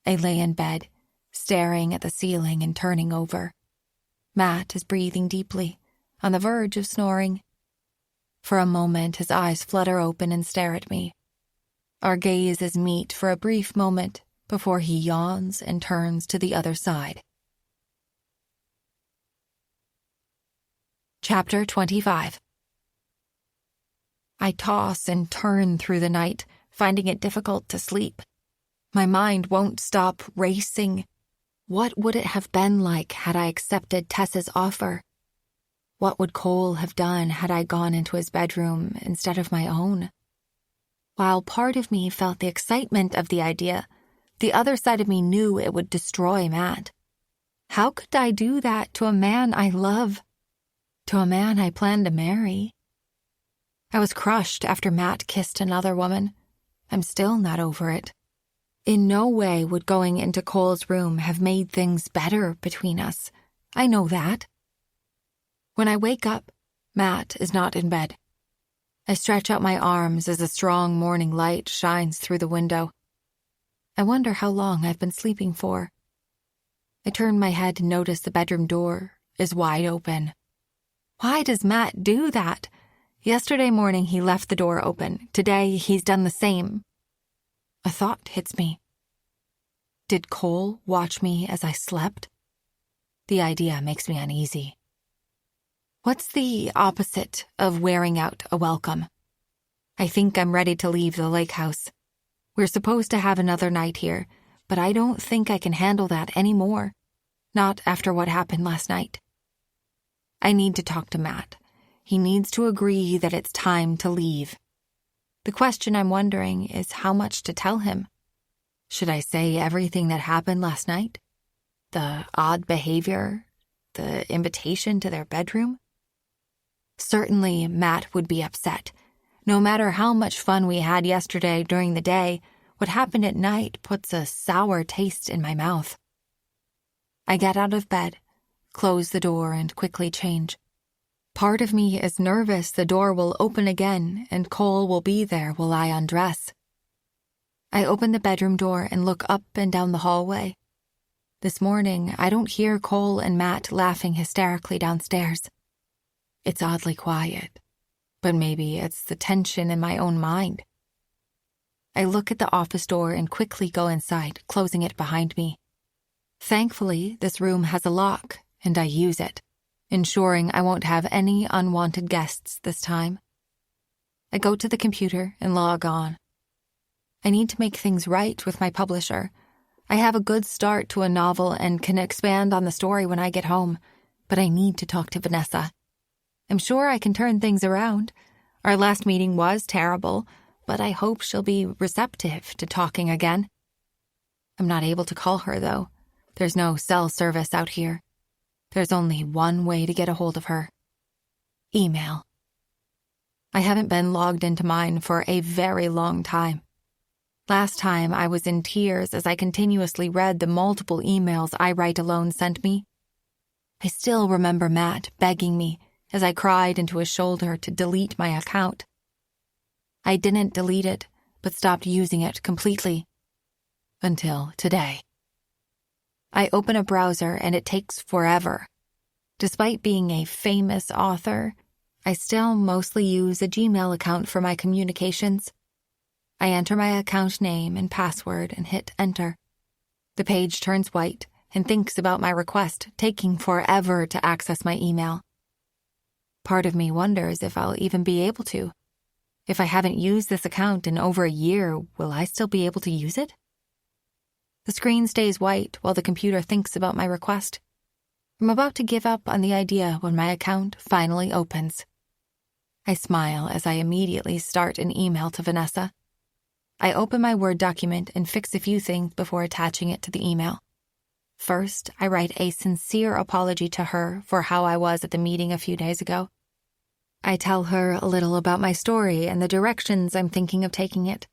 I lay in bed, staring at the ceiling and turning over. Matt is breathing deeply, on the verge of snoring. For a moment, his eyes flutter open and stare at me. Our gazes meet for a brief moment before he yawns and turns to the other side. Chapter 25. I toss and turn through the night, finding it difficult to sleep. My mind won't stop racing. What would it have been like had I accepted Tess's offer? What would Cole have done had I gone into his bedroom instead of my own? While part of me felt the excitement of the idea, the other side of me knew it would destroy Matt. How could I do that to a man I love? To a man I plan to marry? I was crushed after Matt kissed another woman. I'm still not over it. In no way would going into Cole's room have made things better between us. I know that. When I wake up, Matt is not in bed. I stretch out my arms as a strong morning light shines through the window. I wonder how long I've been sleeping for. I turn my head to notice the bedroom door is wide open. Why does Matt do that? Yesterday morning he left the door open. Today he's done the same. A thought hits me. Did Cole watch me as I slept? The idea makes me uneasy. What's the opposite of wearing out a welcome? I think I'm ready to leave the lakehouse. We're supposed to have another night here, but I don't think I can handle that anymore. Not after what happened last night. I need to talk to Matt. He needs to agree that it's time to leave. The question I'm wondering is how much to tell him. Should I say everything that happened last night? The odd behavior? The invitation to their bedroom? Certainly, Matt would be upset. No matter how much fun we had yesterday during the day, what happened at night puts a sour taste in my mouth. I get out of bed, close the door, and quickly change. Part of me is nervous the door will open again and Cole will be there while I undress. I open the bedroom door and look up and down the hallway. This morning, I don't hear Cole and Matt laughing hysterically downstairs. It's oddly quiet, but maybe it's the tension in my own mind. I look at the office door and quickly go inside, closing it behind me. Thankfully, this room has a lock, and I use it, ensuring I won't have any unwanted guests this time. I go to the computer and log on. I need to make things right with my publisher. I have a good start to a novel and can expand on the story when I get home, but I need to talk to Vanessa. I'm sure I can turn things around. Our last meeting was terrible, but I hope she'll be receptive to talking again. I'm not able to call her, though. There's no cell service out here. There's only one way to get a hold of her. Email. I haven't been logged into mine for a very long time. Last time I was in tears as I continuously read the multiple emails I Write Alone sent me. I still remember Matt begging me as I cried into his shoulder to delete my account. I didn't delete it, but stopped using it completely. Until today. I open a browser and it takes forever. Despite being a famous author, I still mostly use a Gmail account for my communications. I enter my account name and password and hit enter. The page turns white and thinks about my request, taking forever to access my email. Part of me wonders if I'll even be able to. If I haven't used this account in over a year, will I still be able to use it? The screen stays white while the computer thinks about my request. I'm about to give up on the idea when my account finally opens. I smile as I immediately start an email to Vanessa. I open my Word document and fix a few things before attaching it to the email. First, I write a sincere apology to her for how I was at the meeting a few days ago. I tell her a little about my story and the directions I'm thinking of taking it.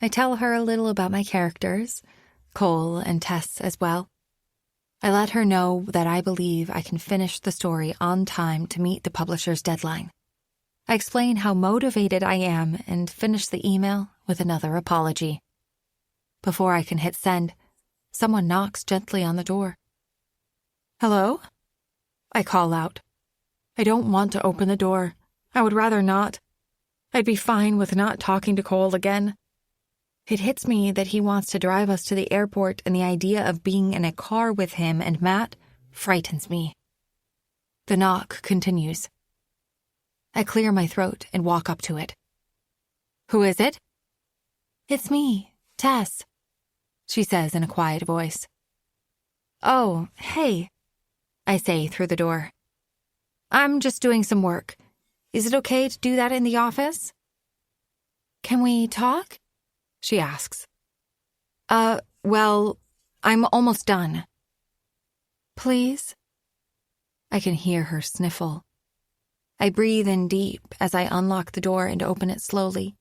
I tell her a little about my characters, Cole and Tess as well. I let her know that I believe I can finish the story on time to meet the publisher's deadline. I explain how motivated I am and finish the email with another apology. Before I can hit send, someone knocks gently on the door. "Hello?" I call out. I don't want to open the door. I would rather not. I'd be fine with not talking to Cole again. It hits me that he wants to drive us to the airport, and the idea of being in a car with him and Matt frightens me. The knock continues. I clear my throat and walk up to it. Who is it? It's me, Tess, she says in a quiet voice. Oh, hey, I say through the door. I'm just doing some work. Is it okay to do that in the office? Can we talk? She asks. Well, I'm almost done. Please? I can hear her sniffle. I breathe in deep as I unlock the door and open it slowly.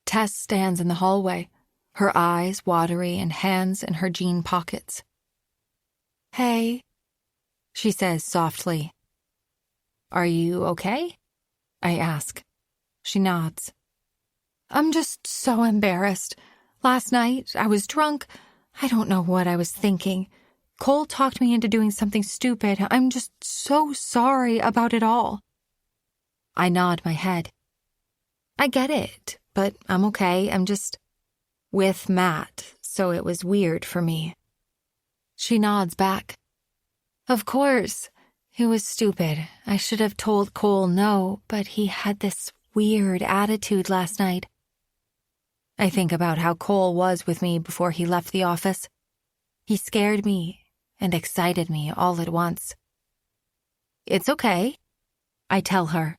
Tess stands in the hallway, her eyes watery and hands in her jean pockets. Hey, she says softly. Are you okay? I ask. She nods. I'm just so embarrassed. Last night, I was drunk. I don't know what I was thinking. Cole talked me into doing something stupid. I'm just so sorry about it all. I nod my head. I get it, but I'm okay. I'm just with Matt, so it was weird for me. She nods back. Of course. It was stupid. I should have told Cole no, but he had this weird attitude last night. I think about how Cole was with me before he left the office. He scared me and excited me all at once. It's okay, I tell her.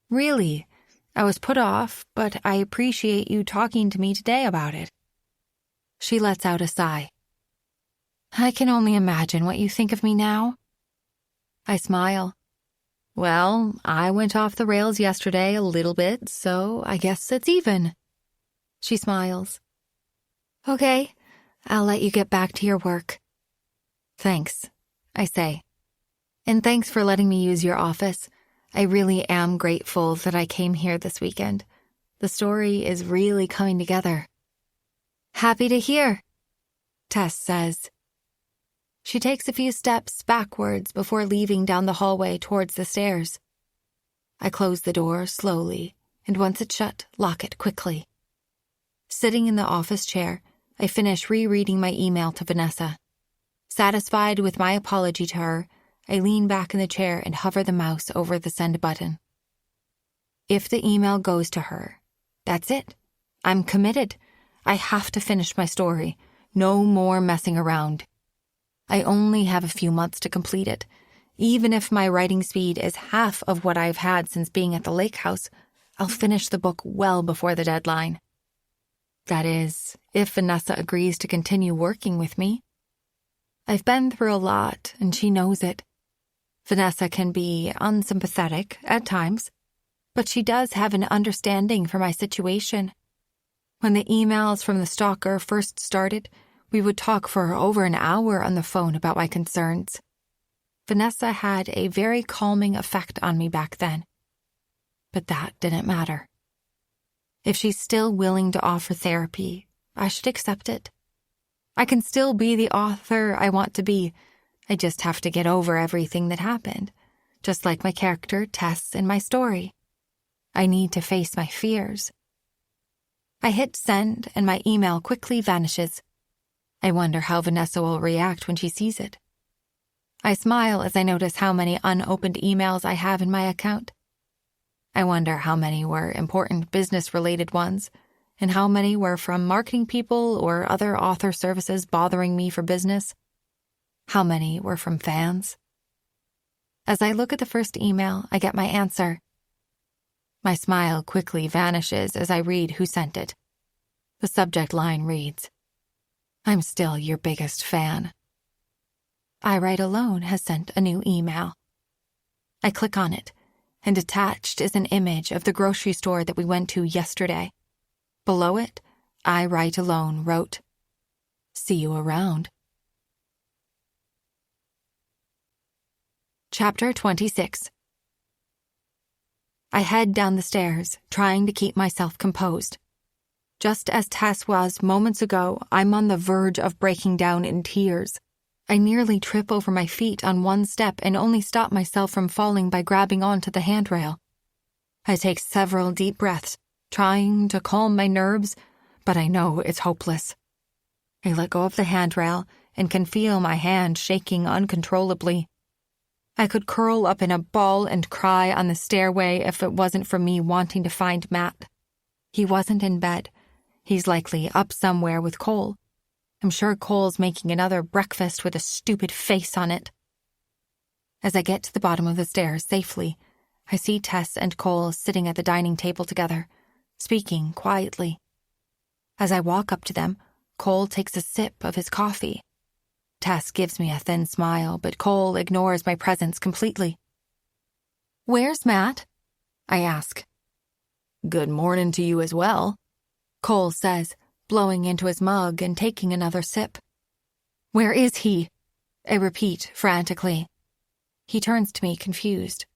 Really, I was put off, but I appreciate you talking to me today about it. She lets out a sigh. I can only imagine what you think of me now. I smile. Well, I went off the rails yesterday a little bit, so I guess it's even. She smiles. Okay, I'll let you get back to your work. Thanks, I say. And thanks for letting me use your office. I really am grateful that I came here this weekend. The story is really coming together. Happy to hear, Tess says. She takes a few steps backwards before leaving down the hallway towards the stairs. I close the door slowly, and once it's shut, lock it quickly. Sitting in the office chair, I finish rereading my email to Vanessa. Satisfied with my apology to her, I lean back in the chair and hover the mouse over the send button. If the email goes to her, that's it. I'm committed. I have to finish my story. No more messing around. I only have a few months to complete it. Even if my writing speed is half of what I've had since being at the lakehouse, I'll finish the book well before the deadline. That is, if Vanessa agrees to continue working with me. I've been through a lot, and she knows it. Vanessa can be unsympathetic at times, but she does have an understanding for my situation. When the emails from the stalker first started, we would talk for over an hour on the phone about my concerns. Vanessa had a very calming effect on me back then. But that didn't matter. If she's still willing to offer therapy, I should accept it. I can still be the author I want to be. I just have to get over everything that happened, just like my character, Tess, in my story. I need to face my fears. I hit send, and my email quickly vanishes. I wonder how Vanessa will react when she sees it. I smile as I notice how many unopened emails I have in my account. I wonder how many were important business-related ones, and how many were from marketing people or other author services bothering me for business. How many were from fans? As I look at the first email, I get my answer. My smile quickly vanishes as I read who sent it. The subject line reads, "I'm still your biggest fan." I Write Alone has sent a new email. I click on it, and attached is an image of the grocery store that we went to yesterday. Below it, I Write Alone wrote, "See you around." Chapter 26. I head down the stairs, trying to keep myself composed. Just as Tess was moments ago, I'm on the verge of breaking down in tears. I nearly trip over my feet on one step and only stop myself from falling by grabbing onto the handrail. I take several deep breaths, trying to calm my nerves, but I know it's hopeless. I let go of the handrail and can feel my hand shaking uncontrollably. I could curl up in a ball and cry on the stairway if it wasn't for me wanting to find Matt. He wasn't in bed. He's likely up somewhere with Cole. I'm sure Cole's making another breakfast with a stupid face on it. As I get to the bottom of the stairs safely, I see Tess and Cole sitting at the dining table together, speaking quietly. As I walk up to them, Cole takes a sip of his coffee. Tess gives me a thin smile, but Cole ignores my presence completely. "Where's Matt?" I ask. "Good morning to you as well," Cole says, blowing into his mug and taking another sip. "Where is he?" I repeat frantically. He turns to me confused.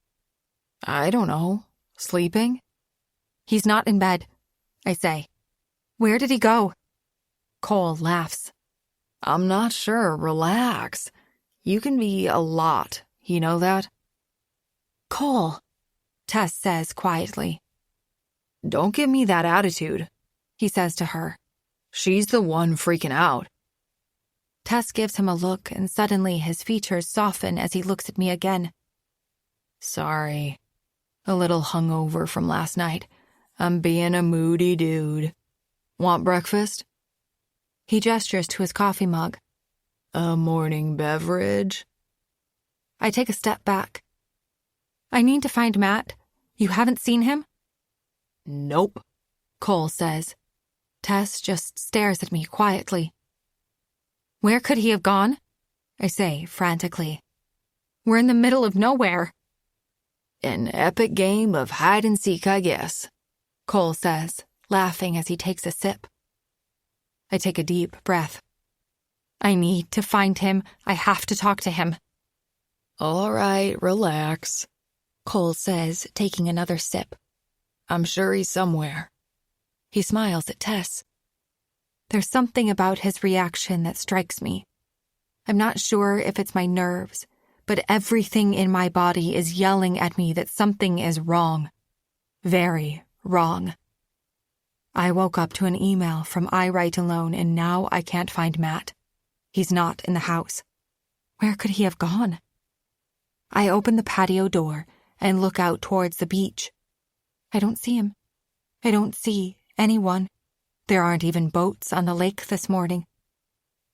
"I don't know. Sleeping?" "He's not in bed," I say. "Where did he go?" Cole laughs. "I'm not sure. Relax. You can be a lot. You know that?" "Cole," Tess says quietly. "Don't give me that attitude," he says to her. "She's the one freaking out." Tess gives him a look, and suddenly his features soften as he looks at me again. "Sorry. A little hungover from last night. I'm being a moody dude. Want breakfast?" He gestures to his coffee mug. "A morning beverage?" I take a step back. "I need to find Matt. You haven't seen him?" "Nope," Cole says. Tess just stares at me quietly. "Where could he have gone?" I say frantically. "We're in the middle of nowhere." "An epic game of hide-and-seek, I guess," Cole says, laughing as he takes a sip. I take a deep breath. "I need to find him. I have to talk to him." "All right, relax," Cole says, taking another sip. "I'm sure he's somewhere." He smiles at Tess. There's something about his reaction that strikes me. I'm not sure if it's my nerves, but everything in my body is yelling at me that something is wrong. Very wrong. I woke up to an email from I Write Alone, and now I can't find Matt. He's not in the house. Where could he have gone? I open the patio door and look out towards the beach. I don't see him. I don't see anyone. There aren't even boats on the lake this morning.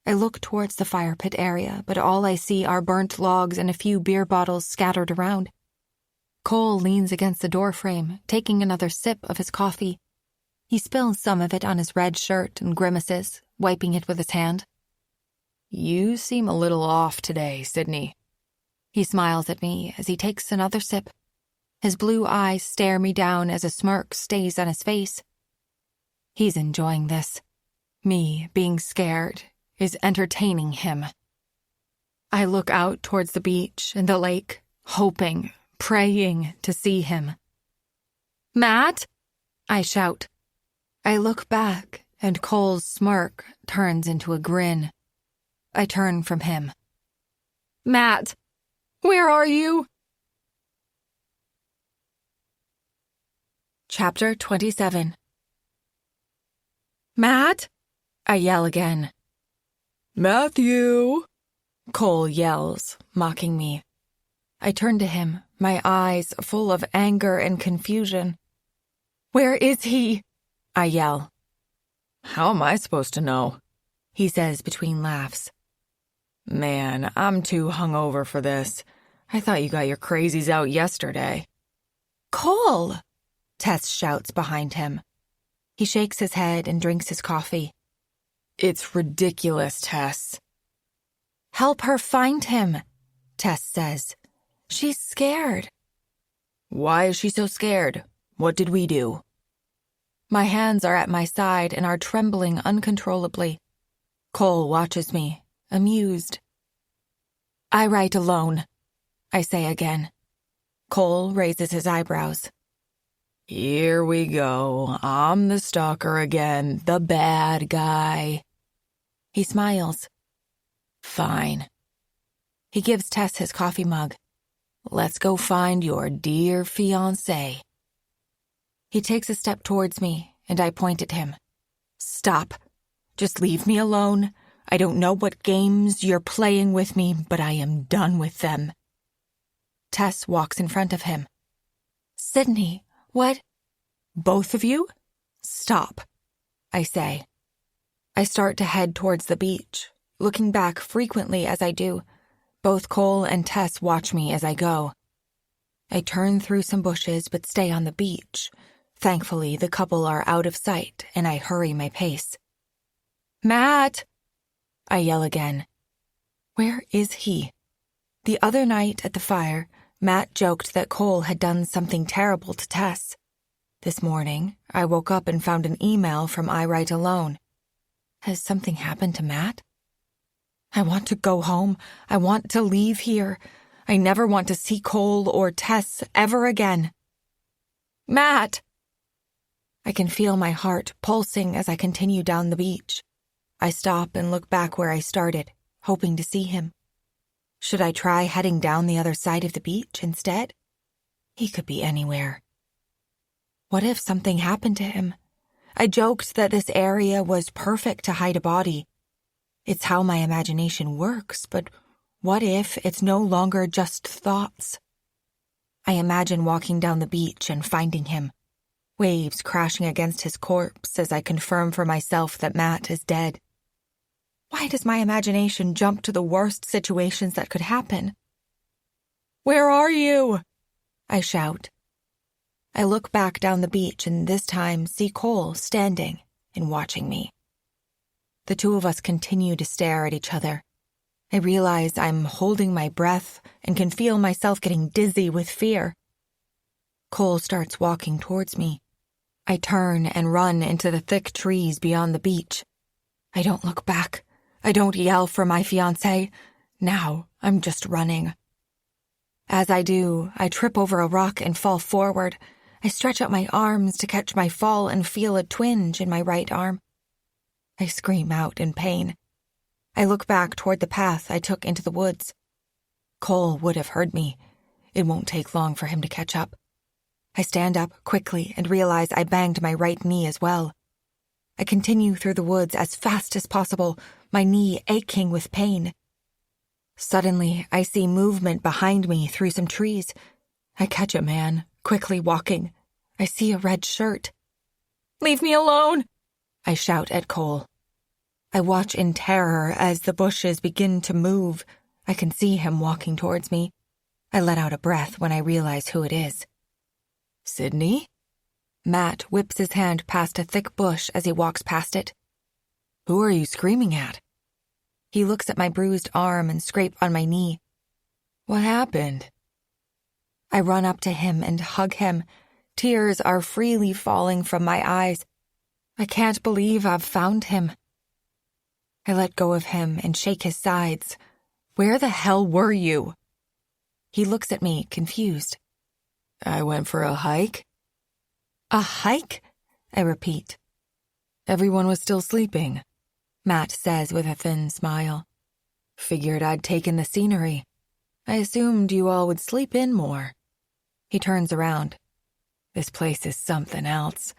I look towards the fire pit area, but all I see are burnt logs and a few beer bottles scattered around. Cole leans against the doorframe, taking another sip of his coffee. He spills some of it on his red shirt and grimaces, wiping it with his hand. "You seem a little off today, Sydney." He smiles at me as he takes another sip. His blue eyes stare me down as a smirk stays on his face. He's enjoying this. Me being scared is entertaining him. I look out towards the beach and the lake, hoping, praying to see him. "Matt!" I shout. I look back, and Cole's smirk turns into a grin. I turn from him. "Matt, where are you?" Chapter 27. "Matt?" I yell again. "Matthew!" Cole yells, mocking me. I turn to him, my eyes full of anger and confusion. "Where is he?" I yell. "How am I supposed to know?" he says between laughs. "Man, I'm too hungover for this. I thought you got your crazies out yesterday." "Cole!" Tess shouts behind him. He shakes his head and drinks his coffee. "It's ridiculous, Tess." "Help her find him," Tess says. "She's scared." "Why is she so scared? What did we do?" My hands are at my side and are trembling uncontrollably. Cole watches me, amused. "I write alone," I say again. Cole raises his eyebrows. "Here we go. I'm the stalker again, the bad guy." He smiles. "Fine. He gives Tess his coffee mug. "Let's go find your dear fiancé." He takes a step towards me, and I point at him. "Stop. Just leave me alone. I don't know what games you're playing with me, but I am done with them." Tess walks in front of him. "Sydney, what?" "Both of you? Stop," I say. I start to head towards the beach, looking back frequently as I do. Both Cole and Tess watch me as I go. I turn through some bushes but stay on the beach. Thankfully, the couple are out of sight, and I hurry my pace. "Matt!" I yell again. Where is he? The other night at the fire, Matt joked that Cole had done something terrible to Tess. This morning, I woke up and found an email from I Write Alone. Has something happened to Matt? I want to go home. I want to leave here. I never want to see Cole or Tess ever again. Matt! I can feel my heart pulsing as I continue down the beach. I stop and look back where I started, hoping to see him. Should I try heading down the other side of the beach instead? He could be anywhere. What if something happened to him? I joked that this area was perfect to hide a body. It's how my imagination works, but what if it's no longer just thoughts? I imagine walking down the beach and finding him, waves crashing against his corpse as I confirm for myself that Matt is dead. Why does my imagination jump to the worst situations that could happen? "Where are you?" I shout. I look back down the beach and this time see Cole standing and watching me. The two of us continue to stare at each other. I realize I'm holding my breath and can feel myself getting dizzy with fear. Cole starts walking towards me. I turn and run into the thick trees beyond the beach. I don't look back. I don't yell for my fiancé. Now I'm just running. As I do, I trip over a rock and fall forward. I stretch out my arms to catch my fall and feel a twinge in my right arm. I scream out in pain. I look back toward the path I took into the woods. Cole would have heard me. It won't take long for him to catch up. I stand up quickly and realize I banged my right knee as well. I continue through the woods as fast as possible, my knee aching with pain. Suddenly, I see movement behind me through some trees. I catch a man, quickly walking. I see a red shirt. "Leave me alone!" I shout at Cole. I watch in terror as the bushes begin to move. I can see him walking towards me. I let out a breath when I realize who it is. "Sydney?" Matt whips his hand past a thick bush as he walks past it. "Who are you screaming at?" He looks at my bruised arm and scrape on my knee. "What happened?" I run up to him and hug him. Tears are freely falling from my eyes. I can't believe I've found him. I let go of him and shake his sides. "Where the hell were you?" He looks at me, confused. "I went for a hike." "A hike?" I repeat. "Everyone was still sleeping," Matt says with a thin smile. "Figured I'd take in the scenery. I assumed you all would sleep in more." He turns around. "This place is something else.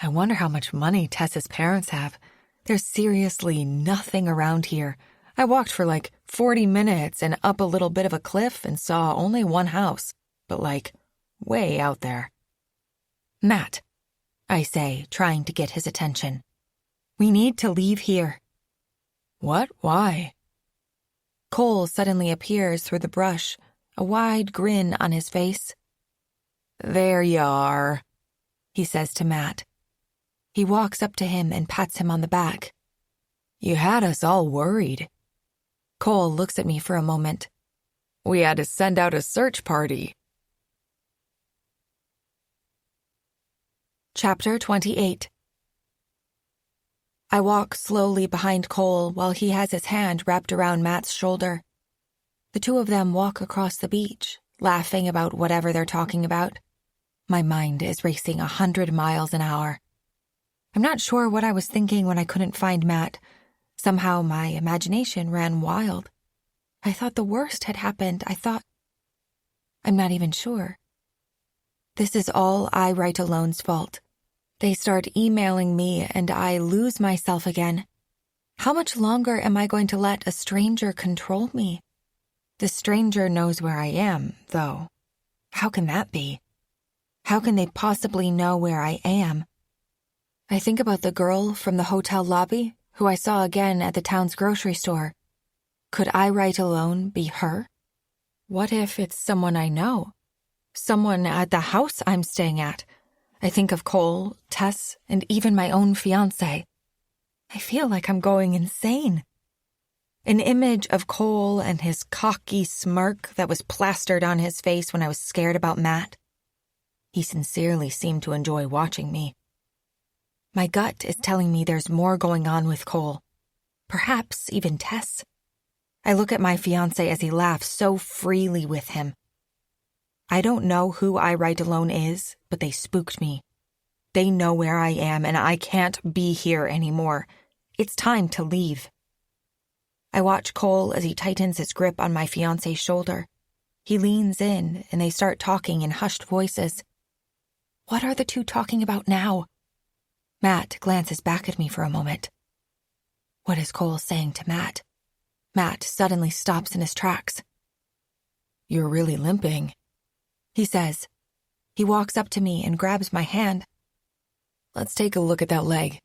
I wonder how much money Tessa's parents have. There's seriously nothing around here. I walked for like 40 minutes and up a little bit of a cliff and saw only one house, but like way out there." "Matt," I say, trying to get his attention. "We need to leave here." "What? Why?" Cole suddenly appears through the brush, a wide grin on his face. "There you are," he says to Matt. He walks up to him and pats him on the back. "You had us all worried." Cole looks at me for a moment. "We had to send out a search party." Chapter 28. I walk slowly behind Cole while he has his hand wrapped around Matt's shoulder. The two of them walk across the beach, laughing about whatever they're talking about. My mind is racing 100 miles an hour. I'm not sure what I was thinking when I couldn't find Matt. Somehow my imagination ran wild. I thought the worst had happened. I'm not even sure. This is all I Write Alone's fault. They start emailing me and I lose myself again. How much longer am I going to let a stranger control me? The stranger knows where I am, though. How can that be? How can they possibly know where I am? I think about the girl from the hotel lobby who I saw again at the town's grocery store. Could I Write Alone be her? What if it's someone I know? Someone at the house I'm staying at. I think of Cole, Tess, and even my own fiancé. I feel like I'm going insane. An image of Cole and his cocky smirk that was plastered on his face when I was scared about Matt. He sincerely seemed to enjoy watching me. My gut is telling me there's more going on with Cole. Perhaps even Tess. I look at my fiancé as he laughs so freely with him. I don't know who I Write Alone is, but they spooked me. They know where I am, and I can't be here anymore. It's time to leave. I watch Cole as he tightens his grip on my fiancé's shoulder. He leans in, and they start talking in hushed voices. What are the two talking about now? Matt glances back at me for a moment. What is Cole saying to Matt? Matt suddenly stops in his tracks. You're really limping, he says. He walks up to me and grabs my hand. Let's take a look at that leg.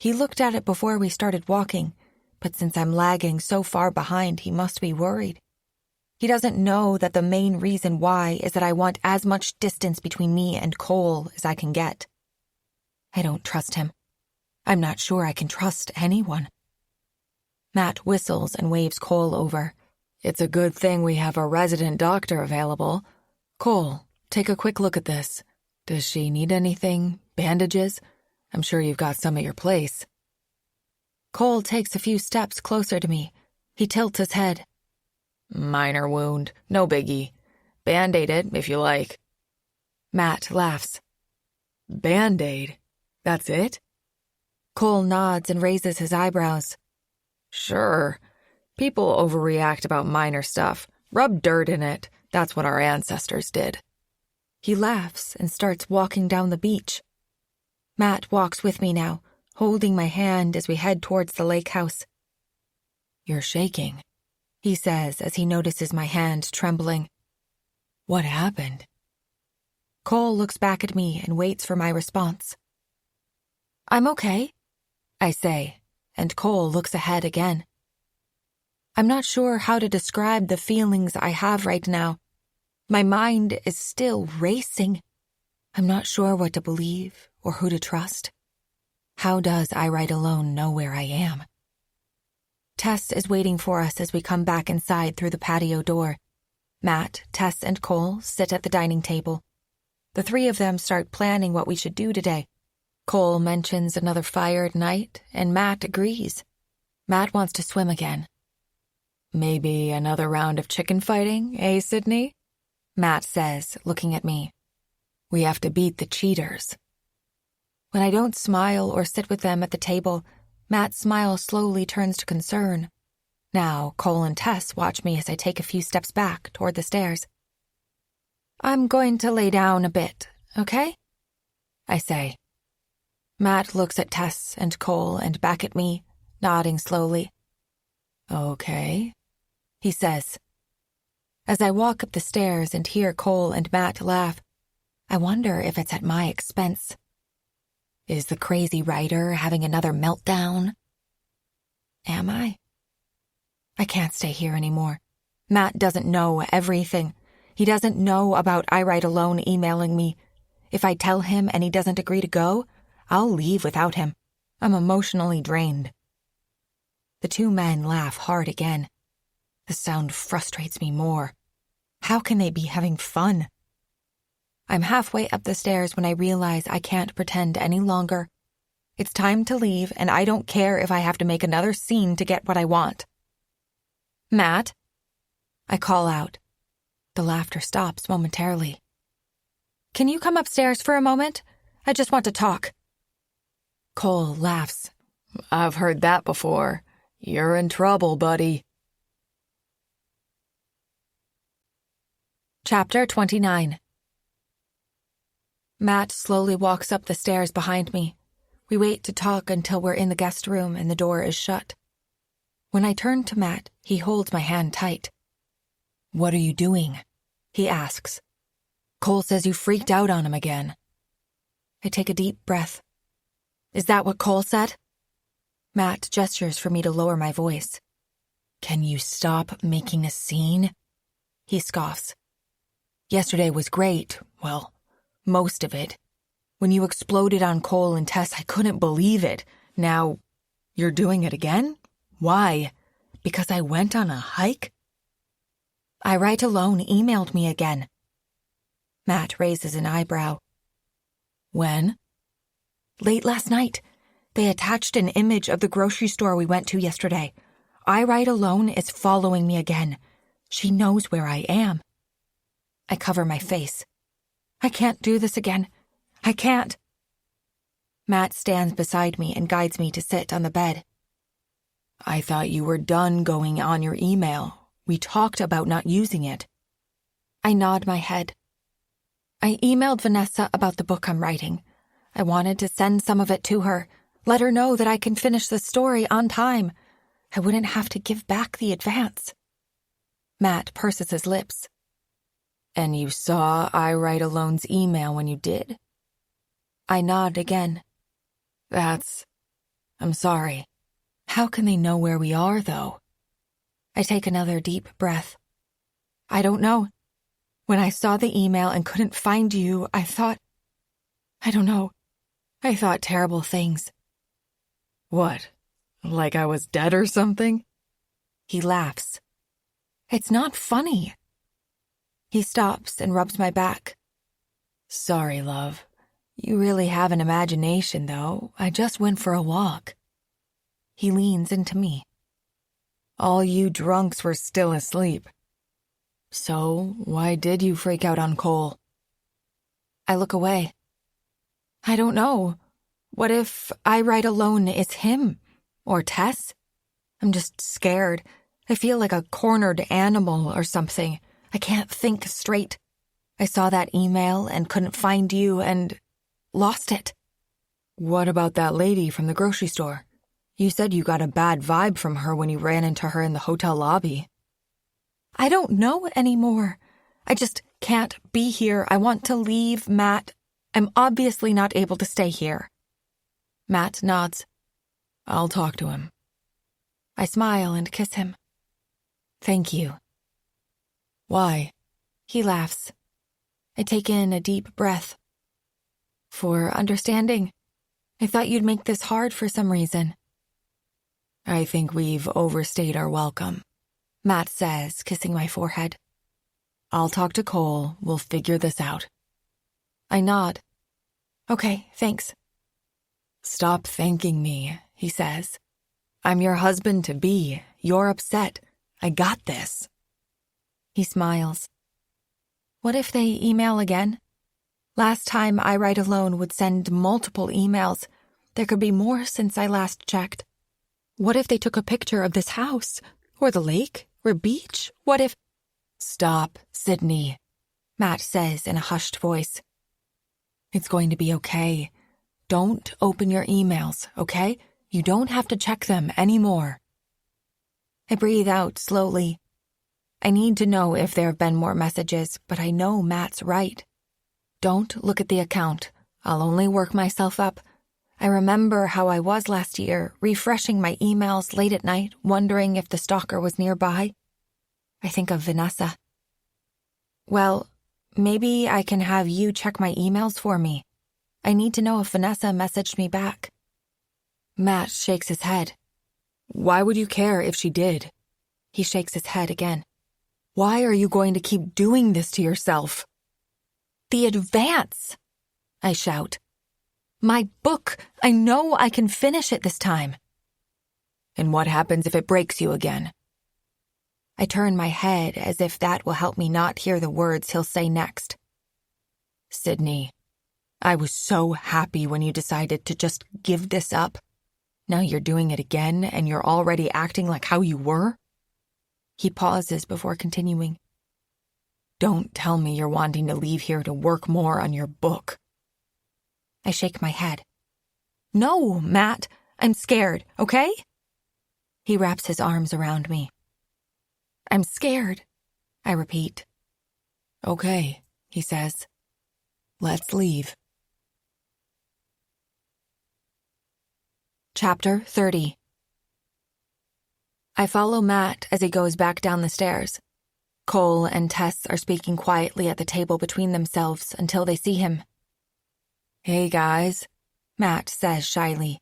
He looked at it before we started walking, but since I'm lagging so far behind, he must be worried. He doesn't know that the main reason why is that I want as much distance between me and Cole as I can get. I don't trust him. I'm not sure I can trust anyone. Matt whistles and waves Cole over. It's a good thing we have a resident doctor available. Cole, take a quick look at this. Does she need anything? Bandages? I'm sure you've got some at your place. Cole takes a few steps closer to me. He tilts his head. Minor wound, no biggie. Band-aid it, if you like. Matt laughs. Band-aid? That's it? Cole nods and raises his eyebrows. Sure. People overreact about minor stuff. Rub dirt in it. That's what our ancestors did. He laughs and starts walking down the beach. Matt walks with me now, holding my hand as we head towards the lake house. You're shaking, he says as he notices my hand trembling. What happened? Cole looks back at me and waits for my response. I'm okay, I say, and Cole looks ahead again. I'm not sure how to describe the feelings I have right now. My mind is still racing. I'm not sure what to believe or who to trust. How does I Write Alone know where I am? Tess is waiting for us as we come back inside through the patio door. Matt, Tess, and Cole sit at the dining table. The three of them start planning what we should do today. Cole mentions another fire at night, and Matt agrees. Matt wants to swim again. Maybe another round of chicken fighting, eh, Sydney? Matt says, looking at me. We have to beat the cheaters. When I don't smile or sit with them at the table, Matt's smile slowly turns to concern. Now, Cole and Tess watch me as I take a few steps back toward the stairs. I'm going to lay down a bit, okay? I say. Matt looks at Tess and Cole and back at me, nodding slowly. Okay, he says. As I walk up the stairs and hear Cole and Matt laugh, I wonder if it's at my expense. Is the crazy writer having another meltdown? Am I? I can't stay here anymore. Matt doesn't know everything. He doesn't know about I Write Alone emailing me. If I tell him and he doesn't agree to go, I'll leave without him. I'm emotionally drained. The two men laugh hard again. The sound frustrates me more. How can they be having fun? I'm halfway up the stairs when I realize I can't pretend any longer. It's time to leave, and I don't care if I have to make another scene to get what I want. Matt? I call out. The laughter stops momentarily. Can you come upstairs for a moment? I just want to talk. Cole laughs. I've heard that before. You're in trouble, buddy. Chapter 29. Matt slowly walks up the stairs behind me. We wait to talk until we're in the guest room and the door is shut. When I turn to Matt, he holds my hand tight. "What are you doing?" he asks. "Cole says you freaked out on him again." I take a deep breath. Is that what Cole said? Matt gestures for me to lower my voice. "Can you stop making a scene?" He scoffs. "Yesterday was great. Well, most of it. When you exploded on Cole and Tess, I couldn't believe it. Now, you're doing it again? Why? Because I went on a hike?" I Write Alone emailed me again. Matt raises an eyebrow. "When?" Late last night. They attached an image of the grocery store we went to yesterday. I Write Alone is following me again. She knows where I am. I cover my face. I can't do this again. I can't. Matt stands beside me and guides me to sit on the bed. "I thought you were done going on your email. We talked about not using it." I nod my head. I emailed Vanessa about the book I'm writing. I wanted to send some of it to her, let her know that I can finish the story on time. I wouldn't have to give back the advance. Matt purses his lips. "And you saw I Write Alone's email when you did?" I nod again. I'm sorry. How can they know where we are, though?" I take another deep breath. I don't know. When I saw the email and couldn't find you, I thought terrible things. "What? Like I was dead or something?" He laughs. It's not funny. He stops and rubs my back. "Sorry, love. You really have an imagination, though. I just went for a walk." He leans into me. "All you drunks were still asleep. So, why did you freak out on Cole?" I look away. I don't know. What if I Write Alone is him? Or Tess? I'm just scared. I feel like a cornered animal or something. I can't think straight. I saw that email and couldn't find you and lost it. "What about that lady from the grocery store? You said you got a bad vibe from her when you ran into her in the hotel lobby." I don't know anymore. I just can't be here. I want to leave, Matt. I'm obviously not able to stay here. Matt nods. "I'll talk to him." I smile and kiss him. "Thank you." "Why?" He laughs. I take in a deep breath. For understanding. I thought you'd make this hard for some reason. "I think we've overstayed our welcome," Matt says, kissing my forehead. "I'll talk to Cole. We'll figure this out." I nod. Okay, thanks. "Stop thanking me," he says. "I'm your husband-to-be. You're upset. I got this." He smiles. What if they email again? Last time I Write Alone would send multiple emails. There could be more since I last checked. What if they took a picture of this house? Or the lake? Or beach? What if... "Stop, Sydney," Matt says in a hushed voice. "It's going to be okay. Don't open your emails, okay? You don't have to check them anymore." I breathe out slowly. I need to know if there have been more messages, but I know Matt's right. Don't look at the account. I'll only work myself up. I remember how I was last year, refreshing my emails late at night, wondering if the stalker was nearby. I think of Vanessa. Well, maybe I can have you check my emails for me. I need to know if Vanessa messaged me back. Matt shakes his head. "Why would you care if she did?" He shakes his head again. "Why are you going to keep doing this to yourself?" The advance! I shout. My book! I know I can finish it this time. "And what happens if it breaks you again?" I turn my head as if that will help me not hear the words he'll say next. "Sydney, I was so happy when you decided to just give this up. Now you're doing it again and you're already acting like how you were?" He pauses before continuing. Don't tell me you're wanting to leave here to work more on your book. I shake my head. No, Matt, I'm scared, okay? He wraps his arms around me. I'm scared, I repeat. Okay, he says. Let's leave. Chapter 30. I follow Matt as he goes back down the stairs. Cole and Tess are speaking quietly at the table between themselves until they see him. Hey, guys, Matt says shyly.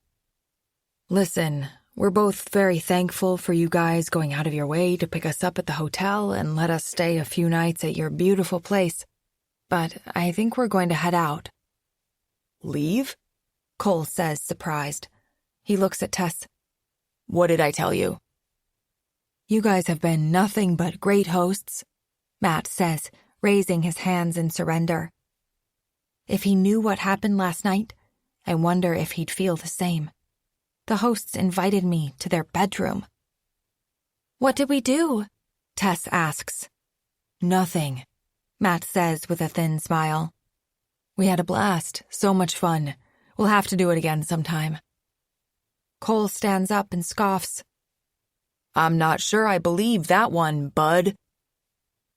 Listen, we're both very thankful for you guys going out of your way to pick us up at the hotel and let us stay a few nights at your beautiful place. But I think we're going to head out. Leave? Cole says, surprised. He looks at Tess. What did I tell you? You guys have been nothing but great hosts, Matt says, raising his hands in surrender. If he knew what happened last night, I wonder if he'd feel the same. The hosts invited me to their bedroom. What did we do? Tess asks. Nothing, Matt says with a thin smile. We had a blast, so much fun. We'll have to do it again sometime. Cole stands up and scoffs. I'm not sure I believe that one, bud.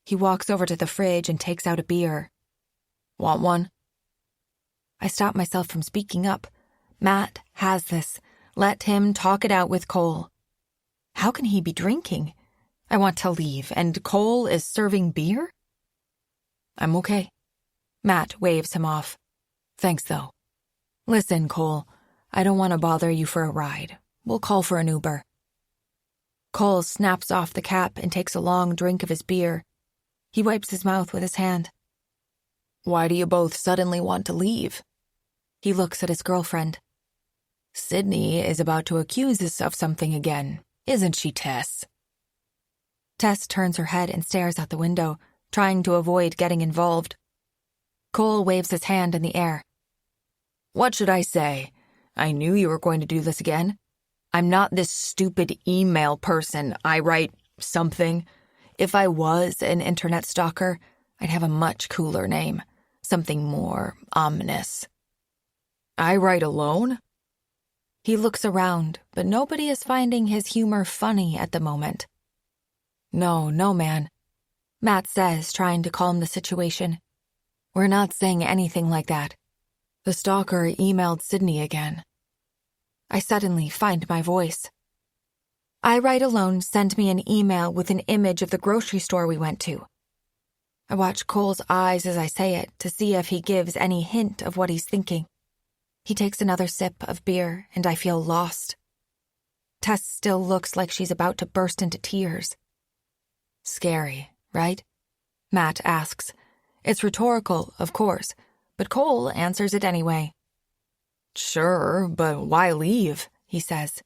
He walks over to the fridge and takes out a beer. Want one? I stop myself from speaking up. Matt has this. Let him talk it out with Cole. How can he be drinking? I want to leave, and Cole is serving beer? I'm okay. Matt waves him off. Thanks, though. Listen, Cole, I don't want to bother you for a ride. We'll call for an Uber. Cole snaps off the cap and takes a long drink of his beer. He wipes his mouth with his hand. Why do you both suddenly want to leave? He looks at his girlfriend. Sydney is about to accuse us of something again, isn't she, Tess? Tess turns her head and stares out the window, trying to avoid getting involved. Cole waves his hand in the air. What should I say? I knew you were going to do this again. I'm not this stupid email person. I write something. If I was an internet stalker, I'd have a much cooler name. Something more ominous. I write alone? He looks around, but nobody is finding his humor funny at the moment. No, man, Matt says, trying to calm the situation. We're not saying anything like that. The stalker emailed Sydney again. I suddenly find my voice. I write alone sent me an email with an image of the grocery store we went to. I watch Cole's eyes as I say it to see if he gives any hint of what he's thinking. He takes another sip of beer, and I feel lost. Tess still looks like she's about to burst into tears. Scary, right? Matt asks. It's rhetorical, of course, but Cole answers it anyway. Sure, but why leave? He says.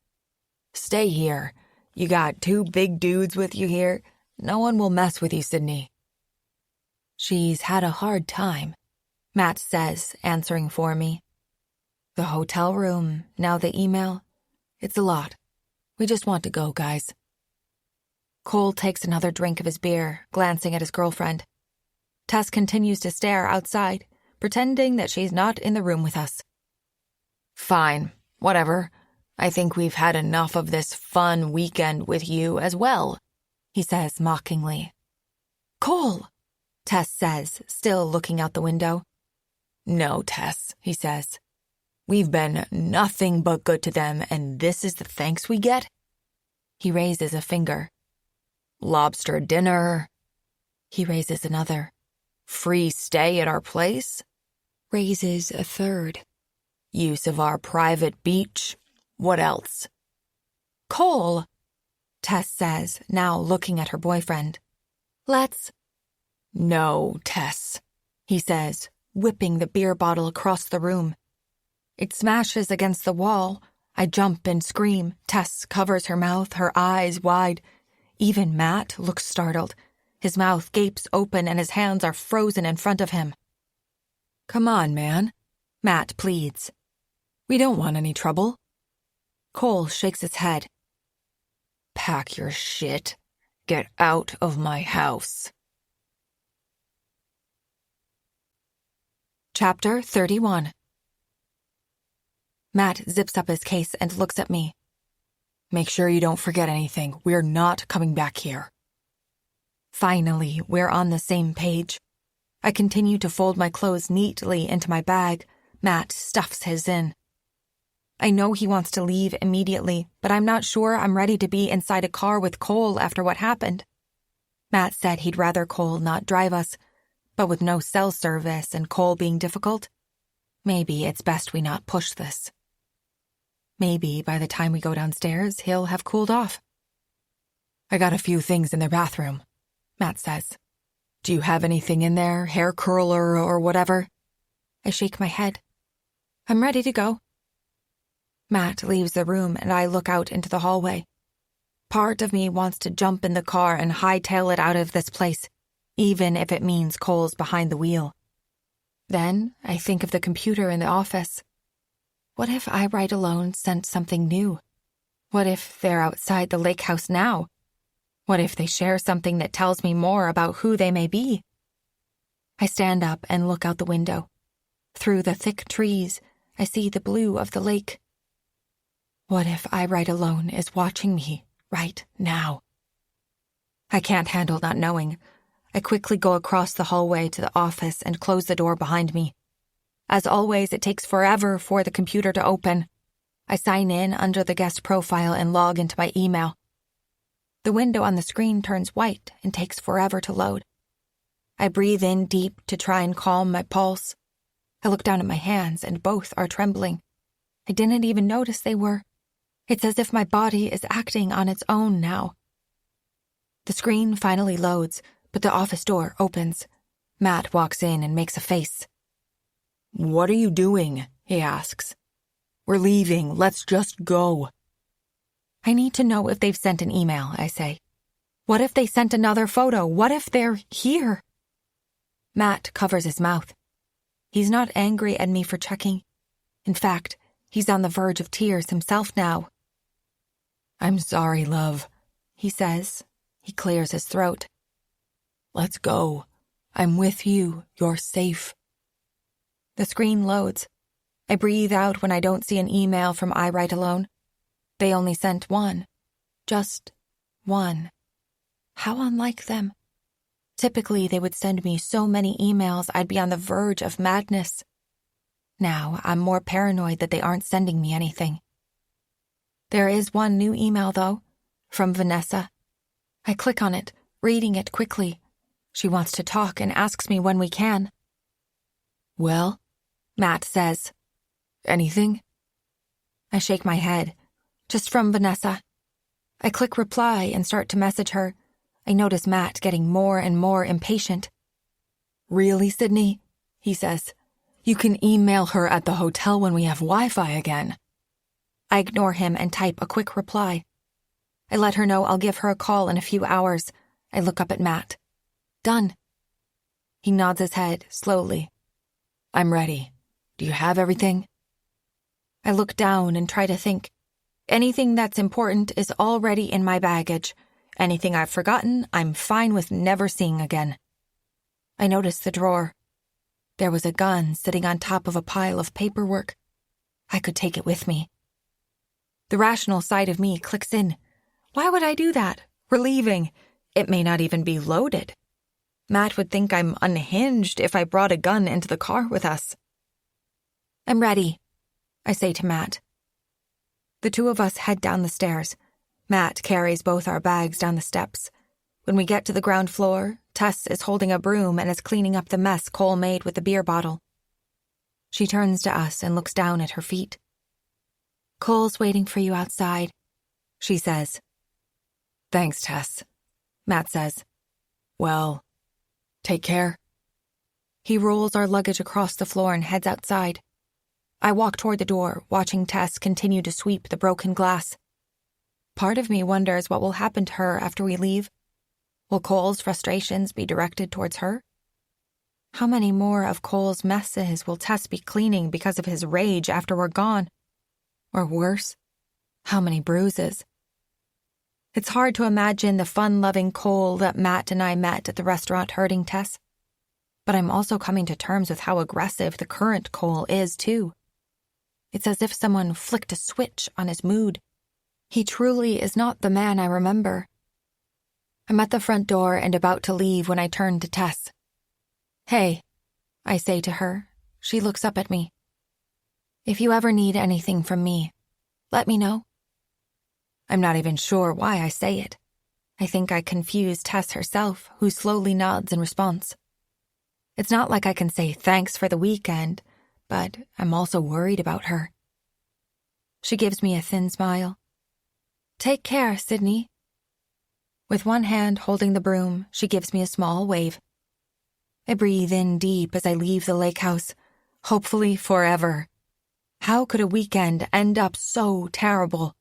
Stay here. You got two big dudes with you here. No one will mess with you, Sydney. She's had a hard time, Matt says, answering for me. The hotel room, now the email. It's a lot. We just want to go, guys. Cole takes another drink of his beer, glancing at his girlfriend. Tess continues to stare outside, pretending that she's not in the room with us. Fine, whatever. I think we've had enough of this fun weekend with you as well, he says mockingly. Cole, Tess says, still looking out the window. No, Tess, he says. We've been nothing but good to them, and this is the thanks we get? He raises a finger. Lobster dinner. He raises another. Free stay at our place. Raises a third. Use of our private beach. What else? Cole, Tess says, now looking at her boyfriend. Let's... No, Tess, he says, whipping the beer bottle across the room. It smashes against the wall. I jump and scream. Tess covers her mouth, her eyes wide. Even Matt looks startled. His mouth gapes open and his hands are frozen in front of him. Come on, man, Matt pleads. We don't want any trouble. Cole shakes his head. Pack your shit. Get out of my house. Chapter 31. Matt zips up his case and looks at me. Make sure you don't forget anything. We're not coming back here. Finally, we're on the same page. I continue to fold my clothes neatly into my bag. Matt stuffs his in. I know he wants to leave immediately, but I'm not sure I'm ready to be inside a car with Cole after what happened. Matt said he'd rather Cole not drive us, but with no cell service and Cole being difficult, maybe it's best we not push this. Maybe by the time we go downstairs, he'll have cooled off. I got a few things in their bathroom, Matt says. Do you have anything in there, hair curler or whatever? I shake my head. I'm ready to go. Matt leaves the room and I look out into the hallway. Part of me wants to jump in the car and hightail it out of this place, even if it means Cole's behind the wheel. Then I think of the computer in the office. What if I Write Alone sent something new? What if they're outside the lakehouse now? What if they share something that tells me more about who they may be? I stand up and look out the window. Through the thick trees, I see the blue of the lake. What if I Write Alone is watching me right now? I can't handle not knowing. I quickly go across the hallway to the office and close the door behind me. As always, it takes forever for the computer to open. I sign in under the guest profile and log into my email. The window on the screen turns white and takes forever to load. I breathe in deep to try and calm my pulse. I look down at my hands and both are trembling. I didn't even notice they were. It's as if my body is acting on its own now. The screen finally loads, but the office door opens. Matt walks in and makes a face. What are you doing? He asks. We're leaving. Let's just go. I need to know if they've sent an email, I say. What if they sent another photo? What if they're here? Matt covers his mouth. He's not angry at me for checking. In fact, he's on the verge of tears himself now. I'm sorry, love, he says. He clears his throat. Let's go. I'm with you. You're safe. The screen loads. I breathe out when I don't see an email from I Write Alone. They only sent one. Just one. How unlike them. Typically, they would send me so many emails I'd be on the verge of madness. Now, I'm more paranoid that they aren't sending me anything. There is one new email, though, from Vanessa. I click on it, reading it quickly. She wants to talk and asks me when we can. Well, Matt says. Anything? I shake my head. Just from Vanessa. I click reply and start to message her. I notice Matt getting more and more impatient. Really, Sydney? He says. You can email her at the hotel when we have Wi-Fi again. I ignore him and type a quick reply. I let her know I'll give her a call in a few hours. I look up at Matt. Done. He nods his head slowly. I'm ready. Do you have everything? I look down and try to think. Anything that's important is already in my baggage. Anything I've forgotten, I'm fine with never seeing again. I notice the drawer. There was a gun sitting on top of a pile of paperwork. I could take it with me. The rational side of me clicks in. Why would I do that? We're leaving. It may not even be loaded. Matt would think I'm unhinged if I brought a gun into the car with us. I'm ready, I say to Matt. The two of us head down the stairs. Matt carries both our bags down the steps. When we get to the ground floor, Tess is holding a broom and is cleaning up the mess Cole made with the beer bottle. She turns to us and looks down at her feet. Cole's waiting for you outside, she says. Thanks, Tess, Matt says. Well, take care. He rolls our luggage across the floor and heads outside. I walk toward the door, watching Tess continue to sweep the broken glass. Part of me wonders what will happen to her after we leave. Will Cole's frustrations be directed towards her? How many more of Cole's messes will Tess be cleaning because of his rage after we're gone? Or worse, how many bruises? It's hard to imagine the fun-loving Cole that Matt and I met at the restaurant hurting Tess. but I'm also coming to terms with how aggressive the current Cole is, too. It's as if someone flicked a switch on his mood. He truly is not the man I remember. I'm at the front door and about to leave when I turn to Tess. "Hey," I say to her. She looks up at me. "If you ever need anything from me, let me know." I'm not even sure why I say it. I think I confuse Tess herself, who slowly nods in response. It's not like I can say thanks for the weekend, but I'm also worried about her. She gives me a thin smile. "Take care, Sydney." With one hand holding the broom, she gives me a small wave. I breathe in deep as I leave the lake house, hopefully forever. How could a weekend end up so terrible?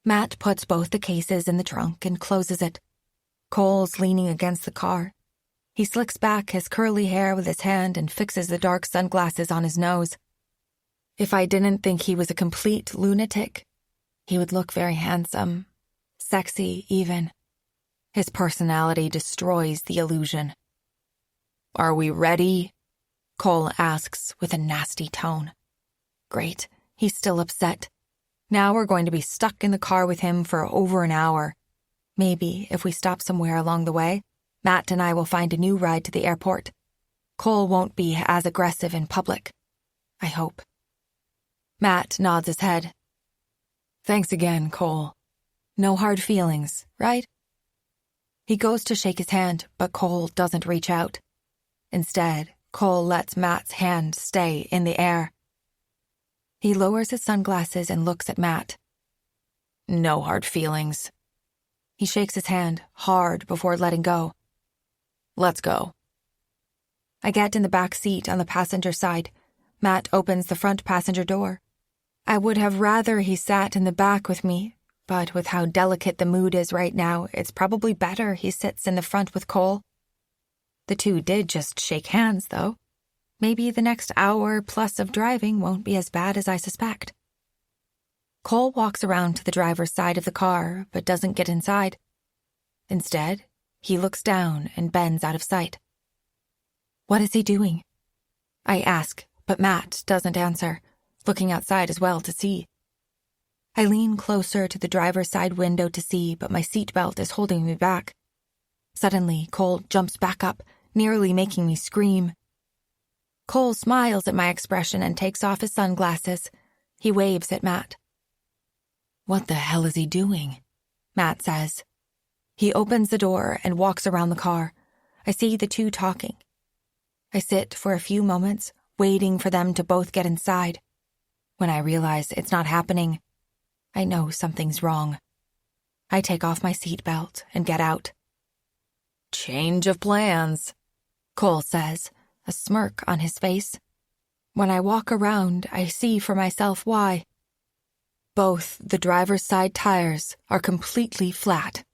Matt puts both the cases in the trunk and closes it. Cole's leaning against the car. He slicks back his curly hair with his hand and fixes the dark sunglasses on his nose. If I didn't think he was a complete lunatic, he would look very handsome, sexy even. His personality destroys the illusion. "Are we ready?" Cole asks with a nasty tone. Great, he's still upset. Now we're going to be stuck in the car with him for over an hour. Maybe if we stop somewhere along the way, Matt and I will find a new ride to the airport. Cole won't be as aggressive in public. I hope. Matt nods his head. "Thanks again, Cole. No hard feelings, right?" He goes to shake his hand, but Cole doesn't reach out. Instead, Cole lets Matt's hand stay in the air. He lowers his sunglasses and looks at Matt. "No hard feelings." He shakes his hand hard before letting go. "Let's go." I get in the back seat on the passenger side. Matt opens the front passenger door. I would have rather he sat in the back with me, but with how delicate the mood is right now, it's probably better he sits in the front with Cole. The two did just shake hands, though. Maybe the next hour plus of driving won't be as bad as I suspect. Cole walks around to the driver's side of the car, but doesn't get inside. Instead, he looks down and bends out of sight. What is he doing? I ask, but Matt doesn't answer, looking outside as well to see. I lean closer to the driver's side window to see, but my seatbelt is holding me back. Suddenly, Cole jumps back up, nearly making me scream. Cole smiles at my expression and takes off his sunglasses. He waves at Matt. "What the hell is he doing?" Matt says. He opens the door and walks around the car. I see the two talking. I sit for a few moments, waiting for them to both get inside. When I realize it's not happening, I know something's wrong. I take off my seatbelt and get out. "Change of plans," Cole says, a smirk on his face. When I walk around, I see for myself why. Both the driver's side tires are completely flat.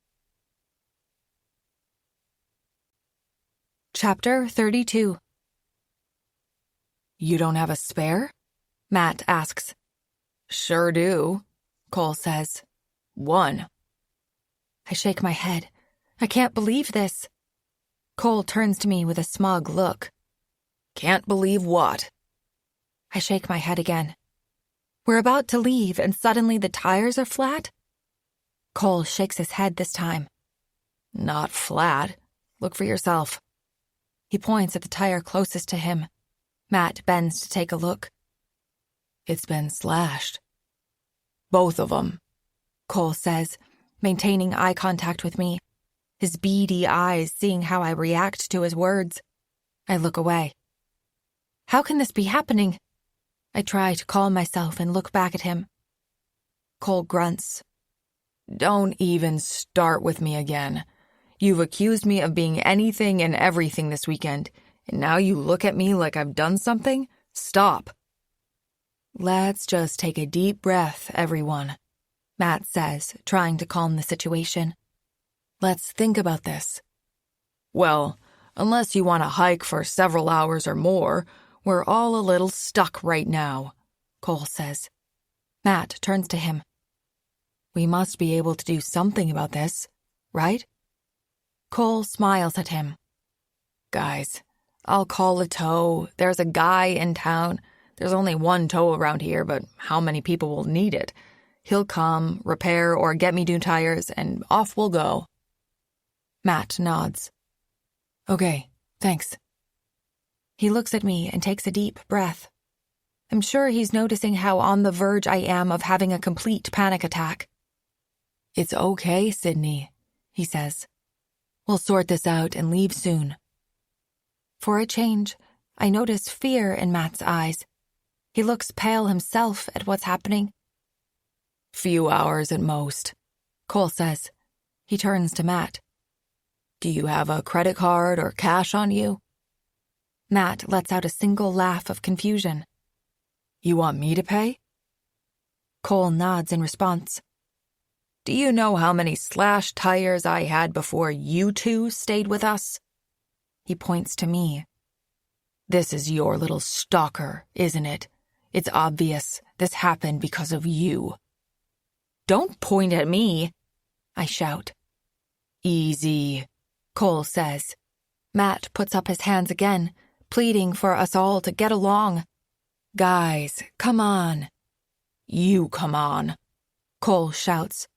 Chapter 32. "You don't have a spare?" Matt asks. "Sure do," Cole says. "One." I shake my head. I can't believe this. Cole turns to me with a smug look. "Can't believe what?" I shake my head again. We're about to leave and suddenly the tires are flat? Cole shakes his head this time. "Not flat. Look for yourself." He points at the tire closest to him. Matt bends to take a look. "It's been slashed." "Both of them," Cole says, maintaining eye contact with me, his beady eyes seeing how I react to his words. I look away. How can this be happening? I try to calm myself and look back at him. Cole grunts. "Don't even start with me again. You've accused me of being anything and everything this weekend, and now you look at me like I've done something? Stop." "Let's just take a deep breath, everyone," Matt says, trying to calm the situation. "Let's think about this." "Well, unless you want to hike for several hours or more, we're all a little stuck right now," Cole says. Matt turns to him. "We must be able to do something about this, right?" Cole smiles at him. "Guys, I'll call a tow. There's a guy in town. There's only one tow around here, but how many people will need it? He'll come, repair or get me new tires, and off we'll go. Matt nods. Okay, thanks. He looks at me and takes a deep breath. I'm sure he's noticing how on the verge I am of having a complete panic attack. It's okay, Sydney, he says. We'll sort this out and leave soon. For a change, I notice fear in Matt's eyes. He looks pale himself at what's happening. Few hours at most, Cole says. He turns to Matt. Do you have a credit card or cash on you? Matt lets out a single laugh of confusion. You want me to pay? Cole nods in response. Do you know how many slashed tires I had before you two stayed with us? He points to me. This is your little stalker, isn't it? It's obvious this happened because of you. Don't point at me, I shout. Easy, Cole says. Matt puts up his hands again, pleading for us all to get along. Guys, come on. You come on, Cole shouts.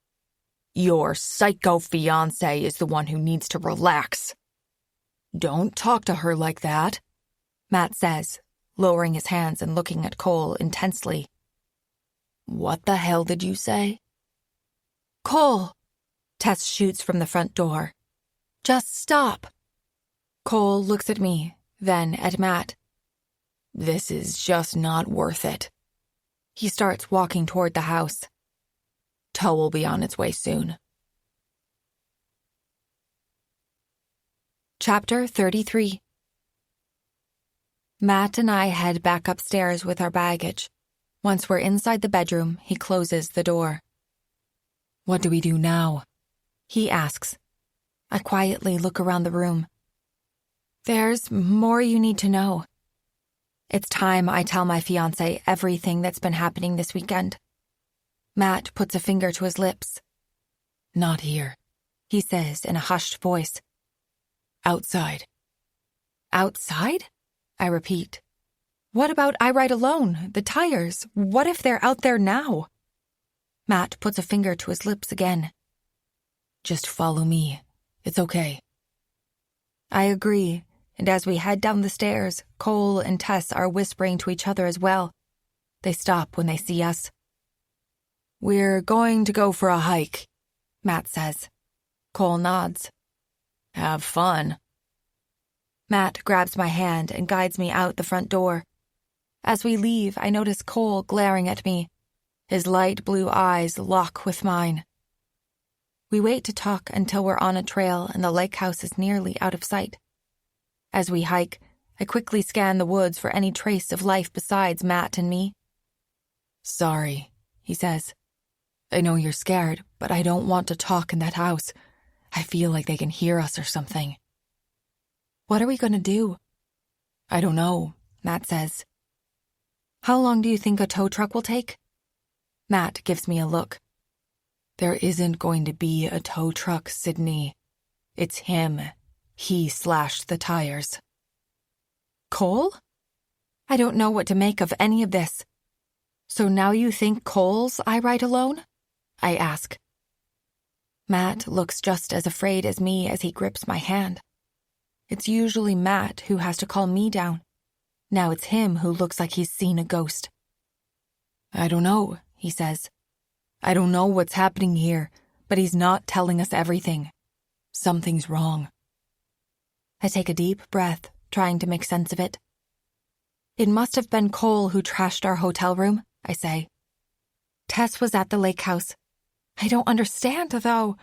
Your psycho fiancé is the one who needs to relax. Don't talk to her like that, Matt says, lowering his hands and looking at Cole intensely. What the hell did you say? Cole, Tess shoots from the front door. Just stop. Cole looks at me, then at Matt. This is just not worth it. He starts walking toward the house. Tow will be on its way soon. Chapter 33. Matt and I head back upstairs with our baggage. Once we're inside the bedroom, he closes the door. What do we do now? He asks. I quietly look around the room. There's more you need to know. It's time I tell my fiancé everything that's been happening this weekend. Matt puts a finger to his lips. Not here, he says in a hushed voice. Outside. Outside? I repeat. What about I Ride Alone, the tires? What if they're out there now? Matt puts a finger to his lips again. Just follow me. It's okay. I agree, and as we head down the stairs, Cole and Tess are whispering to each other as well. They stop when they see us. We're going to go for a hike, Matt says. Cole nods. Have fun. Matt grabs my hand and guides me out the front door. As we leave, I notice Cole glaring at me. His light blue eyes lock with mine. We wait to talk until we're on a trail and the lakehouse is nearly out of sight. As we hike, I quickly scan the woods for any trace of life besides Matt and me. Sorry, he says. I know you're scared, but I don't want to talk in that house. I feel like they can hear us or something. What are we going to do? I don't know, Matt says. How long do you think a tow truck will take? Matt gives me a look. There isn't going to be a tow truck, Sydney. It's him. He slashed the tires. Cole? I don't know what to make of any of this. So now you think Cole's I Ride Alone? I ask. Matt looks just as afraid as me as he grips my hand. It's usually Matt who has to calm me down. Now it's him who looks like he's seen a ghost. I don't know, he says. I don't know what's happening here, but he's not telling us everything. Something's wrong. I take a deep breath, trying to make sense of it. It must have been Cole who trashed our hotel room, I say. Tess was at the lake house. I don't understand, though.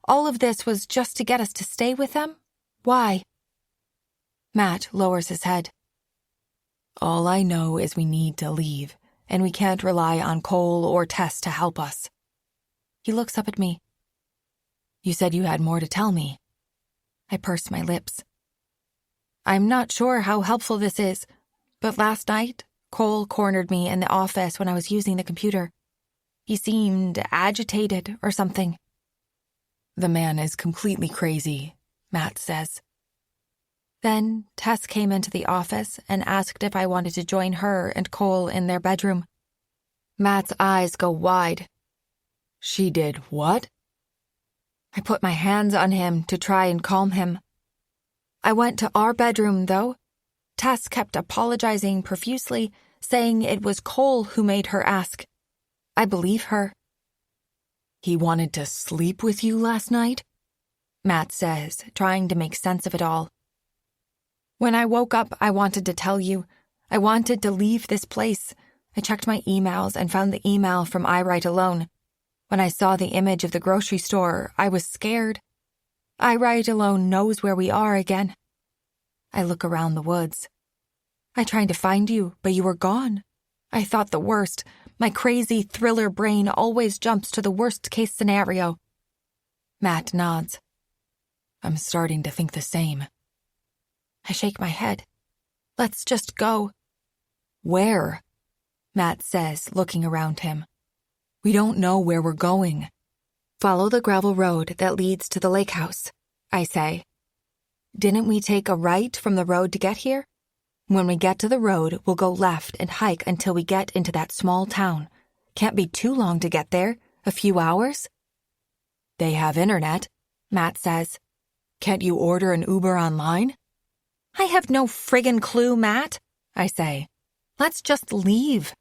All of this was just to get us to stay with them? Why? Matt lowers his head. All I know is we need to leave, and we can't rely on Cole or Tess to help us. He looks up at me. You said you had more to tell me. I purse my lips. I'm not sure how helpful this is, but last night, Cole cornered me in the office when I was using the computer. He seemed agitated or something. The man is completely crazy, Matt says. Then Tess came into the office and asked if I wanted to join her and Cole in their bedroom. Matt's eyes go wide. She did what? I put my hands on him to try and calm him. I went to our bedroom, though. Tess kept apologizing profusely, saying it was Cole who made her ask. I believe her. He wanted to sleep with you last night? Matt says, trying to make sense of it all. When I woke up, I wanted to tell you. I wanted to leave this place. I checked my emails and found the email from I Write Alone. When I saw the image of the grocery store, I was scared. I Write Alone knows where we are again. I look around the woods. I tried to find you, but you were gone. I thought the worst. My crazy thriller brain always jumps to the worst-case scenario. Matt nods. I'm starting to think the same. I shake my head. Let's just go. Where? Matt says, looking around him. We don't know where we're going. Follow the gravel road that leads to the lakehouse, I say. Didn't we take a right from the road to get here? When we get to the road, we'll go left and hike until we get into that small town. Can't be too long to get there. A few hours? They have internet, Matt says. Can't you order an Uber online? I have no friggin' clue, Matt, I say. Let's just leave.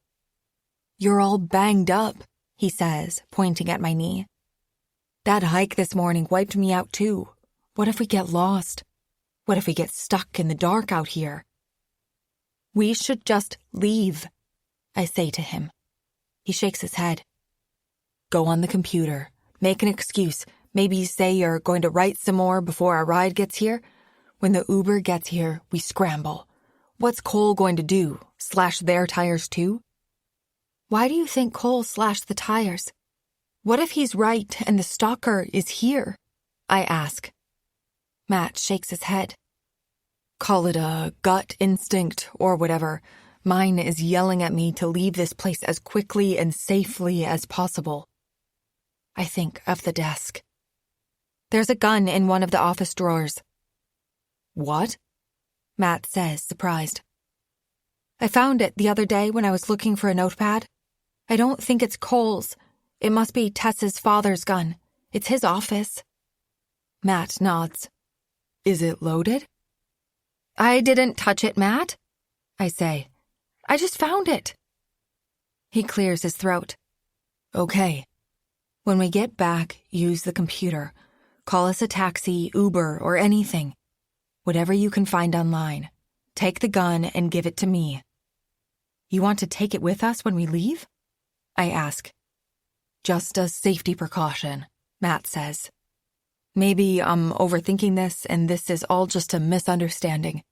You're all banged up, he says, pointing at my knee. That hike this morning wiped me out too. What if we get lost? What if we get stuck in the dark out here? We should just leave, I say to him. He shakes his head. Go on the computer. Make an excuse. Maybe say you're going to write some more before our ride gets here. When the Uber gets here, we scramble. What's Cole going to do? Slash their tires too? Why do you think Cole slashed the tires? What if he's right and the stalker is here? I ask. Matt shakes his head. Call it a gut instinct or whatever. Mine is yelling at me to leave this place as quickly and safely as possible. I think of the desk. There's a gun in one of the office drawers. What? Matt says, surprised. I found it the other day when I was looking for a notepad. I don't think it's Cole's. It must be Tess's father's gun. It's his office. Matt nods. Is it loaded? I didn't touch it, Matt, I say. I just found it. He clears his throat. Okay. When we get back, use the computer. Call us a taxi, Uber, or anything. Whatever you can find online. Take the gun and give it to me. You want to take it with us when we leave? I ask. Just a safety precaution, Matt says. Maybe I'm overthinking this and this is all just a misunderstanding.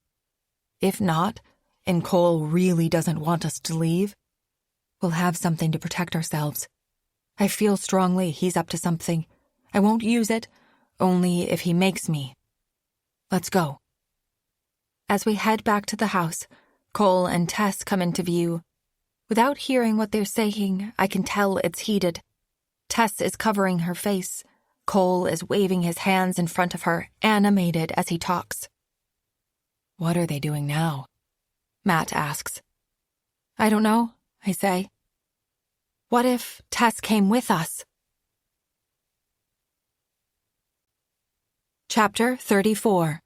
If not, and Cole really doesn't want us to leave, we'll have something to protect ourselves. I feel strongly he's up to something. I won't use it, only if he makes me. Let's go. As we head back to the house, Cole and Tess come into view. Without hearing what they're saying, I can tell it's heated. Tess is covering her face. Cole is waving his hands in front of her, animated as he talks. What are they doing now? Matt asks. I don't know, I say. What if Tess came with us? Chapter 34.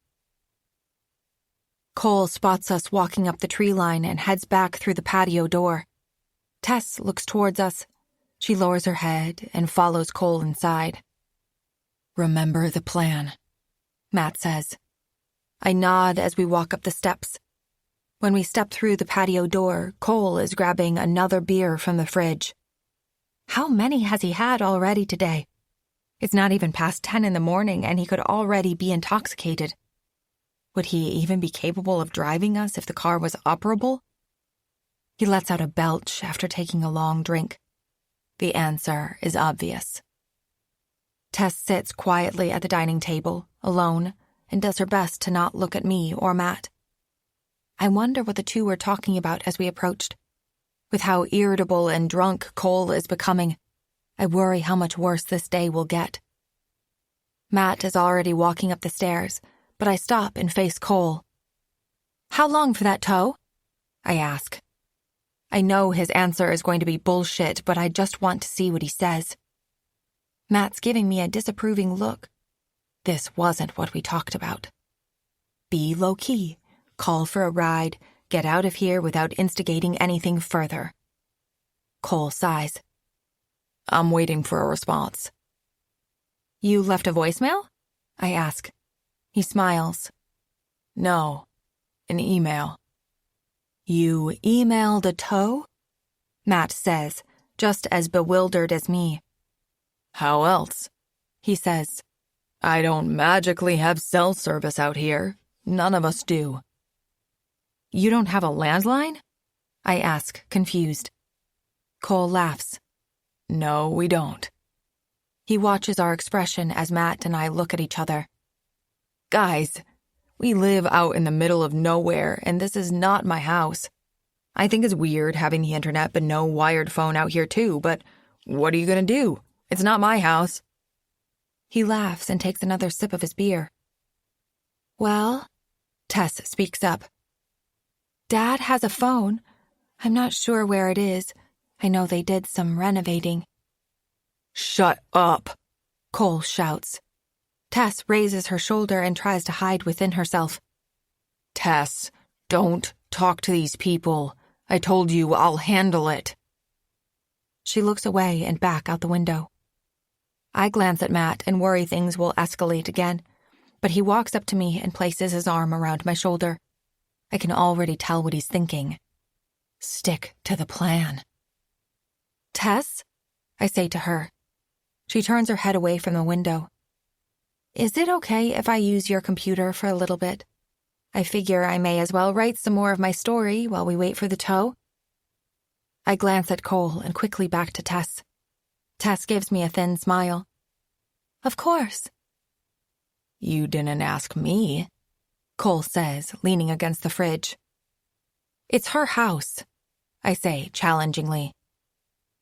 Cole spots us walking up the tree line and heads back through the patio door. Tess looks towards us. She lowers her head and follows Cole inside. Remember the plan, Matt says. I nod as we walk up the steps. When we step through the patio door, Cole is grabbing another beer from the fridge. How many has he had already today? It's not even past 10 in the morning and he could already be intoxicated. Would he even be capable of driving us if the car was operable? He lets out a belch after taking a long drink. The answer is obvious. Tess sits quietly at the dining table, alone, and does her best to not look at me or Matt. I wonder what the two were talking about as we approached. With how irritable and drunk Cole is becoming, I worry how much worse this day will get. Matt is already walking up the stairs, but I stop and face Cole. How long for that tow? I ask. I know his answer is going to be bullshit, but I just want to see what he says. Matt's giving me a disapproving look. This wasn't what we talked about. Be low-key, call for a ride, get out of here without instigating anything further. Cole sighs. I'm waiting for a response. You left a voicemail? I ask. He smiles. No, an email. You emailed a tow? Matt says, just as bewildered as me. How else? He says. I don't magically have cell service out here. None of us do. You don't have a landline? I ask, confused. Cole laughs. No, we don't. He watches our expression as Matt and I look at each other. Guys, we live out in the middle of nowhere, and this is not my house. I think it's weird having the internet but no wired phone out here too, but what are you gonna do? It's not my house. He laughs and takes another sip of his beer. Well, Tess speaks up. Dad has a phone. I'm not sure where it is. I know they did some renovating. Shut up, Cole shouts. Tess raises her shoulder and tries to hide within herself. Tess, don't talk to these people. I told you I'll handle it. She looks away and back out the window. I glance at Matt and worry things will escalate again, but he walks up to me and places his arm around my shoulder. I can already tell what he's thinking. Stick to the plan. Tess? I say to her. She turns her head away from the window. Is it okay if I use your computer for a little bit? I figure I may as well write some more of my story while we wait for the tow. I glance at Cole and quickly back to Tess. Tess gives me a thin smile. Of course. You didn't ask me, Cole says, leaning against the fridge. It's her house, I say challengingly.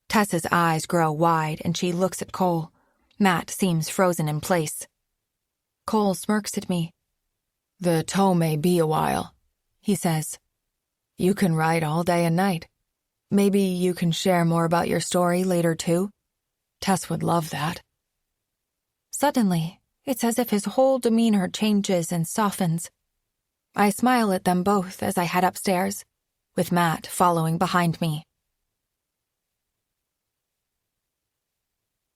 Tess's eyes grow wide and she looks at Cole. Matt seems frozen in place. Cole smirks at me. The tow may be a while, he says. You can ride all day and night. Maybe you can share more about your story later too. Tess would love that. Suddenly, it's as if his whole demeanor changes and softens. I smile at them both as I head upstairs, with Matt following behind me.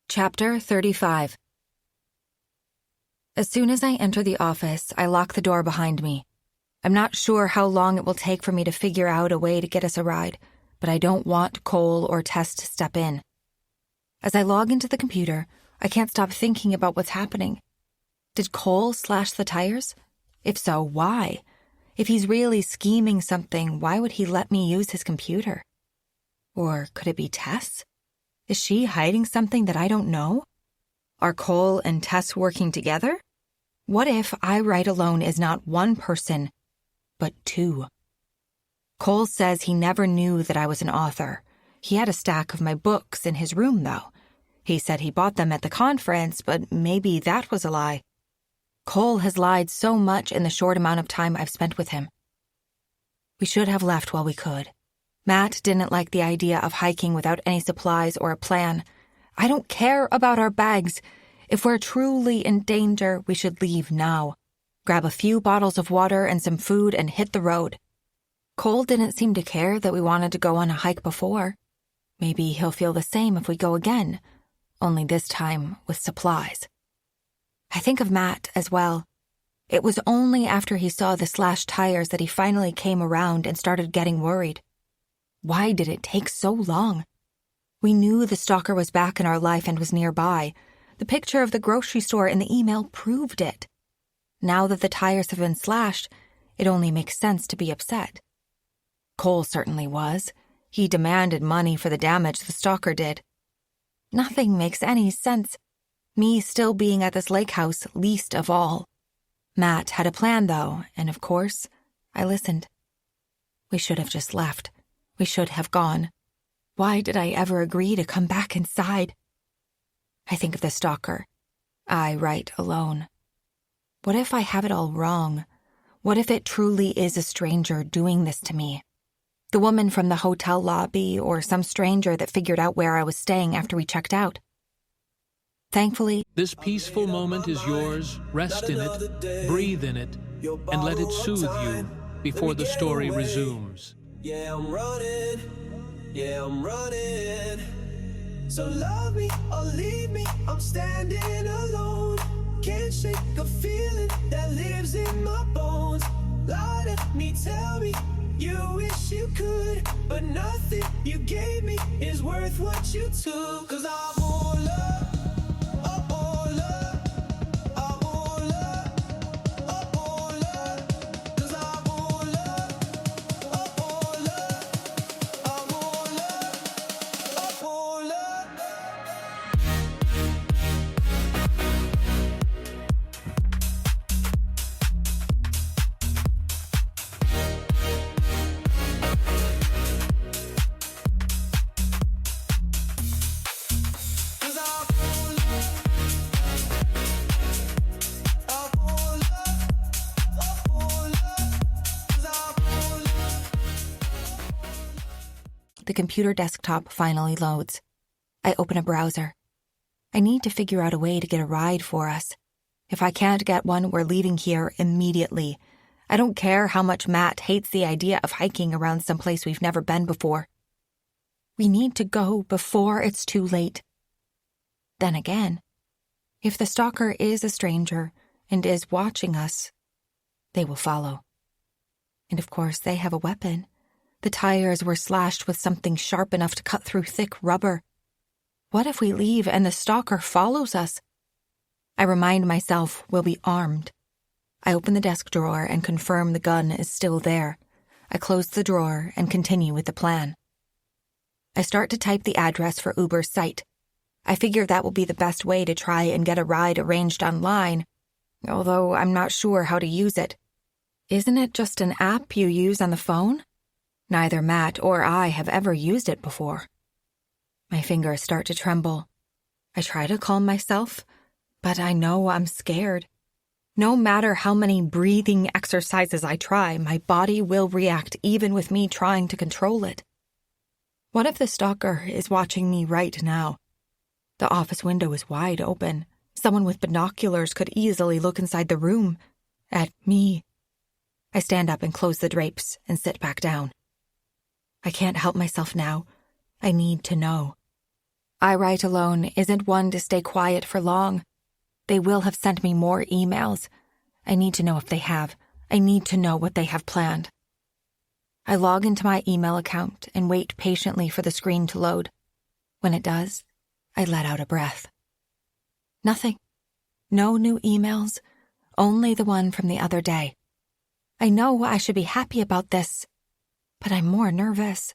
Chapter 35. As soon as I enter the office, I lock the door behind me. I'm not sure how long it will take for me to figure out a way to get us a ride, but I don't want Cole or Tess to step in. As I log into the computer, I can't stop thinking about what's happening. Did Cole slash the tires? If so, why? If he's really scheming something, why would he let me use his computer? Or could it be Tess? Is she hiding something that I don't know? Are Cole and Tess working together? What if I Write Alone is not one person, but two? Cole says he never knew that I was an author. He had a stack of my books in his room, though. He said he bought them at the conference, but maybe that was a lie. Cole has lied so much in the short amount of time I've spent with him. We should have left while we could. Matt didn't like the idea of hiking without any supplies or a plan. I don't care about our bags. If we're truly in danger, we should leave now. Grab a few bottles of water and some food and hit the road. Cole didn't seem to care that we wanted to go on a hike before. Maybe he'll feel the same if we go again, only this time with supplies. I think of Matt as well. It was only after he saw the slashed tires that he finally came around and started getting worried. Why did it take so long? We knew the stalker was back in our life and was nearby. The picture of the grocery store in the email proved it. Now that the tires have been slashed, it only makes sense to be upset. Cole certainly was. He demanded money for the damage the stalker did. Nothing makes any sense. Me still being at this lakehouse least of all. Matt had a plan, though, and of course, I listened. We should have just left. We should have gone. Why did I ever agree to come back inside? I think of the stalker. I write alone. What if I have it all wrong? What if it truly is a stranger doing this to me? The woman from the hotel lobby or some stranger that figured out where I was staying after we checked out. Thankfully, this peaceful moment is yours. Rest in it, breathe in it, and let it soothe you before the story resumes. Yeah, I'm running. So love me or leave me, I'm standing alone. Can't shake a feeling that lives in my bones. Lie to me, tell me you wish you could, but nothing you gave me is worth what you took. 'Cause I want love, I want love, I want love, I want love. 'Cause I want love, I want love, I want love, I want love. the computer desktop finally loads. I open a browser. I need to figure out a way to get a ride for us. If I can't get one, we're leaving here immediately. I don't care how much Matt hates the idea of hiking around someplace we've never been before. We need to go before it's too late. Then again, if the stalker is a stranger and is watching us, they will follow. And of course, they have a weapon. The tires were slashed with something sharp enough to cut through thick rubber. What if we leave and the stalker follows us? I remind myself we'll be armed. I open the desk drawer and confirm the gun is still there. I close the drawer and continue with the plan. I start to type the address for Uber's site. I figure that will be the best way to try and get a ride arranged online, although I'm not sure how to use it. Isn't it just an app you use on the phone? Neither Matt or I have ever used it before. My fingers start to tremble. I try to calm myself, but I know I'm scared. No matter how many breathing exercises I try, my body will react even with me trying to control it. What if the stalker is watching me right now? The office window is wide open. Someone with binoculars could easily look inside the room. At me. I stand up and close the drapes and sit back down. I can't help myself now. I need to know. I Write Alone isn't one to stay quiet for long. They will have sent me more emails. I need to know if they have. I need to know what they have planned. I log into my email account and wait patiently for the screen to load. When it does, I let out a breath. Nothing. No new emails. Only the one from the other day. I know I should be happy about this, but I'm more nervous.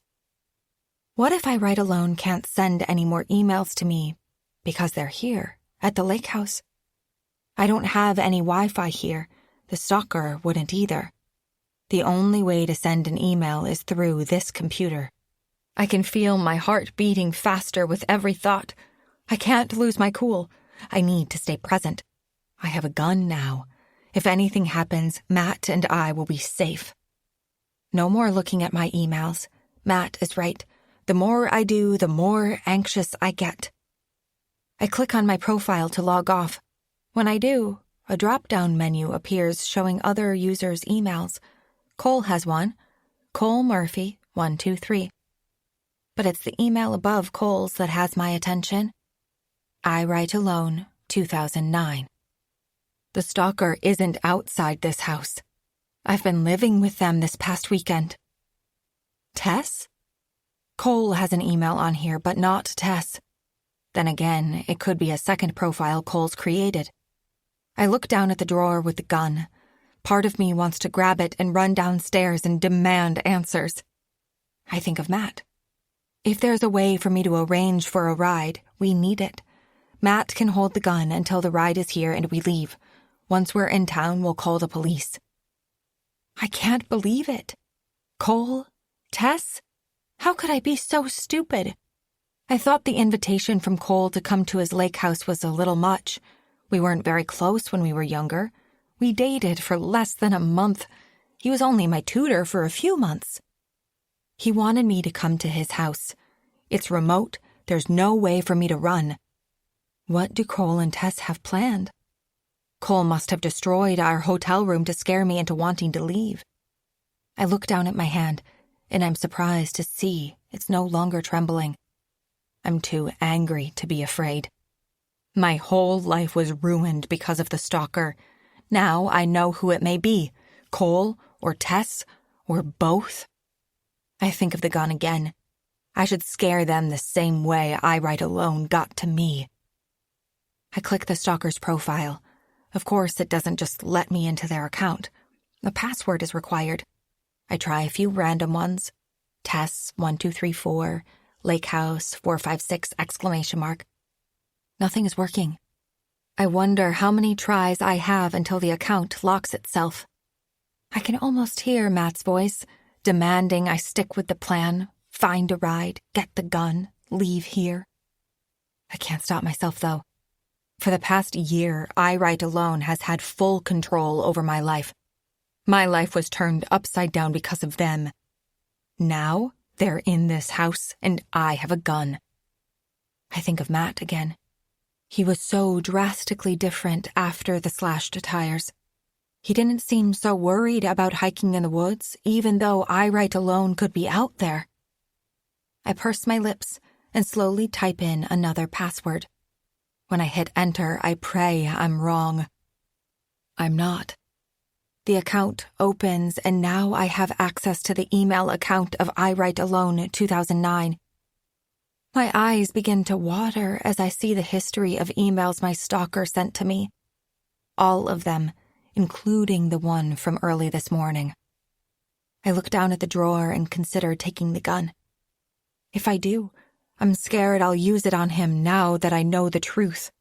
What if I Write Alone can't send any more emails to me because they're here at the lakehouse? I don't have any Wi-Fi here. The stalker wouldn't either. The only way to send an email is through this computer. I can feel my heart beating faster with every thought. I can't lose my cool. I need to stay present. I have a gun now. If anything happens, Matt and I will be safe. No more looking at my emails. Matt is right. The more I do, the more anxious I get. I click on my profile to log off. When I do, a drop-down menu appears showing other users' emails. Cole has one. Cole Murphy, 123. But it's the email above Cole's that has my attention. I Write Alone, 2009. The stalker isn't outside this house. I've been living with them this past weekend. Tess? Cole has an email on here, but not Tess. Then again, it could be a second profile Cole's created. I look down at the drawer with the gun. Part of me wants to grab it and run downstairs and demand answers. I think of Matt. If there's a way for me to arrange for a ride, we need it. Matt can hold the gun until the ride is here and we leave. Once we're in town, we'll call the police. I can't believe it. Cole? Tess? How could I be so stupid? I thought the invitation from Cole to come to his lake house was a little much. We weren't very close when we were younger. We dated for less than a month. He was only my tutor for a few months. He wanted me to come to his house. It's remote. There's no way for me to run. What do Cole and Tess have planned? Cole must have destroyed our hotel room to scare me into wanting to leave. I look down at my hand, and I'm surprised to see it's no longer trembling. I'm too angry to be afraid. My whole life was ruined because of the stalker. Now I know who it may be, Cole or Tess or both. I think of the gun again. I should scare them the same way I Write Alone got to me. I click the stalker's profile. Of course, it doesn't just let me into their account. A password is required. I try a few random ones. Tess 1234, lakehouse 456 exclamation mark. Nothing is working. I wonder how many tries I have until the account locks itself. I can almost hear Matt's voice, demanding I stick with the plan, find a ride, get the gun, leave here. I can't stop myself, though. For the past year, I Write Alone has had full control over my life. My life was turned upside down because of them. Now, they're in this house, and I have a gun. I think of Matt again. He was so drastically different after the slashed tires. He didn't seem so worried about hiking in the woods, even though I Write Alone could be out there. I purse my lips and slowly type in another password. When I hit enter, I pray I'm wrong. I'm not. The account opens, and now I have access to the email account of I Write Alone 2009. My eyes begin to water as I see the history of emails my stalker sent to me. All of them, including the one from early this morning. I look down at the drawer and consider taking the gun. If I do, I'm scared I'll use it on him now that I know the truth.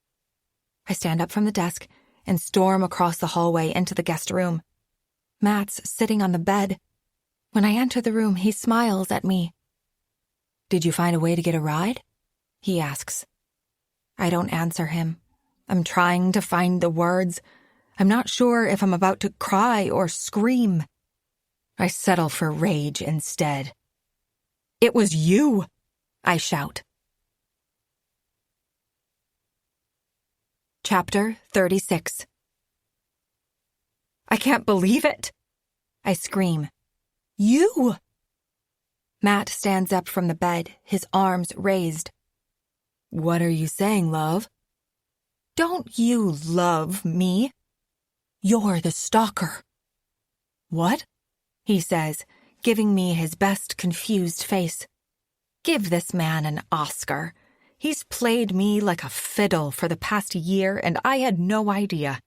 I stand up from the desk and storm across the hallway into the guest room. Matt's sitting on the bed. When I enter the room, he smiles at me. "Did you find a way to get a ride?" he asks. I don't answer him. I'm trying to find the words. I'm not sure if I'm about to cry or scream. I settle for rage instead. "It was you!" I shout. Chapter 36. I can't believe it! I scream. "You!" Matt stands up from the bed, his arms raised. "What are you saying, love?" "Don't you love me? You're the stalker." "What?" he says, giving me his best confused face. Give this man an Oscar. He's played me like a fiddle for the past year, and I had no idea.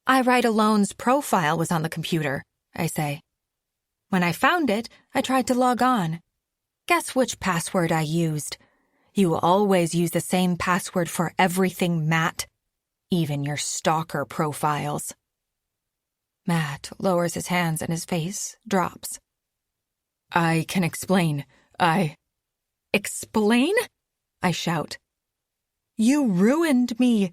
I Write Alone's profile was on the computer, I say. When I found it, I tried to log on. Guess which password I used? You always use the same password for everything, Matt. Even your stalker profiles. Matt lowers his hands and his face drops. I can explain. Explain? I shout. You ruined me.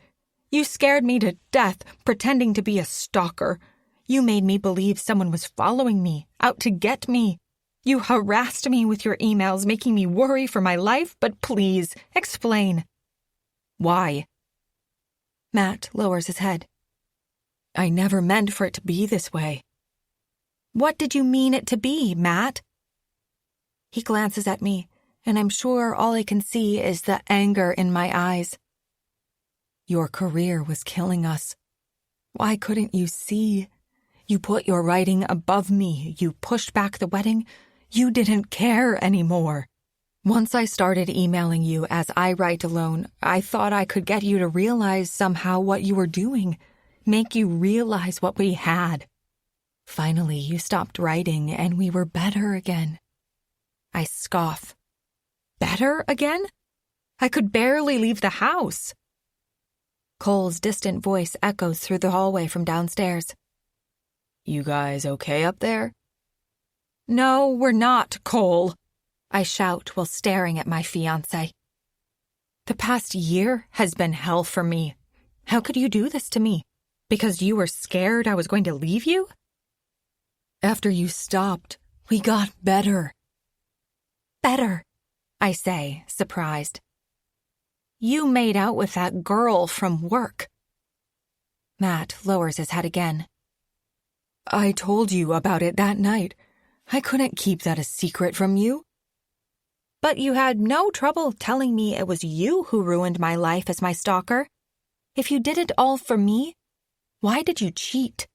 You scared me to death, pretending to be a stalker. You made me believe someone was following me, out to get me. You harassed me with your emails, making me worry for my life, but please, explain. Why? Matt lowers his head. I never meant for it to be this way. What did you mean it to be, Matt? He glances at me, and I'm sure all I can see is the anger in my eyes. Your career was killing us. Why couldn't you see? You put your writing above me. You pushed back the wedding. You didn't care anymore. Once I started emailing you as I Write Alone, I thought I could get you to realize somehow what you were doing, make you realize what we had. Finally, you stopped writing, and we were better again. I scoff. Better again? I could barely leave the house. Cole's distant voice echoes through the hallway from downstairs. You guys okay up there? No, we're not, Cole, I shout while staring at my fiancé. The past year has been hell for me. How could you do this to me? Because you were scared I was going to leave you? After you stopped, we got better. Better, I say, surprised. You made out with that girl from work. Matt lowers his head again. I told you about it that night. I couldn't keep that a secret from you. But you had no trouble telling me it was you who ruined my life as my stalker. If you did it all for me, why did you cheat?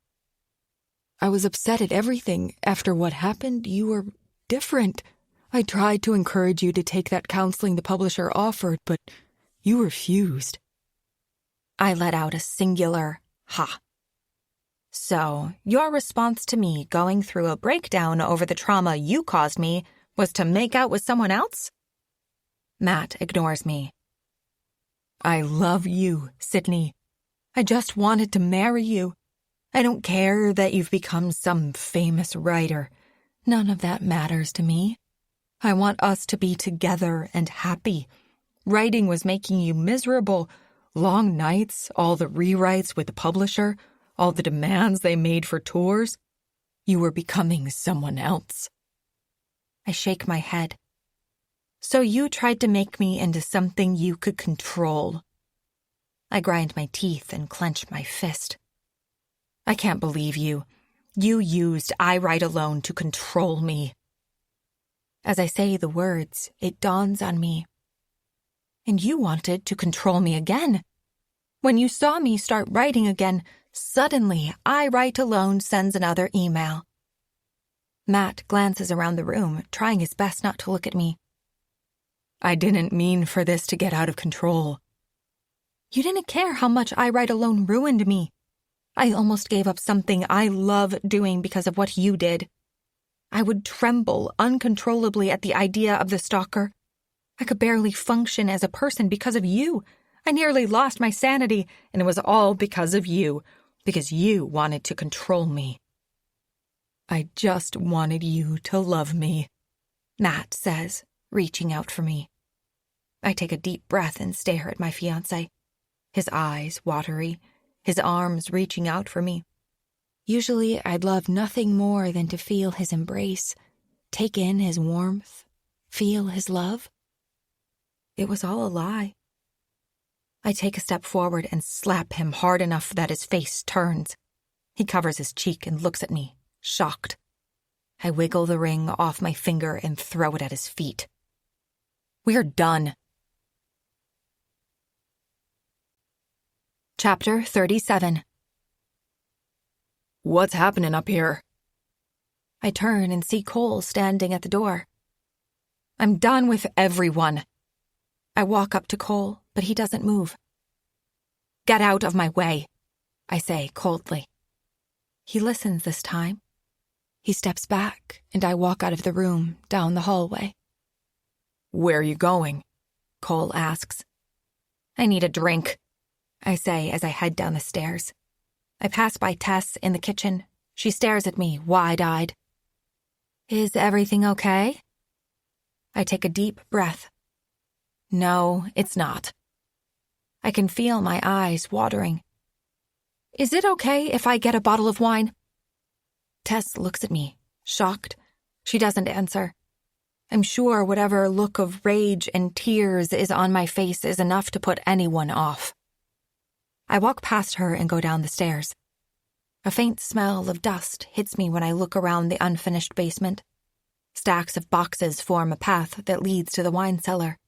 I was upset at everything. After what happened, you were different. I tried to encourage you to take that counseling the publisher offered, but you refused. I let out a singular ha. So, your response to me going through a breakdown over the trauma you caused me was to make out with someone else? Matt ignores me. I love you, Sydney. I just wanted to marry you. I don't care that you've become some famous writer. None of that matters to me. I want us to be together and happy. Writing was making you miserable. Long nights, all the rewrites with the publisher, all the demands they made for tours. You were becoming someone else. I shake my head. So you tried to make me into something you could control. I grind my teeth and clench my fist. I can't believe you. You used I Write Alone to control me. As I say the words, it dawns on me. And you wanted to control me again. When you saw me start writing again, suddenly I Write Alone sends another email. Matt glances around the room, trying his best not to look at me. I didn't mean for this to get out of control. You didn't care how much I Write Alone ruined me. I almost gave up something I love doing because of what you did. I would tremble uncontrollably at the idea of the stalker. I could barely function as a person because of you. I nearly lost my sanity, and it was all because of you, because you wanted to control me. I just wanted you to love me, Matt says, reaching out for me. I take a deep breath and stare at my fiancé. His eyes watery, his arms reaching out for me. Usually I'd love nothing more than to feel his embrace, take in his warmth, feel his love. It was all a lie. I take a step forward and slap him hard enough that his face turns. He covers his cheek and looks at me, shocked. I wiggle the ring off my finger and throw it at his feet. We're done. Chapter 37. What's happening up here? I turn and see Cole standing at the door. I'm done with everyone. I walk up to Cole, but he doesn't move. Get out of my way, I say coldly. He listens this time. He steps back, and I walk out of the room, down the hallway. Where are you going? Cole asks. I need a drink, I say as I head down the stairs. I pass by Tess in the kitchen. She stares at me, wide-eyed. Is everything okay? I take a deep breath. No, it's not. I can feel my eyes watering. Is it okay if I get a bottle of wine? Tess looks at me, shocked. She doesn't answer. I'm sure whatever look of rage and tears is on my face is enough to put anyone off. I walk past her and go down the stairs. A faint smell of dust hits me when I look around the unfinished basement. Stacks of boxes form a path that leads to the wine cellar.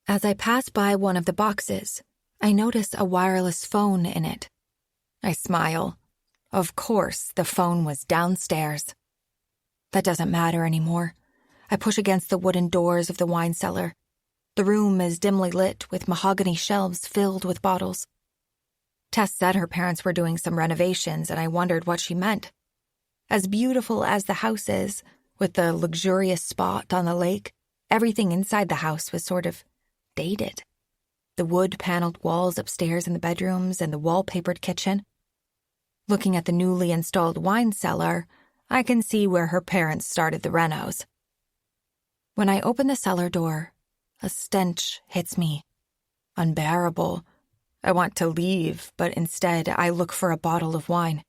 As I pass by one of the boxes, I notice a wireless phone in it. I smile. Of course, the phone was downstairs. That doesn't matter anymore. I push against the wooden doors of the wine cellar. The room is dimly lit with mahogany shelves filled with bottles. Tess said her parents were doing some renovations, and I wondered what she meant. As beautiful as the house is, with the luxurious spot on the lake, everything inside the house was sort of dated. The wood-paneled walls upstairs in the bedrooms and the wallpapered kitchen. Looking at the newly installed wine cellar, I can see where her parents started the renos. When I open the cellar door, a stench hits me. Unbearable. I want to leave, but instead I look for a bottle of wine.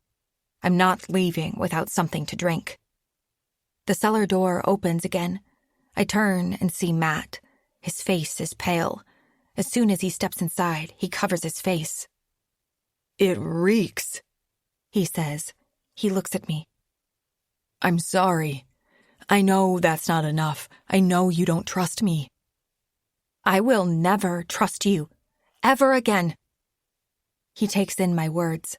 I'm not leaving without something to drink. The cellar door opens again. I turn and see Matt. His face is pale. As soon as he steps inside, he covers his face. "It reeks," he says. He looks at me. "I'm sorry. I know that's not enough. I know you don't trust me." "I will never trust you. Ever again." He takes in my words.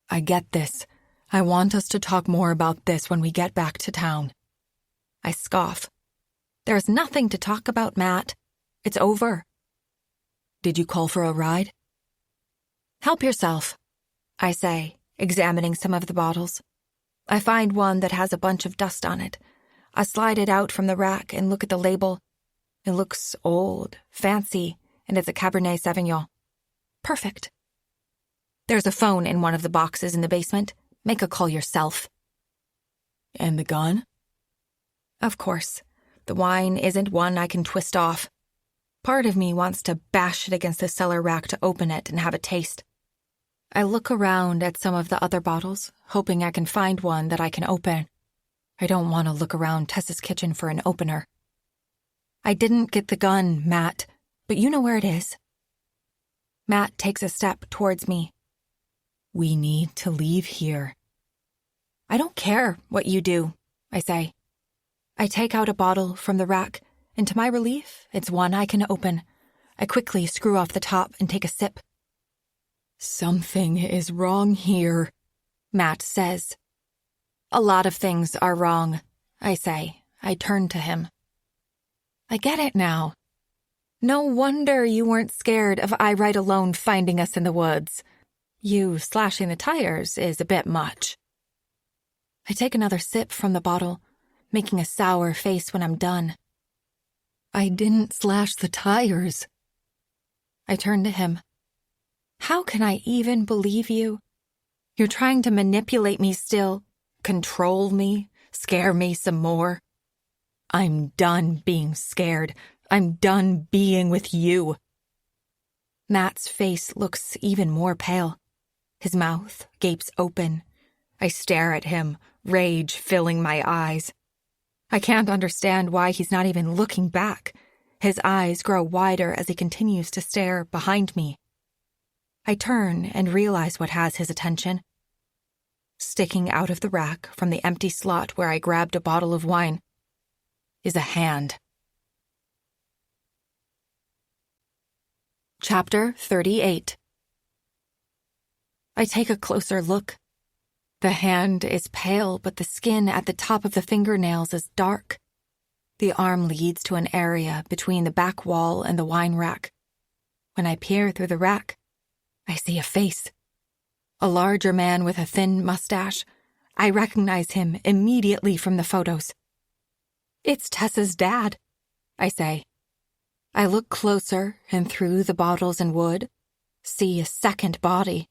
"I get this. I want us to talk more about this when we get back to town." I scoff. "There's nothing to talk about, Matt. It's over." "Did you call for a ride?" "Help yourself," I say, examining some of the bottles. I find one that has a bunch of dust on it. I slide it out from the rack and look at the label. It looks old, fancy, and it's a Cabernet Sauvignon. Perfect. "There's a phone in one of the boxes in the basement. Make a call yourself." "And the gun?" "Of course. The wine isn't one I can twist off. Part of me wants to bash it against the cellar rack to open it and have a taste. I look around at some of the other bottles, hoping I can find one that I can open. I don't want to look around Tess's kitchen for an opener. "I didn't get the gun, Matt, but you know where it is." Matt takes a step towards me. "We need to leave here." "I don't care what you do," I say. I take out a bottle from the rack, and to my relief, it's one I can open. I quickly screw off the top and take a sip. "Something is wrong here," Matt says. "A lot of things are wrong," I say. I turn to him. "I get it now. No wonder you weren't scared of I Ride Alone finding us in the woods. You slashing the tires is a bit much." I take another sip from the bottle, making a sour face when I'm done. "I didn't slash the tires." I turn to him. "How can I even believe you? You're trying to manipulate me still, control me, scare me some more. I'm done being scared. I'm done being with you." Matt's face looks even more pale. His mouth gapes open. I stare at him, rage filling my eyes. I can't understand why he's not even looking back. His eyes grow wider as he continues to stare behind me. I turn and realize what has his attention. Sticking out of the rack from the empty slot where I grabbed a bottle of wine is a hand. Chapter 38. I take a closer look. The hand is pale, but the skin at the top of the fingernails is dark. The arm leads to an area between the back wall and the wine rack. When I peer through the rack, I see a face. A larger man with a thin mustache. I recognize him immediately from the photos. "It's Tessa's dad," I say. I look closer and through the bottles and wood, see a second body.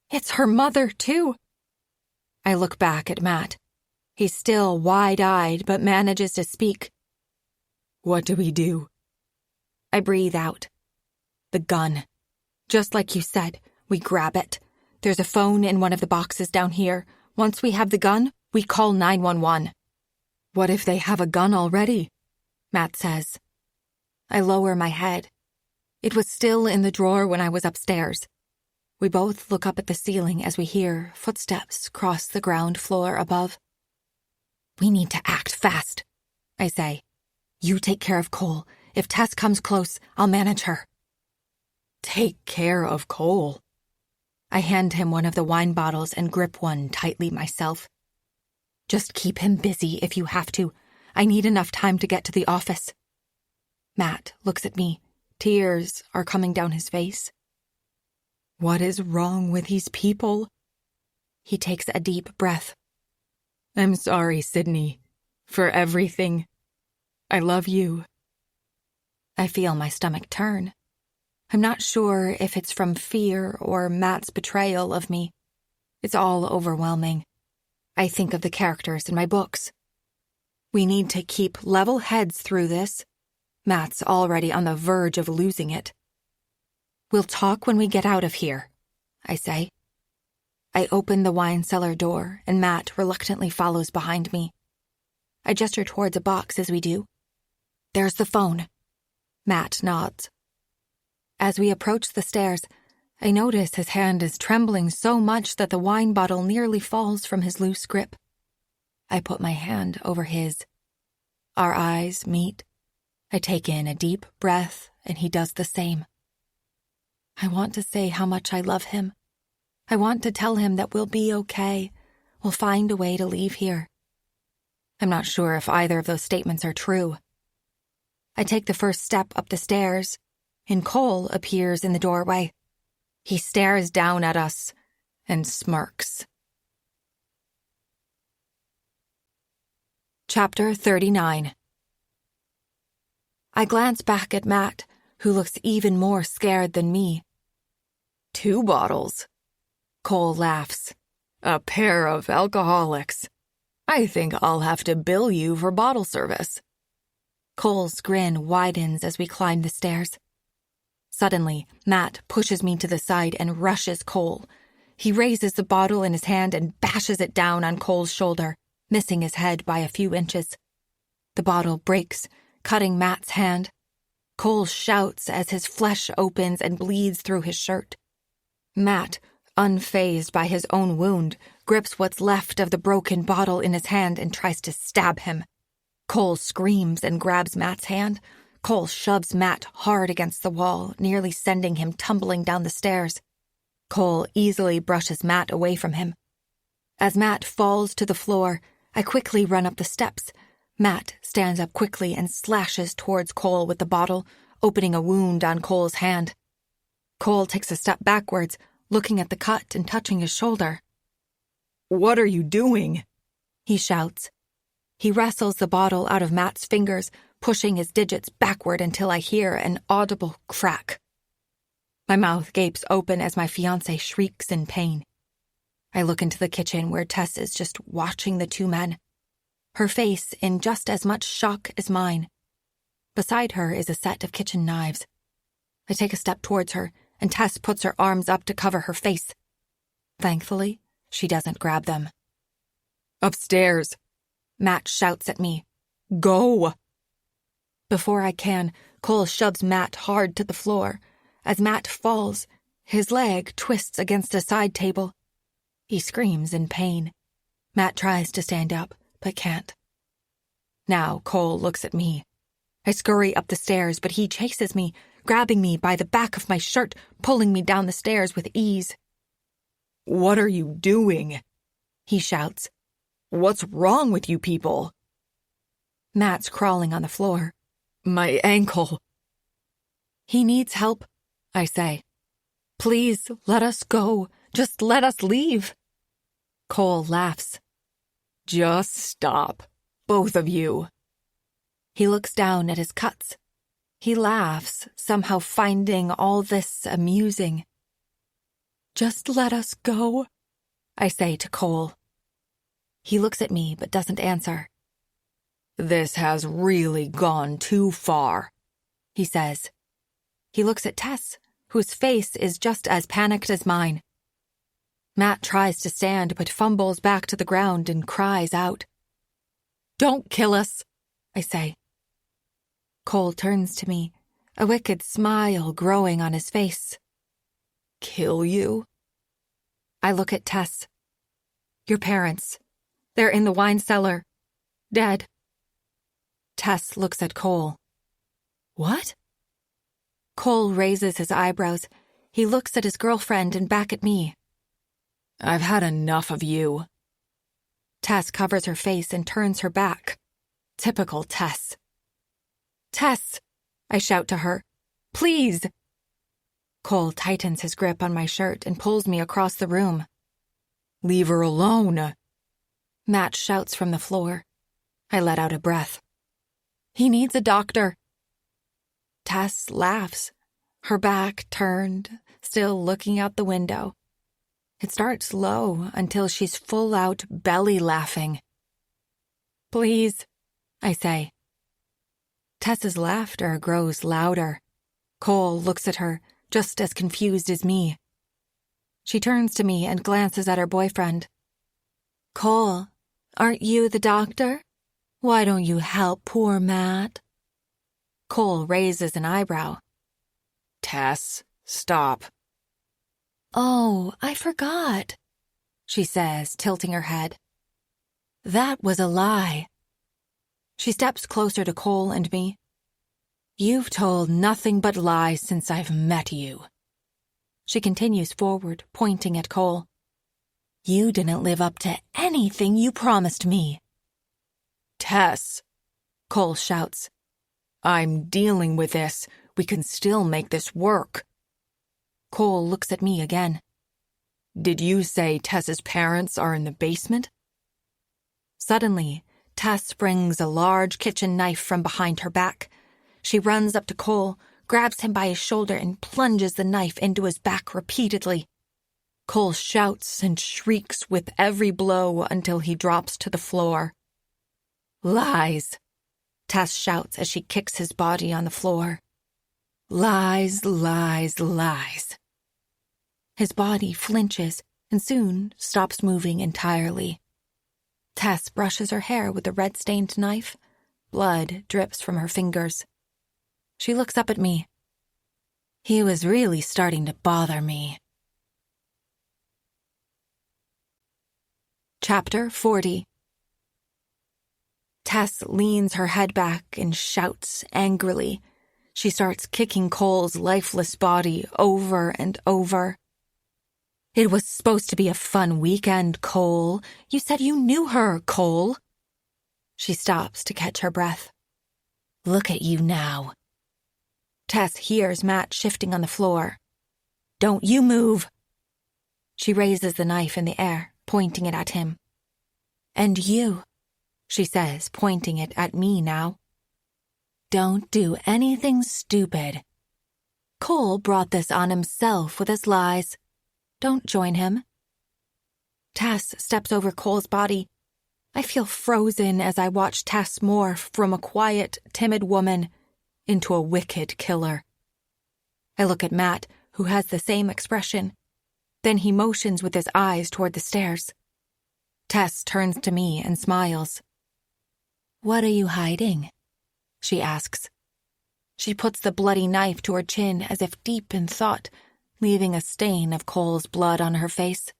It's her mother, too. I look back at Matt. He's still wide-eyed but manages to speak. "What do we do?" I breathe out. "The gun. Just like you said, we grab it. There's a phone in one of the boxes down here. Once we have the gun, we call 911. "What if they have a gun already?" Matt says. I lower my head. It was still in the drawer when I was upstairs. We both look up at the ceiling as we hear footsteps cross the ground floor above. "We need to act fast," I say. "You take care of Cole. If Tess comes close, I'll manage her." "Take care of Cole." I hand him one of the wine bottles and grip one tightly myself. "Just keep him busy if you have to. I need enough time to get to the office." Matt looks at me. Tears are coming down his face. "What is wrong with these people?" He takes a deep breath. "I'm sorry, Sydney, for everything. I love you." I feel my stomach turn. I'm not sure if it's from fear or Matt's betrayal of me. It's all overwhelming. I think of the characters in my books. We need to keep level heads through this. Matt's already on the verge of losing it. We'll talk when we get out of here, I say. I open the wine cellar door, and Matt reluctantly follows behind me. I gesture towards a box as we do. There's the phone. Matt nods. As we approach the stairs, I notice his hand is trembling so much that the wine bottle nearly falls from his loose grip. I put my hand over his. Our eyes meet. I take in a deep breath, and he does the same. I want to say how much I love him. I want to tell him that we'll be okay. We'll find a way to leave here. I'm not sure if either of those statements are true. I take the first step up the stairs, and Cole appears in the doorway. He stares down at us and smirks. Chapter 39. I glance back at Matt, who looks even more scared than me. 2 bottles. Cole laughs. A pair of alcoholics. I think I'll have to bill you for bottle service. Cole's grin widens as we climb the stairs. Suddenly, Matt pushes me to the side and rushes Cole. He raises the bottle in his hand and bashes it down on Cole's shoulder, missing his head by a few inches. The bottle breaks, cutting Matt's hand. Cole shouts as his flesh opens and bleeds through his shirt. Matt, unfazed by his own wound, grips what's left of the broken bottle in his hand and tries to stab him. Cole screams and grabs Matt's hand. Cole shoves Matt hard against the wall, nearly sending him tumbling down the stairs. Cole easily brushes Matt away from him. As Matt falls to the floor, I quickly run up the steps. Matt stands up quickly and slashes towards Cole with the bottle, opening a wound on Cole's hand. Cole takes a step backwards, looking at the cut and touching his shoulder. What are you doing? He shouts. He wrestles the bottle out of Matt's fingers, pushing his digits backward until I hear an audible crack. My mouth gapes open as my fiancé shrieks in pain. I look into the kitchen where Tess is just watching the 2 men, her face in just as much shock as mine. Beside her is a set of kitchen knives. I take a step towards her, and Tess puts her arms up to cover her face. Thankfully, she doesn't grab them. Upstairs, Matt shouts at me. Go! Before I can, Cole shoves Matt hard to the floor. As Matt falls, his leg twists against a side table. He screams in pain. Matt tries to stand up, but can't. Now Cole looks at me. I scurry up the stairs, but he chases me, grabbing me by the back of my shirt, pulling me down the stairs with ease. What are you doing? He shouts. What's wrong with you people? Matt's crawling on the floor. My ankle. He needs help, I say. Please, let us go. Just let us leave. Cole laughs. Just stop, both of you. He looks down at his cuts. He laughs, somehow finding all this amusing. Just let us go, I say to Cole. He looks at me but doesn't answer. This has really gone too far, he says. He looks at Tess, whose face is just as panicked as mine. Matt tries to stand but fumbles back to the ground and cries out. Don't kill us, I say. Cole turns to me, a wicked smile growing on his face. Kill you? I look at Tess. Your parents. They're in the wine cellar. Dead. Tess looks at Cole. What? Cole raises his eyebrows. He looks at his girlfriend and back at me. I've had enough of you. Tess covers her face and turns her back. Typical Tess. Tess, I shout to her. Please. Cole tightens his grip on my shirt and pulls me across the room. Leave her alone. Matt shouts from the floor. I let out a breath. He needs a doctor. Tess laughs, her back turned, still looking out the window. It starts low until she's full out belly laughing. Please, I say. Tess's laughter grows louder. Cole looks at her, just as confused as me. She turns to me and glances at her boyfriend. "Cole, aren't you the doctor? Why don't you help poor Matt?" Cole raises an eyebrow. "Tess, stop." "Oh, I forgot," she says, tilting her head. "That was a lie." She steps closer to Cole and me. "You've told nothing but lies since I've met you." She continues forward, pointing at Cole. "You didn't live up to anything you promised me." "Tess," Cole shouts. "I'm dealing with this. We can still make this work." Cole looks at me again. "Did you say Tess's parents are in the basement?" Suddenly, Tess brings a large kitchen knife from behind her back. She runs up to Cole, grabs him by his shoulder, and plunges the knife into his back repeatedly. Cole shouts and shrieks with every blow until he drops to the floor. "Lies," Tess shouts as she kicks his body on the floor. "Lies, lies, lies." His body flinches and soon stops moving entirely. Tess brushes her hair with the red-stained knife. Blood drips from her fingers. She looks up at me. "He was really starting to bother me." Chapter 40. Tess leans her head back and shouts angrily. She starts kicking Cole's lifeless body over and over. "It was supposed to be a fun weekend, Cole. You said you knew her, Cole." She stops to catch her breath. "Look at you now." Tess hears Matt shifting on the floor. "Don't you move." She raises the knife in the air, pointing it at him. "And you," she says, pointing it at me now. "Don't do anything stupid. Cole brought this on himself with his lies. Don't join him." Tess steps over Cole's body. I feel frozen as I watch Tess morph from a quiet, timid woman into a wicked killer. I look at Matt, who has the same expression. Then he motions with his eyes toward the stairs. Tess turns to me and smiles. "What are you hiding?" she asks. She puts the bloody knife to her chin as if deep in thought, leaving a stain of Cole's blood on her face.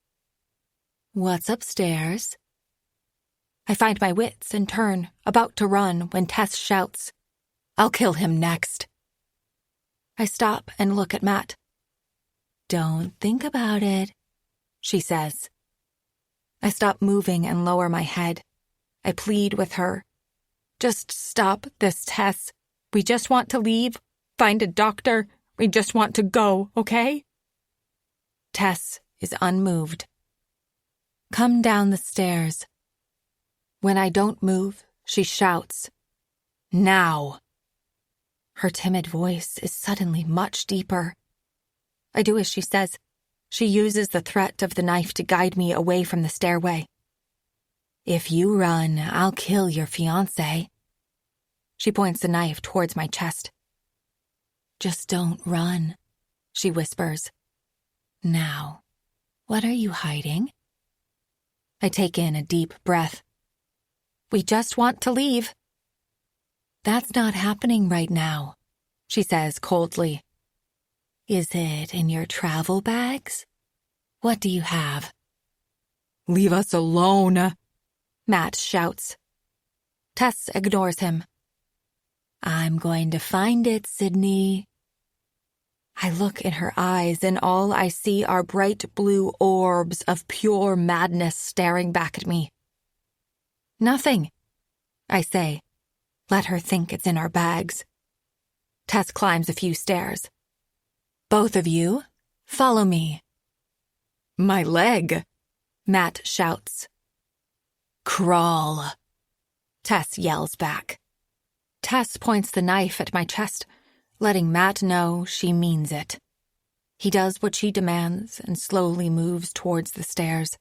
"What's upstairs?" I find my wits and turn, about to run when Tess shouts, "I'll kill him next." I stop and look at Matt. "Don't think about it," she says. I stop moving and lower my head. I plead with her. "Just stop this, Tess. We just want to leave, find a doctor. We just want to go, okay?" Tess is unmoved. "Come down the stairs." When I don't move, she shouts, "Now." Her timid voice is suddenly much deeper. I do as she says. She uses the threat of the knife to guide me away from the stairway. "If you run, I'll kill your fiancé." She points the knife towards my chest. "Just don't run," she whispers. "Now, what are you hiding?" I take in a deep breath. "We just want to leave." "That's not happening right now," she says coldly. "Is it in your travel bags? What do you have?" "Leave us alone," Matt shouts. Tess ignores him. "I'm going to find it, Sydney." I look in her eyes and all I see are bright blue orbs of pure madness staring back at me. "Nothing," I say. Let her think it's in our bags. Tess climbs a few stairs. "Both of you, follow me." "My leg," Matt shouts. "Crawl," Tess yells back. Tess points the knife at my chest, letting Matt know she means it. He does what she demands and slowly moves towards the stairs.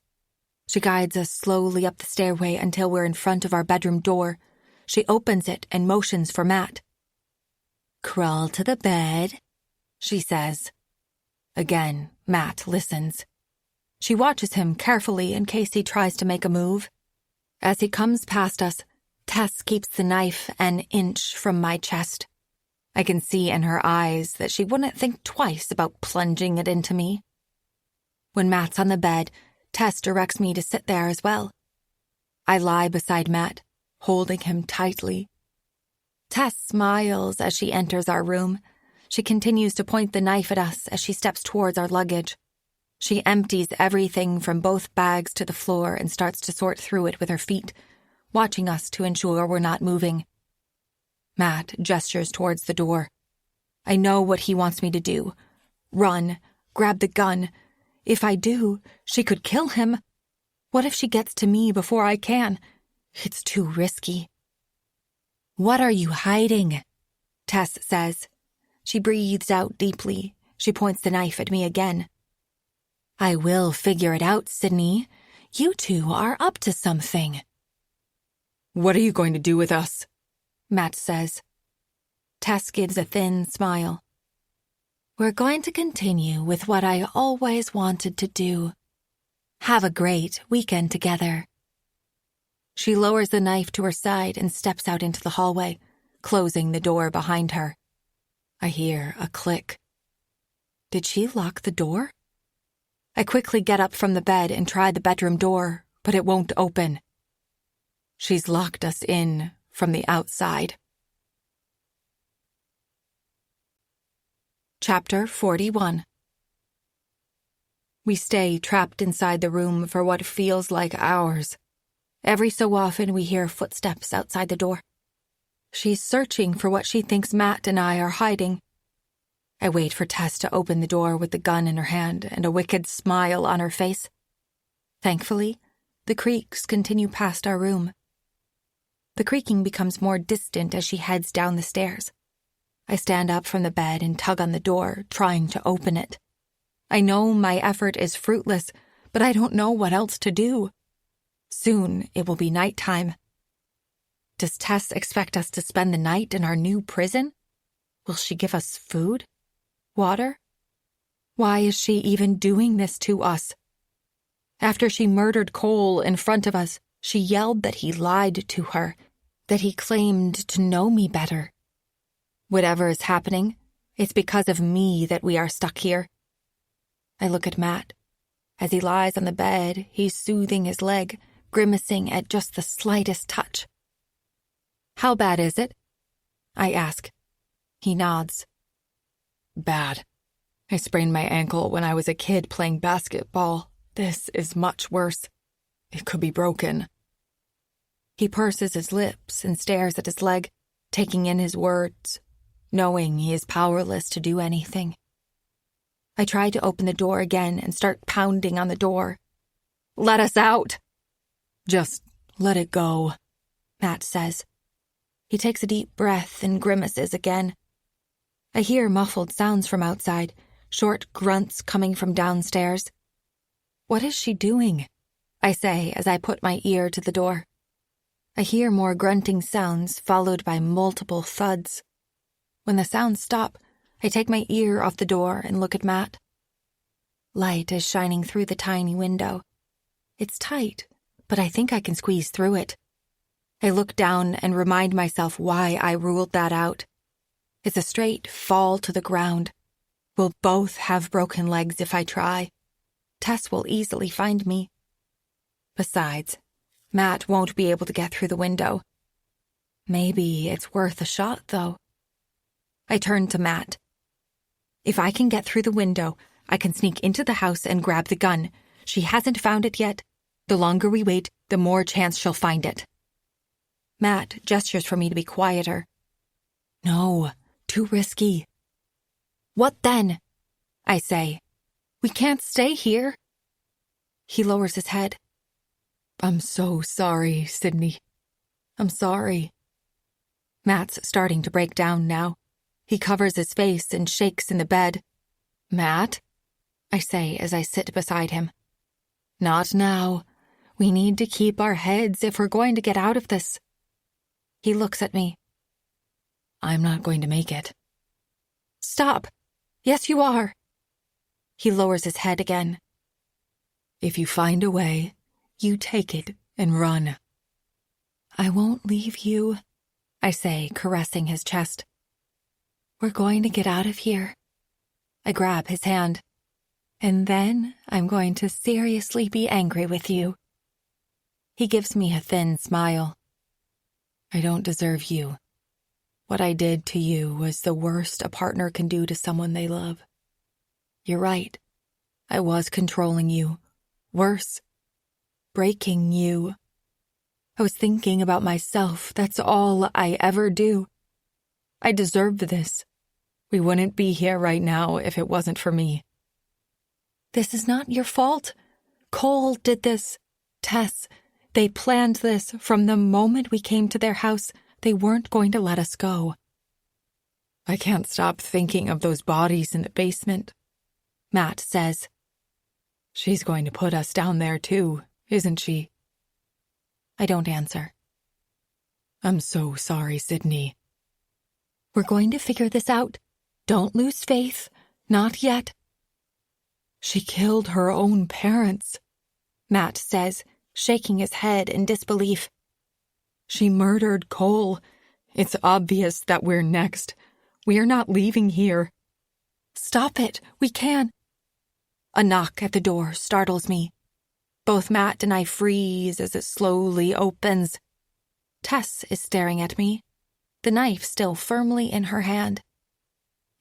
She guides us slowly up the stairway until we're in front of our bedroom door. She opens it and motions for Matt. "Crawl to the bed," she says. Again, Matt listens. She watches him carefully in case he tries to make a move. As he comes past us, Tess keeps the knife an inch from my chest. I can see in her eyes that she wouldn't think twice about plunging it into me. When Matt's on the bed, Tess directs me to sit there as well. I lie beside Matt, holding him tightly. Tess smiles as she enters our room. She continues to point the knife at us as she steps towards our luggage. She empties everything from both bags to the floor and starts to sort through it with her feet, watching us to ensure we're not moving. Matt gestures towards the door. I know what he wants me to do. Run, grab the gun. If I do, she could kill him. What if she gets to me before I can? It's too risky. What are you hiding? Tess says. She breathes out deeply. She points the knife at me again. I will figure it out, Sydney. You two are up to something. What are you going to do with us? Matt says. Tess gives a thin smile. We're going to continue with what I always wanted to do. Have a great weekend together. She lowers the knife to her side and steps out into the hallway, closing the door behind her. I hear a click. Did she lock the door? I quickly get up from the bed and try the bedroom door, but it won't open. She's locked us in from the outside. Chapter 41. We stay trapped inside the room for what feels like hours. Every so often we hear footsteps outside the door. She's searching for what she thinks Matt and I are hiding. I wait for Tess to open the door with the gun in her hand and a wicked smile on her face. Thankfully, the creaks continue past our room. The creaking becomes more distant as she heads down the stairs. I stand up from the bed and tug on the door, trying to open it. I know my effort is fruitless, but I don't know what else to do. Soon it will be nighttime. Does Tess expect us to spend the night in our new prison? Will she give us food? Water? Why is she even doing this to us? After she murdered Cole in front of us, she yelled that he lied to her, that he claimed to know me better. Whatever is happening, it's because of me that we are stuck here. I look at Matt. As he lies on the bed, he's soothing his leg, grimacing at just the slightest touch. How bad is it? I ask. He nods. Bad. I sprained my ankle when I was a kid playing basketball. This is much worse. It could be broken. He purses his lips and stares at his leg, taking in his words, knowing he is powerless to do anything. I try to open the door again and start pounding on the door. Let us out! Just let it go, Matt says. He takes a deep breath and grimaces again. I hear muffled sounds from outside, short grunts coming from downstairs. What is she doing? I say as I put my ear to the door. I hear more grunting sounds followed by multiple thuds. When the sounds stop, I take my ear off the door and look at Matt. Light is shining through the tiny window. It's tight, but I think I can squeeze through it. I look down and remind myself why I ruled that out. It's a straight fall to the ground. We'll both have broken legs if I try. Tess will easily find me. Besides, Matt won't be able to get through the window. Maybe it's worth a shot, though. I turn to Matt. If I can get through the window, I can sneak into the house and grab the gun. She hasn't found it yet. The longer we wait, the more chance she'll find it. Matt gestures for me to be quieter. No, too risky. What then? I say. We can't stay here. He lowers his head. I'm so sorry, Sydney. I'm sorry. Matt's starting to break down now. He covers his face and shakes in the bed. Matt? I say as I sit beside him. Not now. We need to keep our heads if we're going to get out of this. He looks at me. I'm not going to make it. Stop. Yes, you are. He lowers his head again. If you find a way, you take it and run. I won't leave you, I say, caressing his chest. We're going to get out of here. I grab his hand. And then I'm going to seriously be angry with you. He gives me a thin smile. I don't deserve you. What I did to you was the worst a partner can do to someone they love. You're right. I was controlling you. Worse, breaking you. I was thinking about myself. That's all I ever do. I deserved this. We wouldn't be here right now if it wasn't for me. This is not your fault. Cole did this. Tess, they planned this. From the moment we came to their house, they weren't going to let us go. I can't stop thinking of those bodies in the basement, Matt says. She's going to put us down there too, isn't she? I don't answer. I'm so sorry, Sydney. We're going to figure this out. Don't lose faith. Not yet. She killed her own parents, Matt says, shaking his head in disbelief. She murdered Cole. It's obvious that we're next. We're not leaving here. Stop it. We can. A knock at the door startles me. Both Matt and I freeze as it slowly opens. Tess is staring at me, the knife still firmly in her hand.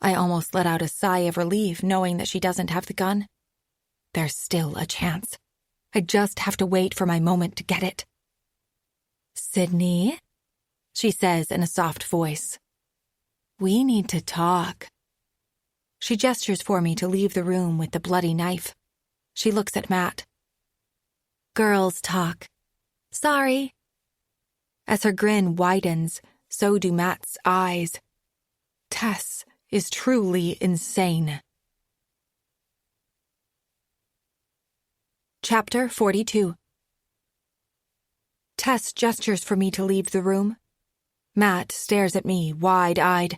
I almost let out a sigh of relief knowing that she doesn't have the gun. There's still a chance. I just have to wait for my moment to get it. Sydney, she says in a soft voice. We need to talk. She gestures for me to leave the room with the bloody knife. She looks at Matt. Girls talk. Sorry. As her grin widens, so do Matt's eyes. Tess is truly insane. Chapter 42. Tess gestures for me to leave the room. Matt stares at me, wide-eyed.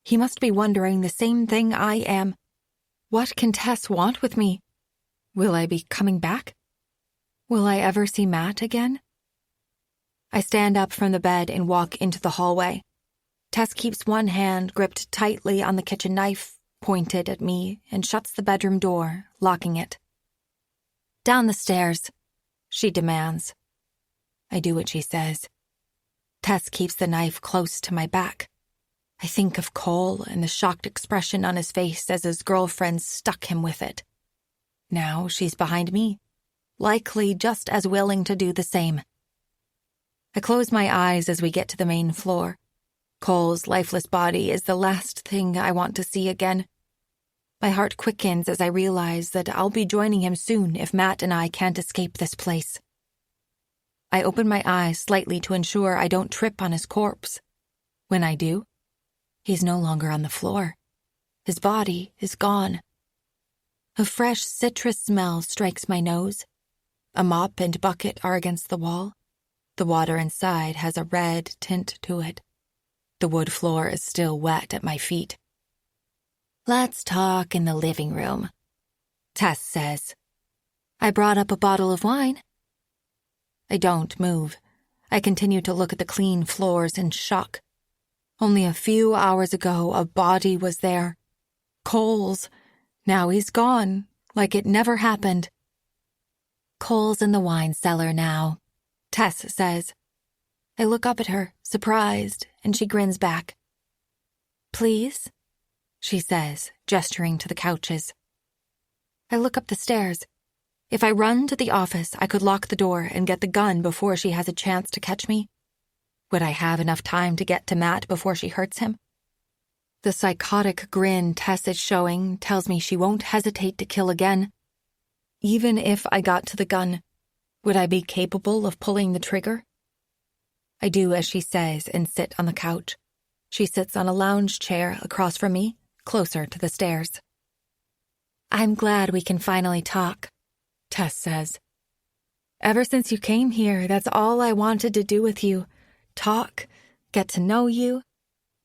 He must be wondering the same thing I am. What can Tess want with me? Will I be coming back? Will I ever see Matt again? I stand up from the bed and walk into the hallway. Tess keeps one hand gripped tightly on the kitchen knife, pointed at me, and shuts the bedroom door, locking it. Down the stairs, she demands. I do what she says. Tess keeps the knife close to my back. I think of Cole and the shocked expression on his face as his girlfriend stuck him with it. Now she's behind me, likely just as willing to do the same. I close my eyes as we get to the main floor. Cole's lifeless body is the last thing I want to see again. My heart quickens as I realize that I'll be joining him soon if Matt and I can't escape this place. I open my eyes slightly to ensure I don't trip on his corpse. When I do, he's no longer on the floor. His body is gone. A fresh citrus smell strikes my nose. A mop and bucket are against the wall. The water inside has a red tint to it. The wood floor is still wet at my feet. Let's talk in the living room, Tess says. I brought up a bottle of wine. I don't move. I continue to look at the clean floors in shock. Only a few hours ago, a body was there. Cole's. Now he's gone, like it never happened. Cole's in the wine cellar now, Tess says. I look up at her, surprised, and she grins back. Please? She says, gesturing to the couches. I look up the stairs. If I run to the office, I could lock the door and get the gun before she has a chance to catch me. Would I have enough time to get to Matt before she hurts him? The psychotic grin Tess is showing tells me she won't hesitate to kill again. Even if I got to the gun, would I be capable of pulling the trigger? I do as she says and sit on the couch. She sits on a lounge chair across from me, closer to the stairs. I'm glad we can finally talk, Tess says. Ever since you came here, that's all I wanted to do with you. Talk, get to know you,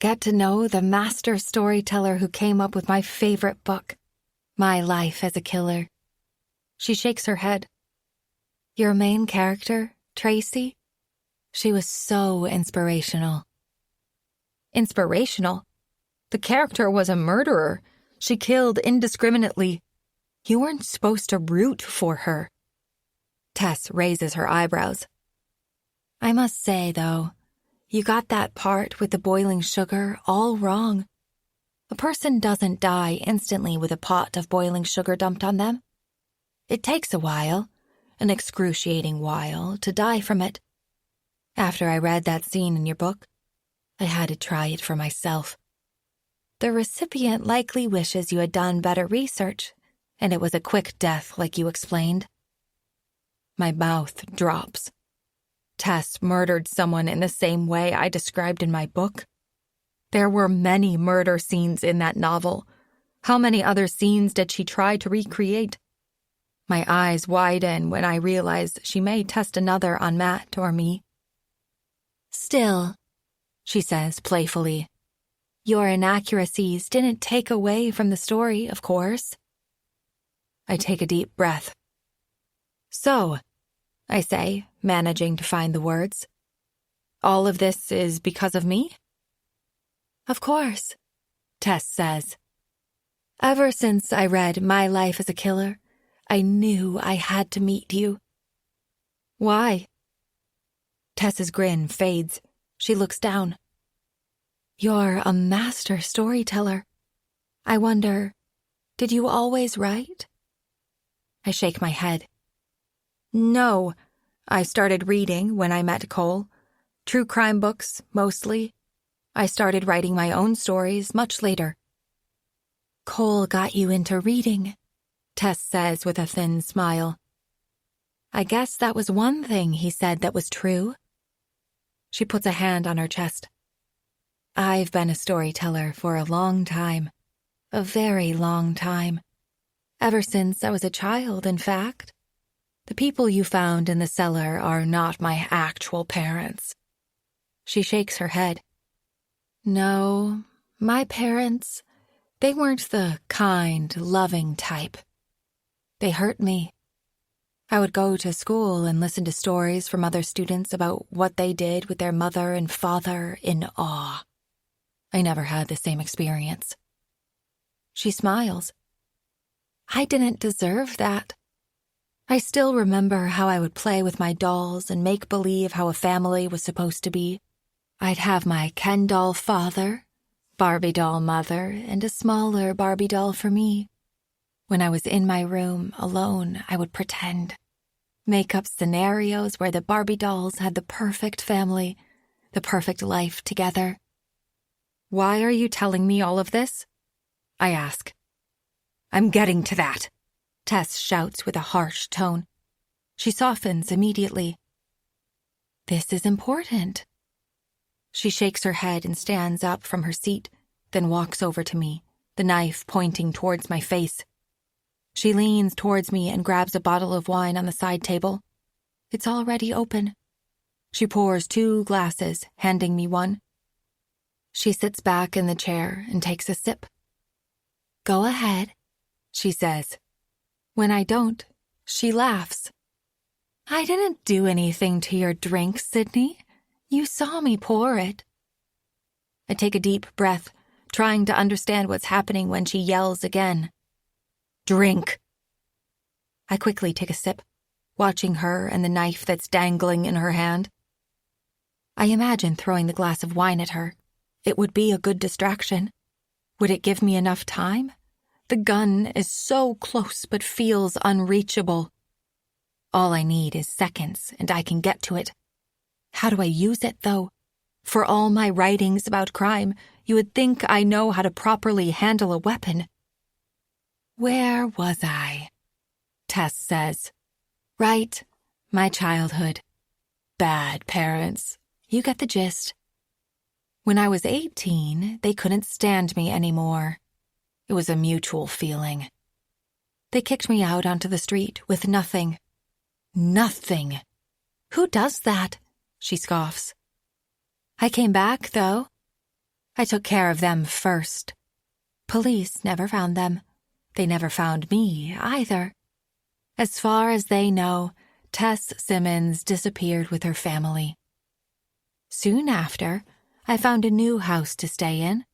get to know the master storyteller who came up with my favorite book. My life as a killer. She shakes her head. Your main character, Tracy? She was so inspirational. Inspirational? The character was a murderer. She killed indiscriminately. You weren't supposed to root for her. Tess raises her eyebrows. I must say, though, you got that part with the boiling sugar all wrong. A person doesn't die instantly with a pot of boiling sugar dumped on them. It takes a while, an excruciating while, to die from it. After I read that scene in your book, I had to try it for myself. The recipient likely wishes you had done better research, and it was a quick death like you explained. My mouth drops. Tess murdered someone in the same way I described in my book. There were many murder scenes in that novel. How many other scenes did she try to recreate? My eyes widen when I realize she may test another on Matt or me. Still, she says playfully, your inaccuracies didn't take away from the story, of course. I take a deep breath. So, I say, managing to find the words, all of this is because of me? Of course, Tess says. Ever since I read My Life as a Killer, I knew I had to meet you. Why? Tess's grin fades. She looks down. You're a master storyteller. I wonder, did you always write? I shake my head. No, I started reading when I met Cole. True crime books, mostly. I started writing my own stories much later. Cole got you into reading, Tess says with a thin smile. I guess that was one thing he said that was true. She puts a hand on her chest. I've been a storyteller for a long time. A very long time. Ever since I was a child, in fact. The people you found in the cellar are not my actual parents. She shakes her head. No, my parents, they weren't the kind, loving type. They hurt me. I would go to school and listen to stories from other students about what they did with their mother and father in awe. I never had the same experience. She smiles. I didn't deserve that. I still remember how I would play with my dolls and make believe how a family was supposed to be. I'd have my Ken doll father, Barbie doll mother, and a smaller Barbie doll for me. When I was in my room alone, I would pretend. Make up scenarios where the Barbie dolls had the perfect family, the perfect life together. Why are you telling me all of this? I ask. I'm getting to that, Tess shouts with a harsh tone. She softens immediately. This is important. She shakes her head and stands up from her seat, then walks over to me, the knife pointing towards my face. She leans towards me and grabs a bottle of wine on the side table. It's already open. She pours 2 glasses, handing me one. She sits back in the chair and takes a sip. Go ahead, she says. When I don't, she laughs. I didn't do anything to your drink, Sydney. You saw me pour it. I take a deep breath, trying to understand what's happening when she yells again. Drink. I quickly take a sip, watching her and the knife that's dangling in her hand. I imagine throwing the glass of wine at her. It would be a good distraction. Would it give me enough time? The gun is so close but feels unreachable. All I need is seconds, and I can get to it. How do I use it, though? For all my writings about crime, you would think I know how to properly handle a weapon. Where was I? Tess says. Right, my childhood. Bad parents. You get the gist. When I was 18, they couldn't stand me anymore. It was a mutual feeling. They kicked me out onto the street with nothing. Nothing. Who does that? She scoffs. I came back, though. I took care of them first. Police never found them. They never found me, either. As far as they know, Tess Simmons disappeared with her family. Soon after, I found a new house to stay in.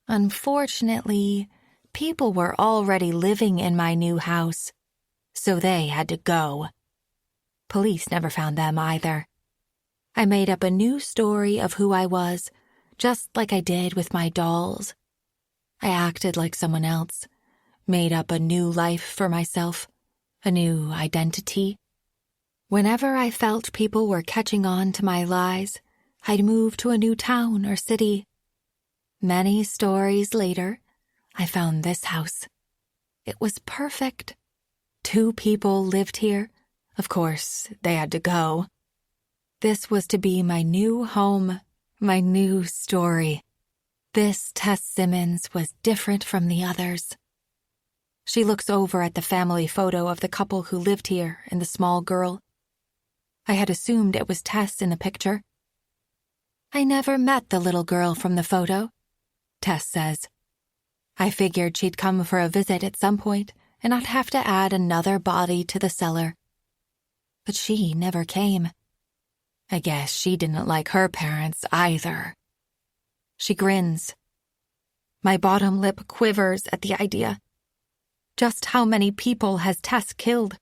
Unfortunately, people were already living in my new house, so they had to go. Police never found them either. I made up a new story of who I was, just like I did with my dolls. I acted like someone else, made up a new life for myself, a new identity. Whenever I felt people were catching on to my lies, I'd move to a new town or city. Many stories later, I found this house. It was perfect. 2 people lived here. Of course, they had to go. This was to be my new home, my new story. This Tess Simmons was different from the others. She looks over at the family photo of the couple who lived here and the small girl. I had assumed it was Tess in the picture. I never met the little girl from the photo, Tess says. I figured she'd come for a visit at some point and I'd have to add another body to the cellar. But she never came. I guess she didn't like her parents either. She grins. My bottom lip quivers at the idea. Just how many people has Tess killed?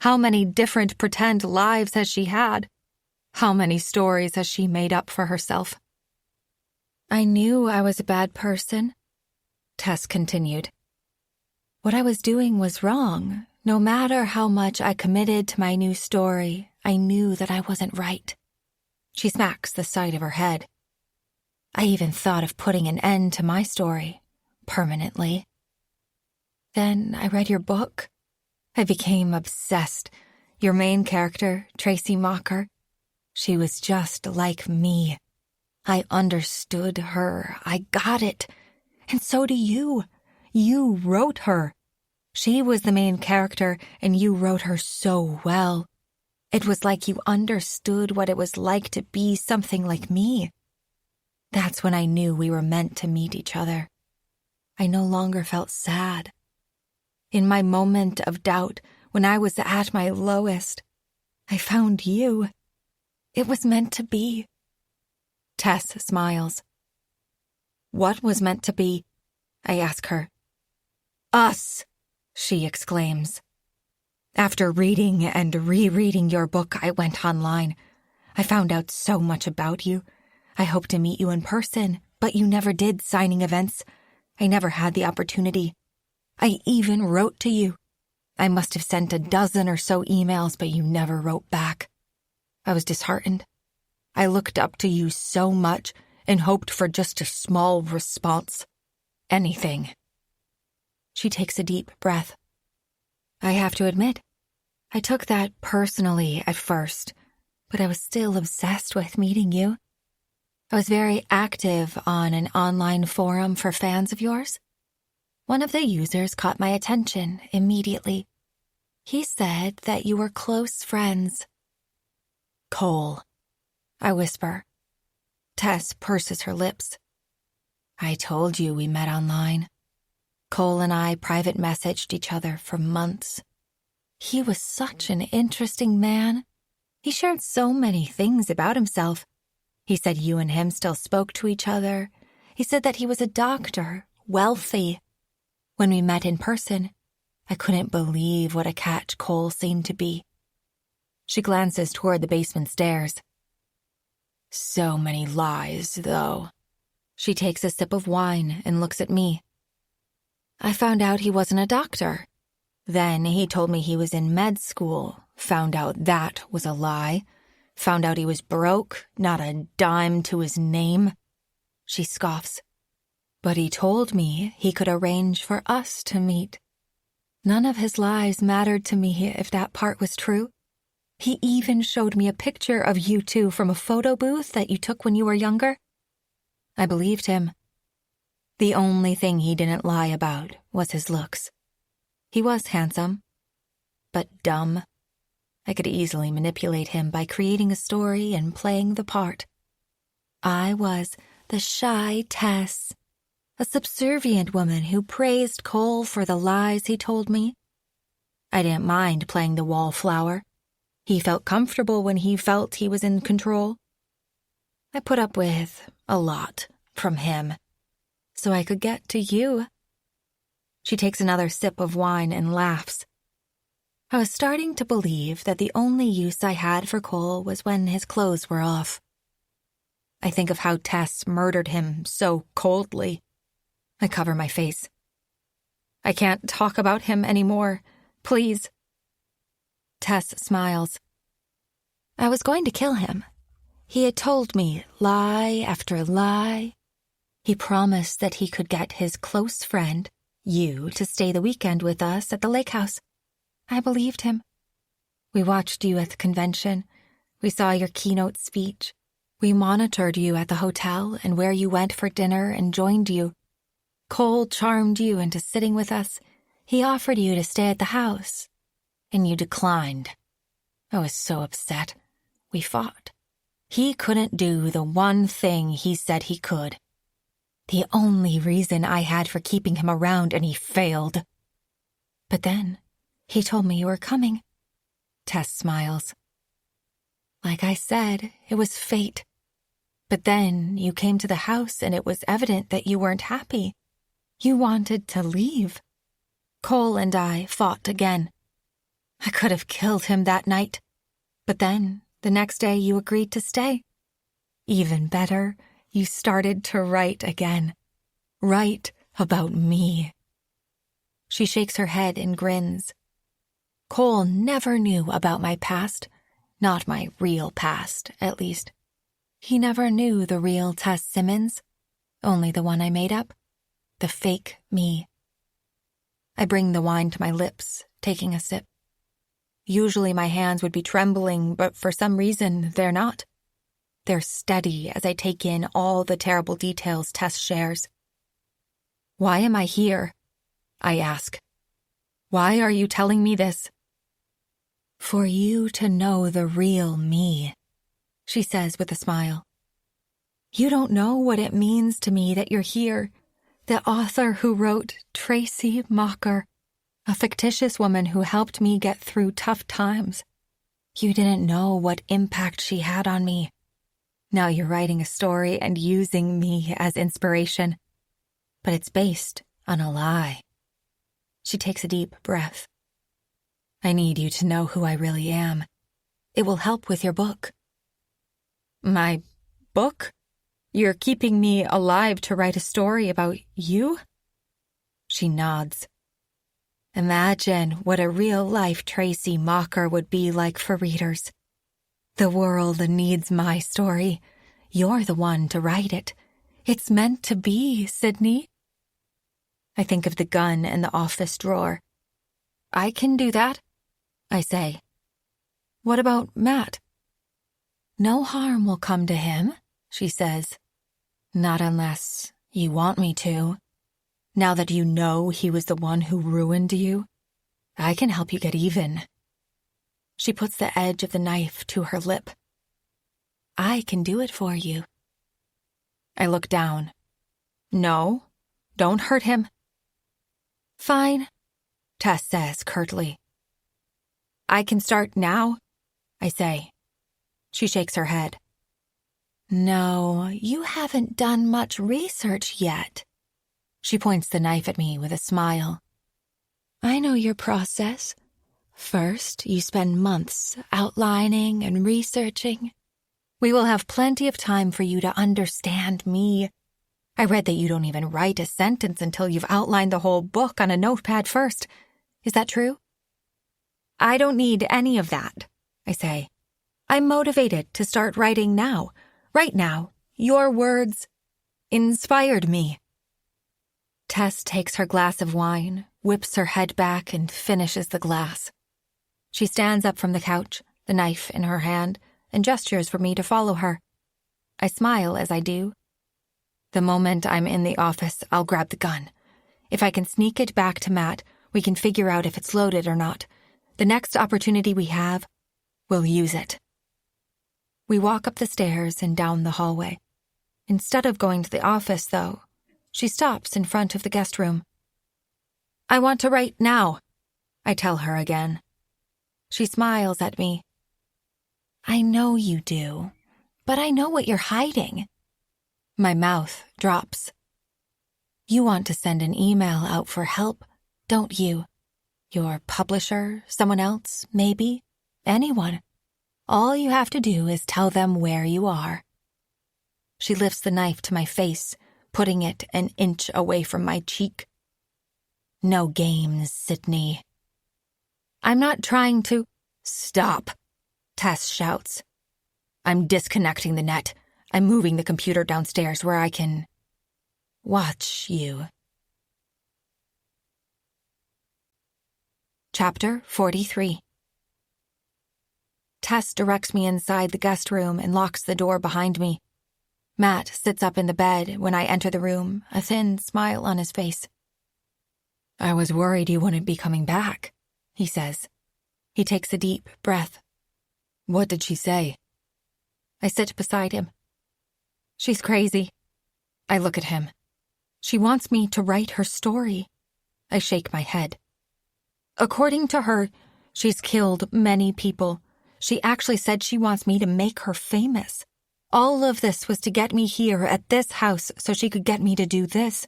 How many different pretend lives has she had? How many stories has she made up for herself? I knew I was a bad person, Tess continued. What I was doing was wrong. No matter how much I committed to my new story, I knew that I wasn't right. She smacks the side of her head. I even thought of putting an end to my story, permanently. Then I read your book. I became obsessed. Your main character, Tracy Mocker, she was just like me. I understood her. I got it. And so do you. You wrote her. She was the main character, and you wrote her so well. It was like you understood what it was like to be something like me. That's when I knew we were meant to meet each other. I no longer felt sad. In my moment of doubt, when I was at my lowest, I found you. It was meant to be. Tess smiles. What was meant to be? I ask her. Us, she exclaims. After reading and rereading your book, I went online. I found out so much about you. I hoped to meet you in person, but you never did signing events. I never had the opportunity. I even wrote to you. I must have sent a dozen or so emails, but you never wrote back. I was disheartened. I looked up to you so much and hoped for just a small response. Anything. She takes a deep breath. I have to admit, I took that personally at first, but I was still obsessed with meeting you. I was very active on an online forum for fans of yours. One of the users caught my attention immediately. He said that you were close friends. Cole, I whisper. Tess purses her lips. I told you we met online. Cole and I private messaged each other for months. He was such an interesting man. He shared so many things about himself. He said you and him still spoke to each other. He said that he was a doctor, wealthy. When we met in person, I couldn't believe what a catch Cole seemed to be. She glances toward the basement stairs. So many lies, though. She takes a sip of wine and looks at me. I found out he wasn't a doctor. Then he told me he was in med school, found out that was a lie, found out he was broke, not a dime to his name. She scoffs. But he told me he could arrange for us to meet. None of his lies mattered to me if that part was true. He even showed me a picture of you two from a photo booth that you took when you were younger. I believed him. The only thing he didn't lie about was his looks. He was handsome, but dumb. I could easily manipulate him by creating a story and playing the part. I was the shy Tess. A subservient woman who praised Cole for the lies he told me. I didn't mind playing the wallflower. He felt comfortable when he felt he was in control. I put up with a lot from him, so I could get to you. She takes another sip of wine and laughs. I was starting to believe that the only use I had for Cole was when his clothes were off. I think of how Tess murdered him so coldly. I cover my face. I can't talk about him anymore. Please. Tess smiles. I was going to kill him. He had told me lie after lie. He promised that he could get his close friend, you, to stay the weekend with us at the lakehouse. I believed him. We watched you at the convention. We saw your keynote speech. We monitored you at the hotel and where you went for dinner and joined you. Cole charmed you into sitting with us. He offered you to stay at the house, and you declined. I was so upset. We fought. He couldn't do the one thing he said he could. The only reason I had for keeping him around, and he failed. But then, he told me you were coming. Tess smiles. Like I said, it was fate. But then you came to the house and it was evident that you weren't happy. You wanted to leave. Cole and I fought again. I could have killed him that night. But then, the next day you agreed to stay. Even better, you started to write again. Write about me. She shakes her head and grins. Cole never knew about my past. Not my real past, at least. He never knew the real Tess Simmons. Only the one I made up. The fake me. I bring the wine to my lips, taking a sip. Usually my hands would be trembling, but for some reason they're not. They're steady as I take in all the terrible details Tess shares. Why am I here? I ask. Why are you telling me this? For you to know the real me, she says with a smile. You don't know what it means to me that you're here. The author who wrote Tracy Mocker, a fictitious woman who helped me get through tough times. You didn't know what impact she had on me. Now you're writing a story and using me as inspiration. But it's based on a lie. She takes a deep breath. I need you to know who I really am. It will help with your book. My book? You're keeping me alive to write a story about you? She nods. Imagine what a real-life Tracy Mocker would be like for readers. The world needs my story. You're the one to write it. It's meant to be, Sydney. I think of the gun in the office drawer. I can do that, I say. What about Matt? No harm will come to him, she says. Not unless you want me to. Now that you know he was the one who ruined you, I can help you get even. She puts the edge of the knife to her lip. I can do it for you. I look down. No, don't hurt him. Fine, Tess says curtly. I can start now, I say. She shakes her head. No, you haven't done much research yet. She points the knife at me with a smile. I know your process. First, you spend months outlining and researching. We will have plenty of time for you to understand me. I read that you don't even write a sentence until you've outlined the whole book on a notepad first. Is that true? I don't need any of that, I say. I'm motivated to start writing now. Right now, your words inspired me. Tess takes her glass of wine, whips her head back, and finishes the glass. She stands up from the couch, the knife in her hand, and gestures for me to follow her. I smile as I do. The moment I'm in the office, I'll grab the gun. If I can sneak it back to Matt, we can figure out if it's loaded or not. The next opportunity we have, we'll use it. We walk up the stairs and down the hallway. Instead of going to the office, though, She stops in front of the guest room. I want to write now, I tell her again. She smiles at me. I know you do, but I know what you're hiding. My mouth drops. You want to send an email out for help, don't you? Your publisher, someone else, maybe, anyone. All you have to do is tell them where you are. She lifts the knife to my face, putting it an inch away from my cheek. No games, Sydney. I'm not trying to... Stop, Tess shouts. I'm disconnecting the net. I'm moving the computer downstairs where I can... watch you. Chapter 43. Tess directs me inside the guest room and locks the door behind me. Matt sits up in the bed when I enter the room, a thin smile on his face. I was worried you wouldn't be coming back, he says. He takes a deep breath. What did she say? I sit beside him. She's crazy. I look at him. She wants me to write her story. I shake my head. According to her, she's killed many people. She actually said she wants me to make her famous. All of this was to get me here at this house so she could get me to do this.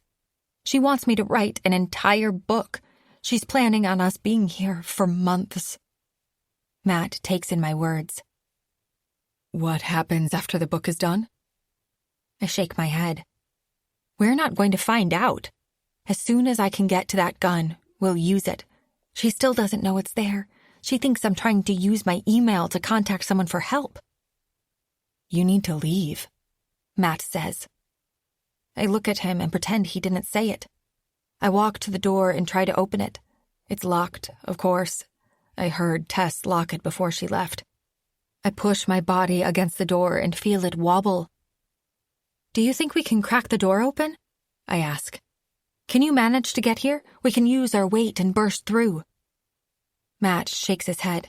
She wants me to write an entire book. She's planning on us being here for months. Matt takes in my words. What happens after the book is done? I shake my head. We're not going to find out. As soon as I can get to that gun, we'll use it. She still doesn't know it's there. She thinks I'm trying to use my email to contact someone for help. You need to leave, Matt says. I look at him and pretend he didn't say it. I walk to the door and try to open it. It's locked, of course. I heard Tess lock it before she left. I push my body against the door and feel it wobble. Do you think we can crack the door open? I ask. Can you manage to get here? We can use our weight and burst through. Matt shakes his head.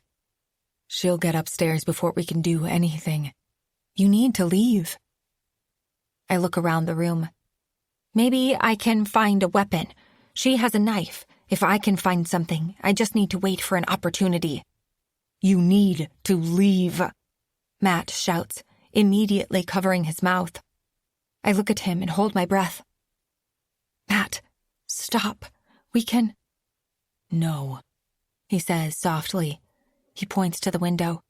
She'll get upstairs before we can do anything. You need to leave. I look around the room. Maybe I can find a weapon. She has a knife. If I can find something, I just need to wait for an opportunity. You need to leave, Matt shouts, immediately covering his mouth. I look at him and hold my breath. Matt, stop. We can... No, he says softly. He points to the window.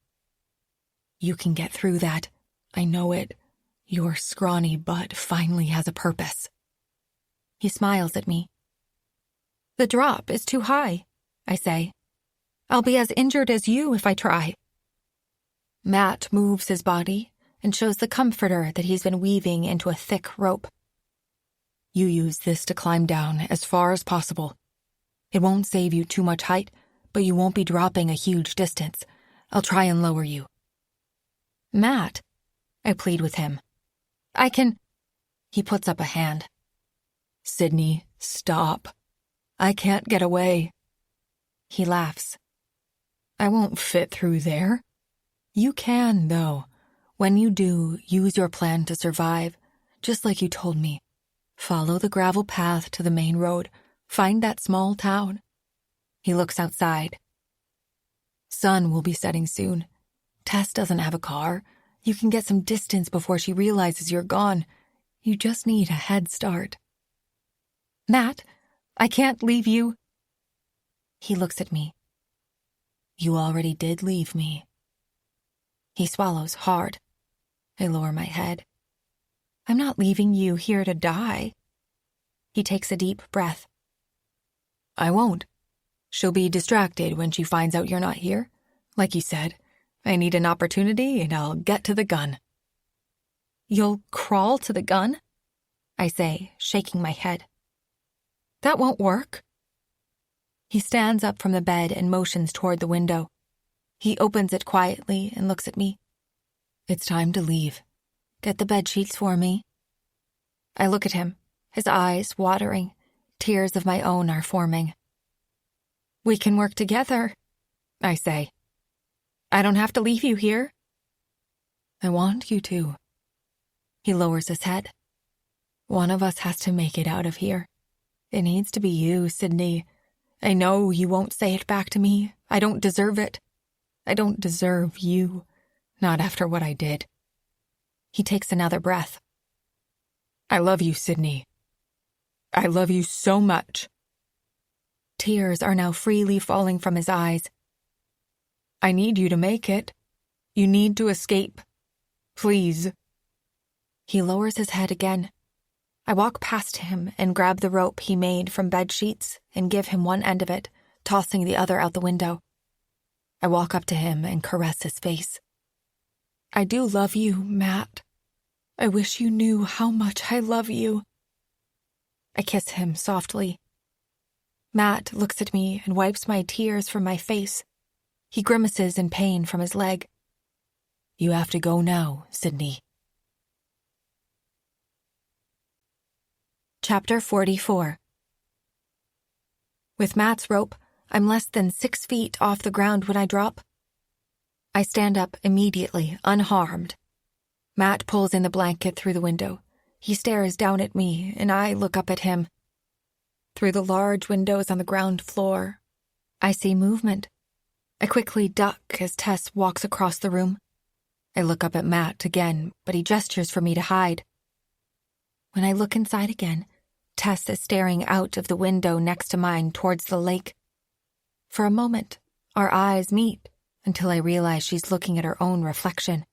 You can get through that. I know it. Your scrawny butt finally has a purpose. He smiles at me. The drop is too high, I say. I'll be as injured as you if I try. Matt moves his body and shows the comforter that he's been weaving into a thick rope. You use this to climb down as far as possible. It won't save you too much height, but you won't be dropping a huge distance. I'll try and lower you. Matt, I plead with him. I can... He puts up a hand. Sydney, stop. I can't get away. He laughs. I won't fit through there. You can, though. When you do, use your plan to survive, just like you told me. Follow the gravel path to the main road. Find that small town. He looks outside. Sun will be setting soon. Tess doesn't have a car. You can get some distance before she realizes you're gone. You just need a head start. Matt, I can't leave you. He looks at me. You already did leave me. He swallows hard. I lower my head. I'm not leaving you here to die. He takes a deep breath. I won't. She'll be distracted when she finds out you're not here. Like you said, I need an opportunity and I'll get to the gun. You'll crawl to the gun? I say, shaking my head. That won't work. He stands up from the bed and motions toward the window. He opens it quietly and looks at me. It's time to leave. Get the bedsheets for me. I look at him, his eyes watering. Tears of my own are forming. We can work together, I say. I don't have to leave you here. I want you to. He lowers his head. One of us has to make it out of here. It needs to be you, Sydney. I know you won't say it back to me. I don't deserve it. I don't deserve you. Not after what I did. He takes another breath. I love you, Sydney. I love you so much. Tears are now freely falling from his eyes. I need you to make it. You need to escape. Please. He lowers his head again. I walk past him and grab the rope he made from bed sheets and give him one end of it, tossing the other out the window. I walk up to him and caress his face. I do love you, Matt. I wish you knew how much I love you. I kiss him softly. Matt looks at me and wipes my tears from my face. He grimaces in pain from his leg. You have to go now, Sydney. Chapter 44. With Matt's rope, I'm less than 6 feet off the ground when I drop. I stand up immediately, unharmed. Matt pulls in the blanket through the window. He stares down at me, and I look up at him. Through the large windows on the ground floor, I see movement. I quickly duck as Tess walks across the room. I look up at Matt again, but he gestures for me to hide. When I look inside again, Tess is staring out of the window next to mine towards the lake. For a moment, our eyes meet until I realize she's looking at her own reflection.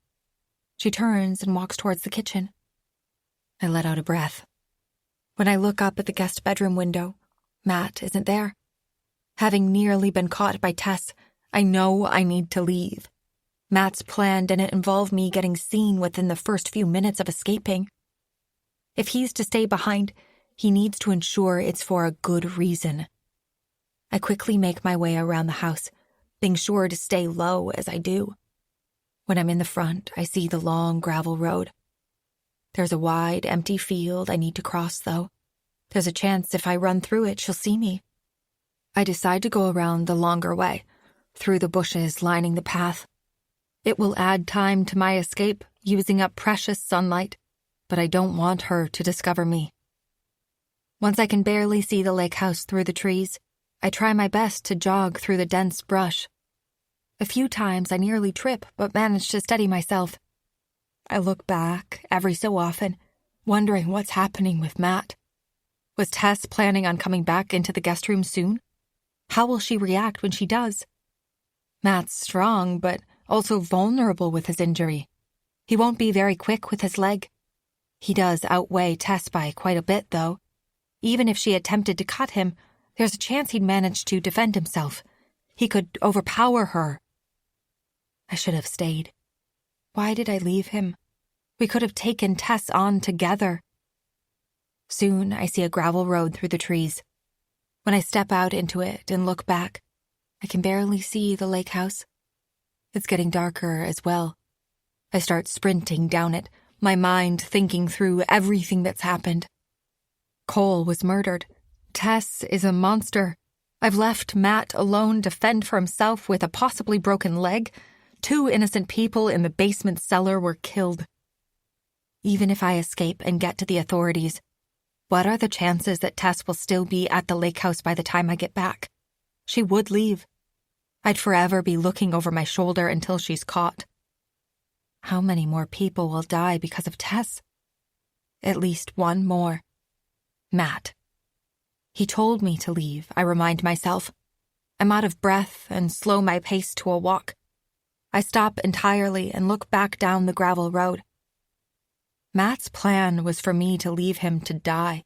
She turns and walks towards the kitchen. I let out a breath. When I look up at the guest bedroom window, Matt isn't there. Having nearly been caught by Tess, I know I need to leave. Matt's plan didn't involve me getting seen within the first few minutes of escaping. If he's to stay behind, he needs to ensure it's for a good reason. I quickly make my way around the house, being sure to stay low as I do. When I'm in the front, I see the long gravel road. There's a wide, empty field I need to cross, though. There's a chance if I run through it, she'll see me. I decide to go around the longer way, through the bushes lining the path. It will add time to my escape, using up precious sunlight, but I don't want her to discover me. Once I can barely see the lake house through the trees, I try my best to jog through the dense brush. A few times I nearly trip, but manage to steady myself. I look back every so often, wondering what's happening with Matt. Was Tess planning on coming back into the guest room soon? How will she react when she does? Matt's strong, but also vulnerable with his injury. He won't be very quick with his leg. He does outweigh Tess by quite a bit, though. Even if she attempted to cut him, there's a chance he'd manage to defend himself. He could overpower her. I should have stayed. Why did I leave him? We could have taken Tess on together. Soon I see a gravel road through the trees. When I step out into it and look back, I can barely see the lake house. It's getting darker as well. I start sprinting down it, my mind thinking through everything that's happened. Cole was murdered. Tess is a monster. I've left Matt alone to fend for himself with a possibly broken leg. 2 innocent people in the basement cellar were killed. Even if I escape and get to the authorities, what are the chances that Tess will still be at the lake house by the time I get back? She would leave. I'd forever be looking over my shoulder until she's caught. How many more people will die because of Tess? At least one more. Matt. He told me to leave, I remind myself. I'm out of breath and slow my pace to a walk. I stop entirely and look back down the gravel road. Matt's plan was for me to leave him to die.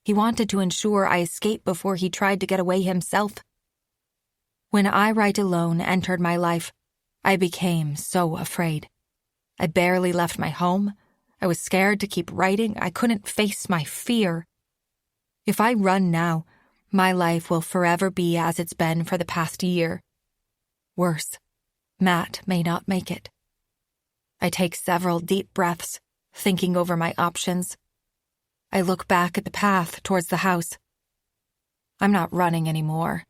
He wanted to ensure I escape before he tried to get away himself. When I Write Alone entered my life, I became so afraid. I barely left my home. I was scared to keep writing. I couldn't face my fear. If I run now, my life will forever be as it's been for the past year. Worse, Matt may not make it. I take several deep breaths, thinking over my options. I look back at the path towards the house. I'm not running anymore.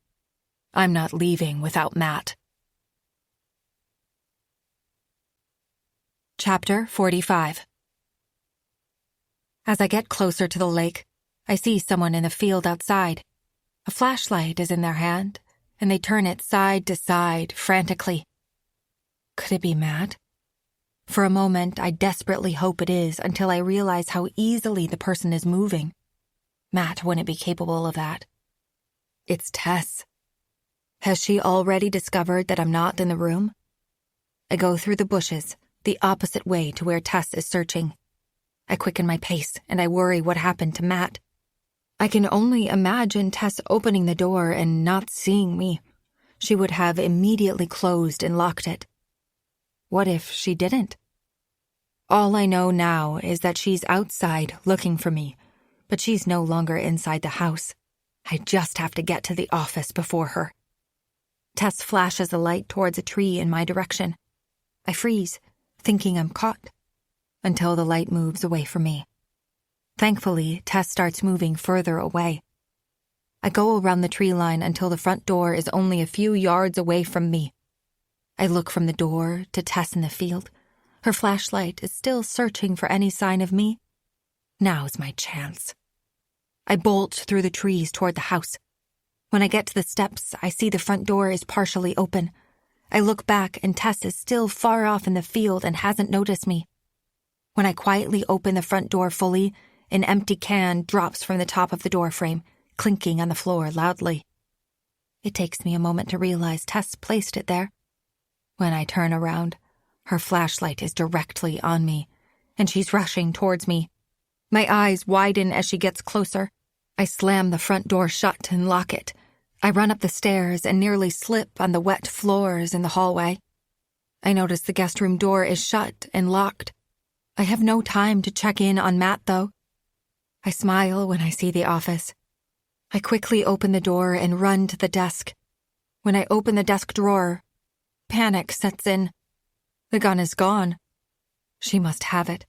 I'm not leaving without Matt. Chapter 45. As I get closer to the lake, I see someone in the field outside. A flashlight is in their hand, and they turn it side to side frantically. Could it be Matt? For a moment, I desperately hope it is until I realize how easily the person is moving. Matt wouldn't be capable of that. It's Tess. Has she already discovered that I'm not in the room? I go through the bushes, the opposite way to where Tess is searching. I quicken my pace, and I worry what happened to Matt. I can only imagine Tess opening the door and not seeing me. She would have immediately closed and locked it. What if she didn't? All I know now is that she's outside looking for me, but she's no longer inside the house. I just have to get to the office before her. Tess flashes a light towards a tree in my direction. I freeze, thinking I'm caught, until the light moves away from me. Thankfully, Tess starts moving further away. I go around the tree line until the front door is only a few yards away from me. I look from the door to Tess in the field. Her flashlight is still searching for any sign of me. Now's my chance. I bolt through the trees toward the house. When I get to the steps, I see the front door is partially open. I look back and Tess is still far off in the field and hasn't noticed me. When I quietly open the front door fully, an empty can drops from the top of the door frame, clinking on the floor loudly. It takes me a moment to realize Tess placed it there. When I turn around, her flashlight is directly on me, and she's rushing towards me. My eyes widen as she gets closer. I slam the front door shut and lock it. I run up the stairs and nearly slip on the wet floors in the hallway. I notice the guest room door is shut and locked. I have no time to check in on Matt, though. I smile when I see the office. I quickly open the door and run to the desk. When I open the desk drawer, panic sets in. The gun is gone. She must have it.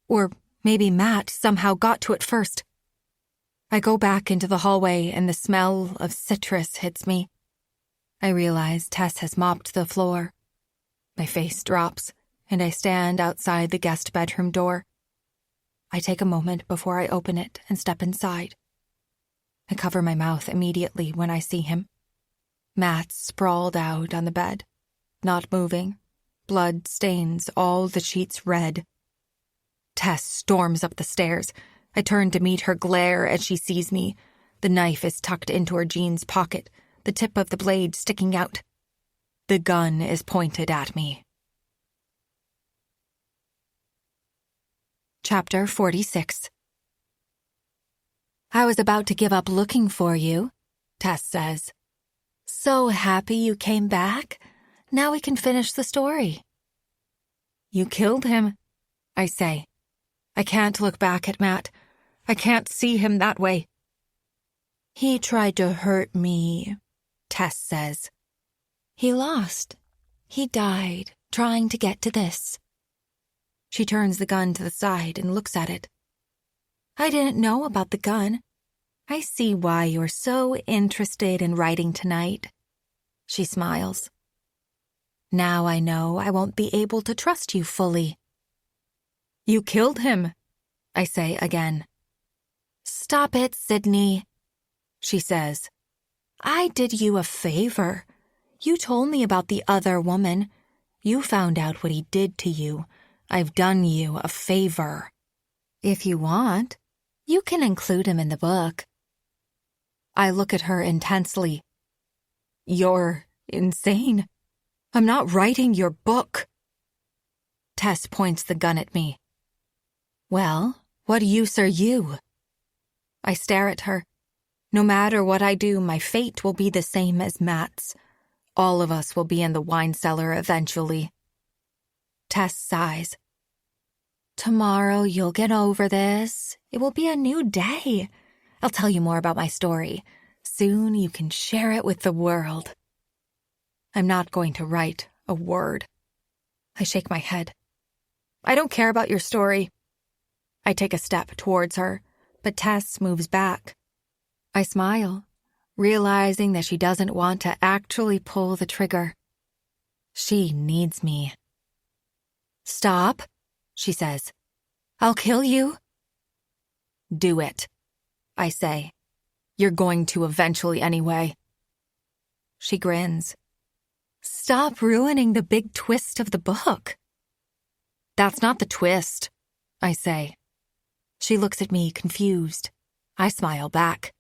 Or maybe Matt somehow got to it first. I go back into the hallway and the smell of citrus hits me. I realize Tess has mopped the floor. My face drops, and I stand outside the guest bedroom door. I take a moment before I open it and step inside. I cover my mouth immediately when I see him. Matt sprawled out on the bed, not moving. Blood stains all the sheets red. Tess storms up the stairs. I turn to meet her glare as she sees me. The knife is tucked into her jeans pocket, the tip of the blade sticking out. The gun is pointed at me. Chapter 46. I was about to give up looking for you, Tess says. So happy you came back. Now we can finish the story. You killed him, I say. I can't look back at Matt. I can't see him that way. He tried to hurt me, Tess says. He lost. He died trying to get to this. She turns the gun to the side and looks at it. I didn't know about the gun. I see why you're so interested in writing tonight. She smiles. Now I know I won't be able to trust you fully. You killed him, I say again. Stop it, Sydney, she says. I did you a favor. You told me about the other woman. You found out what he did to you. I've done you a favor. If you want, you can include him in the book. I look at her intensely. You're insane. I'm not writing your book. Tess points the gun at me. Well, what use are you? I stare at her. No matter what I do, my fate will be the same as Matt's. All of us will be in the wine cellar eventually. Tess sighs. Tomorrow you'll get over this. It will be a new day. I'll tell you more about my story. Soon you can share it with the world. I'm not going to write a word. I shake my head. I don't care about your story. I take a step towards her, but Tess moves back. I smile, realizing that she doesn't want to actually pull the trigger. She needs me. Stop, she says. I'll kill you. Do it, I say. You're going to eventually anyway. She grins. Stop ruining the big twist of the book. That's not the twist, I say. She looks at me confused. I smile back.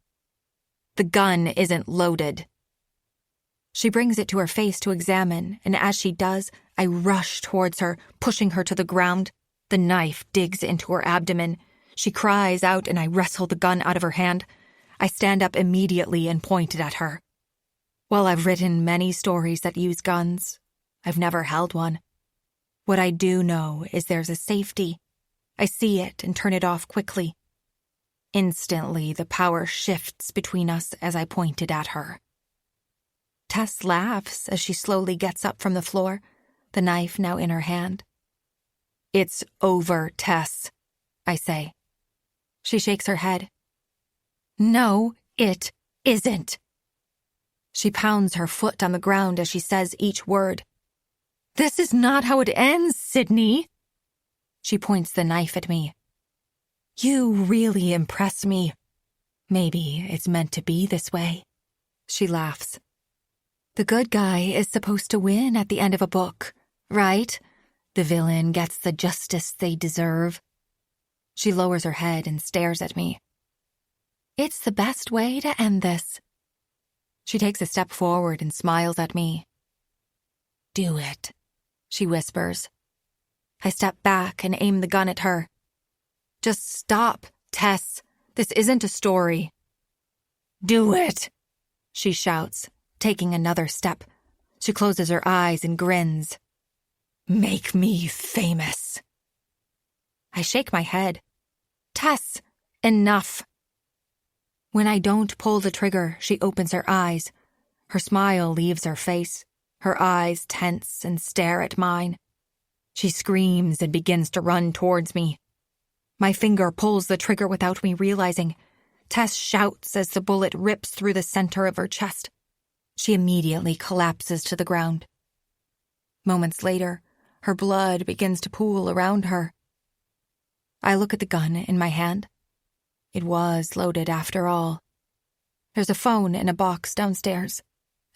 The gun isn't loaded. She brings it to her face to examine, and as she does, I rush towards her, pushing her to the ground. The knife digs into her abdomen. She cries out, and I wrestle the gun out of her hand. I stand up immediately and point it at her. While I've written many stories that use guns, I've never held one. What I do know is there's a safety. I see it and turn it off quickly. Instantly, the power shifts between us as I point it at her. Tess laughs as she slowly gets up from the floor, the knife now in her hand. It's over, Tess, I say. She shakes her head. No, it isn't. She pounds her foot on the ground as she says each word. This is not how it ends, Sydney. She points the knife at me. You really impress me. Maybe it's meant to be this way. She laughs. The good guy is supposed to win at the end of a book, right? The villain gets the justice they deserve. She lowers her head and stares at me. It's the best way to end this. She takes a step forward and smiles at me. Do it, she whispers. I step back and aim the gun at her. Just stop, Tess. This isn't a story. Do it, she shouts, taking another step. She closes her eyes and grins. Make me famous. I shake my head. Tess, enough. When I don't pull the trigger, she opens her eyes. Her smile leaves her face. Her eyes tense and stare at mine. She screams and begins to run towards me. My finger pulls the trigger without me realizing. Tess shouts as the bullet rips through the center of her chest. She immediately collapses to the ground. Moments later, her blood begins to pool around her. I look at the gun in my hand. It was loaded after all. There's a phone in a box downstairs.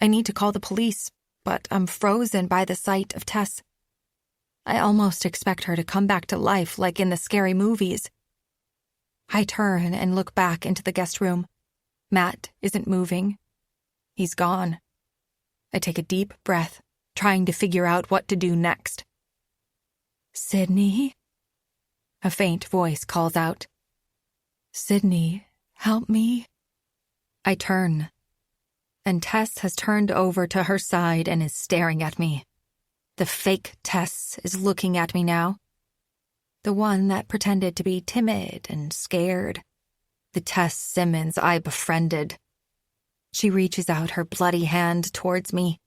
I need to call the police, but I'm frozen by the sight of Tess. I almost expect her to come back to life like in the scary movies. I turn and look back into the guest room. Matt isn't moving. He's gone. I take a deep breath, trying to figure out what to do next. Sydney? A faint voice calls out. Sydney, help me. I turn, and Tess has turned over to her side and is staring at me. The fake Tess is looking at me now. The one that pretended to be timid and scared. The Tess Simmons I befriended. She reaches out her bloody hand towards me.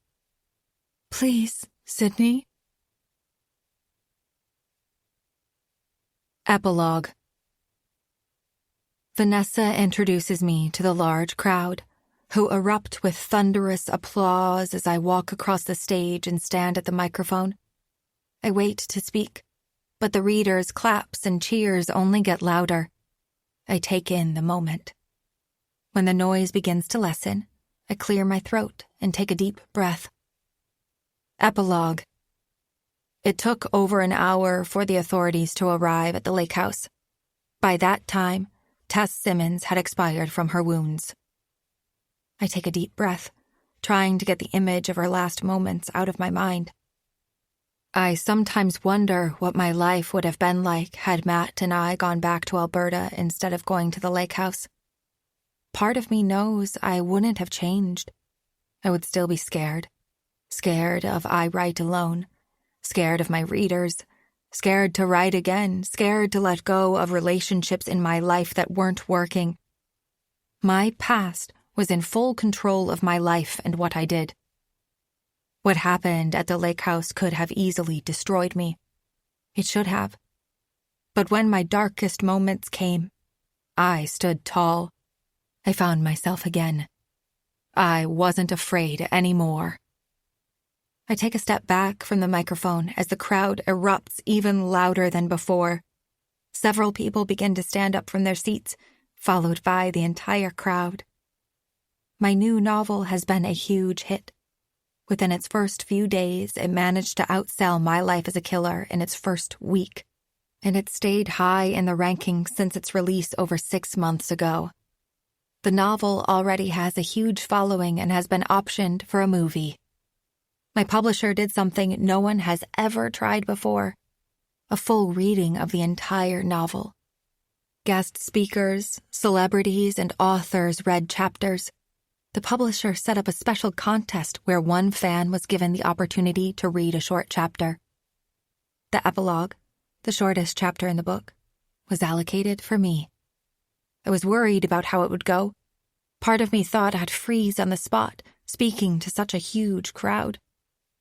Please, Sydney. Epilogue. Vanessa introduces me to the large crowd, who erupt with thunderous applause as I walk across the stage and stand at the microphone. I wait to speak, but the readers' claps and cheers only get louder. I take in the moment. When the noise begins to lessen, I clear my throat and take a deep breath. Epilogue. It took over an hour for the authorities to arrive at the lakehouse. By that time, Tess Simmons had expired from her wounds. I take a deep breath, trying to get the image of her last moments out of my mind. I sometimes wonder what my life would have been like had Matt and I gone back to Alberta instead of going to the lakehouse. Part of me knows I wouldn't have changed. I would still be scared. Scared of I write alone. Scared of my readers. Scared to write again. Scared to let go of relationships in my life that weren't working. My past was in full control of my life and what I did. What happened at the lakehouse could have easily destroyed me. It should have. But when my darkest moments came, I stood tall. I found myself again. I wasn't afraid anymore. I take a step back from the microphone as the crowd erupts even louder than before. Several people begin to stand up from their seats, followed by the entire crowd. My new novel has been a huge hit. Within its first few days, it managed to outsell My Life as a Killer in its first week, and it stayed high in the rankings since its release over 6 months ago. The novel already has a huge following and has been optioned for a movie. My publisher did something no one has ever tried before: a full reading of the entire novel. Guest speakers, celebrities, and authors read chapters. The publisher set up a special contest where one fan was given the opportunity to read a short chapter. The epilogue, the shortest chapter in the book, was allocated for me. I was worried about how it would go. Part of me thought I'd freeze on the spot, speaking to such a huge crowd.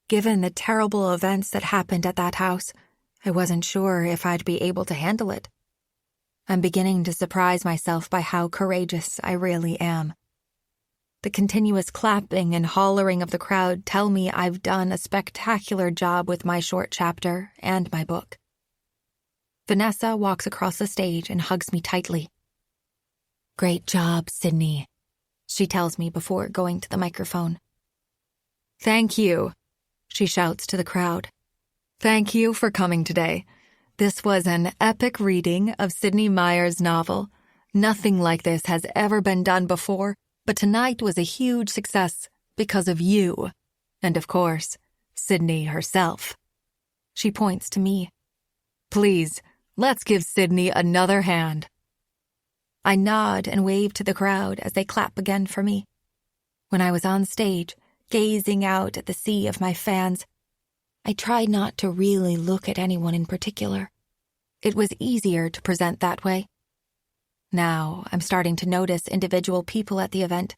Given the terrible events that happened at that house, I wasn't sure if I'd be able to handle it. I'm beginning to surprise myself by how courageous I really am. The continuous clapping and hollering of the crowd tell me I've done a spectacular job with my short chapter and my book. Vanessa walks across the stage and hugs me tightly. "Great job, Sydney," she tells me before going to the microphone. "Thank you," she shouts to the crowd. "Thank you for coming today. This was an epic reading of Sidney Meyer's novel. Nothing like this has ever been done before, but tonight was a huge success because of you. And of course, Sydney herself." She points to me. "Please, let's give Sydney another hand." I nod and wave to the crowd as they clap again for me. When I was on stage, gazing out at the sea of my fans, I tried not to really look at anyone in particular. It was easier to present that way. Now I'm starting to notice individual people at the event.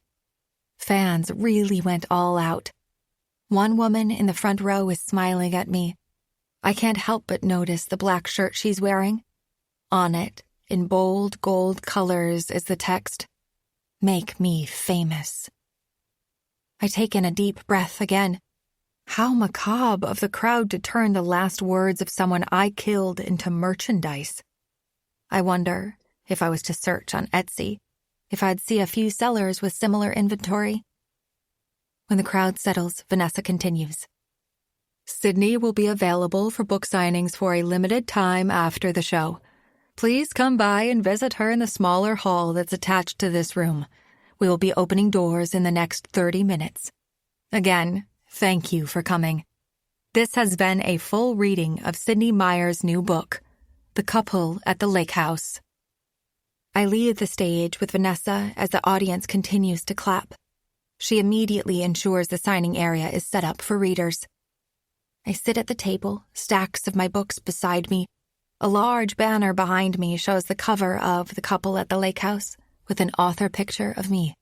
Fans really went all out. One woman in the front row is smiling at me. I can't help but notice the black shirt she's wearing. On it, in bold gold colors, is the text, "Make me famous." I take in a deep breath again. How macabre of the crowd to turn the last words of someone I killed into merchandise. I wonder, if I was to search on Etsy, if I'd see a few sellers with similar inventory. When the crowd settles, Vanessa continues. "Sydney will be available for book signings for a limited time after the show. Please come by and visit her in the smaller hall that's attached to this room. We will be opening doors in the next 30 minutes. Again, thank you for coming." This has been a full reading of Sidney Meyer's new book, The Couple at the Lakehouse. I leave the stage with Vanessa as the audience continues to clap. She immediately ensures the signing area is set up for readers. I sit at the table, stacks of my books beside me. A large banner behind me shows the cover of The Couple at the Lakehouse with an author picture of me.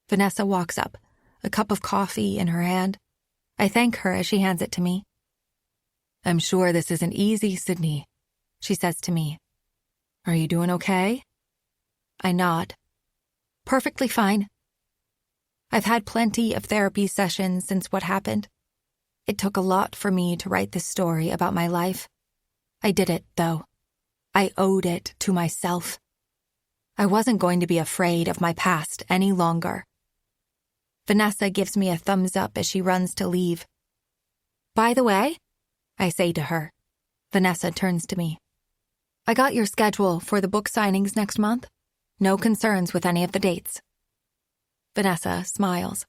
Vanessa walks up, a cup of coffee in her hand. I thank her as she hands it to me. "I'm sure this isn't easy, Sydney," she says to me. "Are you doing okay?" I nod. "Perfectly fine. I've had plenty of therapy sessions since what happened. It took a lot for me to write this story about my life. I did it, though. I owed it to myself. I wasn't going to be afraid of my past any longer." Vanessa gives me a thumbs up as she runs to leave. "By the way," I say to her. Vanessa turns to me. "I got your schedule for the book signings next month. No concerns with any of the dates." Vanessa smiles.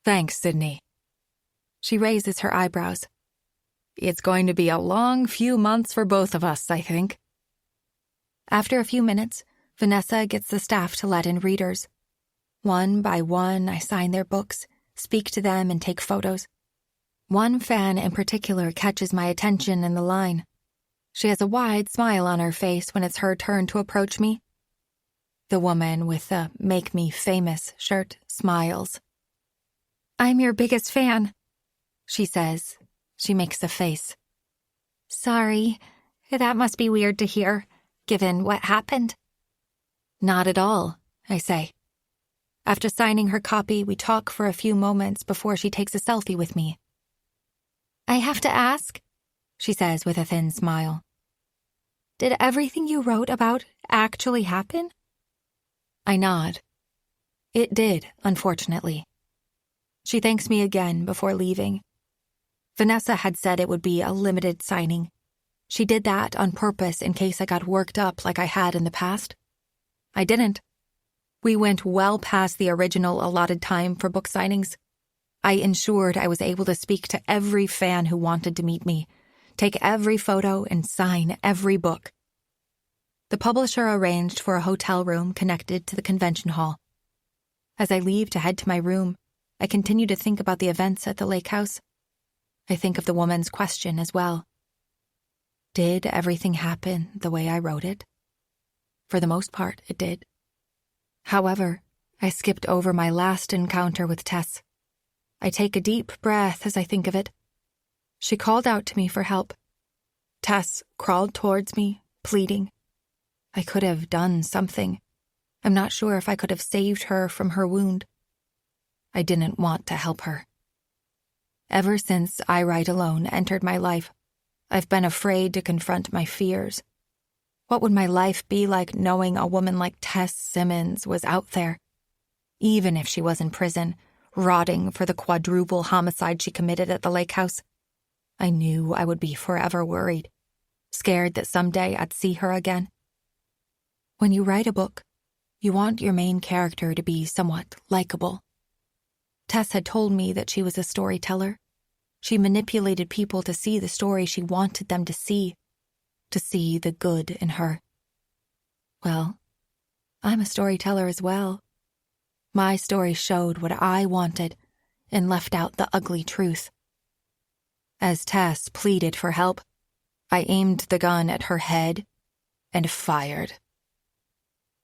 "Thanks, Sydney." She raises her eyebrows. "It's going to be a long few months for both of us, I think." After a few minutes, Vanessa gets the staff to let in readers. One by one, I sign their books, speak to them, and take photos. One fan in particular catches my attention in the line. She has a wide smile on her face when it's her turn to approach me. The woman with the "Make Me Famous" shirt smiles. "I'm your biggest fan," she says. She makes a face. "Sorry, that must be weird to hear, given what happened." "Not at all," I say. After signing her copy, we talk for a few moments before she takes a selfie with me. "I have to ask," she says with a thin smile. Did everything you wrote about actually happen? I nod. It did, unfortunately. She thanks me again before leaving. Vanessa had said it would be a limited signing. She did that on purpose in case I got worked up like I had in the past. I didn't. We went well past the original allotted time for book signings. I ensured I was able to speak to every fan who wanted to meet me, take every photo, and sign every book. The publisher arranged for a hotel room connected to the convention hall. As I leave to head to my room, I continue to think about the events at the lakehouse. I think of the woman's question as well. Did everything happen the way I wrote it? For the most part, it did. However, I skipped over my last encounter with Tess. I take a deep breath as I think of it. She called out to me for help. Tess crawled towards me, pleading. I could have done something. I'm not sure if I could have saved her from her wound. I didn't want to help her. Ever since I Write Alone entered my life, I've been afraid to confront my fears. What would my life be like knowing a woman like Tess Simmons was out there? Even if she was in prison, rotting for the quadruple homicide she committed at the lakehouse, I knew I would be forever worried, scared that someday I'd see her again. When you write a book, you want your main character to be somewhat likable. Tess had told me that she was a storyteller. She manipulated people to see the story she wanted them to see the good in her. Well, I'm a storyteller as well. My story showed what I wanted and left out the ugly truth. As Tess pleaded for help, I aimed the gun at her head and fired.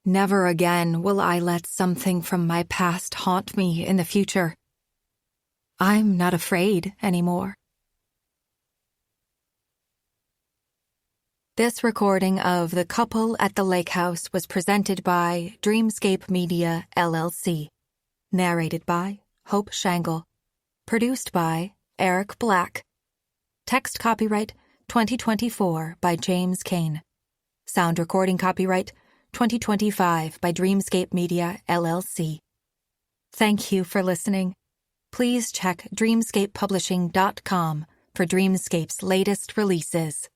Never again will I let something from my past haunt me in the future. I'm not afraid anymore. This recording of The Couple at the Lakehouse was presented by Dreamscape Media, LLC. Narrated by Hope Shangle. Produced by Eric Black. Text copyright 2024 by James Caine. Sound recording copyright 2025 by Dreamscape Media, LLC. Thank you for listening. Please check dreamscapepublishing.com for Dreamscape's latest releases.